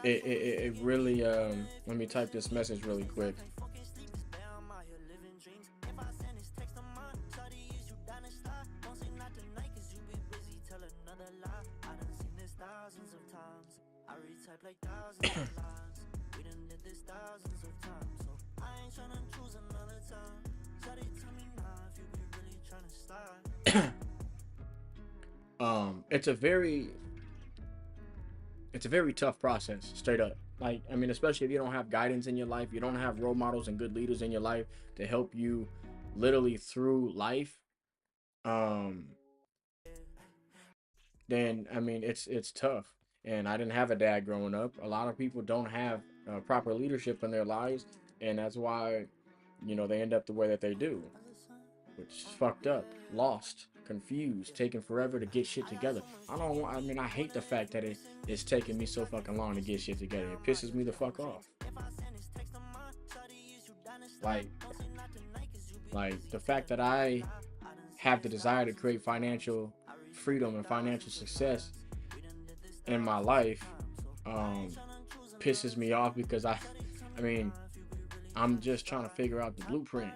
it really let me type this message really quick. It's a very tough process, straight up. Like, I mean, especially if you don't have guidance in your life, you don't have role models and good leaders in your life to help you literally through life, then I mean, it's tough. And I didn't have a dad growing up. A lot of people don't have proper leadership in their lives, and that's why, you know, they end up the way that they do, which is fucked up, lost, confused, taking forever to get shit together. I hate the fact that it's taking me so fucking long to get shit together. It pisses me the fuck off. Like the fact that I have the desire to create financial freedom and financial success in my life pisses me off, because I'm just trying to figure out the blueprint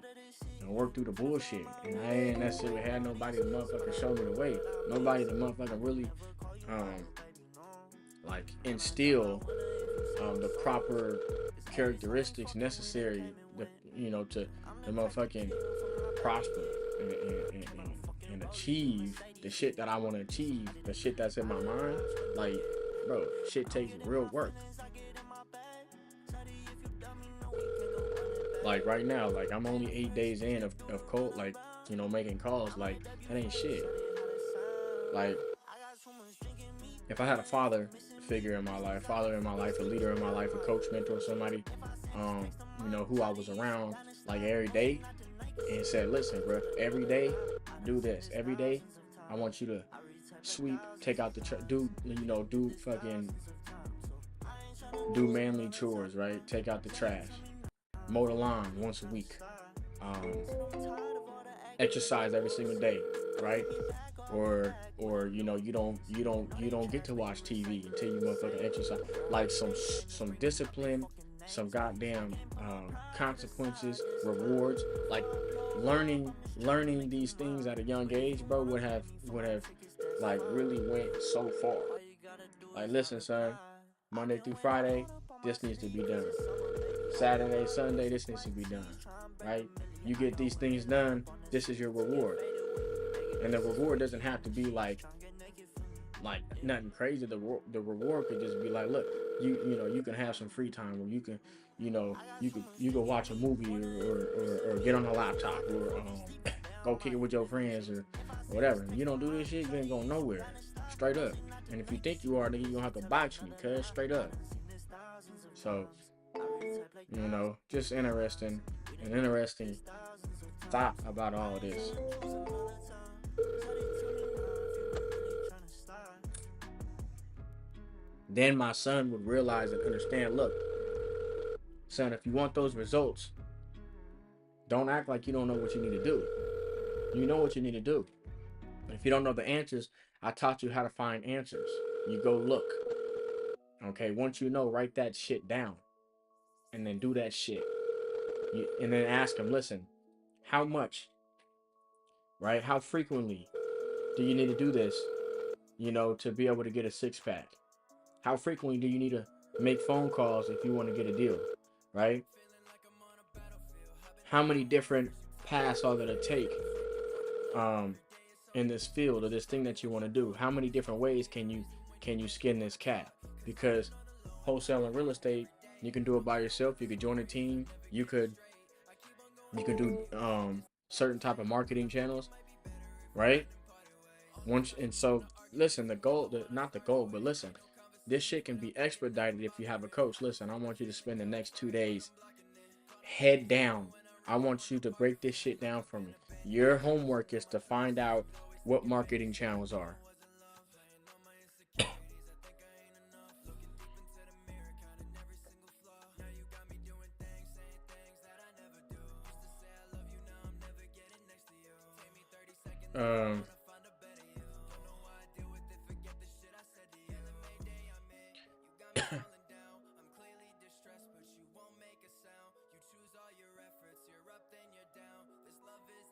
and work through the bullshit, and I ain't necessarily had nobody to motherfucking show me the way, nobody to motherfucking really like instill the proper characteristics necessary to motherfucking prosper and achieve the shit that I want to achieve, the shit that's in my mind. Like, bro, shit takes real work. Like right now, like I'm only 8 days in of cold, like, you know, making calls. Like, that ain't shit. Like, if I had a father figure in my life, a leader in my life, a coach, mentor, somebody, you know, who I was around like every day, and said, listen, bro, every day do this. Every day I want you to sweep, take out the do manly chores, right? Take out the trash, mow the lawn once a week, exercise every single day, right? Or you know, you don't get to watch TV until you motherfucking exercise. Like some discipline, some goddamn consequences, rewards. Like learning these things at a young age, bro, would have like really went so far. Like, listen, son, Monday through Friday, this needs to be done. Saturday, Sunday, this needs to be done, right? You get these things done, this is your reward. And the reward doesn't have to be like nothing crazy. The reward could just be like, look, you know, you can have some free time, or you can, you know, you can watch a movie or get on a laptop, or go kick it with your friends or whatever. You don't do this shit, you ain't going nowhere. Straight up. And if you think you are, then you don't have to box me, cuz, straight up. So, you know, just an interesting thought about all of this. Then my son would realize and understand, look, son, if you want those results, don't act like you don't know what you need to do. You know what you need to do. If you don't know the answers, I taught you how to find answers. You go look. Okay, once you know, write that shit down. And then do that shit. And then ask him, listen, how much? Right? How frequently do you need to do this, you know, to be able to get a six-pack? How frequently do you need to make phone calls if you want to get a deal? Right? how many different paths are there to take in this field or this thing that you want to do? How many different ways can you skin this cat? Because wholesale and real estate, you can do it by yourself. You could join a team. You could do certain type of marketing channels, right? And so listen, not the goal, but listen, this shit can be expedited if you have a coach. Listen, I want you to spend the next 2 days head down. I want you to break this shit down for me. Your homework is to find out what marketing channels are.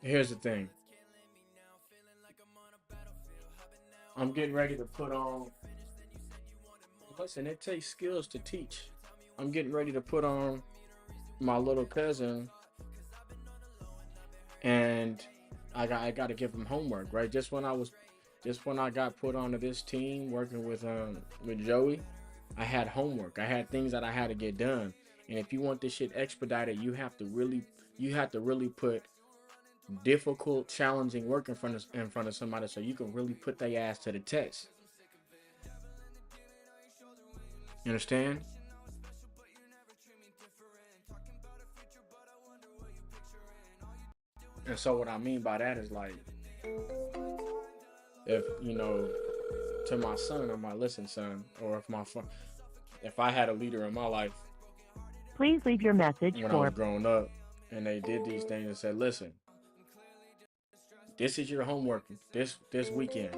Here's the thing. I'm getting ready to put on. Listen, it takes skills to teach. I'm getting ready to put on my little cousin, and I got to give him homework, right? Just when I got put onto this team working with Joey, I had homework. I had things that I had to get done. And if you want this shit expedited, you have to really put difficult, challenging work in front of somebody so you can really put their ass to the test. You understand? And so what I mean by that is like, if, you know, to my son or my listen son, or if I had a leader in my life, please leave your message when I was growing up, and they did these things and said, listen, this is your homework this weekend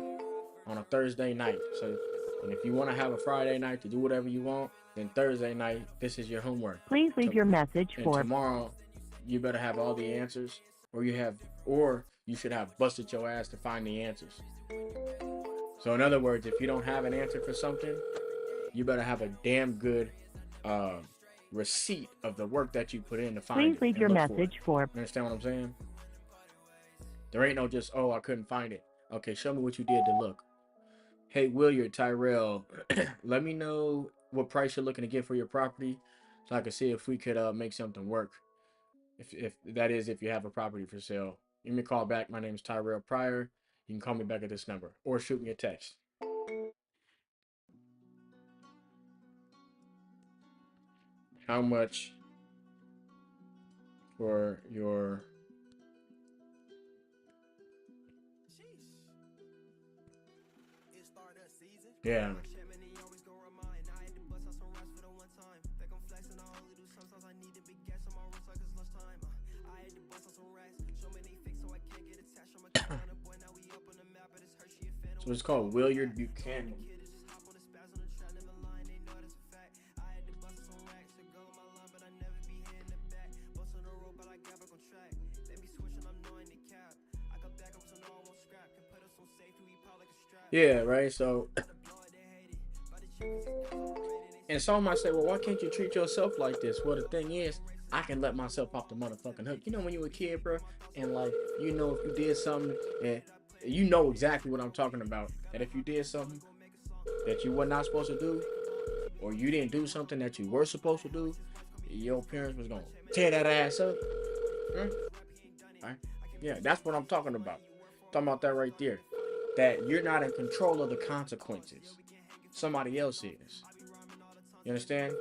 on a Thursday night. So, and if you want to have a Friday night to do whatever you want, then Thursday night, this is your homework. Please leave your message and tomorrow, you better have all the answers, or you should have busted your ass to find the answers. So in other words, if you don't have an answer for something, you better have a damn good receipt of the work that you put in to find it. Please leave your message for. You understand what I'm saying? There ain't no just, oh, I couldn't find it. Okay, show me what you did to look. Hey, Williard, Tyrell, let me know what price you're looking to get for your property so I can see if we could make something work. If that is, if you have a property for sale. Give me a call back. My name is Tyrell Pryor. You can call me back at this number or shoot me a text. How much for your yeah. So it's called Williard Buchanan. Yeah, right. So, and some might say, well, why can't you treat yourself like this? Well, the thing is, I can let myself off the motherfucking hook. You know, when you were a kid, bro, and like, you know, if you did something, and you know exactly what I'm talking about, that if you did something that you were not supposed to do, or you didn't do something that you were supposed to do, your parents was gonna tear that ass up. Right? Yeah, that's what I'm talking about. Talking about that right there. That you're not in control of the consequences. Somebody else is. You understand?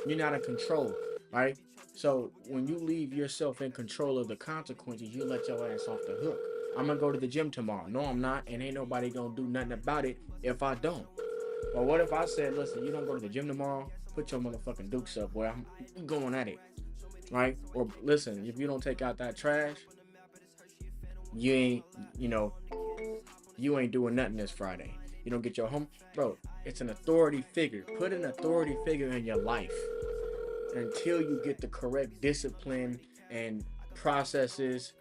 You're not in control, right? So when you leave yourself in control of the consequences, you let your ass off the hook. I'm gonna go to the gym tomorrow. No, I'm not, and ain't nobody gonna do nothing about it if I don't. But what if I said, listen, you don't go to the gym tomorrow? Put your motherfucking dukes up, boy. I'm going at it, right? Or listen, if you don't take out that trash, you ain't, you know, you ain't doing nothing this Friday. You don't get your home, bro. It's an authority figure. Put an authority figure in your life until you get the correct discipline and processes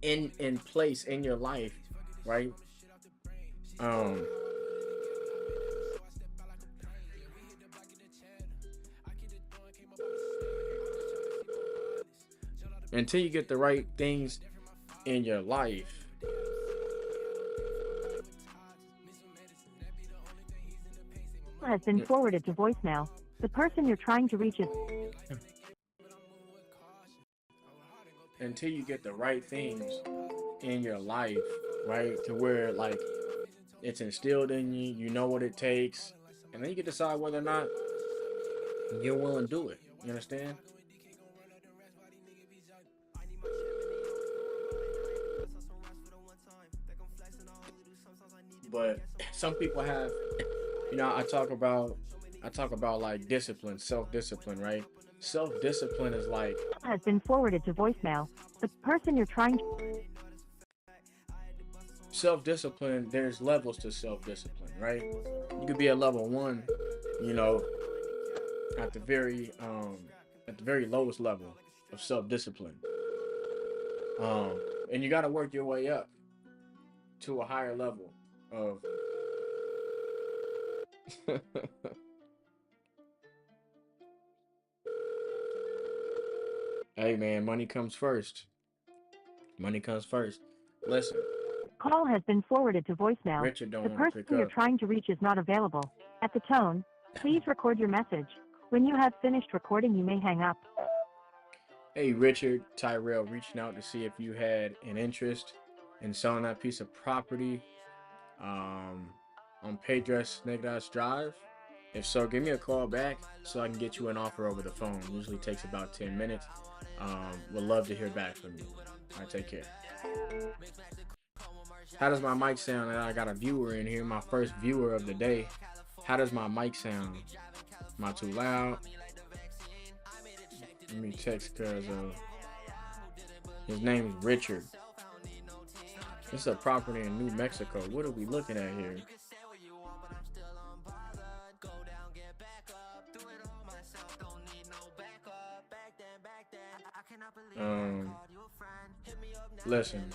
in place in your life, right? until you get the right things in your life. Has been forwarded to voicemail. The person you're trying to reach is... Until you get the right things in your life, right? To where, like, it's instilled in you, you know what it takes, and then you can decide whether or not you're willing to do it. You understand? But some people have, you know, I talk about like discipline, self-discipline, right? Self-discipline is like... Has been forwarded to voicemail. The person you're trying to... Self-discipline, there's levels to self-discipline, right? You could be at level 1, you know, at the very lowest level of self-discipline. And you got to work your way up to a higher level of... Hey man, money comes first. Money comes first. Listen. Call has been forwarded to voicemail. Richard don't the want to person pick you're up. trying to reach is not available. At the tone, please record your message. When you have finished recording, you may hang up. Hey Richard, Tyrell reaching out to see if you had an interest in selling that piece of property on Pedras Negras Drive. If so, give me a call back so I can get you an offer over the phone. Usually takes about 10 minutes. Would love to hear back from you. All right, take care. How does my mic sound? I got a viewer in here, my first viewer of the day. How does my mic sound? Am I too loud? Let me text cuz his name is Richard. This is a property in New Mexico. What are we looking at here? Listen.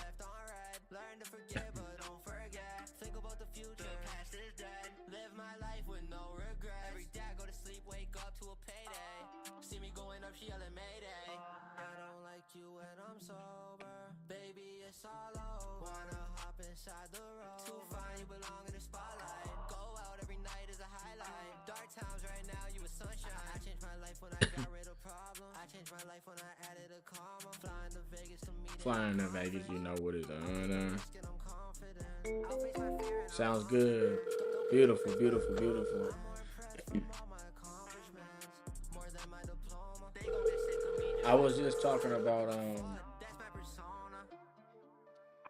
See me going up, she yelling Mayday. I don't like you when I'm sober. Baby, it's all over. Wanna hop inside the road. Too fine, you belong in the spotlight. Go out every night is a highlight. Dark times right now, you a sunshine. I changed my life when I got rid of problems. I changed my life when I added a comma. Flying to Vegas to meet. Flying to Vegas, you know what it's on. Sounds good. Beautiful, beautiful, beautiful. I was just talking about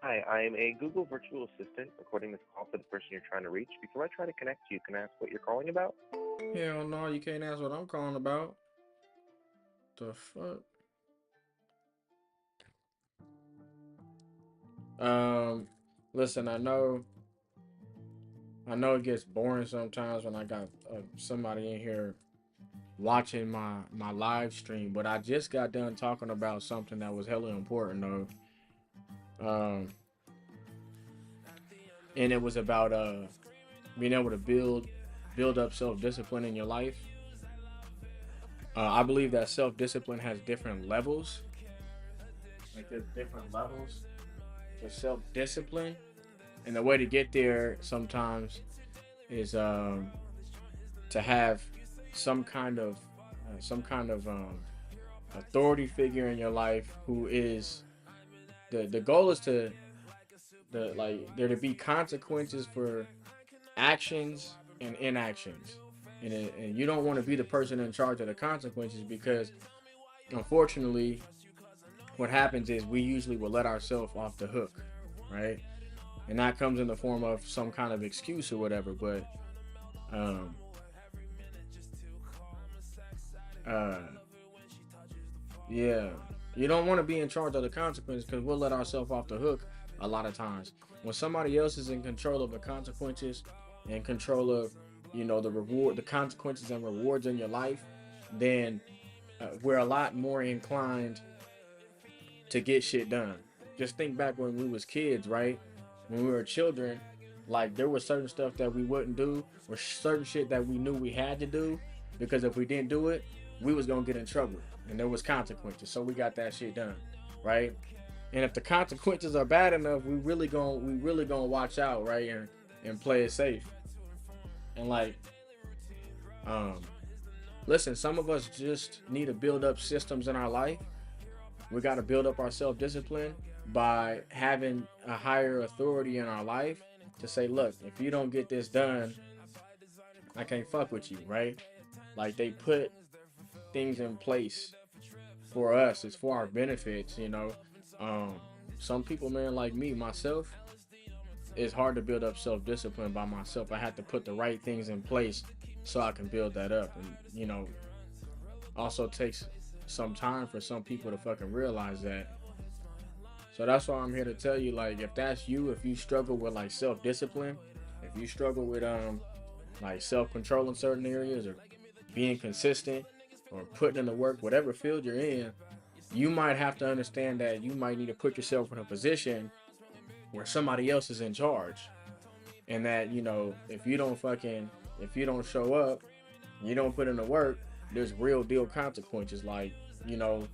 Hi, I am a Google virtual assistant recording this call for the person you're trying to reach. Before I try to connect you, can I ask what you're calling about? Hell no, you can't ask what I'm calling about. The fuck? Listen, I know it gets boring sometimes when I got somebody in here watching my live stream, but I just got done talking about something that was hella important though. And it was about being able to build up self-discipline in your life. I believe that self-discipline has different levels. Like there's different levels to self-discipline, and the way to get there sometimes is to have some kind of authority figure in your life who is the goal is to there to be consequences for actions and inactions, and you don't want to be the person in charge of the consequences, because unfortunately what happens is we usually will let ourselves off the hook, right? And that comes in the form of some kind of excuse or whatever, but yeah, you don't want to be in charge of the consequences, because we'll let ourselves off the hook a lot of times. When somebody else is in control of the consequences and control of, you know, the consequences and rewards in your life, then we're a lot more inclined to get shit done. Just think back when we was kids, right? When we were children, like there was certain stuff that we wouldn't do, or certain shit that we knew we had to do, because if we didn't do it, we was gonna get in trouble and there was consequences. So we got that shit done. right? And if the consequences are bad enough, we really gonna watch out, right? And play it safe. And like, listen, some of us just need to build up systems in our life. We got to build up our self-discipline by having a higher authority in our life to say, look, if you don't get this done, I can't fuck with you, right? Like, they put things in place for us. It's for our benefits, you know. Some people, man, like me, myself, it's hard to build up self-discipline by myself. I have to put the right things in place so I can build that up. And, you know, also takes some time for some people to fucking realize that. So that's why I'm here to tell you, like, if that's you, if you struggle with like self-discipline, if you struggle with like self-control in certain areas, or being consistent, or putting in the work, whatever field you're in, you might have to understand that you might need to put yourself in a position where somebody else is in charge. And that, you know, if you don't show up, you don't put in the work, there's real deal consequences. Like, you know,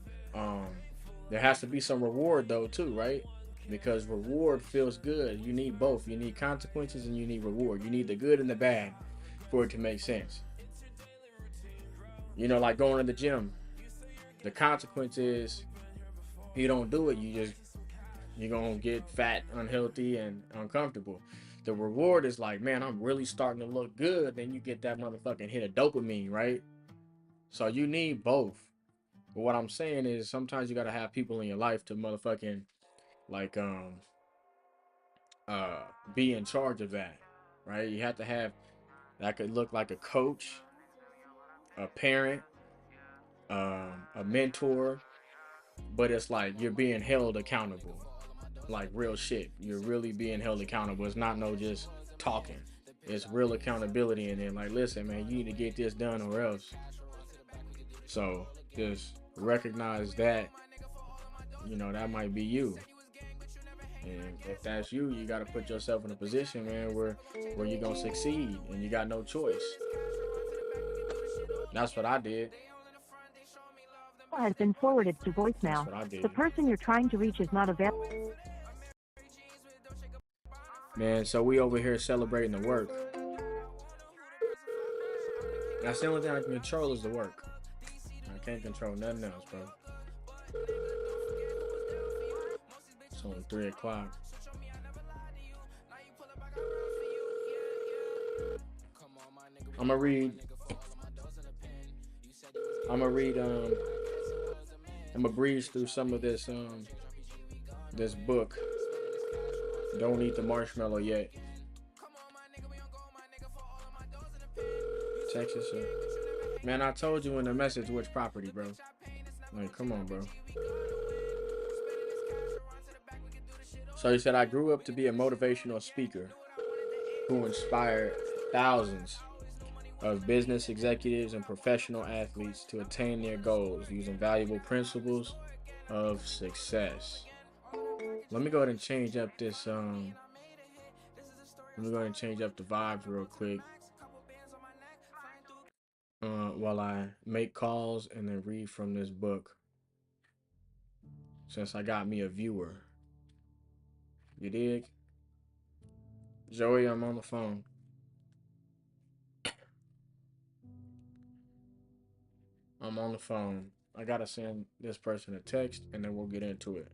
there has to be some reward though too, right? Because reward feels good. You need both. You need consequences and you need reward. You need the good and the bad for it to make sense. You know, like going to the gym. The consequence is, if you don't do it, you're gonna get fat, unhealthy, and uncomfortable. The reward is like, man, I'm really starting to look good. Then you get that motherfucking hit of dopamine, right? So you need both. But what I'm saying is, sometimes you gotta have people in your life to motherfucking like be in charge of that, right? You have to have, that could look like a coach, a parent, a mentor, but it's like you're being held accountable, like real shit. You're really being held accountable. It's not no just talking. It's real accountability. And then like, listen, man, you need to get this done or else. So just recognize that, you know, that might be you. And if that's you, you got to put yourself in a position, man, where you're gonna succeed, and you got no choice. That's what I did. Has been forwarded to voicemail. The person you're trying to reach is not available. Man, so we over here celebrating the work. That's the only thing I can control is the work. I can't control nothing else, bro. It's only 3 o'clock. I'm gonna read I'm gonna breeze through some of this this book. Don't eat the marshmallow yet. Texas, man, I told you in the message which property, bro. Like, come on, bro. So he said, I grew up to be a motivational speaker who inspired thousands of business executives and professional athletes to attain their goals using valuable principles of success. Let me go ahead and change up this let me go ahead and change up the vibes real quick while I make calls and then read from this book, since I got me a viewer. You dig? Joey, I'm on the phone. I'm on the phone. I gotta send this person a text and then we'll get into it.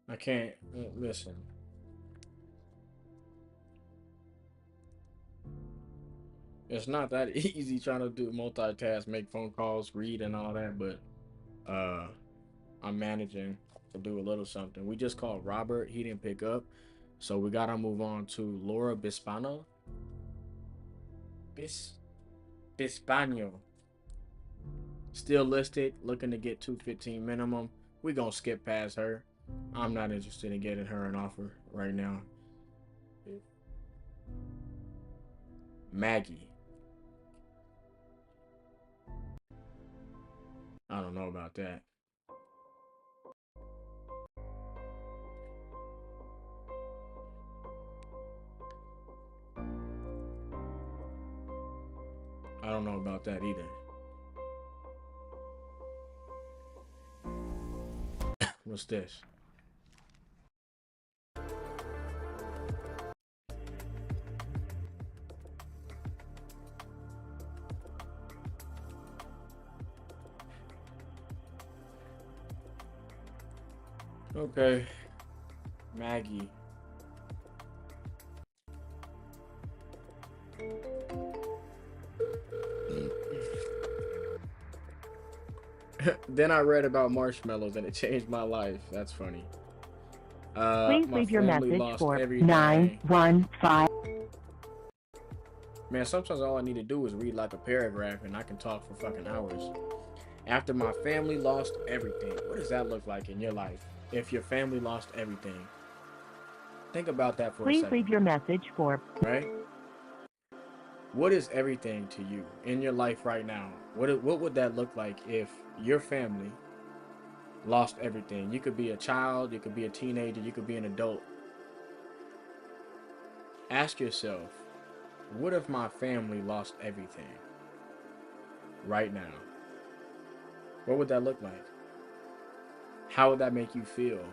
I can't listen. It's not that easy trying to do multitask, make phone calls, read and all that, but I'm managing to do a little something. We just called Robert, he didn't pick up, so we gotta move on to Laura Bispano. Bispano. Still listed, looking to get 215 minimum. We gonna skip past her. I'm not interested in getting her an offer right now. Maggie. I don't know about that. don't know about that either. What's this? Okay, Maggie. Then I read about marshmallows and it changed my life. That's funny. Please My leave your family message lost for every day. 915. Man, sometimes all I need to do is read like a paragraph and I can talk for fucking hours. After my family lost everything. What does that look like in your life? If your family lost everything. Think about that for a Please second. leave your message for Right? What is everything to you in your life right now? What would that look like if your family lost everything? You could be a child, you could be a teenager, you could be an adult. Ask yourself, what if my family lost everything right now? What would that look like? How would that make you feel?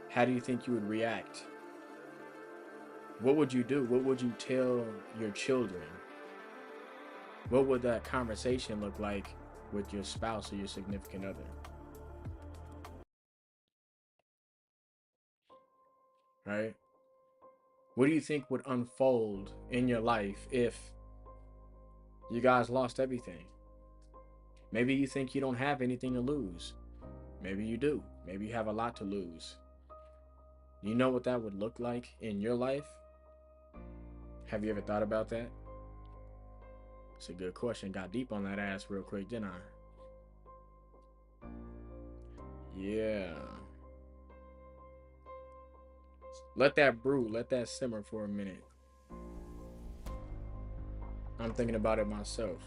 How do you think you would react? What would you do? What would you tell your children? What would that conversation look like with your spouse or your significant other? Right? What do you think would unfold in your life if you guys lost everything? Maybe you think you don't have anything to lose. Maybe you do. Maybe you have a lot to lose. You know what that would look like in your life? Have you ever thought about that? It's a good question. Got deep on that ass real quick, didn't I? Yeah. Let that brew. Let that simmer for a minute. I'm thinking about it myself.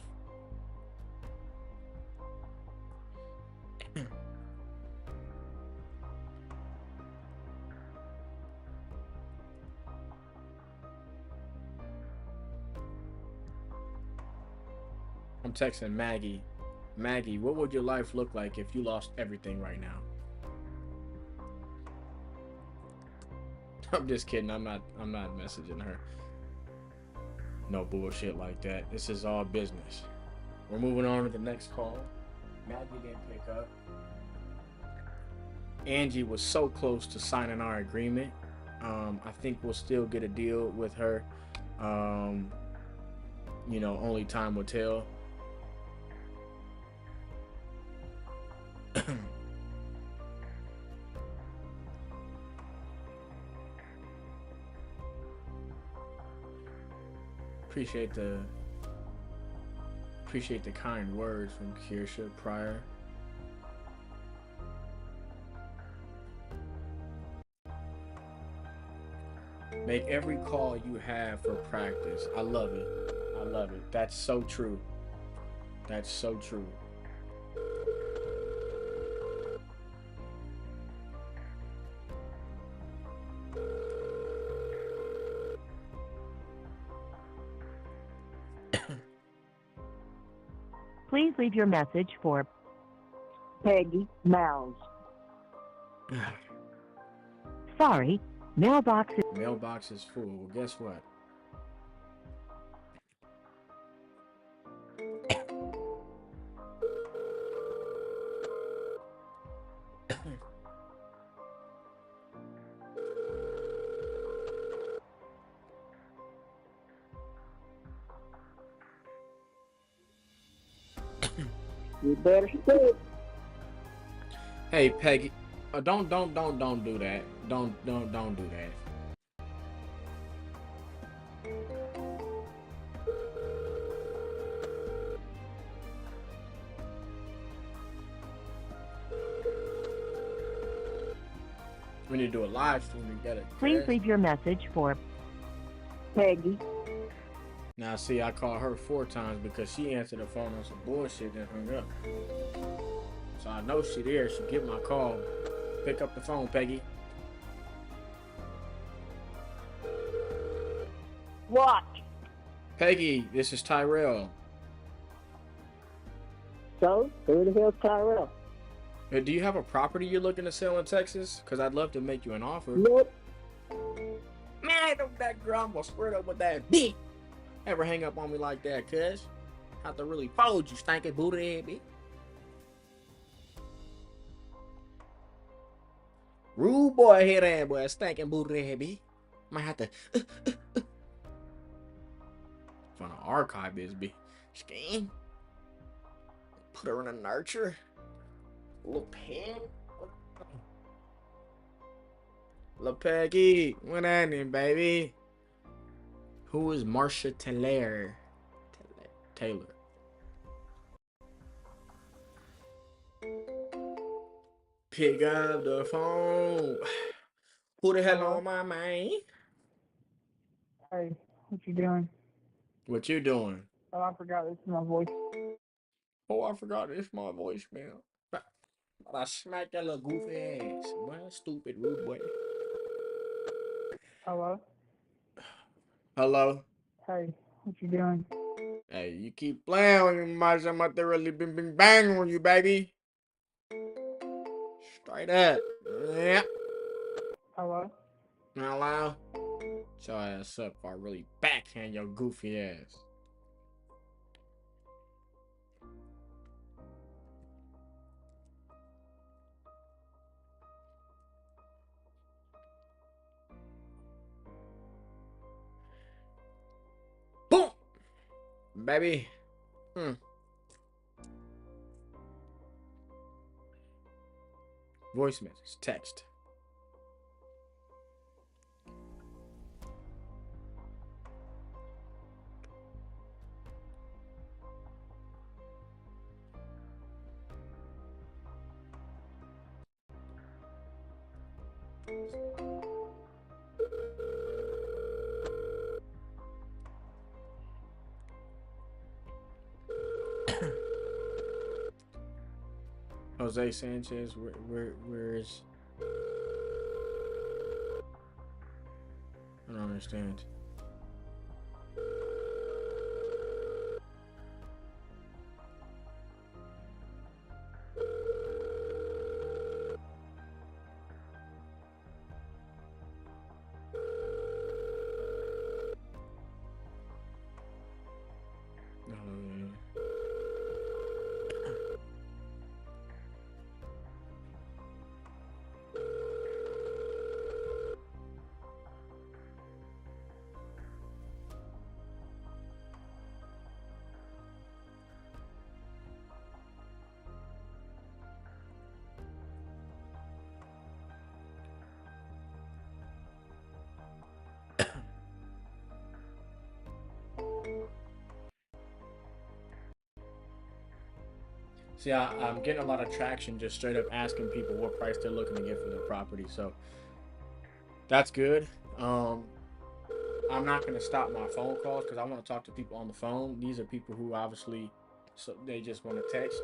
I'm texting Maggie. Maggie, what would your life look like if you lost everything right now? I'm just kidding. I'm not messaging her. No bullshit like that. This is all business. We're moving on to the next call. Maggie didn't pick up. Angie was so close to signing our agreement. I think we'll still get a deal with her. You know, only time will tell. Appreciate the kind words from Kirsha prior. Make every call you have for practice. I love it. I love it. That's so true. That's so true. Please leave your message for Peggy Mouse. Sorry, mailbox is... Mailbox is full. Well, guess what? You better stay. Hey Peggy, don't do that. Don't do that. We need to do a live stream and get it. Please leave your message for Peggy. Now, see, I called her 4 times because she answered the phone on some bullshit and hung up. So I know she there. She get my call. Pick up the phone, Peggy. What? Peggy, this is Tyrell. So, who the hell's Tyrell? Do you have a property you're looking to sell in Texas? Because I'd love to make you an offer. Nope. Man, don't that grumble squared up with that bitch. Ever hang up on me like that, cuz? Have to really fold you, stinking booty head bitch. Rude boy, head ass boy, stinking booty head bitch. Might have to trying to archive this bitch. Scan. Put her in a nurture. Little pen. Lil Peggy, what happening, baby? Who is Marsha Taylor? Pick up the phone. Who the hell on my mind? Hey, what you doing? What you doing? Oh, I forgot this is my voice. Oh, I forgot this my voicemail. But I smacked that little goofy ass. Boy, stupid rude boy. Hello? Hello? Hey, what you doing? Hey, you keep playing with me, my son. I'm out there really bing bang on you, baby. Straight up. Yeah. Hello? Hello? Shut your ass up or I really backhand your goofy ass. Boom! Baby. Voice message, text. Jose Sanchez, where is? I don't understand. See, I'm getting a lot of traction just straight up asking people what price they're looking to get for their property. So that's good. I'm not going to stop my phone calls because I want to talk to people on the phone. These are people who obviously, so they just want to text.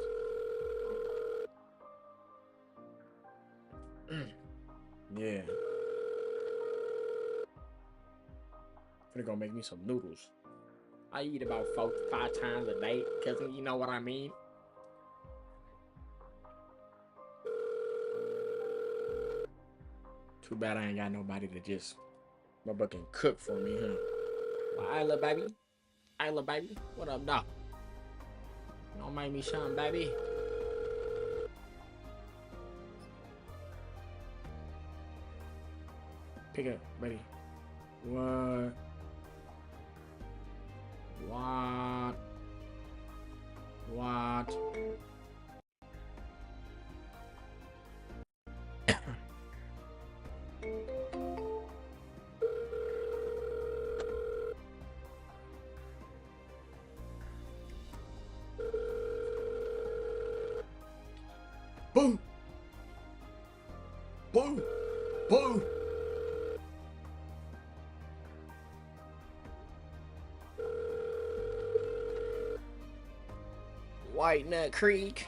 Yeah. Gonna go make me some noodles. I eat about 4 to 5 times a day, cousin. You know what I mean? Too bad I ain't got nobody to just motherfucking cook for me, huh? Well, Isla, baby. Isla, baby. What up, dog? Don't make me shine, baby. Pick up, baby. What? What? What? Boom! Boom! Boom! White Nut Creek.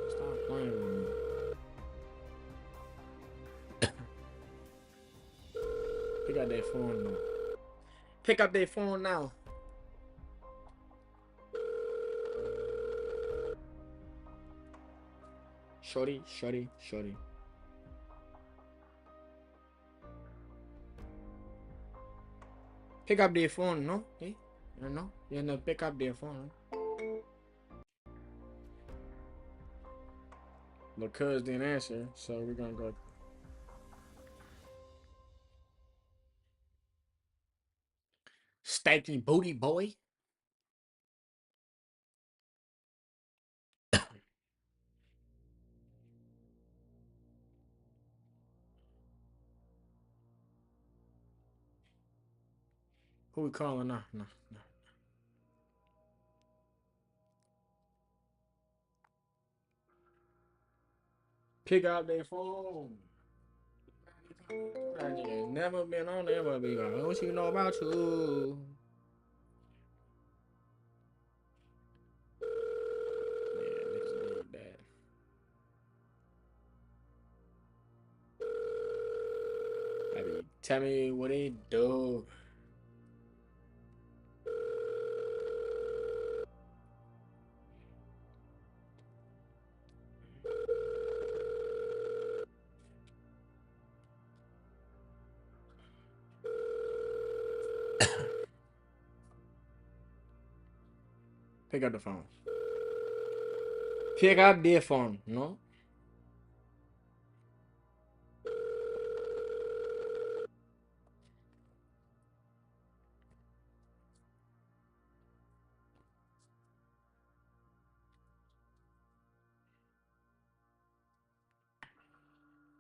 Stop playing with me. Pick up their phone now. Pick up their phone now. Shorty. Pick up their phone, no? Eh? You know? You know, pick up their phone. Because didn't answer, so we're gonna go. Stanky booty boy. Who we calling now? No. Pick up their phone. That nigga never been on there, but be like, what you know about you? Yeah, niggas need that. Baby, tell me what they do. Pick up the phone. Pick up the phone, no?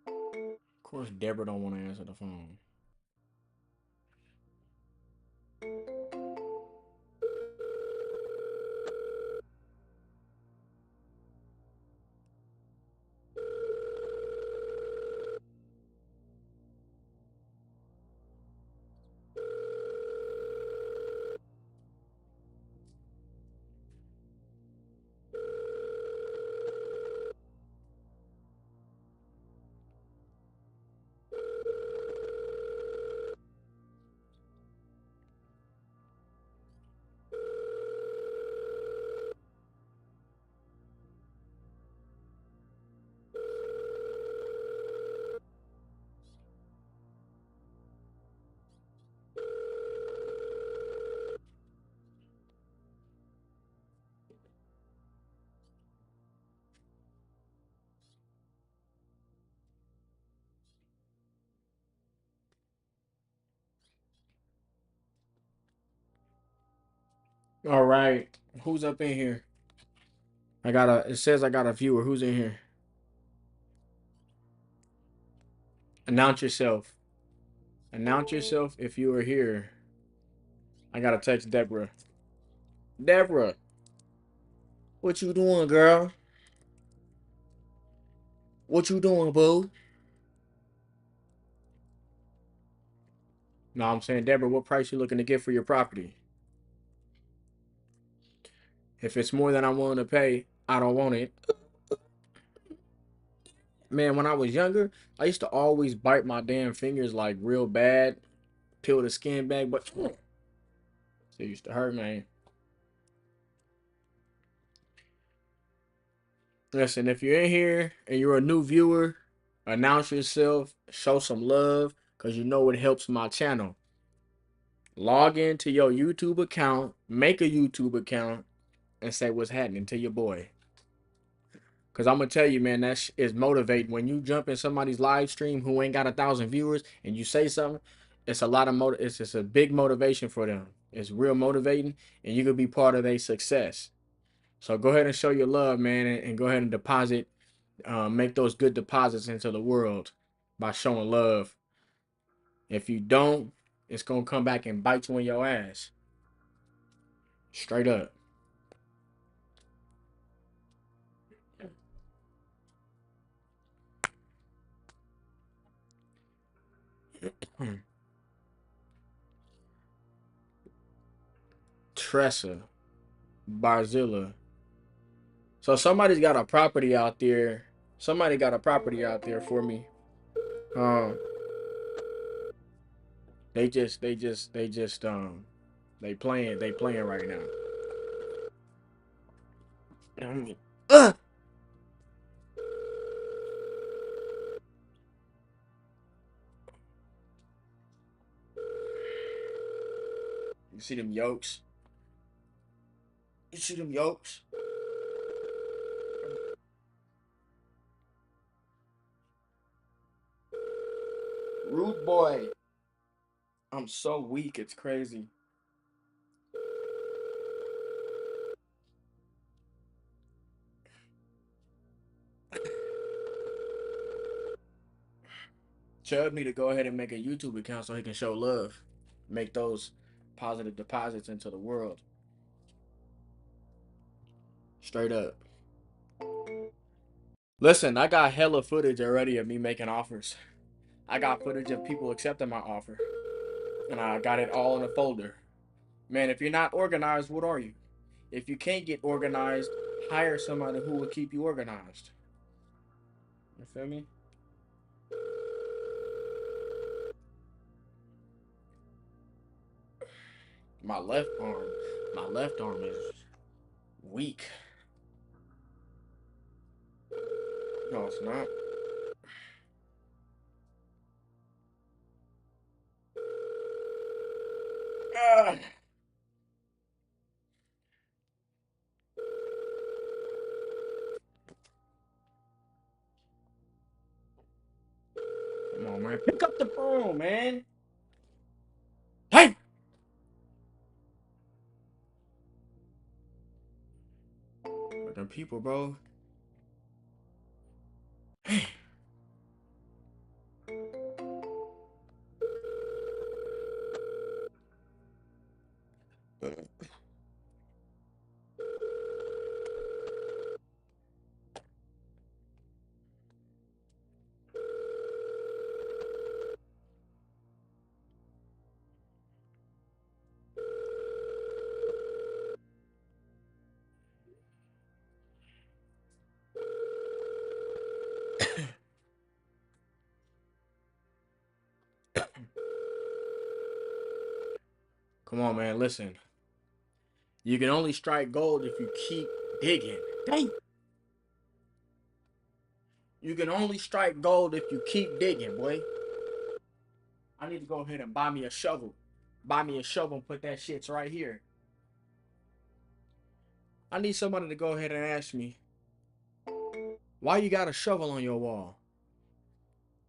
Of course, Deborah don't want to answer the phone. All right, who's up in here? It says I got a viewer. Who's in here? Announce yourself. Announce yourself if you are here. I gotta text Deborah. Deborah, what you doing, girl? What you doing, boo? No, I'm saying, Deborah, what price you looking to get for your property? If it's more than I'm willing to pay, I don't want it. Man, when I was younger, I used to always bite my damn fingers like real bad, peel the skin back, but it used to hurt, man. Listen, if you're in here and you're a new viewer, announce yourself, show some love, because you know it helps my channel. Log into your YouTube account, make a YouTube account, and say what's happening to your boy. Because I'm going to tell you, man, that is motivating. When you jump in somebody's live stream who ain't got 1,000 viewers and you say something, it's a lot of it's just a big motivation for them. It's real motivating, and you could be part of their success. So go ahead and show your love, man, and go ahead and deposit, make those good deposits into the world by showing love. If you don't, it's going to come back and bite you in your ass. Straight up. Tressa, Barzilla. So somebody's got a property out there. Somebody got a property out there for me. They playing right now. You see them yolks? You see them yolks? Rude boy. I'm so weak, it's crazy. Chubb need to go ahead and make a YouTube account so he can show love. Make those positive deposits into the world. Straight up. Listen, I got hella footage already of me making offers. I got footage of people accepting my offer. And I got it all in a folder. Man, if you're not organized, what are you? If you can't get organized, hire somebody who will keep you organized. You feel me? My left arm is weak. No, it's not. Come on, man. Pick up the phone, man. Hey! But them people, bro. Hey. Come on, man. Listen. You can only strike gold if you keep digging. Dang. You can only strike gold if you keep digging, boy. I need to go ahead and buy me a shovel. Buy me a shovel and put that shit right here. I need somebody to go ahead and ask me, why you got a shovel on your wall?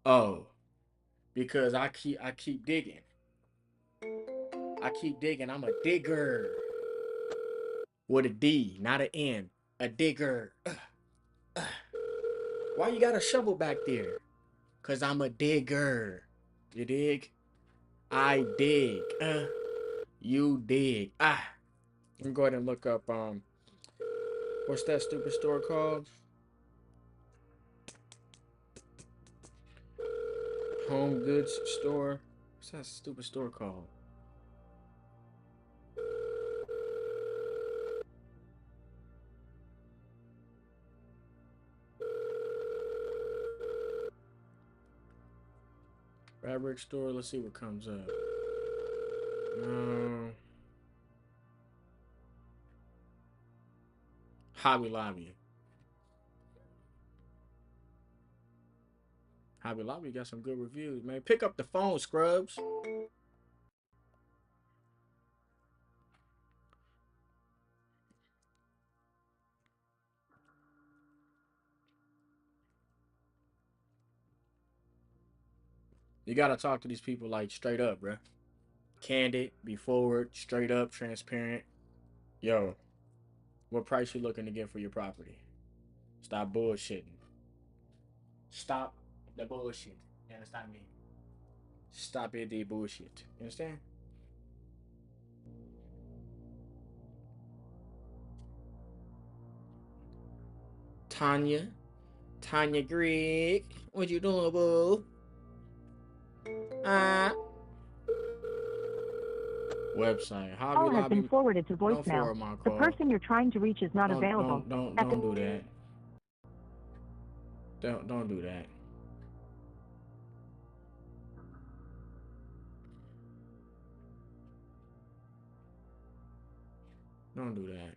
Oh, because I keep digging. I keep digging. I'm a digger. With a D, not an N. A digger. Why you got a shovel back there? Cause I'm a digger. You dig? I dig. You dig. I'm gonna go ahead and look up what's that stupid store called? Home goods store. What's that stupid store called? Fabric store. Let's see what comes up. Hobby Lobby. Hobby Lobby got some good reviews, man. Pick up the phone, scrubs. You gotta talk to these people like straight up, bruh. Candid, be forward, straight up, transparent. Yo, what price you looking to get for your property? Stop bullshitting. Stop the bullshit. You understand me? Stop it, the bullshit. You understand? Tanya Greg, what you doing, boo? Website. Hobby Call has Lobby. been forwarded to Don't voicemail. forward my The call. person you're trying to reach is not available. Don't do that. Don't do that. Don't do that.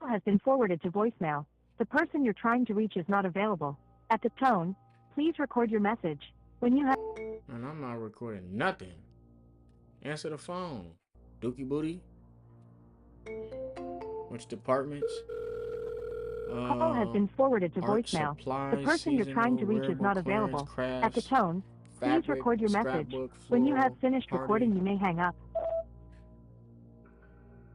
Has been forwarded to voicemail. The person you're trying to reach is not available. At the tone, please record your message. When you have... And I'm not recording nothing. Answer the phone. Dookie booty. Which departments? Call has been forwarded to art voicemail. supplies, The person you're trying to seasonal, reach is wearable not clearance, available. crafts, At the tone, please fabric, record your message. scrapbook, When you have floral, finished party. recording, you may hang up.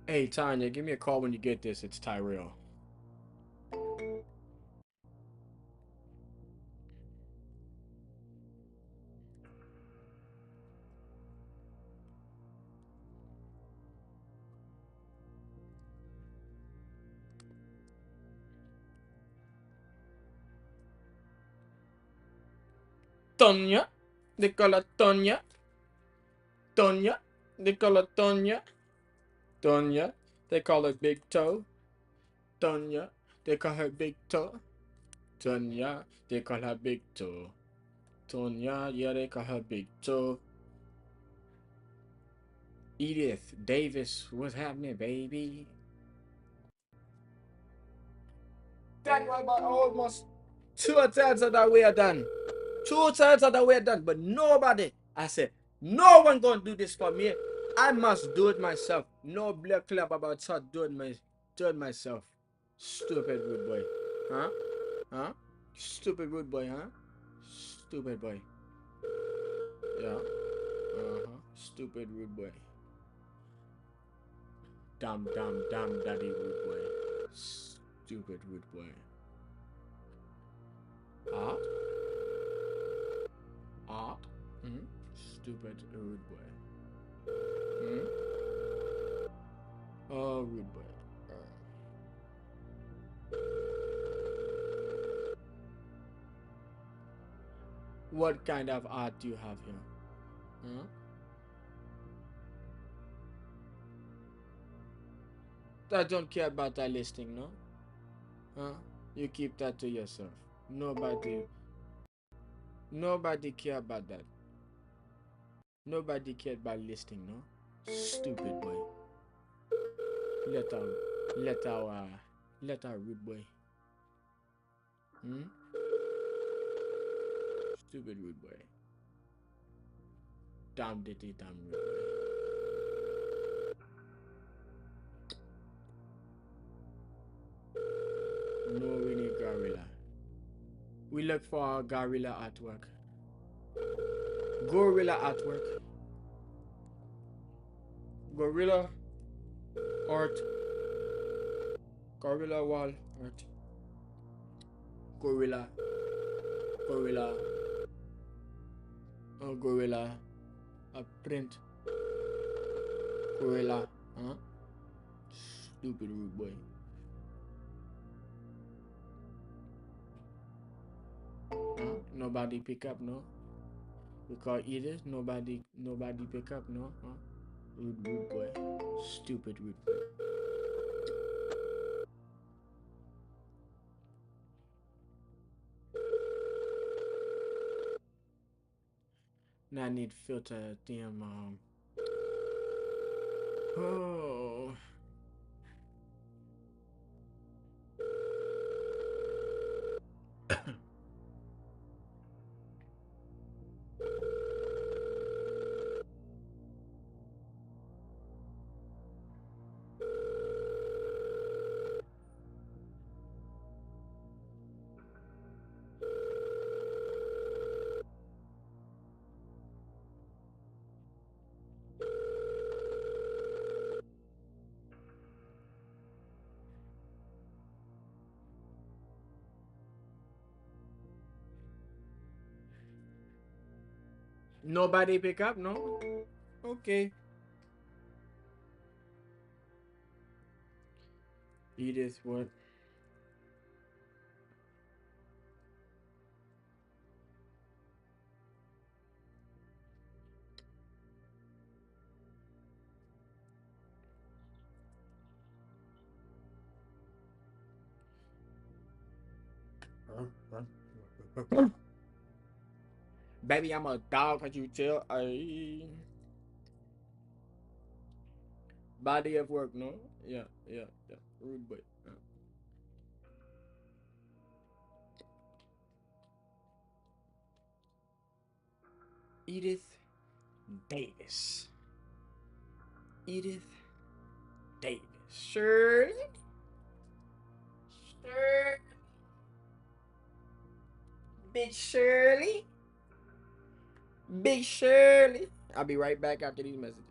Hey, Tanya, give me a call when you get this. It's Tyrell. Tonya. They call her Tonya. Tonya. They call her Tonya. Tonya. They call her Big Toe. Tonya. They call her Big Toe. Tonya. They call her Big Toe. Tonya. Yeah, they call her Big Toe. Edith Davis. What's happening, baby? That was about almost 2/3 of the way done. 2/3 of the way done. But nobody, I said, no one gonna do this for me. I must do it myself. No black club about start doing it myself. Stupid rude boy. Huh? Huh? Stupid rude boy, huh? Stupid boy. Yeah. Stupid rude boy. Dumb daddy rude boy. Stupid rude boy. Art. Stupid rude boy. Oh, rude boy. What kind of art do you have here? I don't care about that listing, no? You keep that to yourself. Nobody care about that. Nobody cared about listing, no? Stupid boy. Let our rude boy. Stupid rude boy. Damn ditty, damn rude boy. No, we need gorilla. We look for our gorilla artwork. Gorilla artwork. Gorilla art. Gorilla wall art. Gorilla. Oh, gorilla. A print. Gorilla. Huh? Stupid rude boy. Nobody pick up, no? We call Edith. Nobody pick up, no? Rude boy. Stupid rude boy. Now I need filter damn oh. Nobody pick up, no? Okay. Edith, what? Baby, I'm a dog. Can't you tell? Body of work, no? Yeah. Rude boy. Edith Davis. Shirley. Big Shirley. I'll be right back after these messages.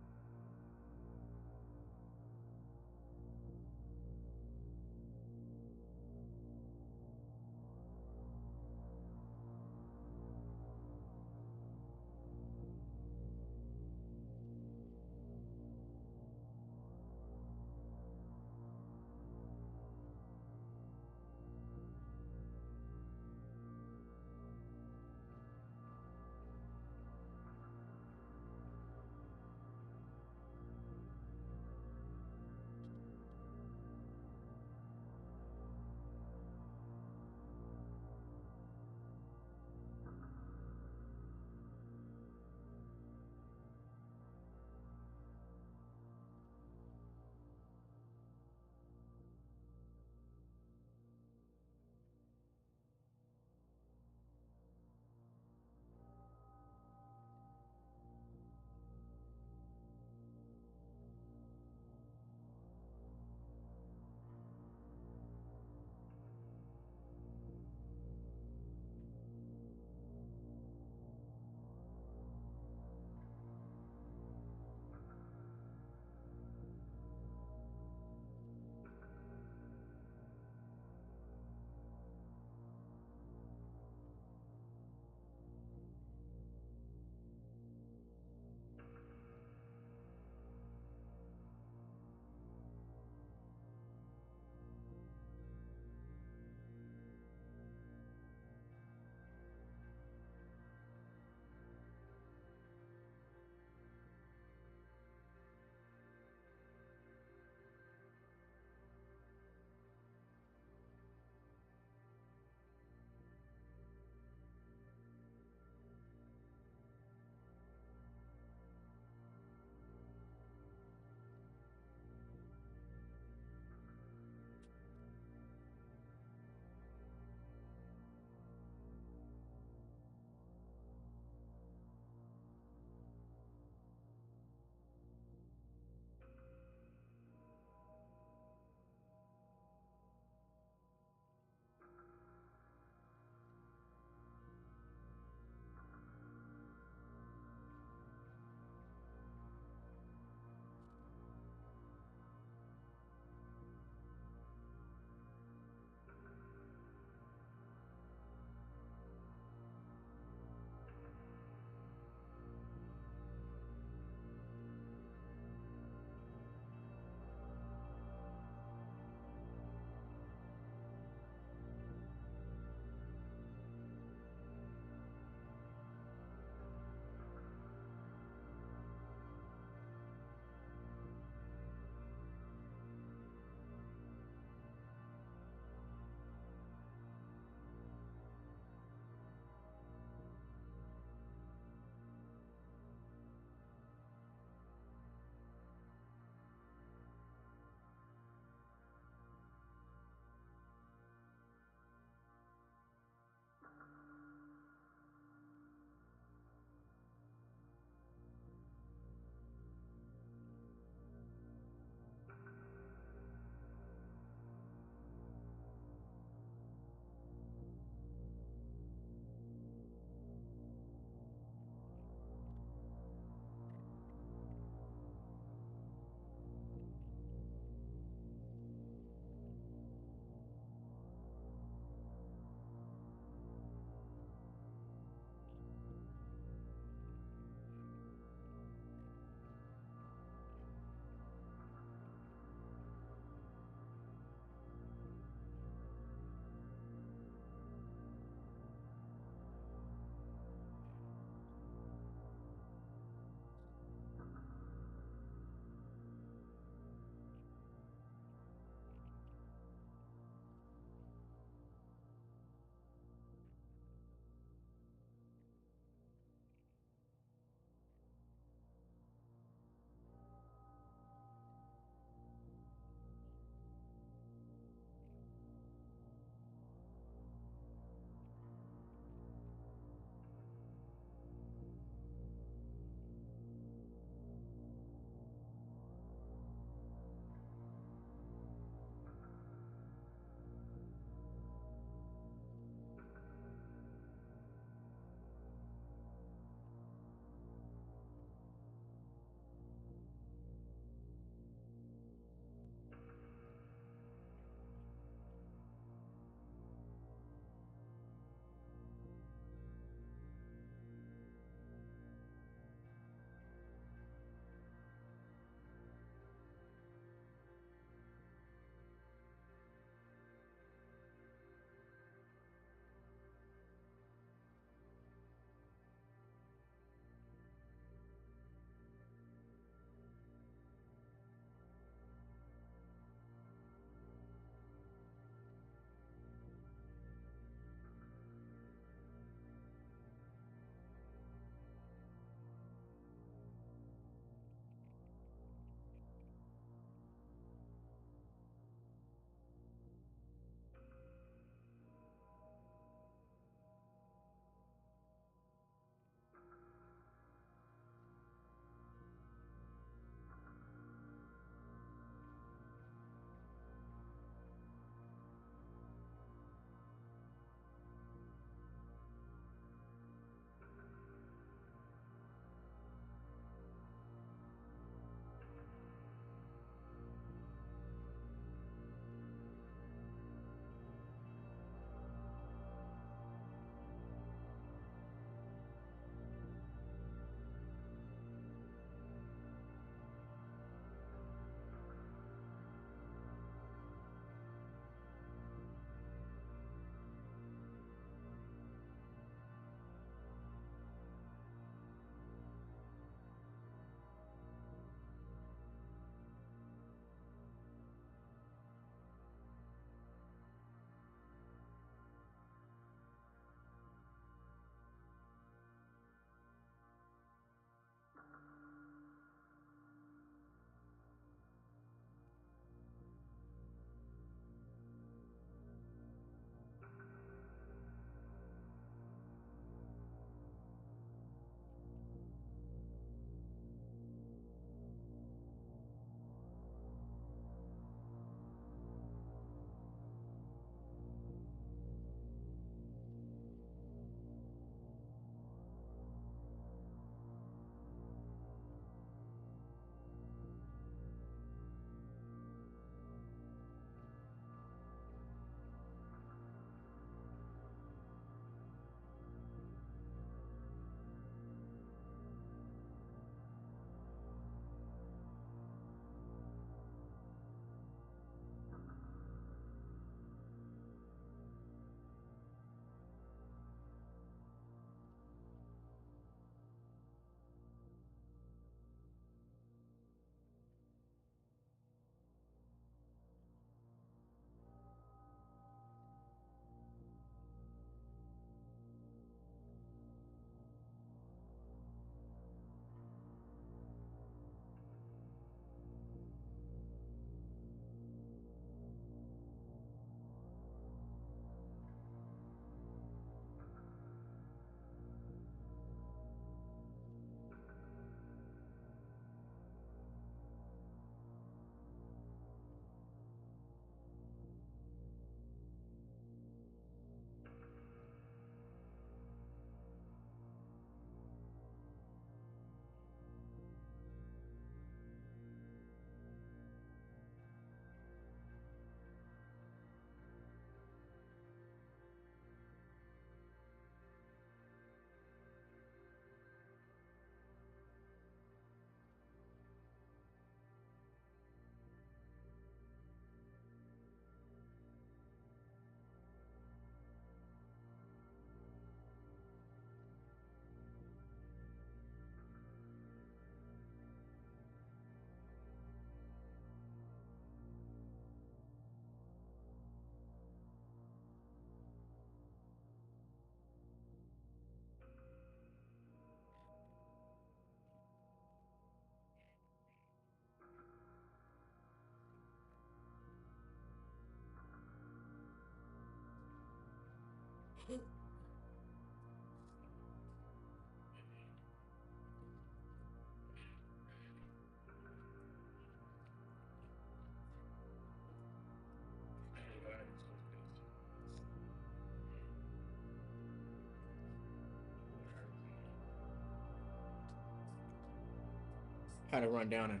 Had to run down and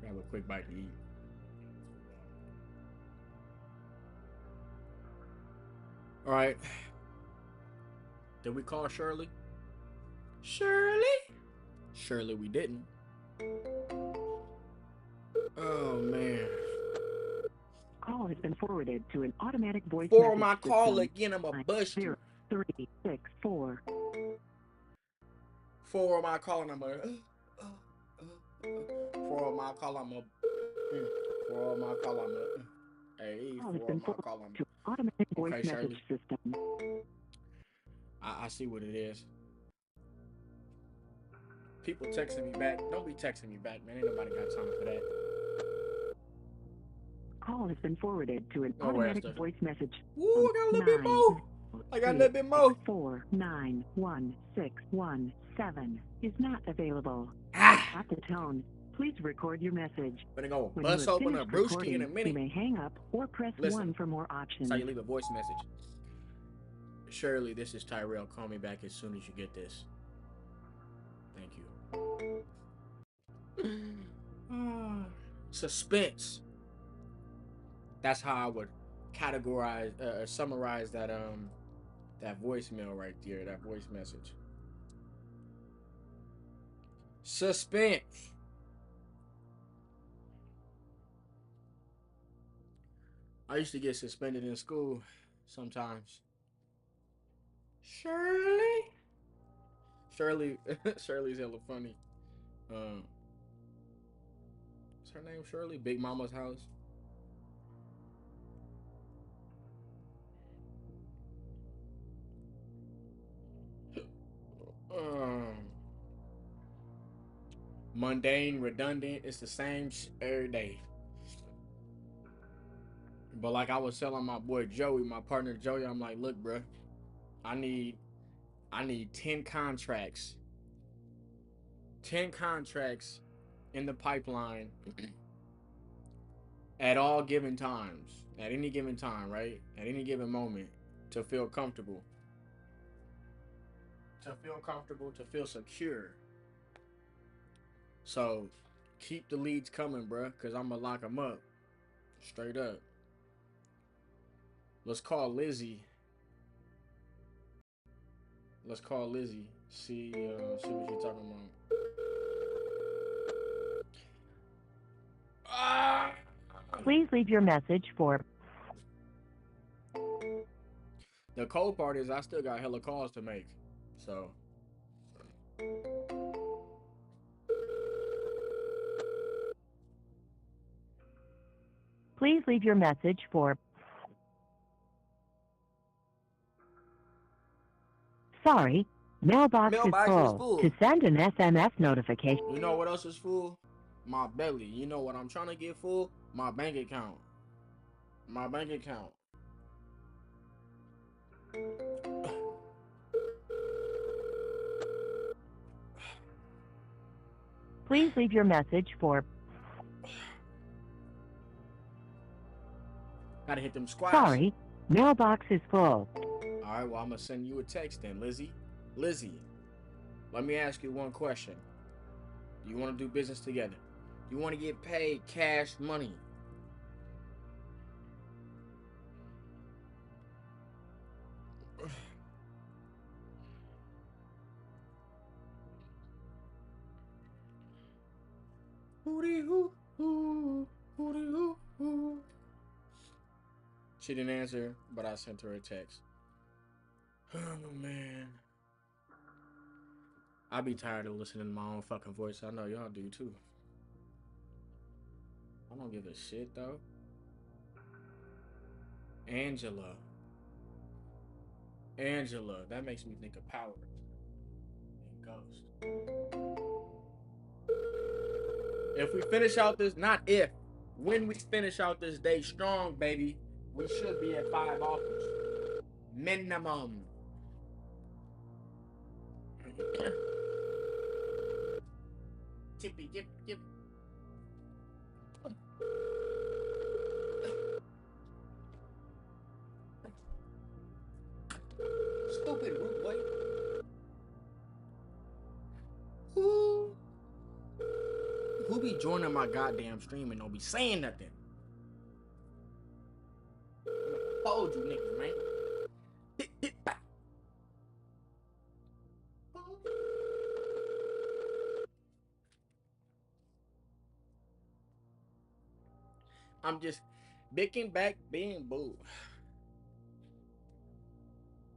grab a quick bite to eat. All right. Did we call Shirley? Shirley? Shirley, we didn't. Oh, man. Call has been forwarded to an automatic voice For message my call system. again, I'm a bust you. 0364. For my call, I'm a. For my call, I'm a. For my call, I'm a. Hey, Call has for been my forwarded call, I'm to automatic voice Okay, message Shirley. system. I see what it is. People texting me back. Don't be texting me back, man. Ain't nobody got time for that. Call has been forwarded to an Oh, wait, automatic that's voice message. Woo, I got a little bit more. I got a little bit more. 491617 is not available. Ah. At the tone, please record your message. Gonna go When bust you have open a finished brewski in a recording, minute. you may hang up or press Listen. 1 for more That's options. how you leave a voice message. Shirley, this is Tyrell. Call me back as soon as you get this. Thank you. Suspense. That's how I would categorize, summarize that that voicemail right there, that voice message. Suspense. I used to get suspended in school sometimes. Shirley's hella funny. What's her name? Shirley? Big Mama's house. Mundane, redundant. It's the same every day. But like I was telling my boy Joey, my partner Joey, I'm like, look, bro, I need 10 contracts. 10 contracts in the pipeline at all given times. At any given time, right? At any given moment to feel comfortable. To feel comfortable, to feel secure. So keep the leads coming, bro, because I'm going to lock them up. Straight up. Let's call Lizzie. Let's call Lizzie. See what she's talking about. Please leave your message for. The cold part is I still got hella calls to make. So. Please leave your message for. Sorry, mailbox is full. To send an SMS notification. You know what else is full? My belly. You know what I'm trying to get full? My bank account. My bank account. Please leave your message for. Gotta hit them squats. Sorry, mailbox is full. Alright, well, I'm gonna send you a text then, Lizzie. Lizzie, let me ask you one question. Do you want to do business together? You want to get paid cash money? She didn't answer, but I sent her a text. Oh, man. I be tired of listening to my own fucking voice. I know y'all do, too. I don't give a shit, though. Angela. That makes me think of Power. And Ghost. If we finish out this, not if, when we finish out this day strong, baby, we should be at 5 offers. Minimum. Tippy dip dip. Stupid rude boy. Who be joining my goddamn stream and don't be saying nothing? I told you niggas, man. I'm just bicking back being booed.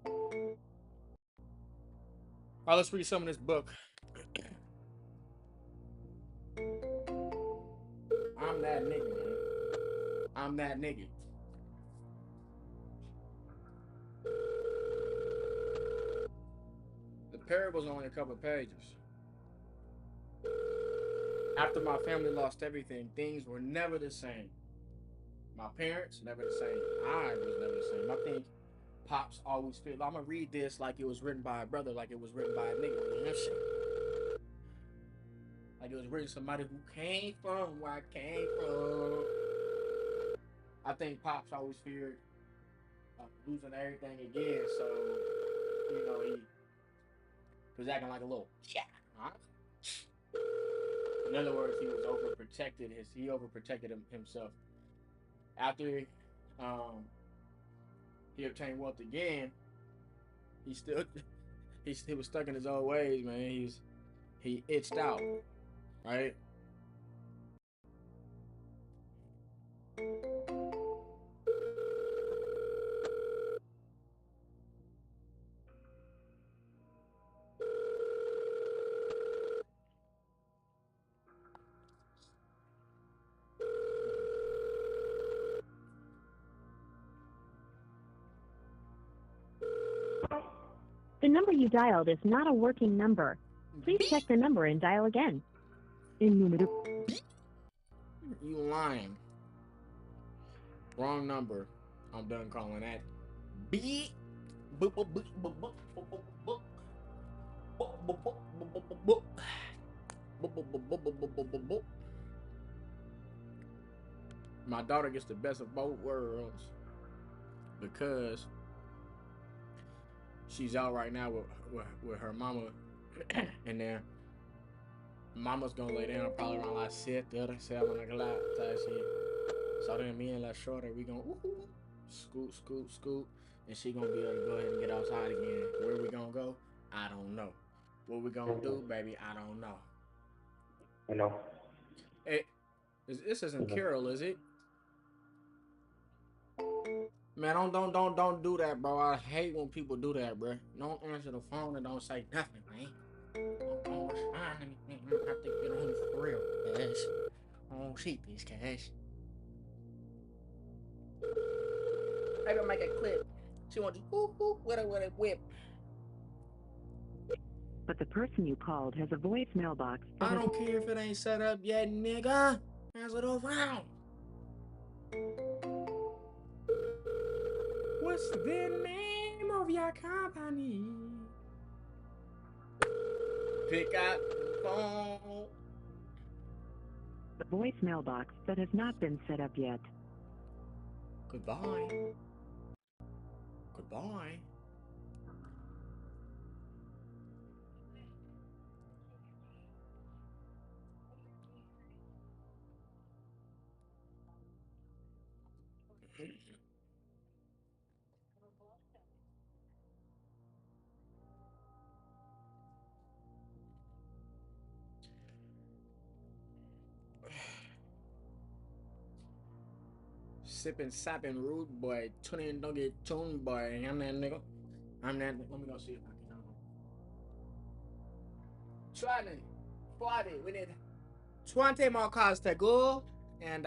Alright, let's read some of this book. I'm that nigga, man. I'm that nigga. The parable's only a couple pages. After my family lost everything, things were never the same. My parents, never the same. I was never the same. I think Pops always feel. I'm gonna read this like it was written by a brother, like it was written by a nigga. You know what I'm saying? Like it was written somebody who came from where I came from. I think Pops always feared losing everything again, so you know he was acting like a little In other words, he was overprotected. He overprotected himself. After he obtained wealth again, he was stuck in his old ways, man. He itched out, right? The number you dialed is not a working number. Please check the number and dial again. You lying. Wrong number. I'm done calling that. My daughter gets the best of both worlds because she's out right now with her mama, and then mama's gonna lay down probably around like 6, 7 o'clock type shit. So then me and La Shorty, we gonna scoot, and she gonna be able to go ahead and get outside again. Where we gonna go? I don't know. What we gonna do, baby? I don't know. I know. Hey, this isn't Carol, is it? Man, don't do that, bro. I hate when people do that, bro. Don't answer the phone and don't say nothing, man. Don't respond to anything. I have to get on for real, guys. I don't see these guys. I gonna make a clip. She wants to whoop whoop with a whip. But the person you called has a voicemail box. I don't care if it ain't set up yet, nigga. Answer the phone. What's the name of your company? Pick up the phone. The voicemail box that has not been set up yet. Goodbye. Goodbye. Sipping, sapping, rude boy. Tune in, don't get tuned, boy. I'm that nigga. Let me go see if I can. Try it. We need 20 more cars to go, and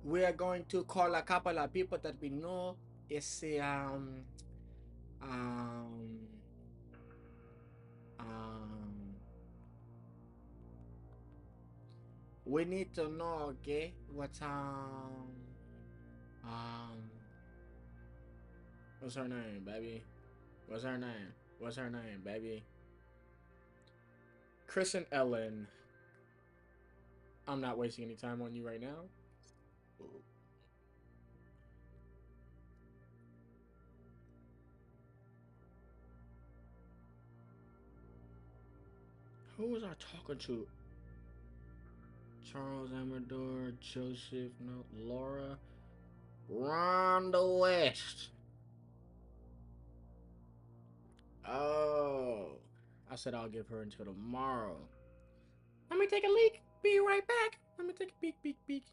we are going to call a couple of people that we know. It's we need to know, okay, what What's her name, baby? What's her name? What's her name, baby? Chris and Ellen. I'm not wasting any time on you right now. Who was I talking to? Charles Amador, Joseph, no, Laura, Rhonda West. Oh, I said I'll give her until tomorrow. Let me take a leak. Be right back. Let me take a peek.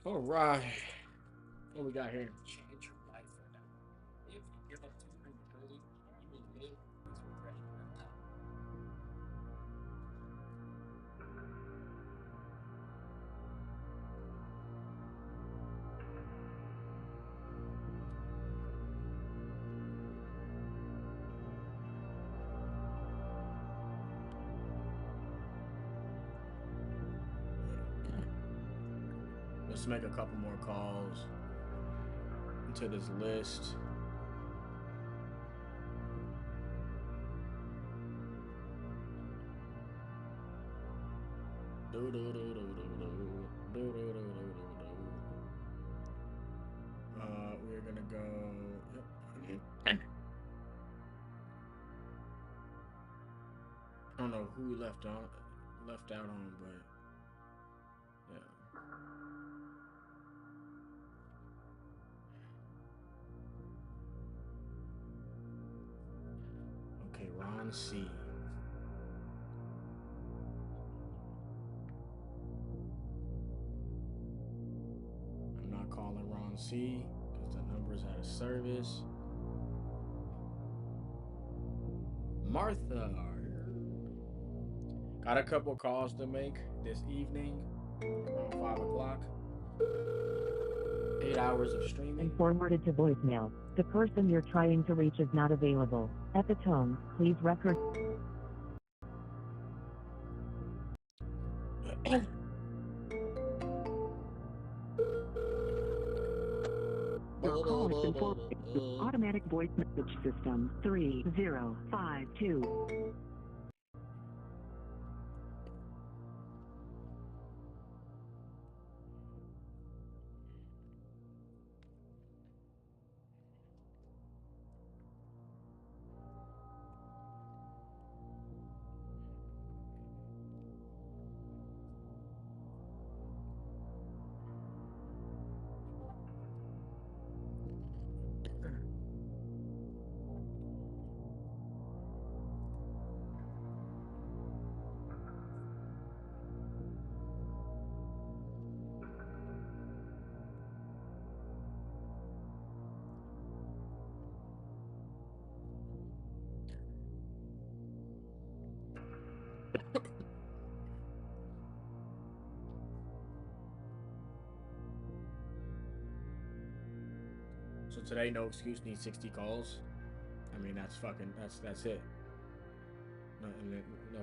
All right. What we got here? Change your life for them. If you give up too many ability, you will live with regret in your life. Let's make a couple more calls into this list. We're gonna go. Yep. I don't know who we left out on, but yeah. Okay, Ron C. I'm not calling Ron C because the number's out of service. Martha. Got a couple calls to make this evening around 5 o'clock. 8 hours of streaming. And forwarded to voicemail. The person you're trying to reach is not available. At the tone, please record. Your call has been forwarded to automatic voice message system 3052. So today, no excuse, need 60 calls. I mean, that's it. No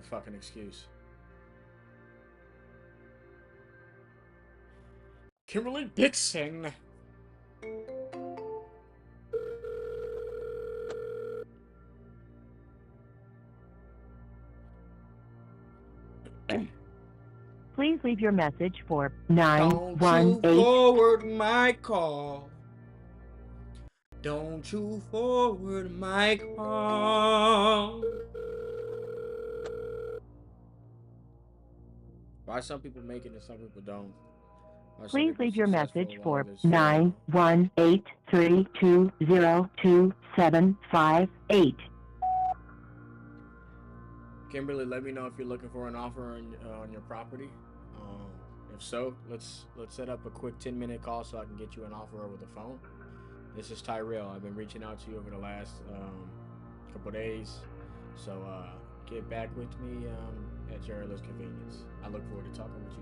fucking excuse. Kimberly Dixon. Please leave your message for Don't you 918. forward my call. Don't you forward my call. Why some people make it and some people don't? Why some Please people leave your successful message while for others fail? 918-320-2758. Kimberly, let me know if you're looking for an offer on your property. If so, let's set up a quick 10-minute call so I can get you an offer over the phone. This is Tyrell. I've been reaching out to you over the last couple days, so get back with me at your earliest convenience. I look forward to talking with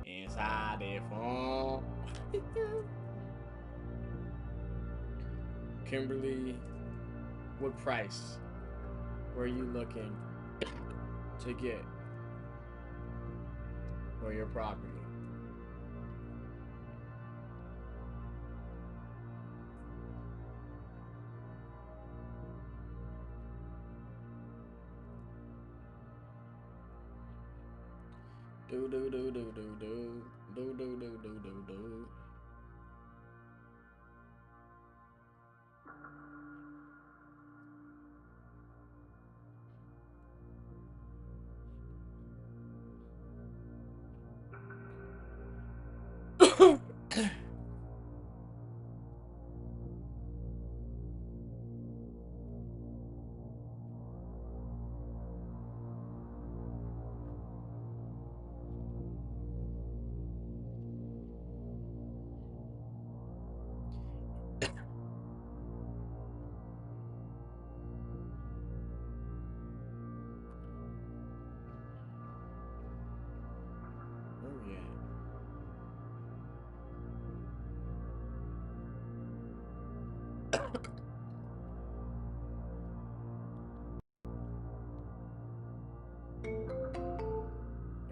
you. Inside the phone. Kimberly, what price were you looking to get for your property? Do do do do do do do do do do do do.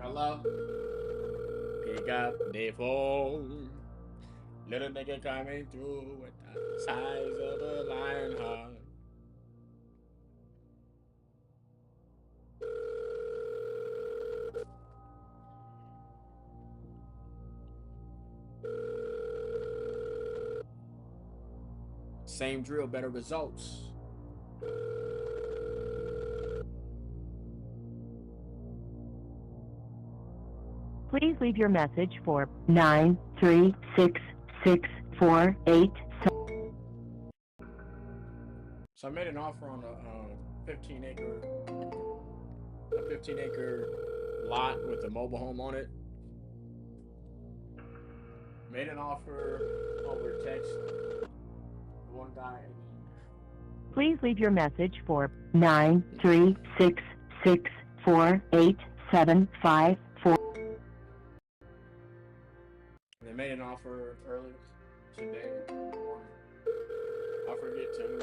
Hello? Pick up the phone. Little nigga coming through with the size of a lion heart. Same drill, better results. Please leave your message for 9366487. So I made an offer on a 15 acre lot with a mobile home on it. Made an offer over text. One guy. Please leave your message for 936648754. They made an offer earlier today morning. I forget to who.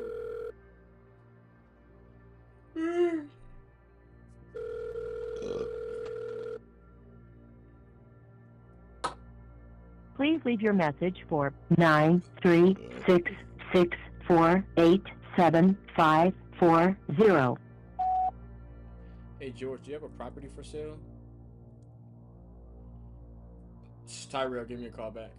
Please leave your message for 936648754. Hey George, do you have a property for sale? Tyrell, give me a call back.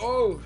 Oh.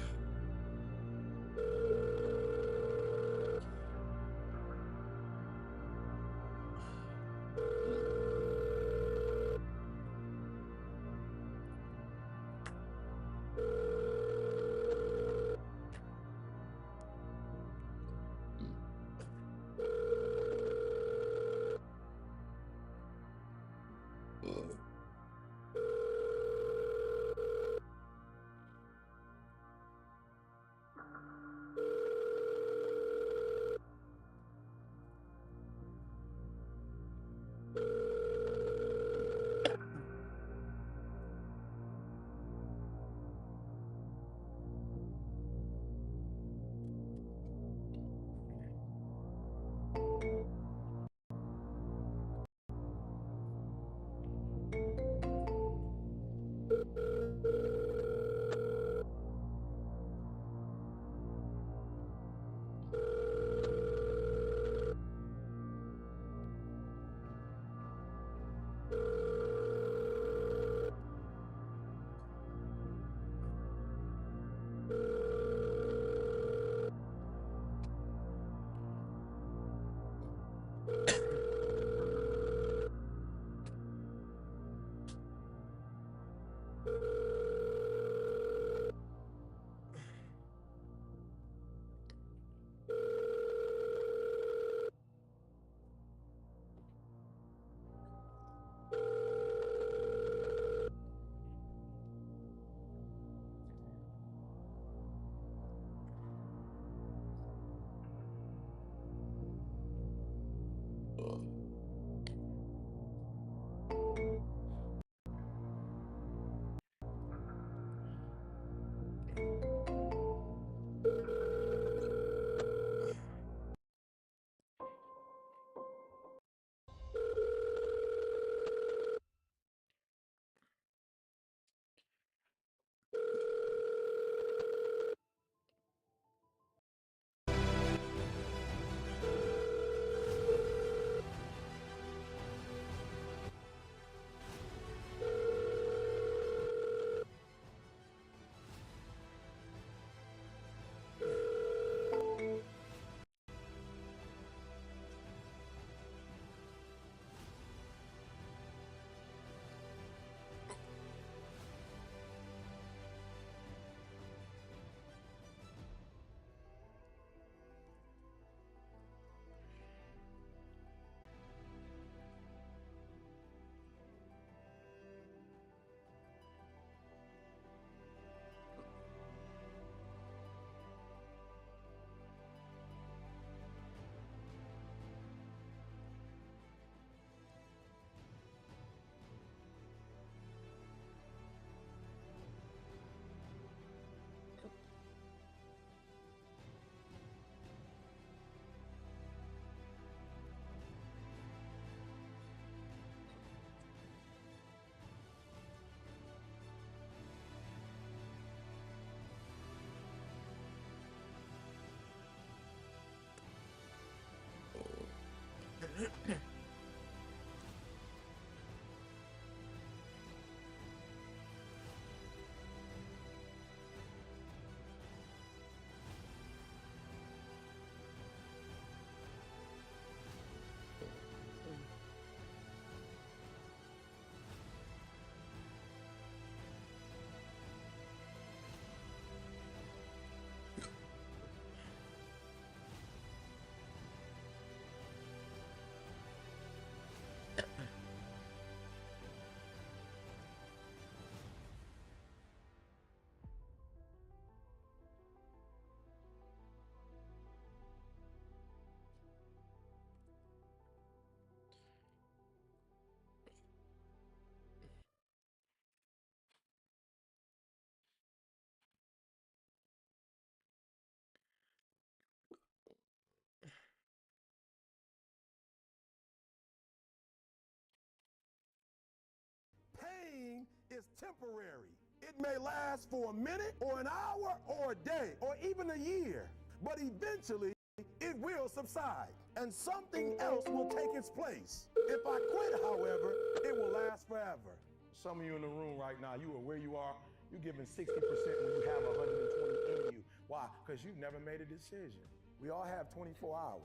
Pain is temporary. It may last for a minute or an hour or a day or even a year, but eventually it will subside and something else will take its place. If I quit, however, it will last forever. Some of you in the room right now, you are where you are, you're giving 60% when you have 120 in you. Why? Because you've never made a decision. We all have 24 hours.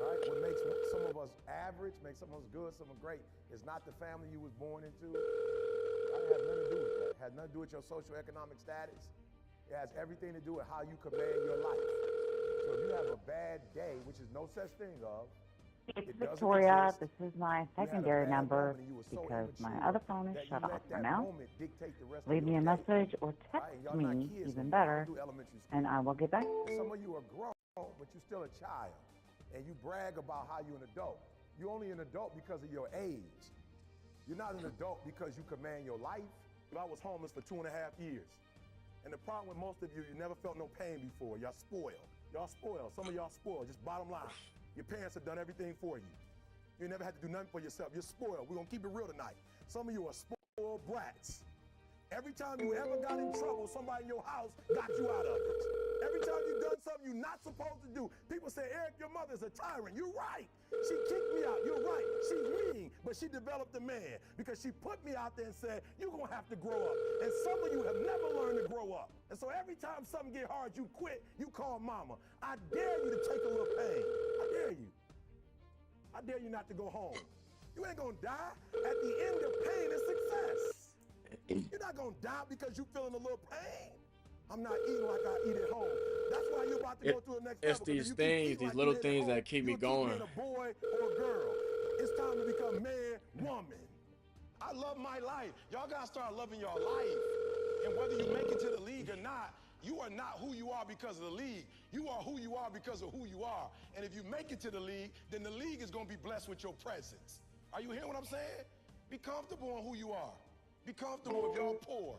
Right? What makes some of us average, makes some of us good, some of us great, is not the family you was born into. It has nothing to do with that. It has nothing to do with your socioeconomic status. It has everything to do with how you command your life. So if you have a bad day, which is no such thing of, It's Victoria. This is my secondary number because my other phone is shut off for now. Leave me a message or text me, even better, and I will get back. Some of you are grown, but you're still a child, and you brag about how you're an adult. You're only an adult because of your age. You're not an adult because you command your life. I was homeless for 2.5 years. And the problem with most of you, you never felt no pain before. Y'all spoiled. Y'all spoiled. Some of y'all spoiled, just bottom line. Your parents have done everything for you. You never had to do nothing for yourself. You're spoiled. We're going to keep it real tonight. Some of you are spoiled brats. Every time you ever got in trouble, somebody in your house got you out of it. Every time you've done something you're not supposed to do, people say, Eric, your mother's a tyrant. You're right. She kicked me out. You're right. She's mean, but she developed a man because she put me out there and said, you're going to have to grow up. And some of you have never learned to grow up. And so every time something get hard, you quit, you call mama. I dare you to take a little pain. I dare you. I dare you not to go home. You ain't going to die. At the end of pain is success. You're not going to die because you're feeling a little pain. I'm not eating like I eat at home. That's why you're about to go to the next level. It's these things, these little things that keep me going. A boy or a girl. It's time to become man, woman. I love my life. Y'all got to start loving your life. And whether you make it to the league or not, you are not who you are because of the league. You are who you are because of who you are. And if you make it to the league, then the league is going to be blessed with your presence. Are you hearing what I'm saying? Be comfortable on who you are. Be comfortable if y'all poor.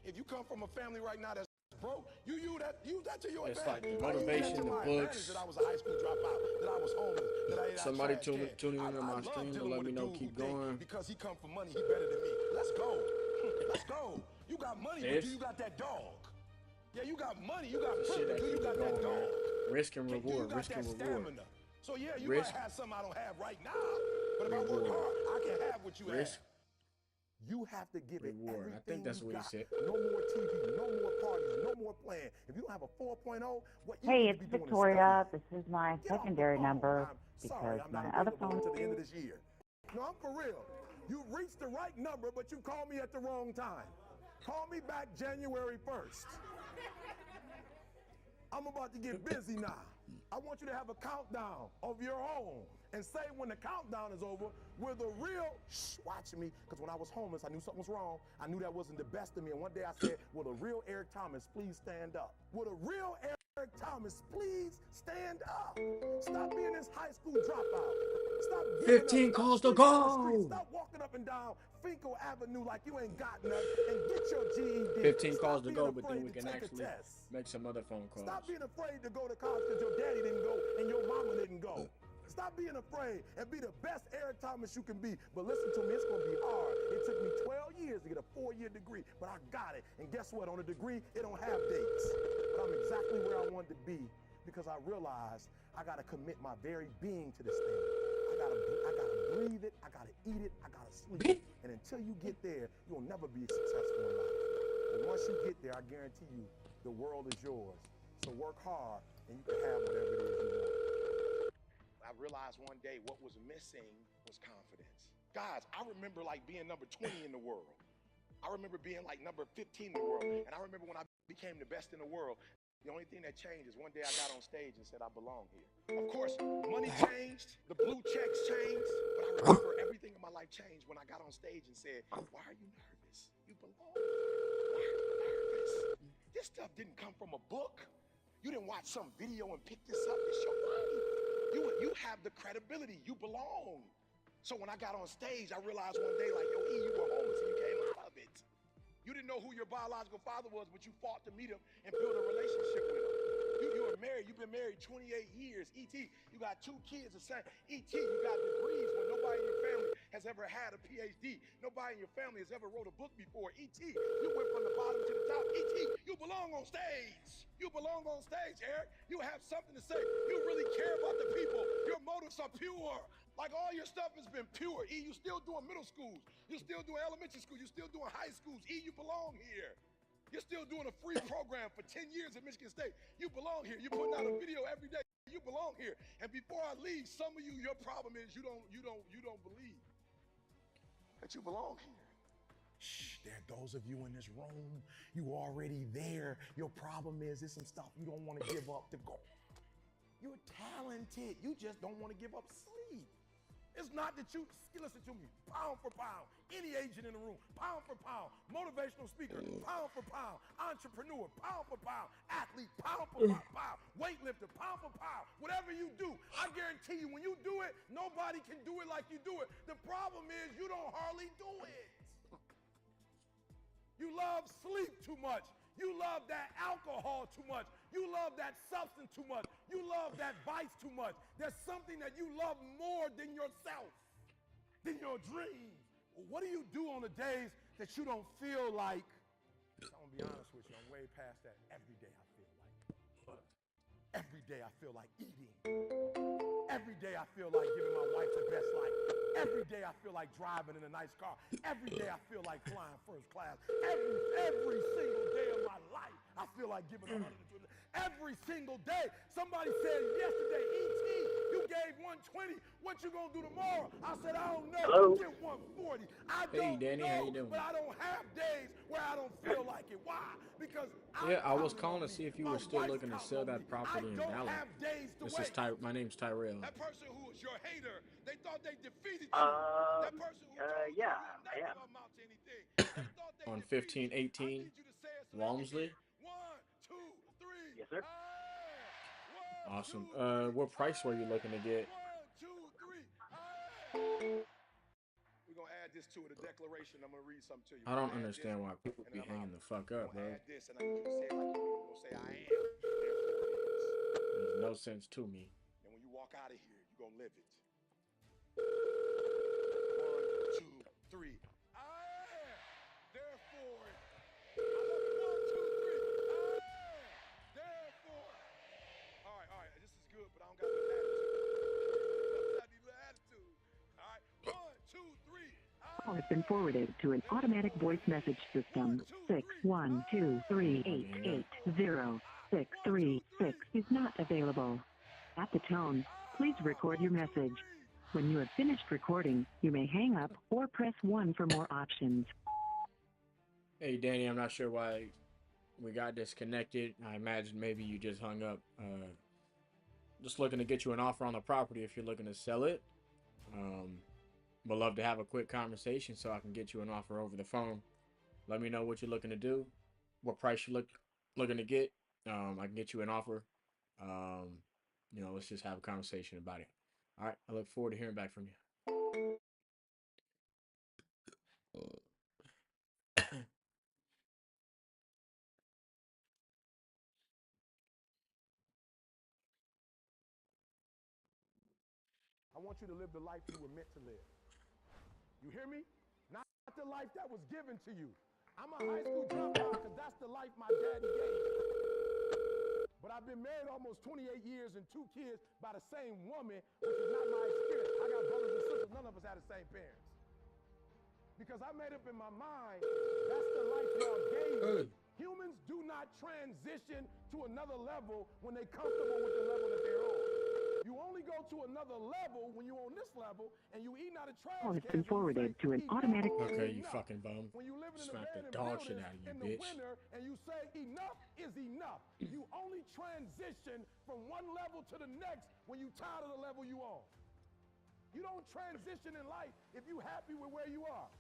If you come from a family right now that's broke, use that to your advantage. It's like the motivation, the books. That I was a high school dropout, that I was homeless, that I ate Somebody out trash tuning into my stream to let me know keep going. Because he come for money, he better than me. Let's go. Let's go. You got money, but do you got that dog? Yeah, you got money, you got privilege, do you got that dog? Risk and reward, risk and reward. So yeah, you might have something I don't have right now, but if I work hard, I can have what you have. You have to give it everything. I think that's what he said. No more TV, no more parties, no more playing. If you don't have a 4.0, what you Hey, need it's to be Victoria. This is my secondary number because my other phone. To the end of this year. No, I'm for real. You reached the right number, but you called me at the wrong time. Call me back January 1st. I'm about to get busy now. I want you to have a countdown of your own and say when the countdown is over, we're the real, watch me, because when I was homeless, I knew something was wrong. I knew that wasn't the best of me. And one day I said, will the real Eric Thomas please stand up? Will the real Eric Thomas please stand up? Stop being this high school dropout. Stop 15 calls to go. Stop walking up and down Finkel Avenue like you ain't got nothing and get your GED. 15 calls to go, but then we can actually make some other phone calls. Stop being afraid to go to college because your daddy didn't go and your mama didn't go. Stop being afraid and be the best Eric Thomas you can be. But listen to me, it's going to be hard. It took me 12 years to get a 4-year degree, but I got it. And guess what? On a degree, it don't have dates. But I'm exactly where I wanted to be because I realized I gotta commit my very being to this thing. I gotta breathe it, I gotta eat it, I gotta sleep it. And until you get there, you'll never be successful in life. But once you get there, I guarantee you, the world is yours. So work hard and you can have whatever it is you want. I realized one day what was missing was confidence. Guys, I remember like being number 20 in the world. I remember being like number 15 in the world. And I remember when I became the best in the world, the only thing that changed is one day I got on stage and said I belong here. Of course, money changed, the blue checks changed, but I remember everything in my life changed when I got on stage and said, why are you nervous? You belong. Why are you nervous? This stuff didn't come from a book. You didn't watch some video and pick this up. It's your life. You have the credibility. You belong. So when I got on stage, I realized one day, like, yo, E, you were homeless and you came out of it. You didn't know who your biological father was, but you fought to meet him and build a relationship with him. You were married. You've been married 28 years. E.T., you got 2 kids. The same. E.T., you got degrees when nobody in your family has ever had a PhD. Nobody in your family has ever wrote a book before. E.T., you went from the bottom to the top. E.T., you belong on stage. You belong on stage, Eric. You have something to say. You really care about the people. Your motives are pure. Like all your stuff has been pure. E, you still doing middle schools. You're still doing elementary school. You're still doing high schools. E, you belong here. You're still doing a free program for 10 years at Michigan State. You belong here. You're putting out a video every day. You belong here. And before I leave, some of you, your problem is you don't believe that you belong here. Shh, there are those of you in this room, you already there. Your problem is there's some stuff you don't want to give up to go. You're talented. You just don't want to give up sleep. It's not that you, listen to me, pound for pound, any agent in the room, pound for pound, motivational speaker, pound for pound, entrepreneur, pound for pound, athlete, pound for pound, weightlifter, pound for pound, whatever you do, I guarantee you when you do it, nobody can do it like you do it. The problem is you don't hardly do it. You love sleep too much. You love that alcohol too much. You love that substance too much. You love that vice too much. There's something that you love more than yourself, than your dreams. What do you do on the days that you don't feel like? I'm gonna be honest with you, I'm way past that. Every day I feel like. Every day I feel like eating. Every day I feel like giving my wife the best life. Every day I feel like driving in a nice car. Every day I feel like flying first class. Every single day of my life, I feel like giving 120. Every single day. Somebody said yesterday, E.T., you gave 120. What you gonna do tomorrow? I said, I don't know. Hello? Get 140. I don't Danny, know, how you doing? but I don't have days where I don't feel like it. Why? Because I was calling to see if you were still looking to sell that property in Dallas. My name's Tyrell. That person who was your hater, they thought they defeated you. That person who yeah, I am. amount to anything. On 1518 Walmsley. 1, 2, 3. Yes, sir. Awesome. What price were you looking to get? 1, 2, 3. We're gonna add this to the declaration. I'm gonna read something to you. I don't understand why people be hanging the fuck up, bro. Add this, and I need you to say it like you mean. You're gonna say I am. Therefore it is. There's no sense to me. And when you walk out of here, you're gonna live it. 1, 2, 3. I am. Therefore. I love it. 1, 2, 3. I am. Therefore. All right. This is good, but I don't got no attitude. I need a little attitude. All right. 1, 2, 3. Call has been forwarded to an automatic voice message system. 61238806336 is not available. At the tone, please record your message. When you have finished recording, you may hang up or press 1 for more options. Hey, Danny, I'm not sure why we got disconnected. I imagine maybe you just hung up. Just looking to get you an offer on the property if you're looking to sell it. Would love to have a quick conversation so I can get you an offer over the phone. Let me know what you're looking to do, what price you're looking to get. I can get you an offer. Let's just have a conversation about it. All right, I look forward to hearing back from you. I want you to live the life you were meant to live. You hear me? Not the life that was given to you. I'm a high school dropout because that's the life my daddy gave me. But I've been married almost 28 years and 2 kids by the same woman, which is not my experience. I got brothers and sisters, none of us had the same parents. Because I made up in my mind, that's the life y'all gave me. Humans do not transition to another level when they're comfortable with the level that they're on. You only go to another level when you're on this level and you eat out of trash Call has been forwarded to an automatic. Okay, you fucking bum. When you live in Smack the an dog abandoned shit out of you, in bitch. the winter and you say enough is enough. You only transition from one level to the next when you tired of the level you on. You don't transition in life if you happy with where you are.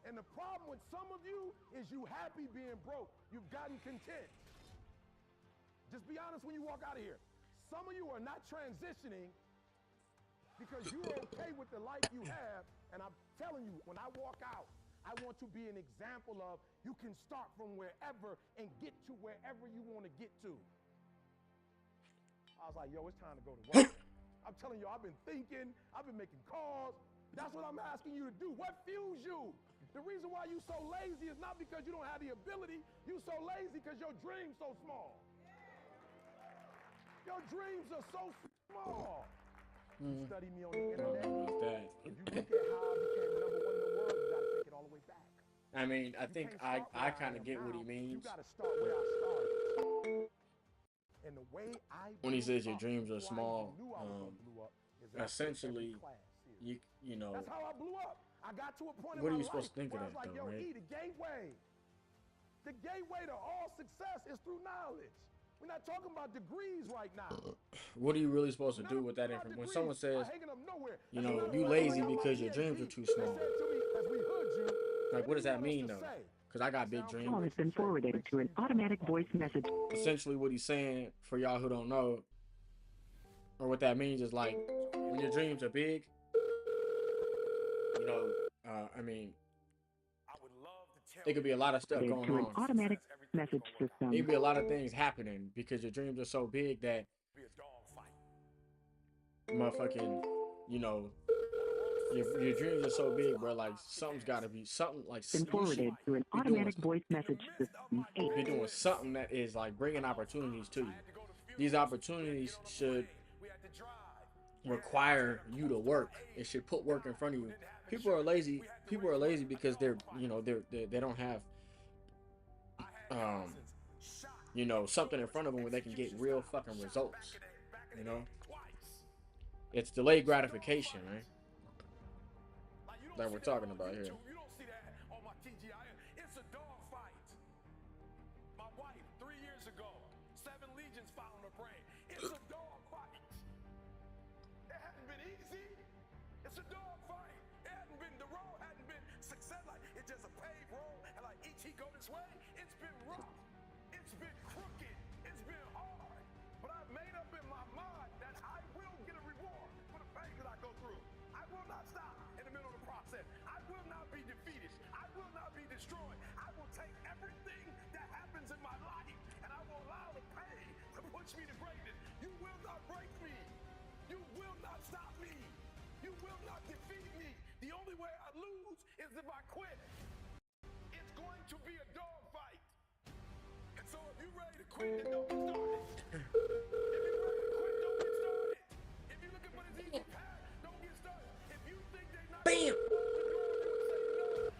And the problem with some of you is you happy being broke. You've gotten content. Just be honest when you walk out of here. Some of you are not transitioning because you're okay with the life you have. And I'm telling you, when I walk out, I want to be an example of you can start from wherever and get to wherever you want to get to. I was like, yo, it's time to go to work. I'm telling you, I've been thinking, I've been making calls. That's what I'm asking you to do. What fuels you? The reason why you so lazy is not because you don't have the ability. You so lazy because your dream's so small. Your dreams are so small. You study me on the internet. If you look at how I became #1 in the world, you gotta take it all the way back. I mean, I think I kind of get what he means. You gotta start where I started. And the way When he says your dreams are small, essentially, you know. That's how I blew up. I got to a point What in are my you supposed to life think of where I that, was like, though, yo, right? E, the gateway. The gateway to all success is through knowledge. We're not talking about degrees right now. What are you really supposed to do with that information? When someone says, you know, you lazy because your dreams are too small. Like, what does that mean, though? Because I got big dreams. Call has been forwarded to an automatic voice message. Essentially, what he's saying, for y'all who don't know, or what that means is like, when your dreams are big, you know, I mean, there could be a lot of stuff going to an on. automatic message system. There could be a lot of things happening because your dreams are so big that motherfucking, you know, your dreams are so big, bro. Like something's got to be something like. Been forwarded to an automatic voice message system. You're doing something that is like bringing opportunities to you. These opportunities should require you to work. It should put work in front of you. People are lazy. People are lazy because they're, you know, they don't have, you know, something in front of them where they can get real fucking results. You know, it's delayed gratification, right? That we're talking about here. You don't see that on my TGI. It's a dog fight. My wife, 3 years ago, 7 legions found on her brain. It's a dog fight. It hadn't been easy. It's a dog fight. It hadn't been, the road hadn't been success. Like, it's just a paved road. And like, each he go this way, it's been rough. It's been crooked. It's been hard. But I've made up in my mind that I will get a reward for the pain that I go through. I will not stop in the middle of the process. I will not be defeated. I will not be destroyed. I will take everything that happens in my life and I will allow the pain to push me to greatness. You will not break me. You will not stop me. You will not defeat me. The only way I lose is if I quit. It's going to be a dog fight. And so if you're ready to quit, then don't get started. If you're ready to quit, don't get started. If you're looking for this easy path, don't get started. If you think they're not Bam!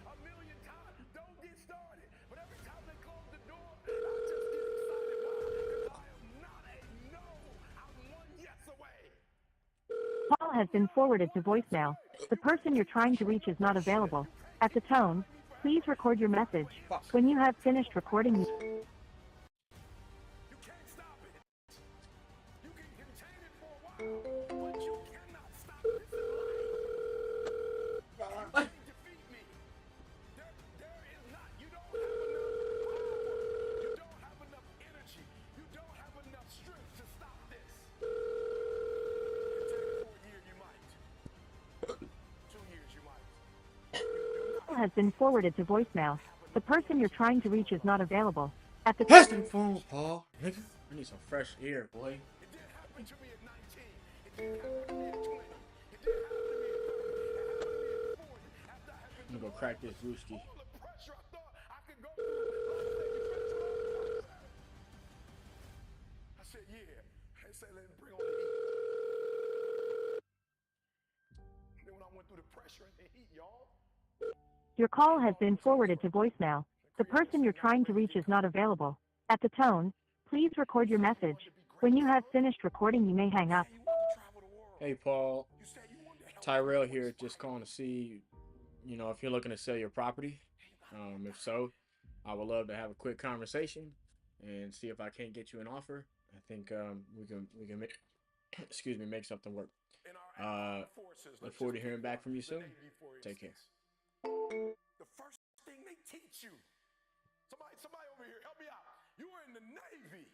a million times, don't get started. But every time they close the door, I just get excited. Why? Because I am not a no. I'm one yes away. Call has been forwarded to voicemail. The person you're trying to reach is not available. At the tone, please record your message. When you have finished recording, You can't stop it. You can contain it for a while, but you cannot stop it. This is life. You can't defeat me. There is not. You don't have enough power. You don't have enough energy. You don't have enough strength to stop this. It takes 4 years, you might. 2 years, you might. call has been forwarded to voicemail. The person you're trying to reach is not available. At the Pass the phone, Paul. Nigga, I need some fresh air, boy. It didn't happen to me at 19. It didn't happen to me at 20. It didn't happen to me at 30. It happened to me at 40. After I had been I'm gonna go crack this brewski. all the pressure I thought I could go through. Like I said, you finish what I was pressure and the heat, y'all. Your call has been forwarded to voicemail. The person you're trying to reach is not available. At the tone, please record your message. When you have finished recording, you may hang up. Hey, Paul. Tyrell here, just calling to see, you know, if you're looking to sell your property. If so, I would love to have a quick conversation and see if I can't get you an offer. I think we can make, excuse me, make something work. Look forward to hearing back from you soon. Take care. The first thing they teach you. Somebody over here, help me out. You were in the Navy,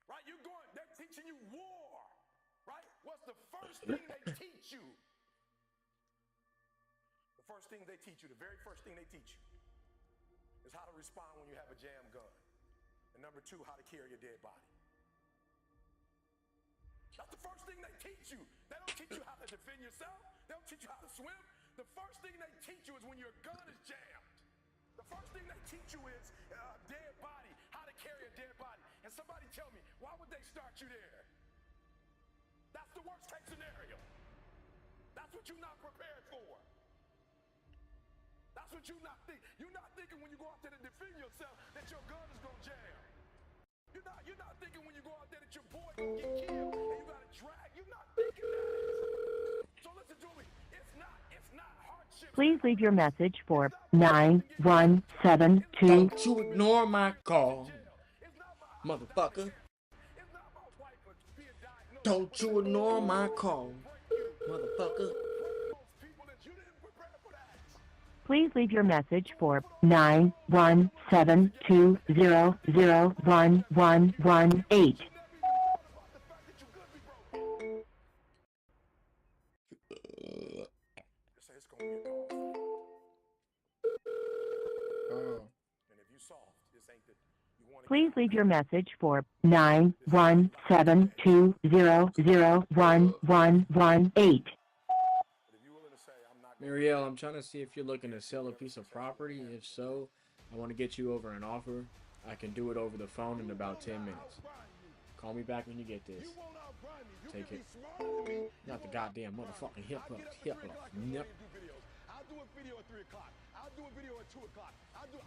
right? They're teaching you war, right? What's the first thing they teach you? The first thing they teach you, the very first thing they teach you, is how to respond when you have a jam gun. And number two, how to carry a dead body. That's the first thing they teach you. They don't teach you how to defend yourself. They don't teach you how to swim. The first thing they teach you is when your gun is jammed. The first thing they teach you is a dead body, how to carry a dead body. And somebody tell me, why would they start you there? That's the worst case scenario. That's what you're not prepared for. That's what you're not thinking. You're not thinking when you go out there to defend yourself that your gun is going to jam. You're not thinking when you go out there that your boy going to get killed and you got to drag. You're not thinking that. So listen to me. It's not hardship. Please leave your message for 9172. Don't you ignore my call, motherfucker. Don't you ignore my call, motherfucker. Please leave your message for 9172001118. Please leave your message for 9172001118. Marielle, I'm trying to see if you're looking to sell a piece of property. If so, I want to get you over an offer. I can do it over the phone in about 10 minutes. Call me back when you get this. Take it. Not the goddamn motherfucking hip hop. Yep.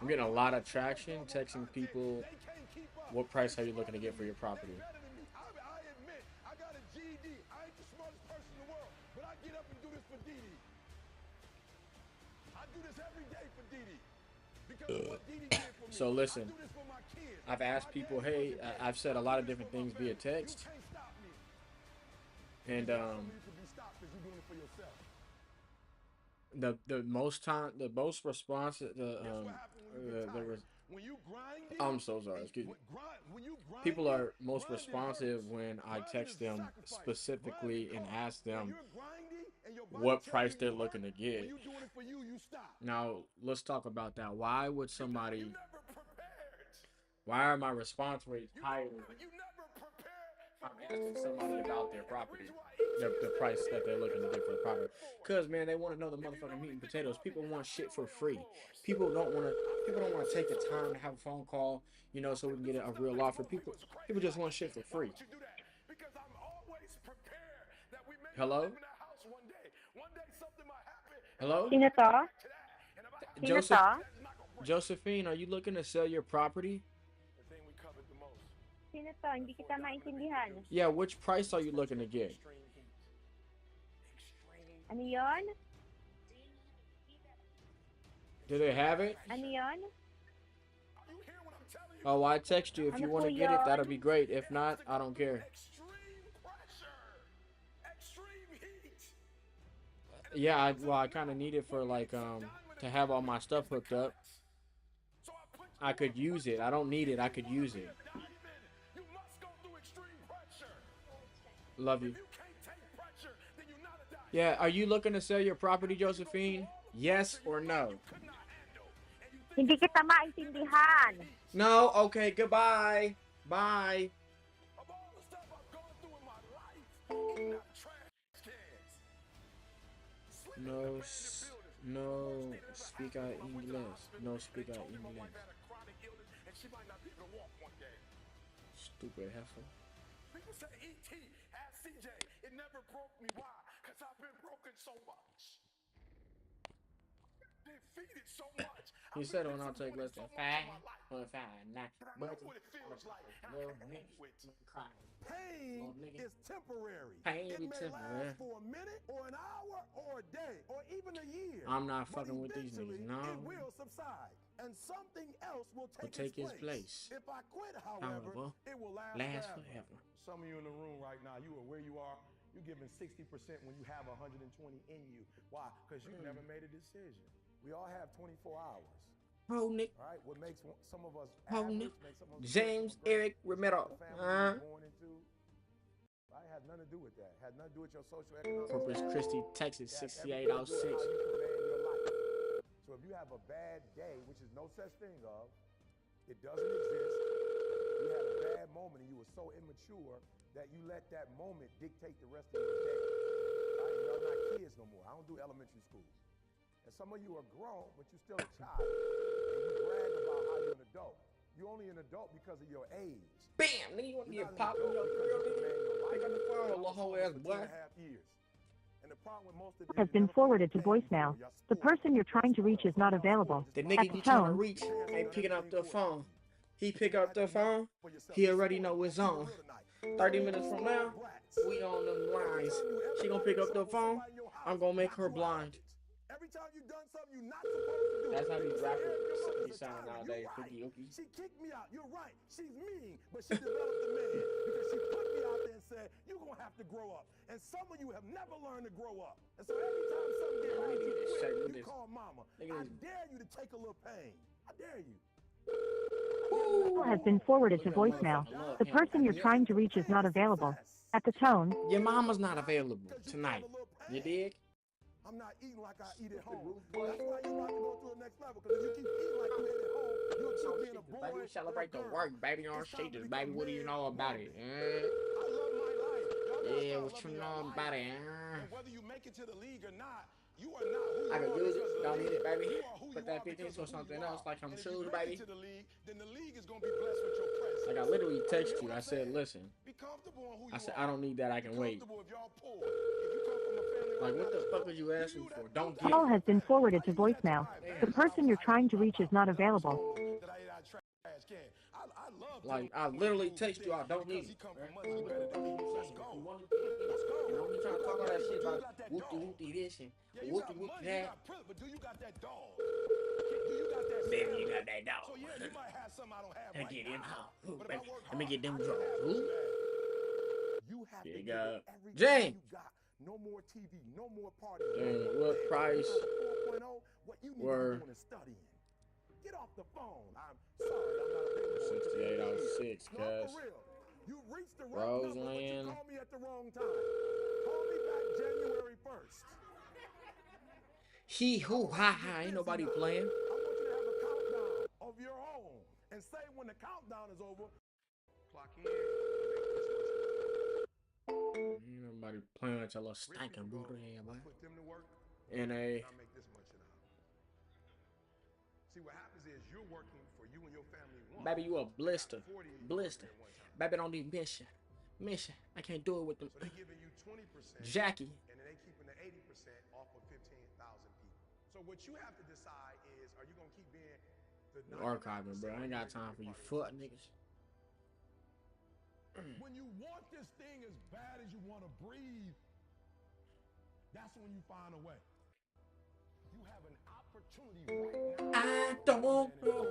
I'm getting a lot of traction texting people, what price are you looking to get for your property? I admit, I got a GED. I ain't the smartest person in the world, but I get up and do this for Didi. I do this every day for Didi. Because of what Didi did for me. So listen, I do this for my kids. I've asked people, hey, I've said a lot of different things via text. And the most response I'm so sorry, excuse me. People are most responsive when I text them specifically and ask them what price they're looking to get. Now, let's talk about that. Why are my response rates higher if I'm asking somebody about their property, the price that they're looking to get for the property? Because, man, they want to know the motherfucking meat and potatoes. People want shit for free. People don't want to take the time to have a phone call, you know, so we can get a real offer. People just want shit for free. Hello? Hello? Josephine, are you looking to sell your property? Hindi kita maintindihan. Yeah, which price are you looking to get? Ano yon? Do they have it? Ano yon? Oh, I text you. If you want to get it, that'll be great. If not, I don't care. Yeah, I kind of need it for like to have all my stuff hooked up. I could use it. I don't need it. I could use it. Love you. Yeah, are you looking to sell your property, Josephine? Yes or no? Hindi kita maintindihan. No? Okay, goodbye. Bye. No, speak out English. No, speak out English. Stupid heifer. People say E.T. Ask CJ. It never broke me. Why? Because I've been broken so much. defeated so much. He said it will not take less than 5 or 5, 9. But what it feels like. little niggas crying. Pain is temporary. Pain it be may temporary. last for a minute or an hour or a day or even a year. I'm not but fucking with these eventually niggas. No. It will subside and something else will take its place. If I quit, however, it will last forever. Some of you in the room right now, you are where you are. You're giving 60% when you have 120 in you. Why? Because you never made a decision. We all have 24 hours. Oh, Nick. Right? What makes some of us Nick. makes some of us James Eric Romero. born into, right? Had nothing to do with that. Had nothing to do with your social economic Corpus status. Christi, Texas, 6806. So if you have a bad day, which is no such thing of, it doesn't exist. You had a bad moment and you were so immature that you let that moment dictate the rest of your day. Right? Y'all not kids no more. I don't do elementary school. And some of you are grown, but you're still a child. And you brag about how you're an adult. You're only an adult because of your age. Bam! Nigga, you want to get popped in your grill, nigga? Pick up the phone, little hoe ass boy. Has been forwarded to voicemail. The person you're trying to reach is not available. The At nigga the you trying to tone, reach ain't picking up the phone. He pick up the phone, he already know it's on. 30 minutes from now, we on them lines. She gonna pick up the phone, I'm gonna make her blind. Every time you done something you're not supposed to do. That's how these rappers be sounding nowadays. She kicked me out. You're right. She's mean, but she developed a man because she put me out there and said, you're going to have to grow up. And some of you have never learned to grow up. And so every time something gets right, you call mama. I dare you to take a little pain. I dare you. has been forwarded to voicemail. The person you're trying to reach is not available. At the tone, your mama's not available tonight. You dig? I'm not eating like I eat at home. That's why you about to go to the next level. Because if you keep eating like you eat at home, you'll keep being a boy. Baby, we celebrate the work, baby. On stages, baby. What do you know about it? I love my life. Yeah, what you know about it? And whether you make it to the league or not, you are not who you I can are use it. because of Don't the need it, league. baby. You are who Put you that are 15 because or of who something you else, are. like I'm And if shoes, you make baby. it to the league, then the league is going to be blessed with your presence. Like I literally text you. what I I'm said, saying? listen. Be comfortable on who I you said, are. I don't need that. I can wait. Comfortable if y'all poor. If you come from a family Like, what the fuck are you asking for? Don't get call it. has been forwarded to voicemail. The person you're trying to reach is not available. Like, I literally text you. I don't need it. Let's go. You know, we trying to talk all that shit about whoopty this and whoopty that. But do you got that dog? Do you got that Baby, you got that dog. So yeah, you might have something I don't have Let me right get him now. out. But if I work Let me hard, get them I can draws. have Who? that. You have to Big give up. it everything James. you got. No more TV, no more parties. Dang, what price 4.0, what you need were to be doing is studying. Get off the phone. I'm sorry, I'm not available. 6806, No, cuz. for real. You reached the right number, but you Roseland. called me at the wrong time. Call me back January 1st. He who ha ha. Ain't nobody playing. I want you to have a countdown of your own and say when the countdown is over, clock in. Ain't nobody playing with your little stinking booty head, boy. Put them to work. And I make this much an hour. See, what happens is you're working for you and your family once. baby, you a blister. Blister. Baby, don't need mission. Mission. I can't do it with them. So they're giving you 20%. Jackie. And then they keeping the 80% off of 15,000 people. So what you have to decide is, are you going to keep being the Archiving, bro. I ain't got time for you fuck niggas. When you want this thing as bad as you want to breathe, that's when you find a way. You have an opportunity right now. I don't know.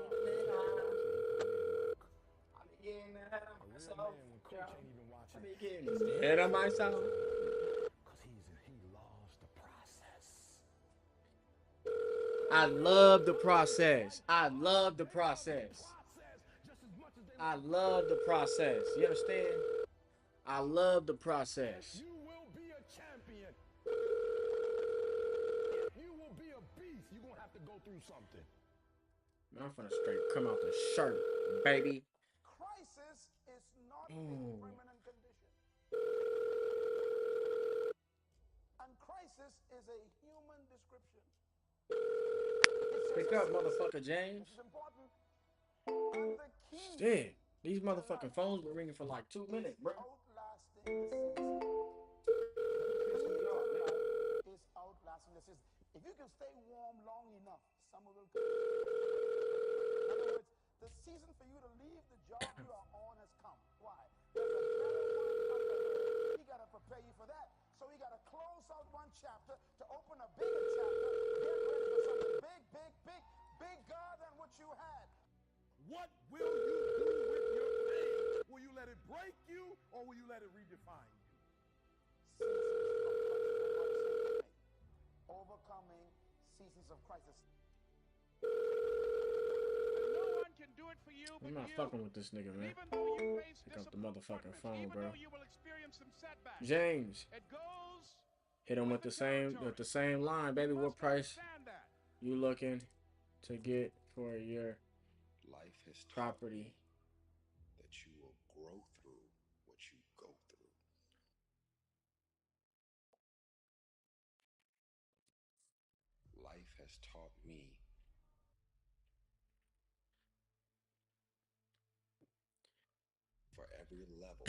I'm getting ahead of myself. I'm getting ahead of myself. Because he loves the process. I love the process. I love the process. I love the process. You understand? I love the process. You will be a champion. You will be a beast. You're going to have to go through something. Man, I'm finna straight come out the shirt, baby. Crisis is not a Ooh. permanent condition. And crisis is a human description. Pick up, motherfucker, James. Shit, these motherfucking phones been ringing for like 2 minutes, bro. Is outlasting the season. If If you can stay warm long enough, summer will come. In other words, the season for you to leave the job you are on has come. Why? There's a better one up ahead. He got to prepare you for that. So he got to close out one chapter to open a bigger chapter. Get ready for something bigger than what you had. What will you do with your pain? Will you let it break you, or will you let it redefine you? Overcoming seasons of crisis. No one can do it for you, but I'm not fucking with this nigga, man. Even though you face Pick up the motherfucking phone, even bro. though you will experience some setbacks, James. it goes Hit him with the same line, baby. What price you looking to get for your life has property? That you will grow through what you go through. Life has taught me for every level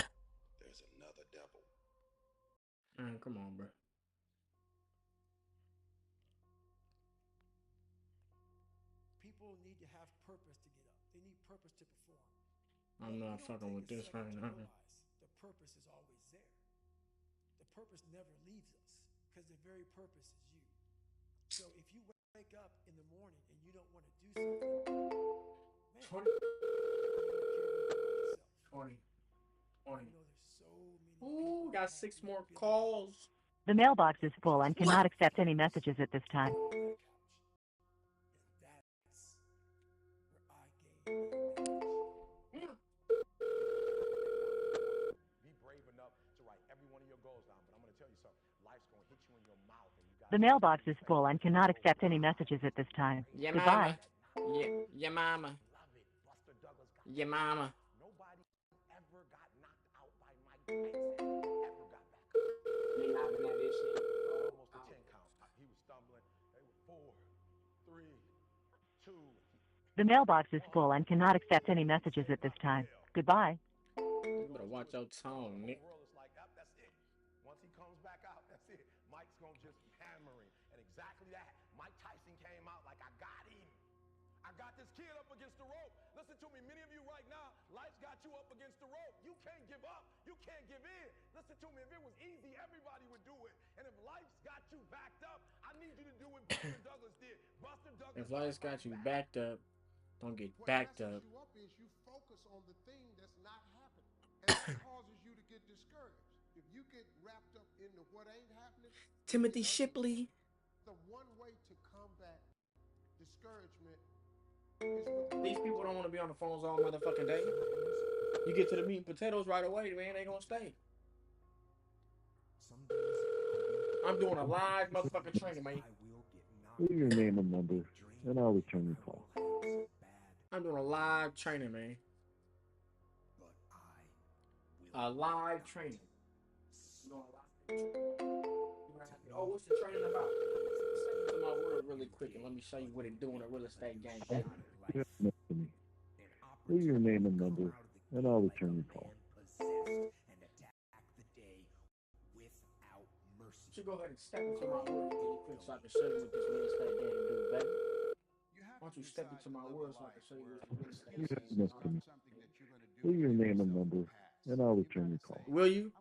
there's another devil. Come on, bro. People need to have purpose to get up. They need purpose to perform. I'm not fucking with this right now. The purpose is always there. The purpose never leaves us because the very purpose is you. So if you wake up in the morning and you don't want to do something, 20. Ooh, got 6 more calls. The mailbox is full and cannot accept any messages at this time. The mailbox is full and cannot accept any messages at this time. Your Goodbye. mama. Your mama. Your mama. Nobody ever got knocked out by Mike Tyson. Ever got back up. They knocking at this shit. Almost a 10 count. He was stumbling. They were 4, 3, 2. The mailbox is full and cannot accept any messages at this time. Goodbye. You better watch your tone, Nick. That's it. Once he comes back out, that's it. Mike's gonna just hammer him. And exactly that. Mike Tyson came out like, I got him. I got this kid up against the rope. Listen to me, many of you right now, life's got you up against the rope. You can't give up. You can't give in. Listen to me, if it was easy, everybody would do it. And if life's got you backed up, I need you to do what Buster Douglas did. Buster Douglas. If life's got you backed up, don't get backed up. You up is you focus on the thing that's not happening, and that causes you to get discouraged. If you get wrapped up into what ain't happening, Timothy Shipley. The one way to combat discouragement. These people don't want to be on the phones all motherfucking day. You get to the meat and potatoes right away, man. They gonna stay. I'm doing a live motherfucking training, man. Leave your name and number, and I'll return your call. I'm doing a live training, man. A live training. Oh, what's the training about? Send it to my word really quick and let me show you what it do in a real estate game. Leave your name and number, and I'll return your call. You go ahead and step into my word really quick so I can show you what this real estate game do, baby. Why don't you step into my word so I can show you what this real estate game do? Leave your name and number, and I'll return your call. Will you?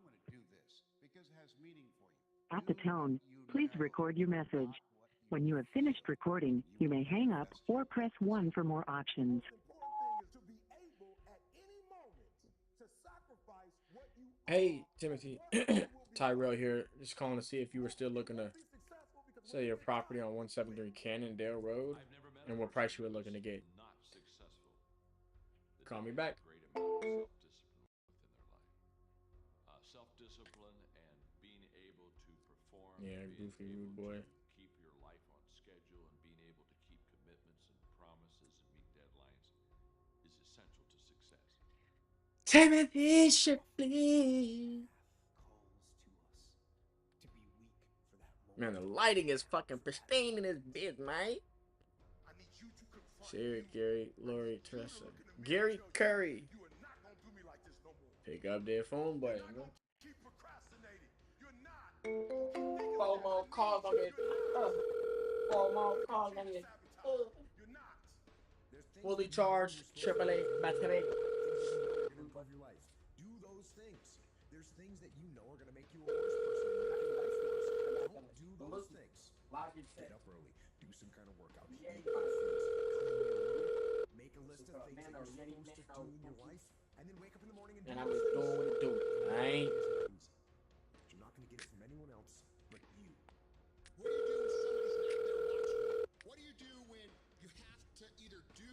At the tone, please record your message. When you have finished recording, you may hang up or press 1 for more options. Hey, Timothy. Tyrell here. Just calling to see if you were still looking to sell your property on 173 Cannondale Road and what price you were looking to get. Call me back. Self-discipline and being able to perform. Yeah, goofy rude boy. Keep your life on schedule and being able to keep commitments and promises and meet deadlines is essential to success. Timothy Shipley. Man, the lighting is fucking pristine in this bitch, man. Sherry, Gary, Lori, Teresa, Gary Curry. Pick up their phone button, bro. 4 more calls on it. 4 more calls on it. Fully charged AAA battery. Improve your life. Do those things. There's things that you know are going to make you a worse person. Don't do those things. Get up early. Do some kind of workout. Eat good foods. Make a list of things that you're supposed to do in your life, and then wake up in the morning and do And I was doing what it do. I ain't. You're not going to get it from anyone else but you. What do you do when you have to either do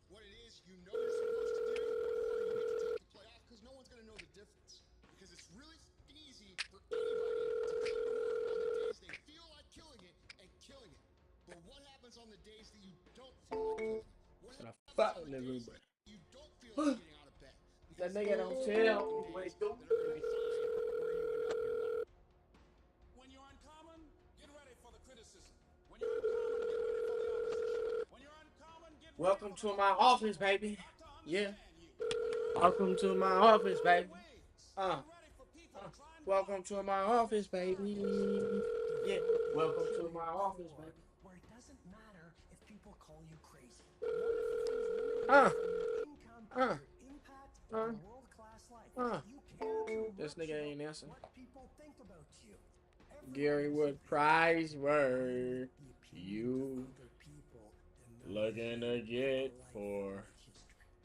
what it is you know you're supposed to do, or you get to take the play off because no one's going to know the difference? Because it's really easy for anybody to come to work on the days they feel like killing it and killing it. But what happens on the days that you don't feel like killing it? What happens on the days that you don't feel like getting out of bed? That nigga don't tell what he do. When you're uncommon, get ready for the criticism. When you're uncommon, get ready for the opposition. When you're uncommon, get ready Welcome to my office, baby. Yeah. Welcome to my office, baby. Welcome to my office, baby. Yeah. Welcome to my office, baby. Where it doesn't matter if people call you crazy. This nigga ain't answering. Gary Wood Prize word you looking to get for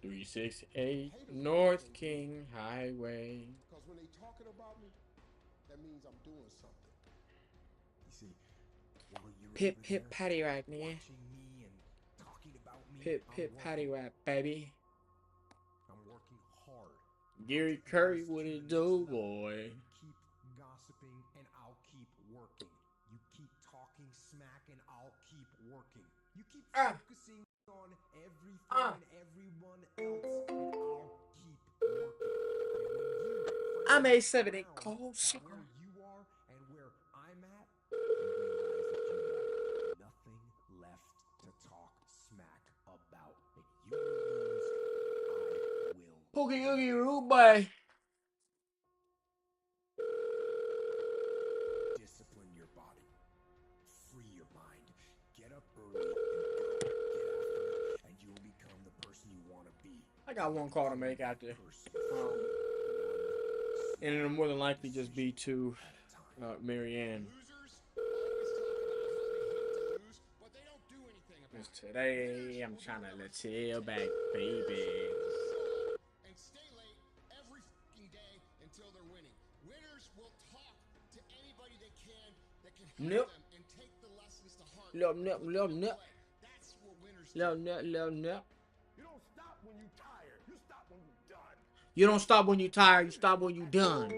368 North King Highway. Because when they talking about me, that means I'm doing something. You see, while you're Pip over pip there patty rack, nigga. watching me and talking about me, Pip I'm pip working. patty rack, baby. I'm working hard. Gary Curry, what it do, boy? Keep gossiping and I'll keep working. You keep talking smack and I'll keep working. You keep focusing on everything and everyone else and I'll keep working. And when you I made find 70 out calls. where you are and where I'm at, you realize that you have nothing left to talk smack about. And you will lose, I will. Pookie Oogie Rude Boy. Discipline your body. Free your mind. Get up early and go. Get after it, and you'll become the person you want to be. I got one call to make after. And it'll more than likely just be to Marianne. Cause today I'm trying to let tail back, baby. And stay late every fucking day until they're winning. Winners will talk to anybody they can that can help them and take the lessons to heart. Little nut. That's what winners Little nut. You don't stop when you're tired. You stop when you're done. You don't stop when you're tired, you stop when you're done.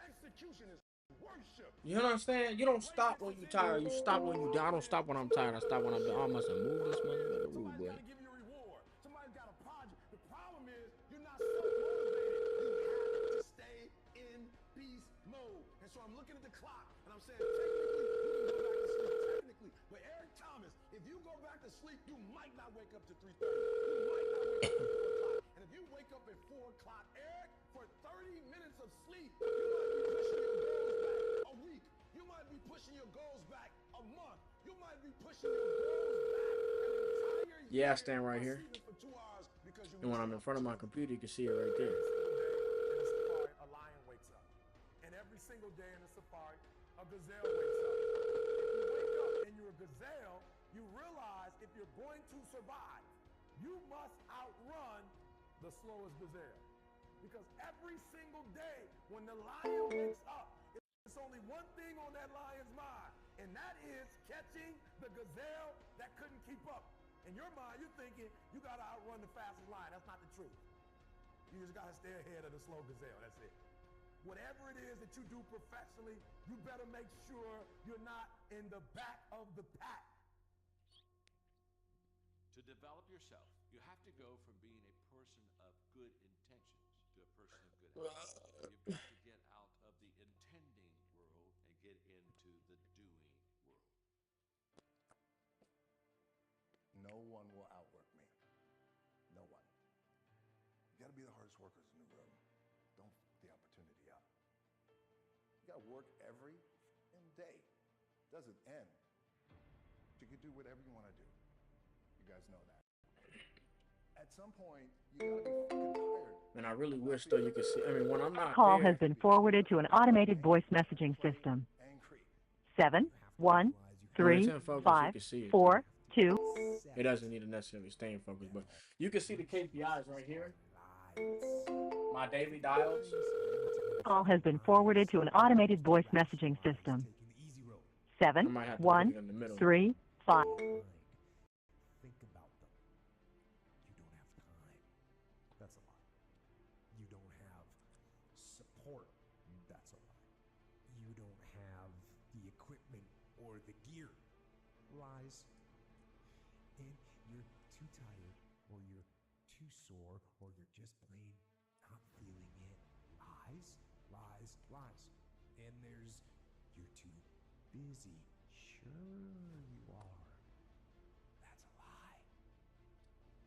Execution is worship. You understand? You don't stop when you're tired, you stop when you're done. I don't stop when I'm tired, I stop when I'm done. I must have moved this motherfucker rude, boy. Give you a reward. Somebody's got a project. The problem is you're not self-motivated. You have to stay in beast mode. And so I'm looking at the clock and I'm saying, technically, you can go back to sleep. Technically. But Eric Thomas, if you go back to sleep, you might not wake up to 3:30. You might not wake up at 4 o'clock. And if you wake up at 4 o'clock, Eric, for 30 minutes of sleep, you might be pushing your goals back a week. You might be pushing your goals back a month. You might be pushing your goals back an entire year. Yeah, I stand right here. And when I'm in front of my computer, you can see it right there. A lion wakes up. And every single day in the safari, a gazelle wakes up. If you wake up and you're a gazelle, you realize if you're going to survive, you must outrun the slowest gazelle. Because every single day when the lion wakes up, it's only one thing on that lion's mind, and that is catching the gazelle that couldn't keep up. In your mind, you're thinking you gotta outrun the fastest lion. That's not the truth. You just gotta stay ahead of the slow gazelle. That's it. Whatever it is that you do professionally, you better make sure you're not in the back of the pack. To develop yourself, you have to go from being a person of good intentions to a person of good habits. You've got to get out of the intending world and get into the doing world. No one will outwork me. No one. You gotta be the hardest workers in the room. Don't f the opportunity up. You gotta work every day. Doesn't end. You can do whatever you want to do. You guys know that. At some point, you gotta be fucking tired. And I really wish though you could see. I mean, when I'm not Call there, has been forwarded to an automated voice messaging system. 7135542. it doesn't need to necessarily stay in focus, but you can see the KPIs right here. My daily dials. Call has been forwarded to an automated voice messaging system. 71355. Think about them. You don't have time. That's a lie. You don't have support. That's a lie. You don't have the equipment or the gear. Lies. And you're too tired, or you're too sore, or you're just plain not feeling it. Lies, lies, lies. And there's you're too busy. Sure you are. That's a lie.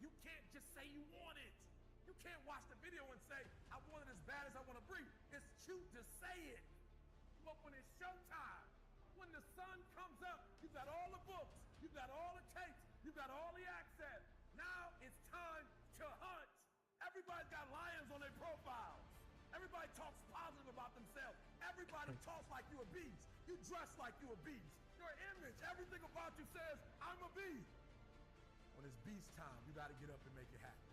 You can't just say you want it. You can't watch the video and say, I want it as bad as I want to breathe. It's cute to say it. But when it's showtime, when the sun comes up, you've got all the books, you've got all the tapes, you've got all the access. Now it's time to hunt. Everybody's got lions on their profiles. Everybody talks positive about themselves. Everybody talks like you a beast. You dress like you a beast. Your image, everything about you says, I'm a beast. When it's beast time, you got to get up and make it happen.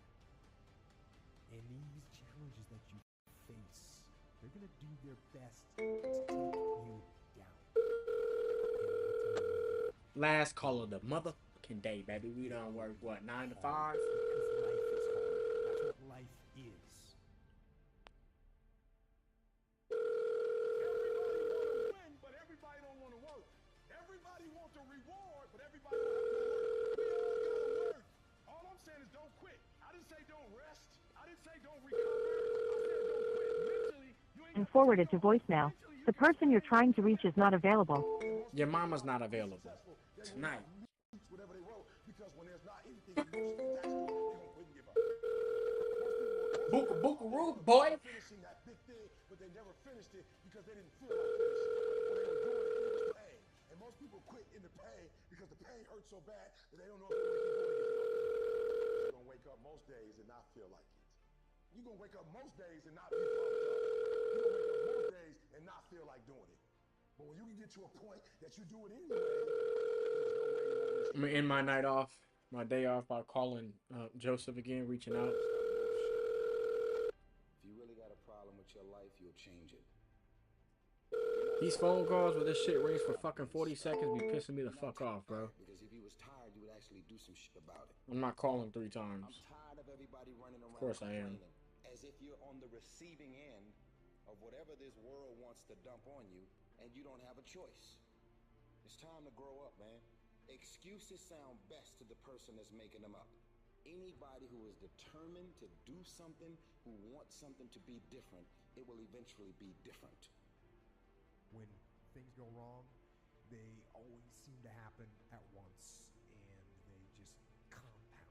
And these challenges that you face, they're going to do their best to take you down. Last call of the motherfucking day, baby. We done work, what, 9 to 5? Because life is hard. That's what life is. Everybody want to win, but everybody don't want to work. Everybody wants a reward, but everybody don't have to work. We all gotta work. All I'm saying is don't quit. I didn't say don't rest. I didn't say don't recover. I said don't quit. Mentally, you ain't And forwarded to voicemail. The person you're trying to reach is not available. Your mama's not available tonight. whatever they wrote, because when there's not anything to do, they're gonna quit and give up. Bookaroo, boy. Finishing that big thing, but they never finished it because they didn't feel like finishing it. When they were doing it, it was pain. And most people quit in the pain because the pain hurts so bad that they don't know if they're going to keep going to get to it. You're going to wake up most days and not feel like it. You're going to wake up most days and not be pumped up. You're going to wake up most days and not feel like doing it. But when you can get to a point that you do it anyway, there's no way you're going to I'm gonna end my night off, my day off, by calling Joseph again, reaching out. If you really got a problem with your life, you'll change it. These phone calls where this shit rings for fucking 40 seconds be pissing me the fuck off, bro. Because if you was tired, you would actually do some shit about it. I'm not calling 3 times. I'm tired of everybody running around Of course I am. complaining as if you're on the receiving end of whatever this world wants to dump on you, and you don't have a choice. It's time to grow up, man. Excuses sound best to the person that's making them up. Anybody who is determined to do something, who wants something to be different, it will eventually be different. When things go wrong, they always seem to happen at once, and they just compound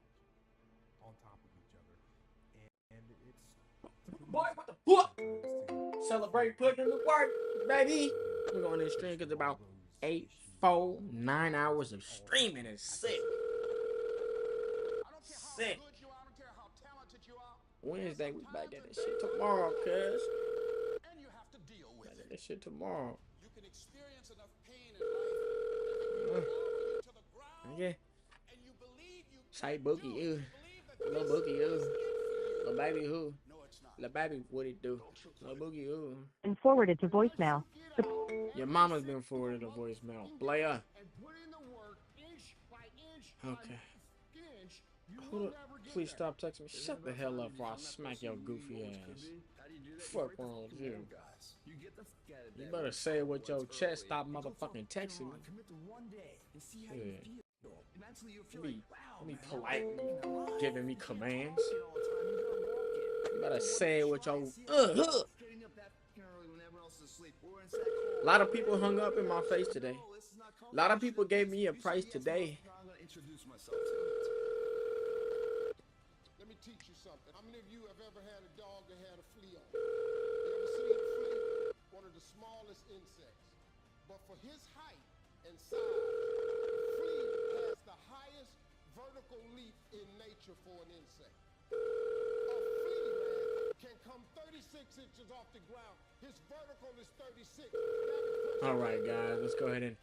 on top of each other. And it's Boy, what the fuck? Celebrate putting in the work, baby. We're going to stream because about 9 hours of streaming is sick. Sick. Wednesday, we back at this shit tomorrow, cuz. And you have to deal with it. This shit tomorrow. You can experience enough pain in life that to the ground, Yeah. and you believe you Say Boogie, you. Little Boogie, you. Little baby, who? Little baby, what it do? Little Boogie, who? And forwarded to voicemail. The Your mama's been forwarded a voicemail. Player. Okay. Hold up. Please stop texting me. Shut the hell up or I'll smack your goofy ass. Fuck wrong with you? You better say it with your chest. Stop motherfucking texting me. Shit. Be polite. Giving me commands. You better say it with your A lot of people hung up in my face today. A lot of people gave me a price today. Let me teach you something. How many of you have ever had a dog that had a flea on it? You ever seen a flea? One of the smallest insects. But for his height and size, the flea pressure for an insect. A flea, man, can come 36 inches off the ground. His vertical is 36. All right, guys, let's go ahead and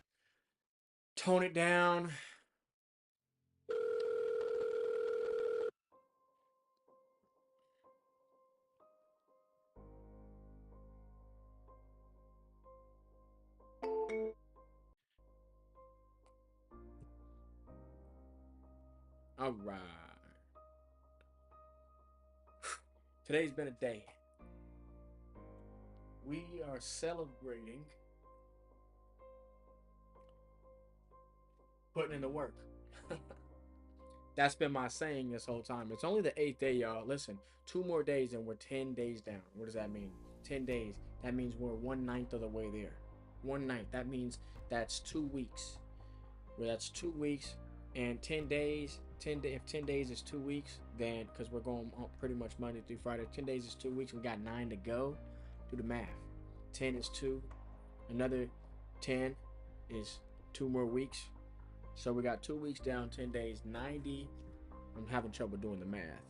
tone it down. All right. Today's been a day. We are celebrating putting in the work. That's been my saying this whole time. It's only the 8th day, y'all. Listen, 2 more days and we're 10 days down. What does that mean? 10 days. That means we're 1/9 of the way there. 1/9. That means that's 2 weeks. Well, that's 2 weeks and 10 days. If 10 days is 2 weeks, then because we're going on pretty much Monday through Friday, 10 days is 2 weeks. We got 9 to go. Do the math. 10 is 2. Another 10 is 2 more weeks. So we got 2 weeks down, 10 days, 90. I'm having trouble doing the math.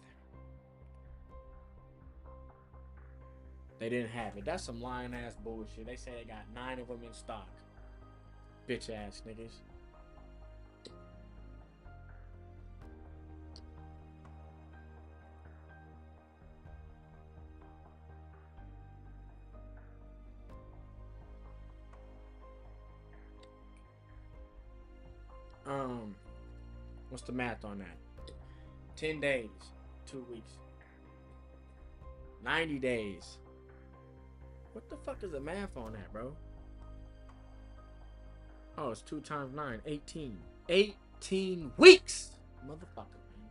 They didn't have it. That's some lying ass bullshit. They say they got 9 of them in stock. Bitch ass niggas. What's the math on that? 10 days, 2 weeks. 90 days. What the fuck is the math on that, bro? Oh, it's 2 times 9, 18. 18 weeks! Motherfucker, man.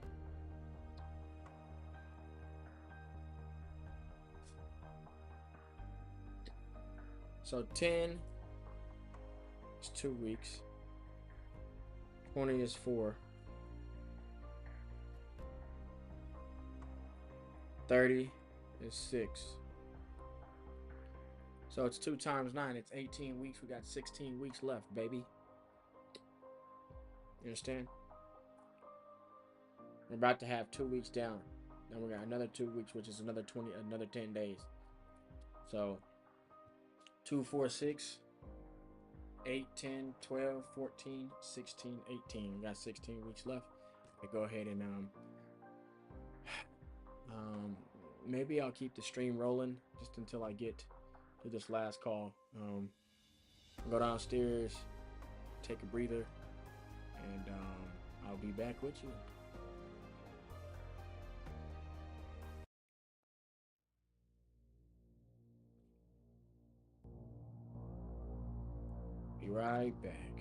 So 10 is 2 weeks. 20 is 4. 30 is 6. So it's 2 times 9. It's 18 weeks. We got 16 weeks left, baby. You understand? We're about to have 2 weeks down. Then we got another 2 weeks, which is another 10 days. So 2, 4, 6, 8, 10, 12, 14, 16, 18. We got 16 weeks left. I go ahead and maybe I'll keep the stream rolling just until I get to this last call. Go downstairs, take a breather, and I'll be back with you. Be right back.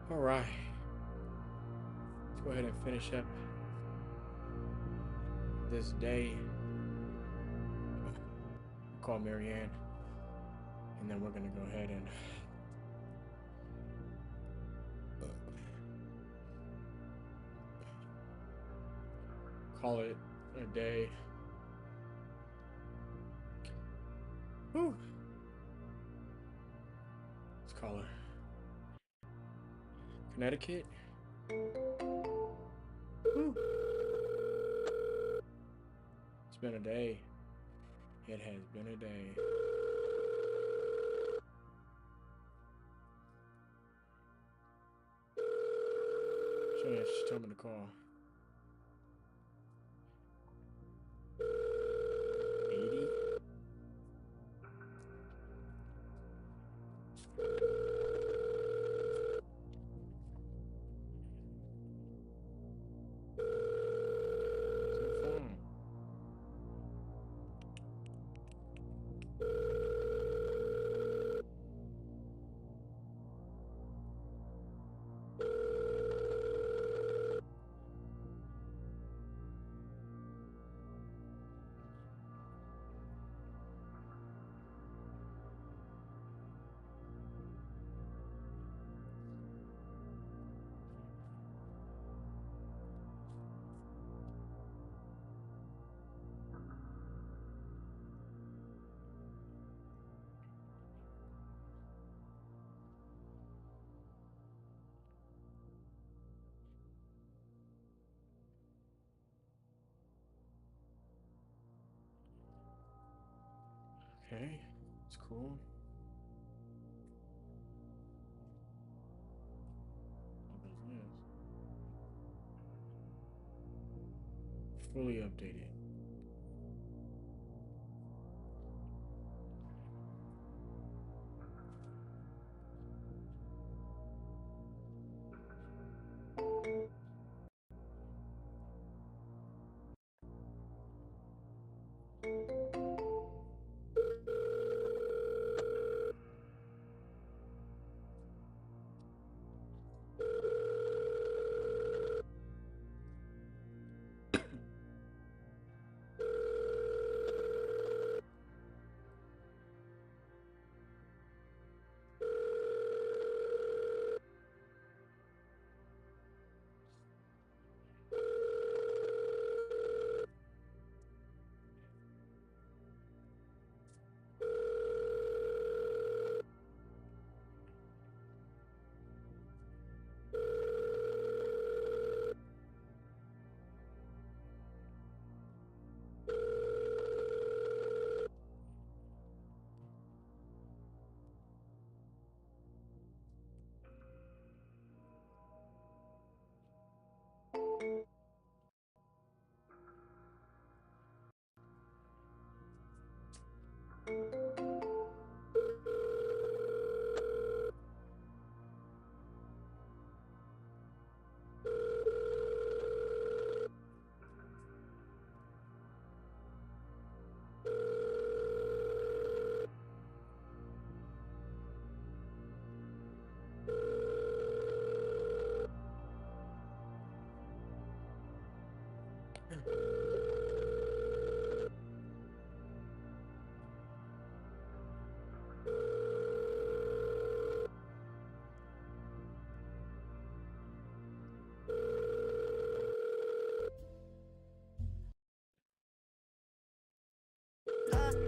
All right. Let's go ahead and finish up this day. Call Marianne, and then we're gonna go ahead and call it a day. Whew. Let's call her Connecticut. Whew. It's been a day. It has been a day. She told me to call. 80. Okay, it's cool. What is this? Fully updated.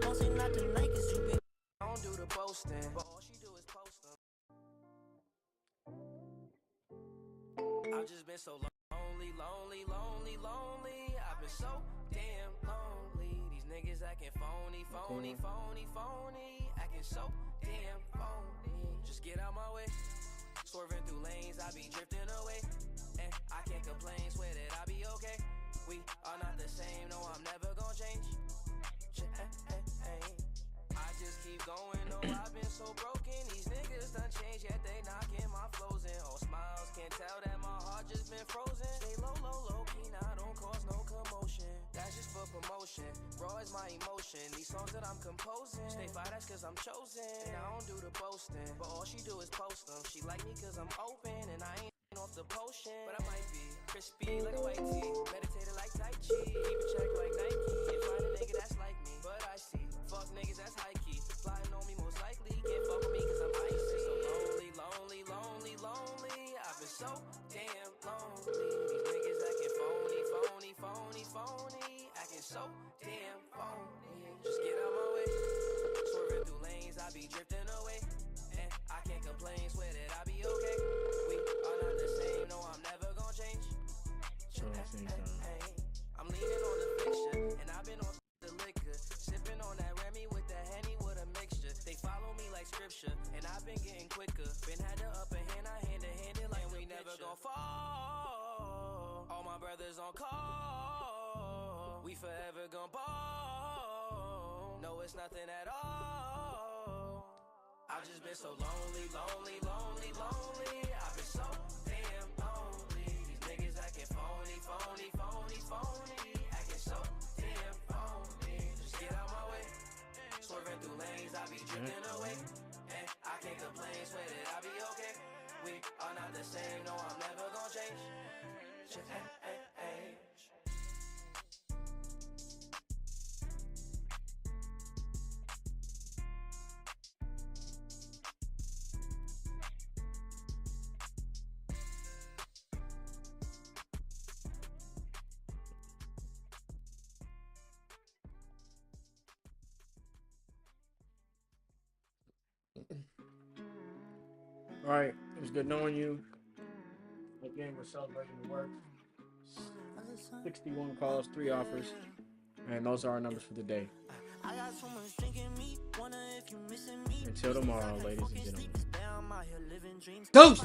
Don't say not tonight, cause you been. I don't do the boasting, but all she do is post them. I've just been so lonely, lonely, lonely, lonely. I've been so damn lonely. These niggas acting phony, phony, phony, phony. Acting so damn phony. Just get out my way. Swerving through lanes, I be drifting away. And I can't complain, swear that I be okay. We are not the same, no, I'm never gonna change. I just keep going, no, I've been so broken. These niggas done changed, yet they knocking my flows in. All smiles, can't tell that my heart just been frozen. Stay low, low, low key, now don't cause no commotion. That's just for promotion. raw is my emotion. These songs that I'm composing, stay fire, that's cause I'm chosen. And I don't do the boasting, but all she do is post them. She like me cause I'm open, and I ain't off the potion. But I might be crispy like a white tee, meditated like Tai Chi, keep a check like Nike. Can't find a nigga that's like me, but I see fuck niggas that's high key, flying on me most likely. Can't fuck with me cause I'm icy. So lonely, lonely, lonely, lonely. I've been so damn lonely. These niggas acting phony, phony, phony, phony. Acting so damn phony. Just get out my way. Swerving through lanes, I be drifting away. And I can't complain, swear that I be okay. We are not the same, no, I'm never gonna change. I'm leaning on the fixture, and I've been on the liquor. Sipping on that Remy with the Henny with a mixture. They follow me like scripture, and I've been getting quicker. Been had the upper hand, I hand to hand it like we never gon' fall. All my brothers on call. We forever gon' ball. No, it's nothing at all. I've just been so lonely, lonely, lonely, lonely. I've been so damn lonely. These niggas acting phony, phony, phony, phony. Acting so damn phony. Just get out my way. Swerving through lanes, I be drifting away. And I can't complain, swear that I be okay. We are not the same, no, I'm never gonna change. All right, it was good knowing you. Again, we're celebrating the work. 61 calls, 3 offers, and those are our numbers for the day. Until tomorrow, ladies and gentlemen. Ghost!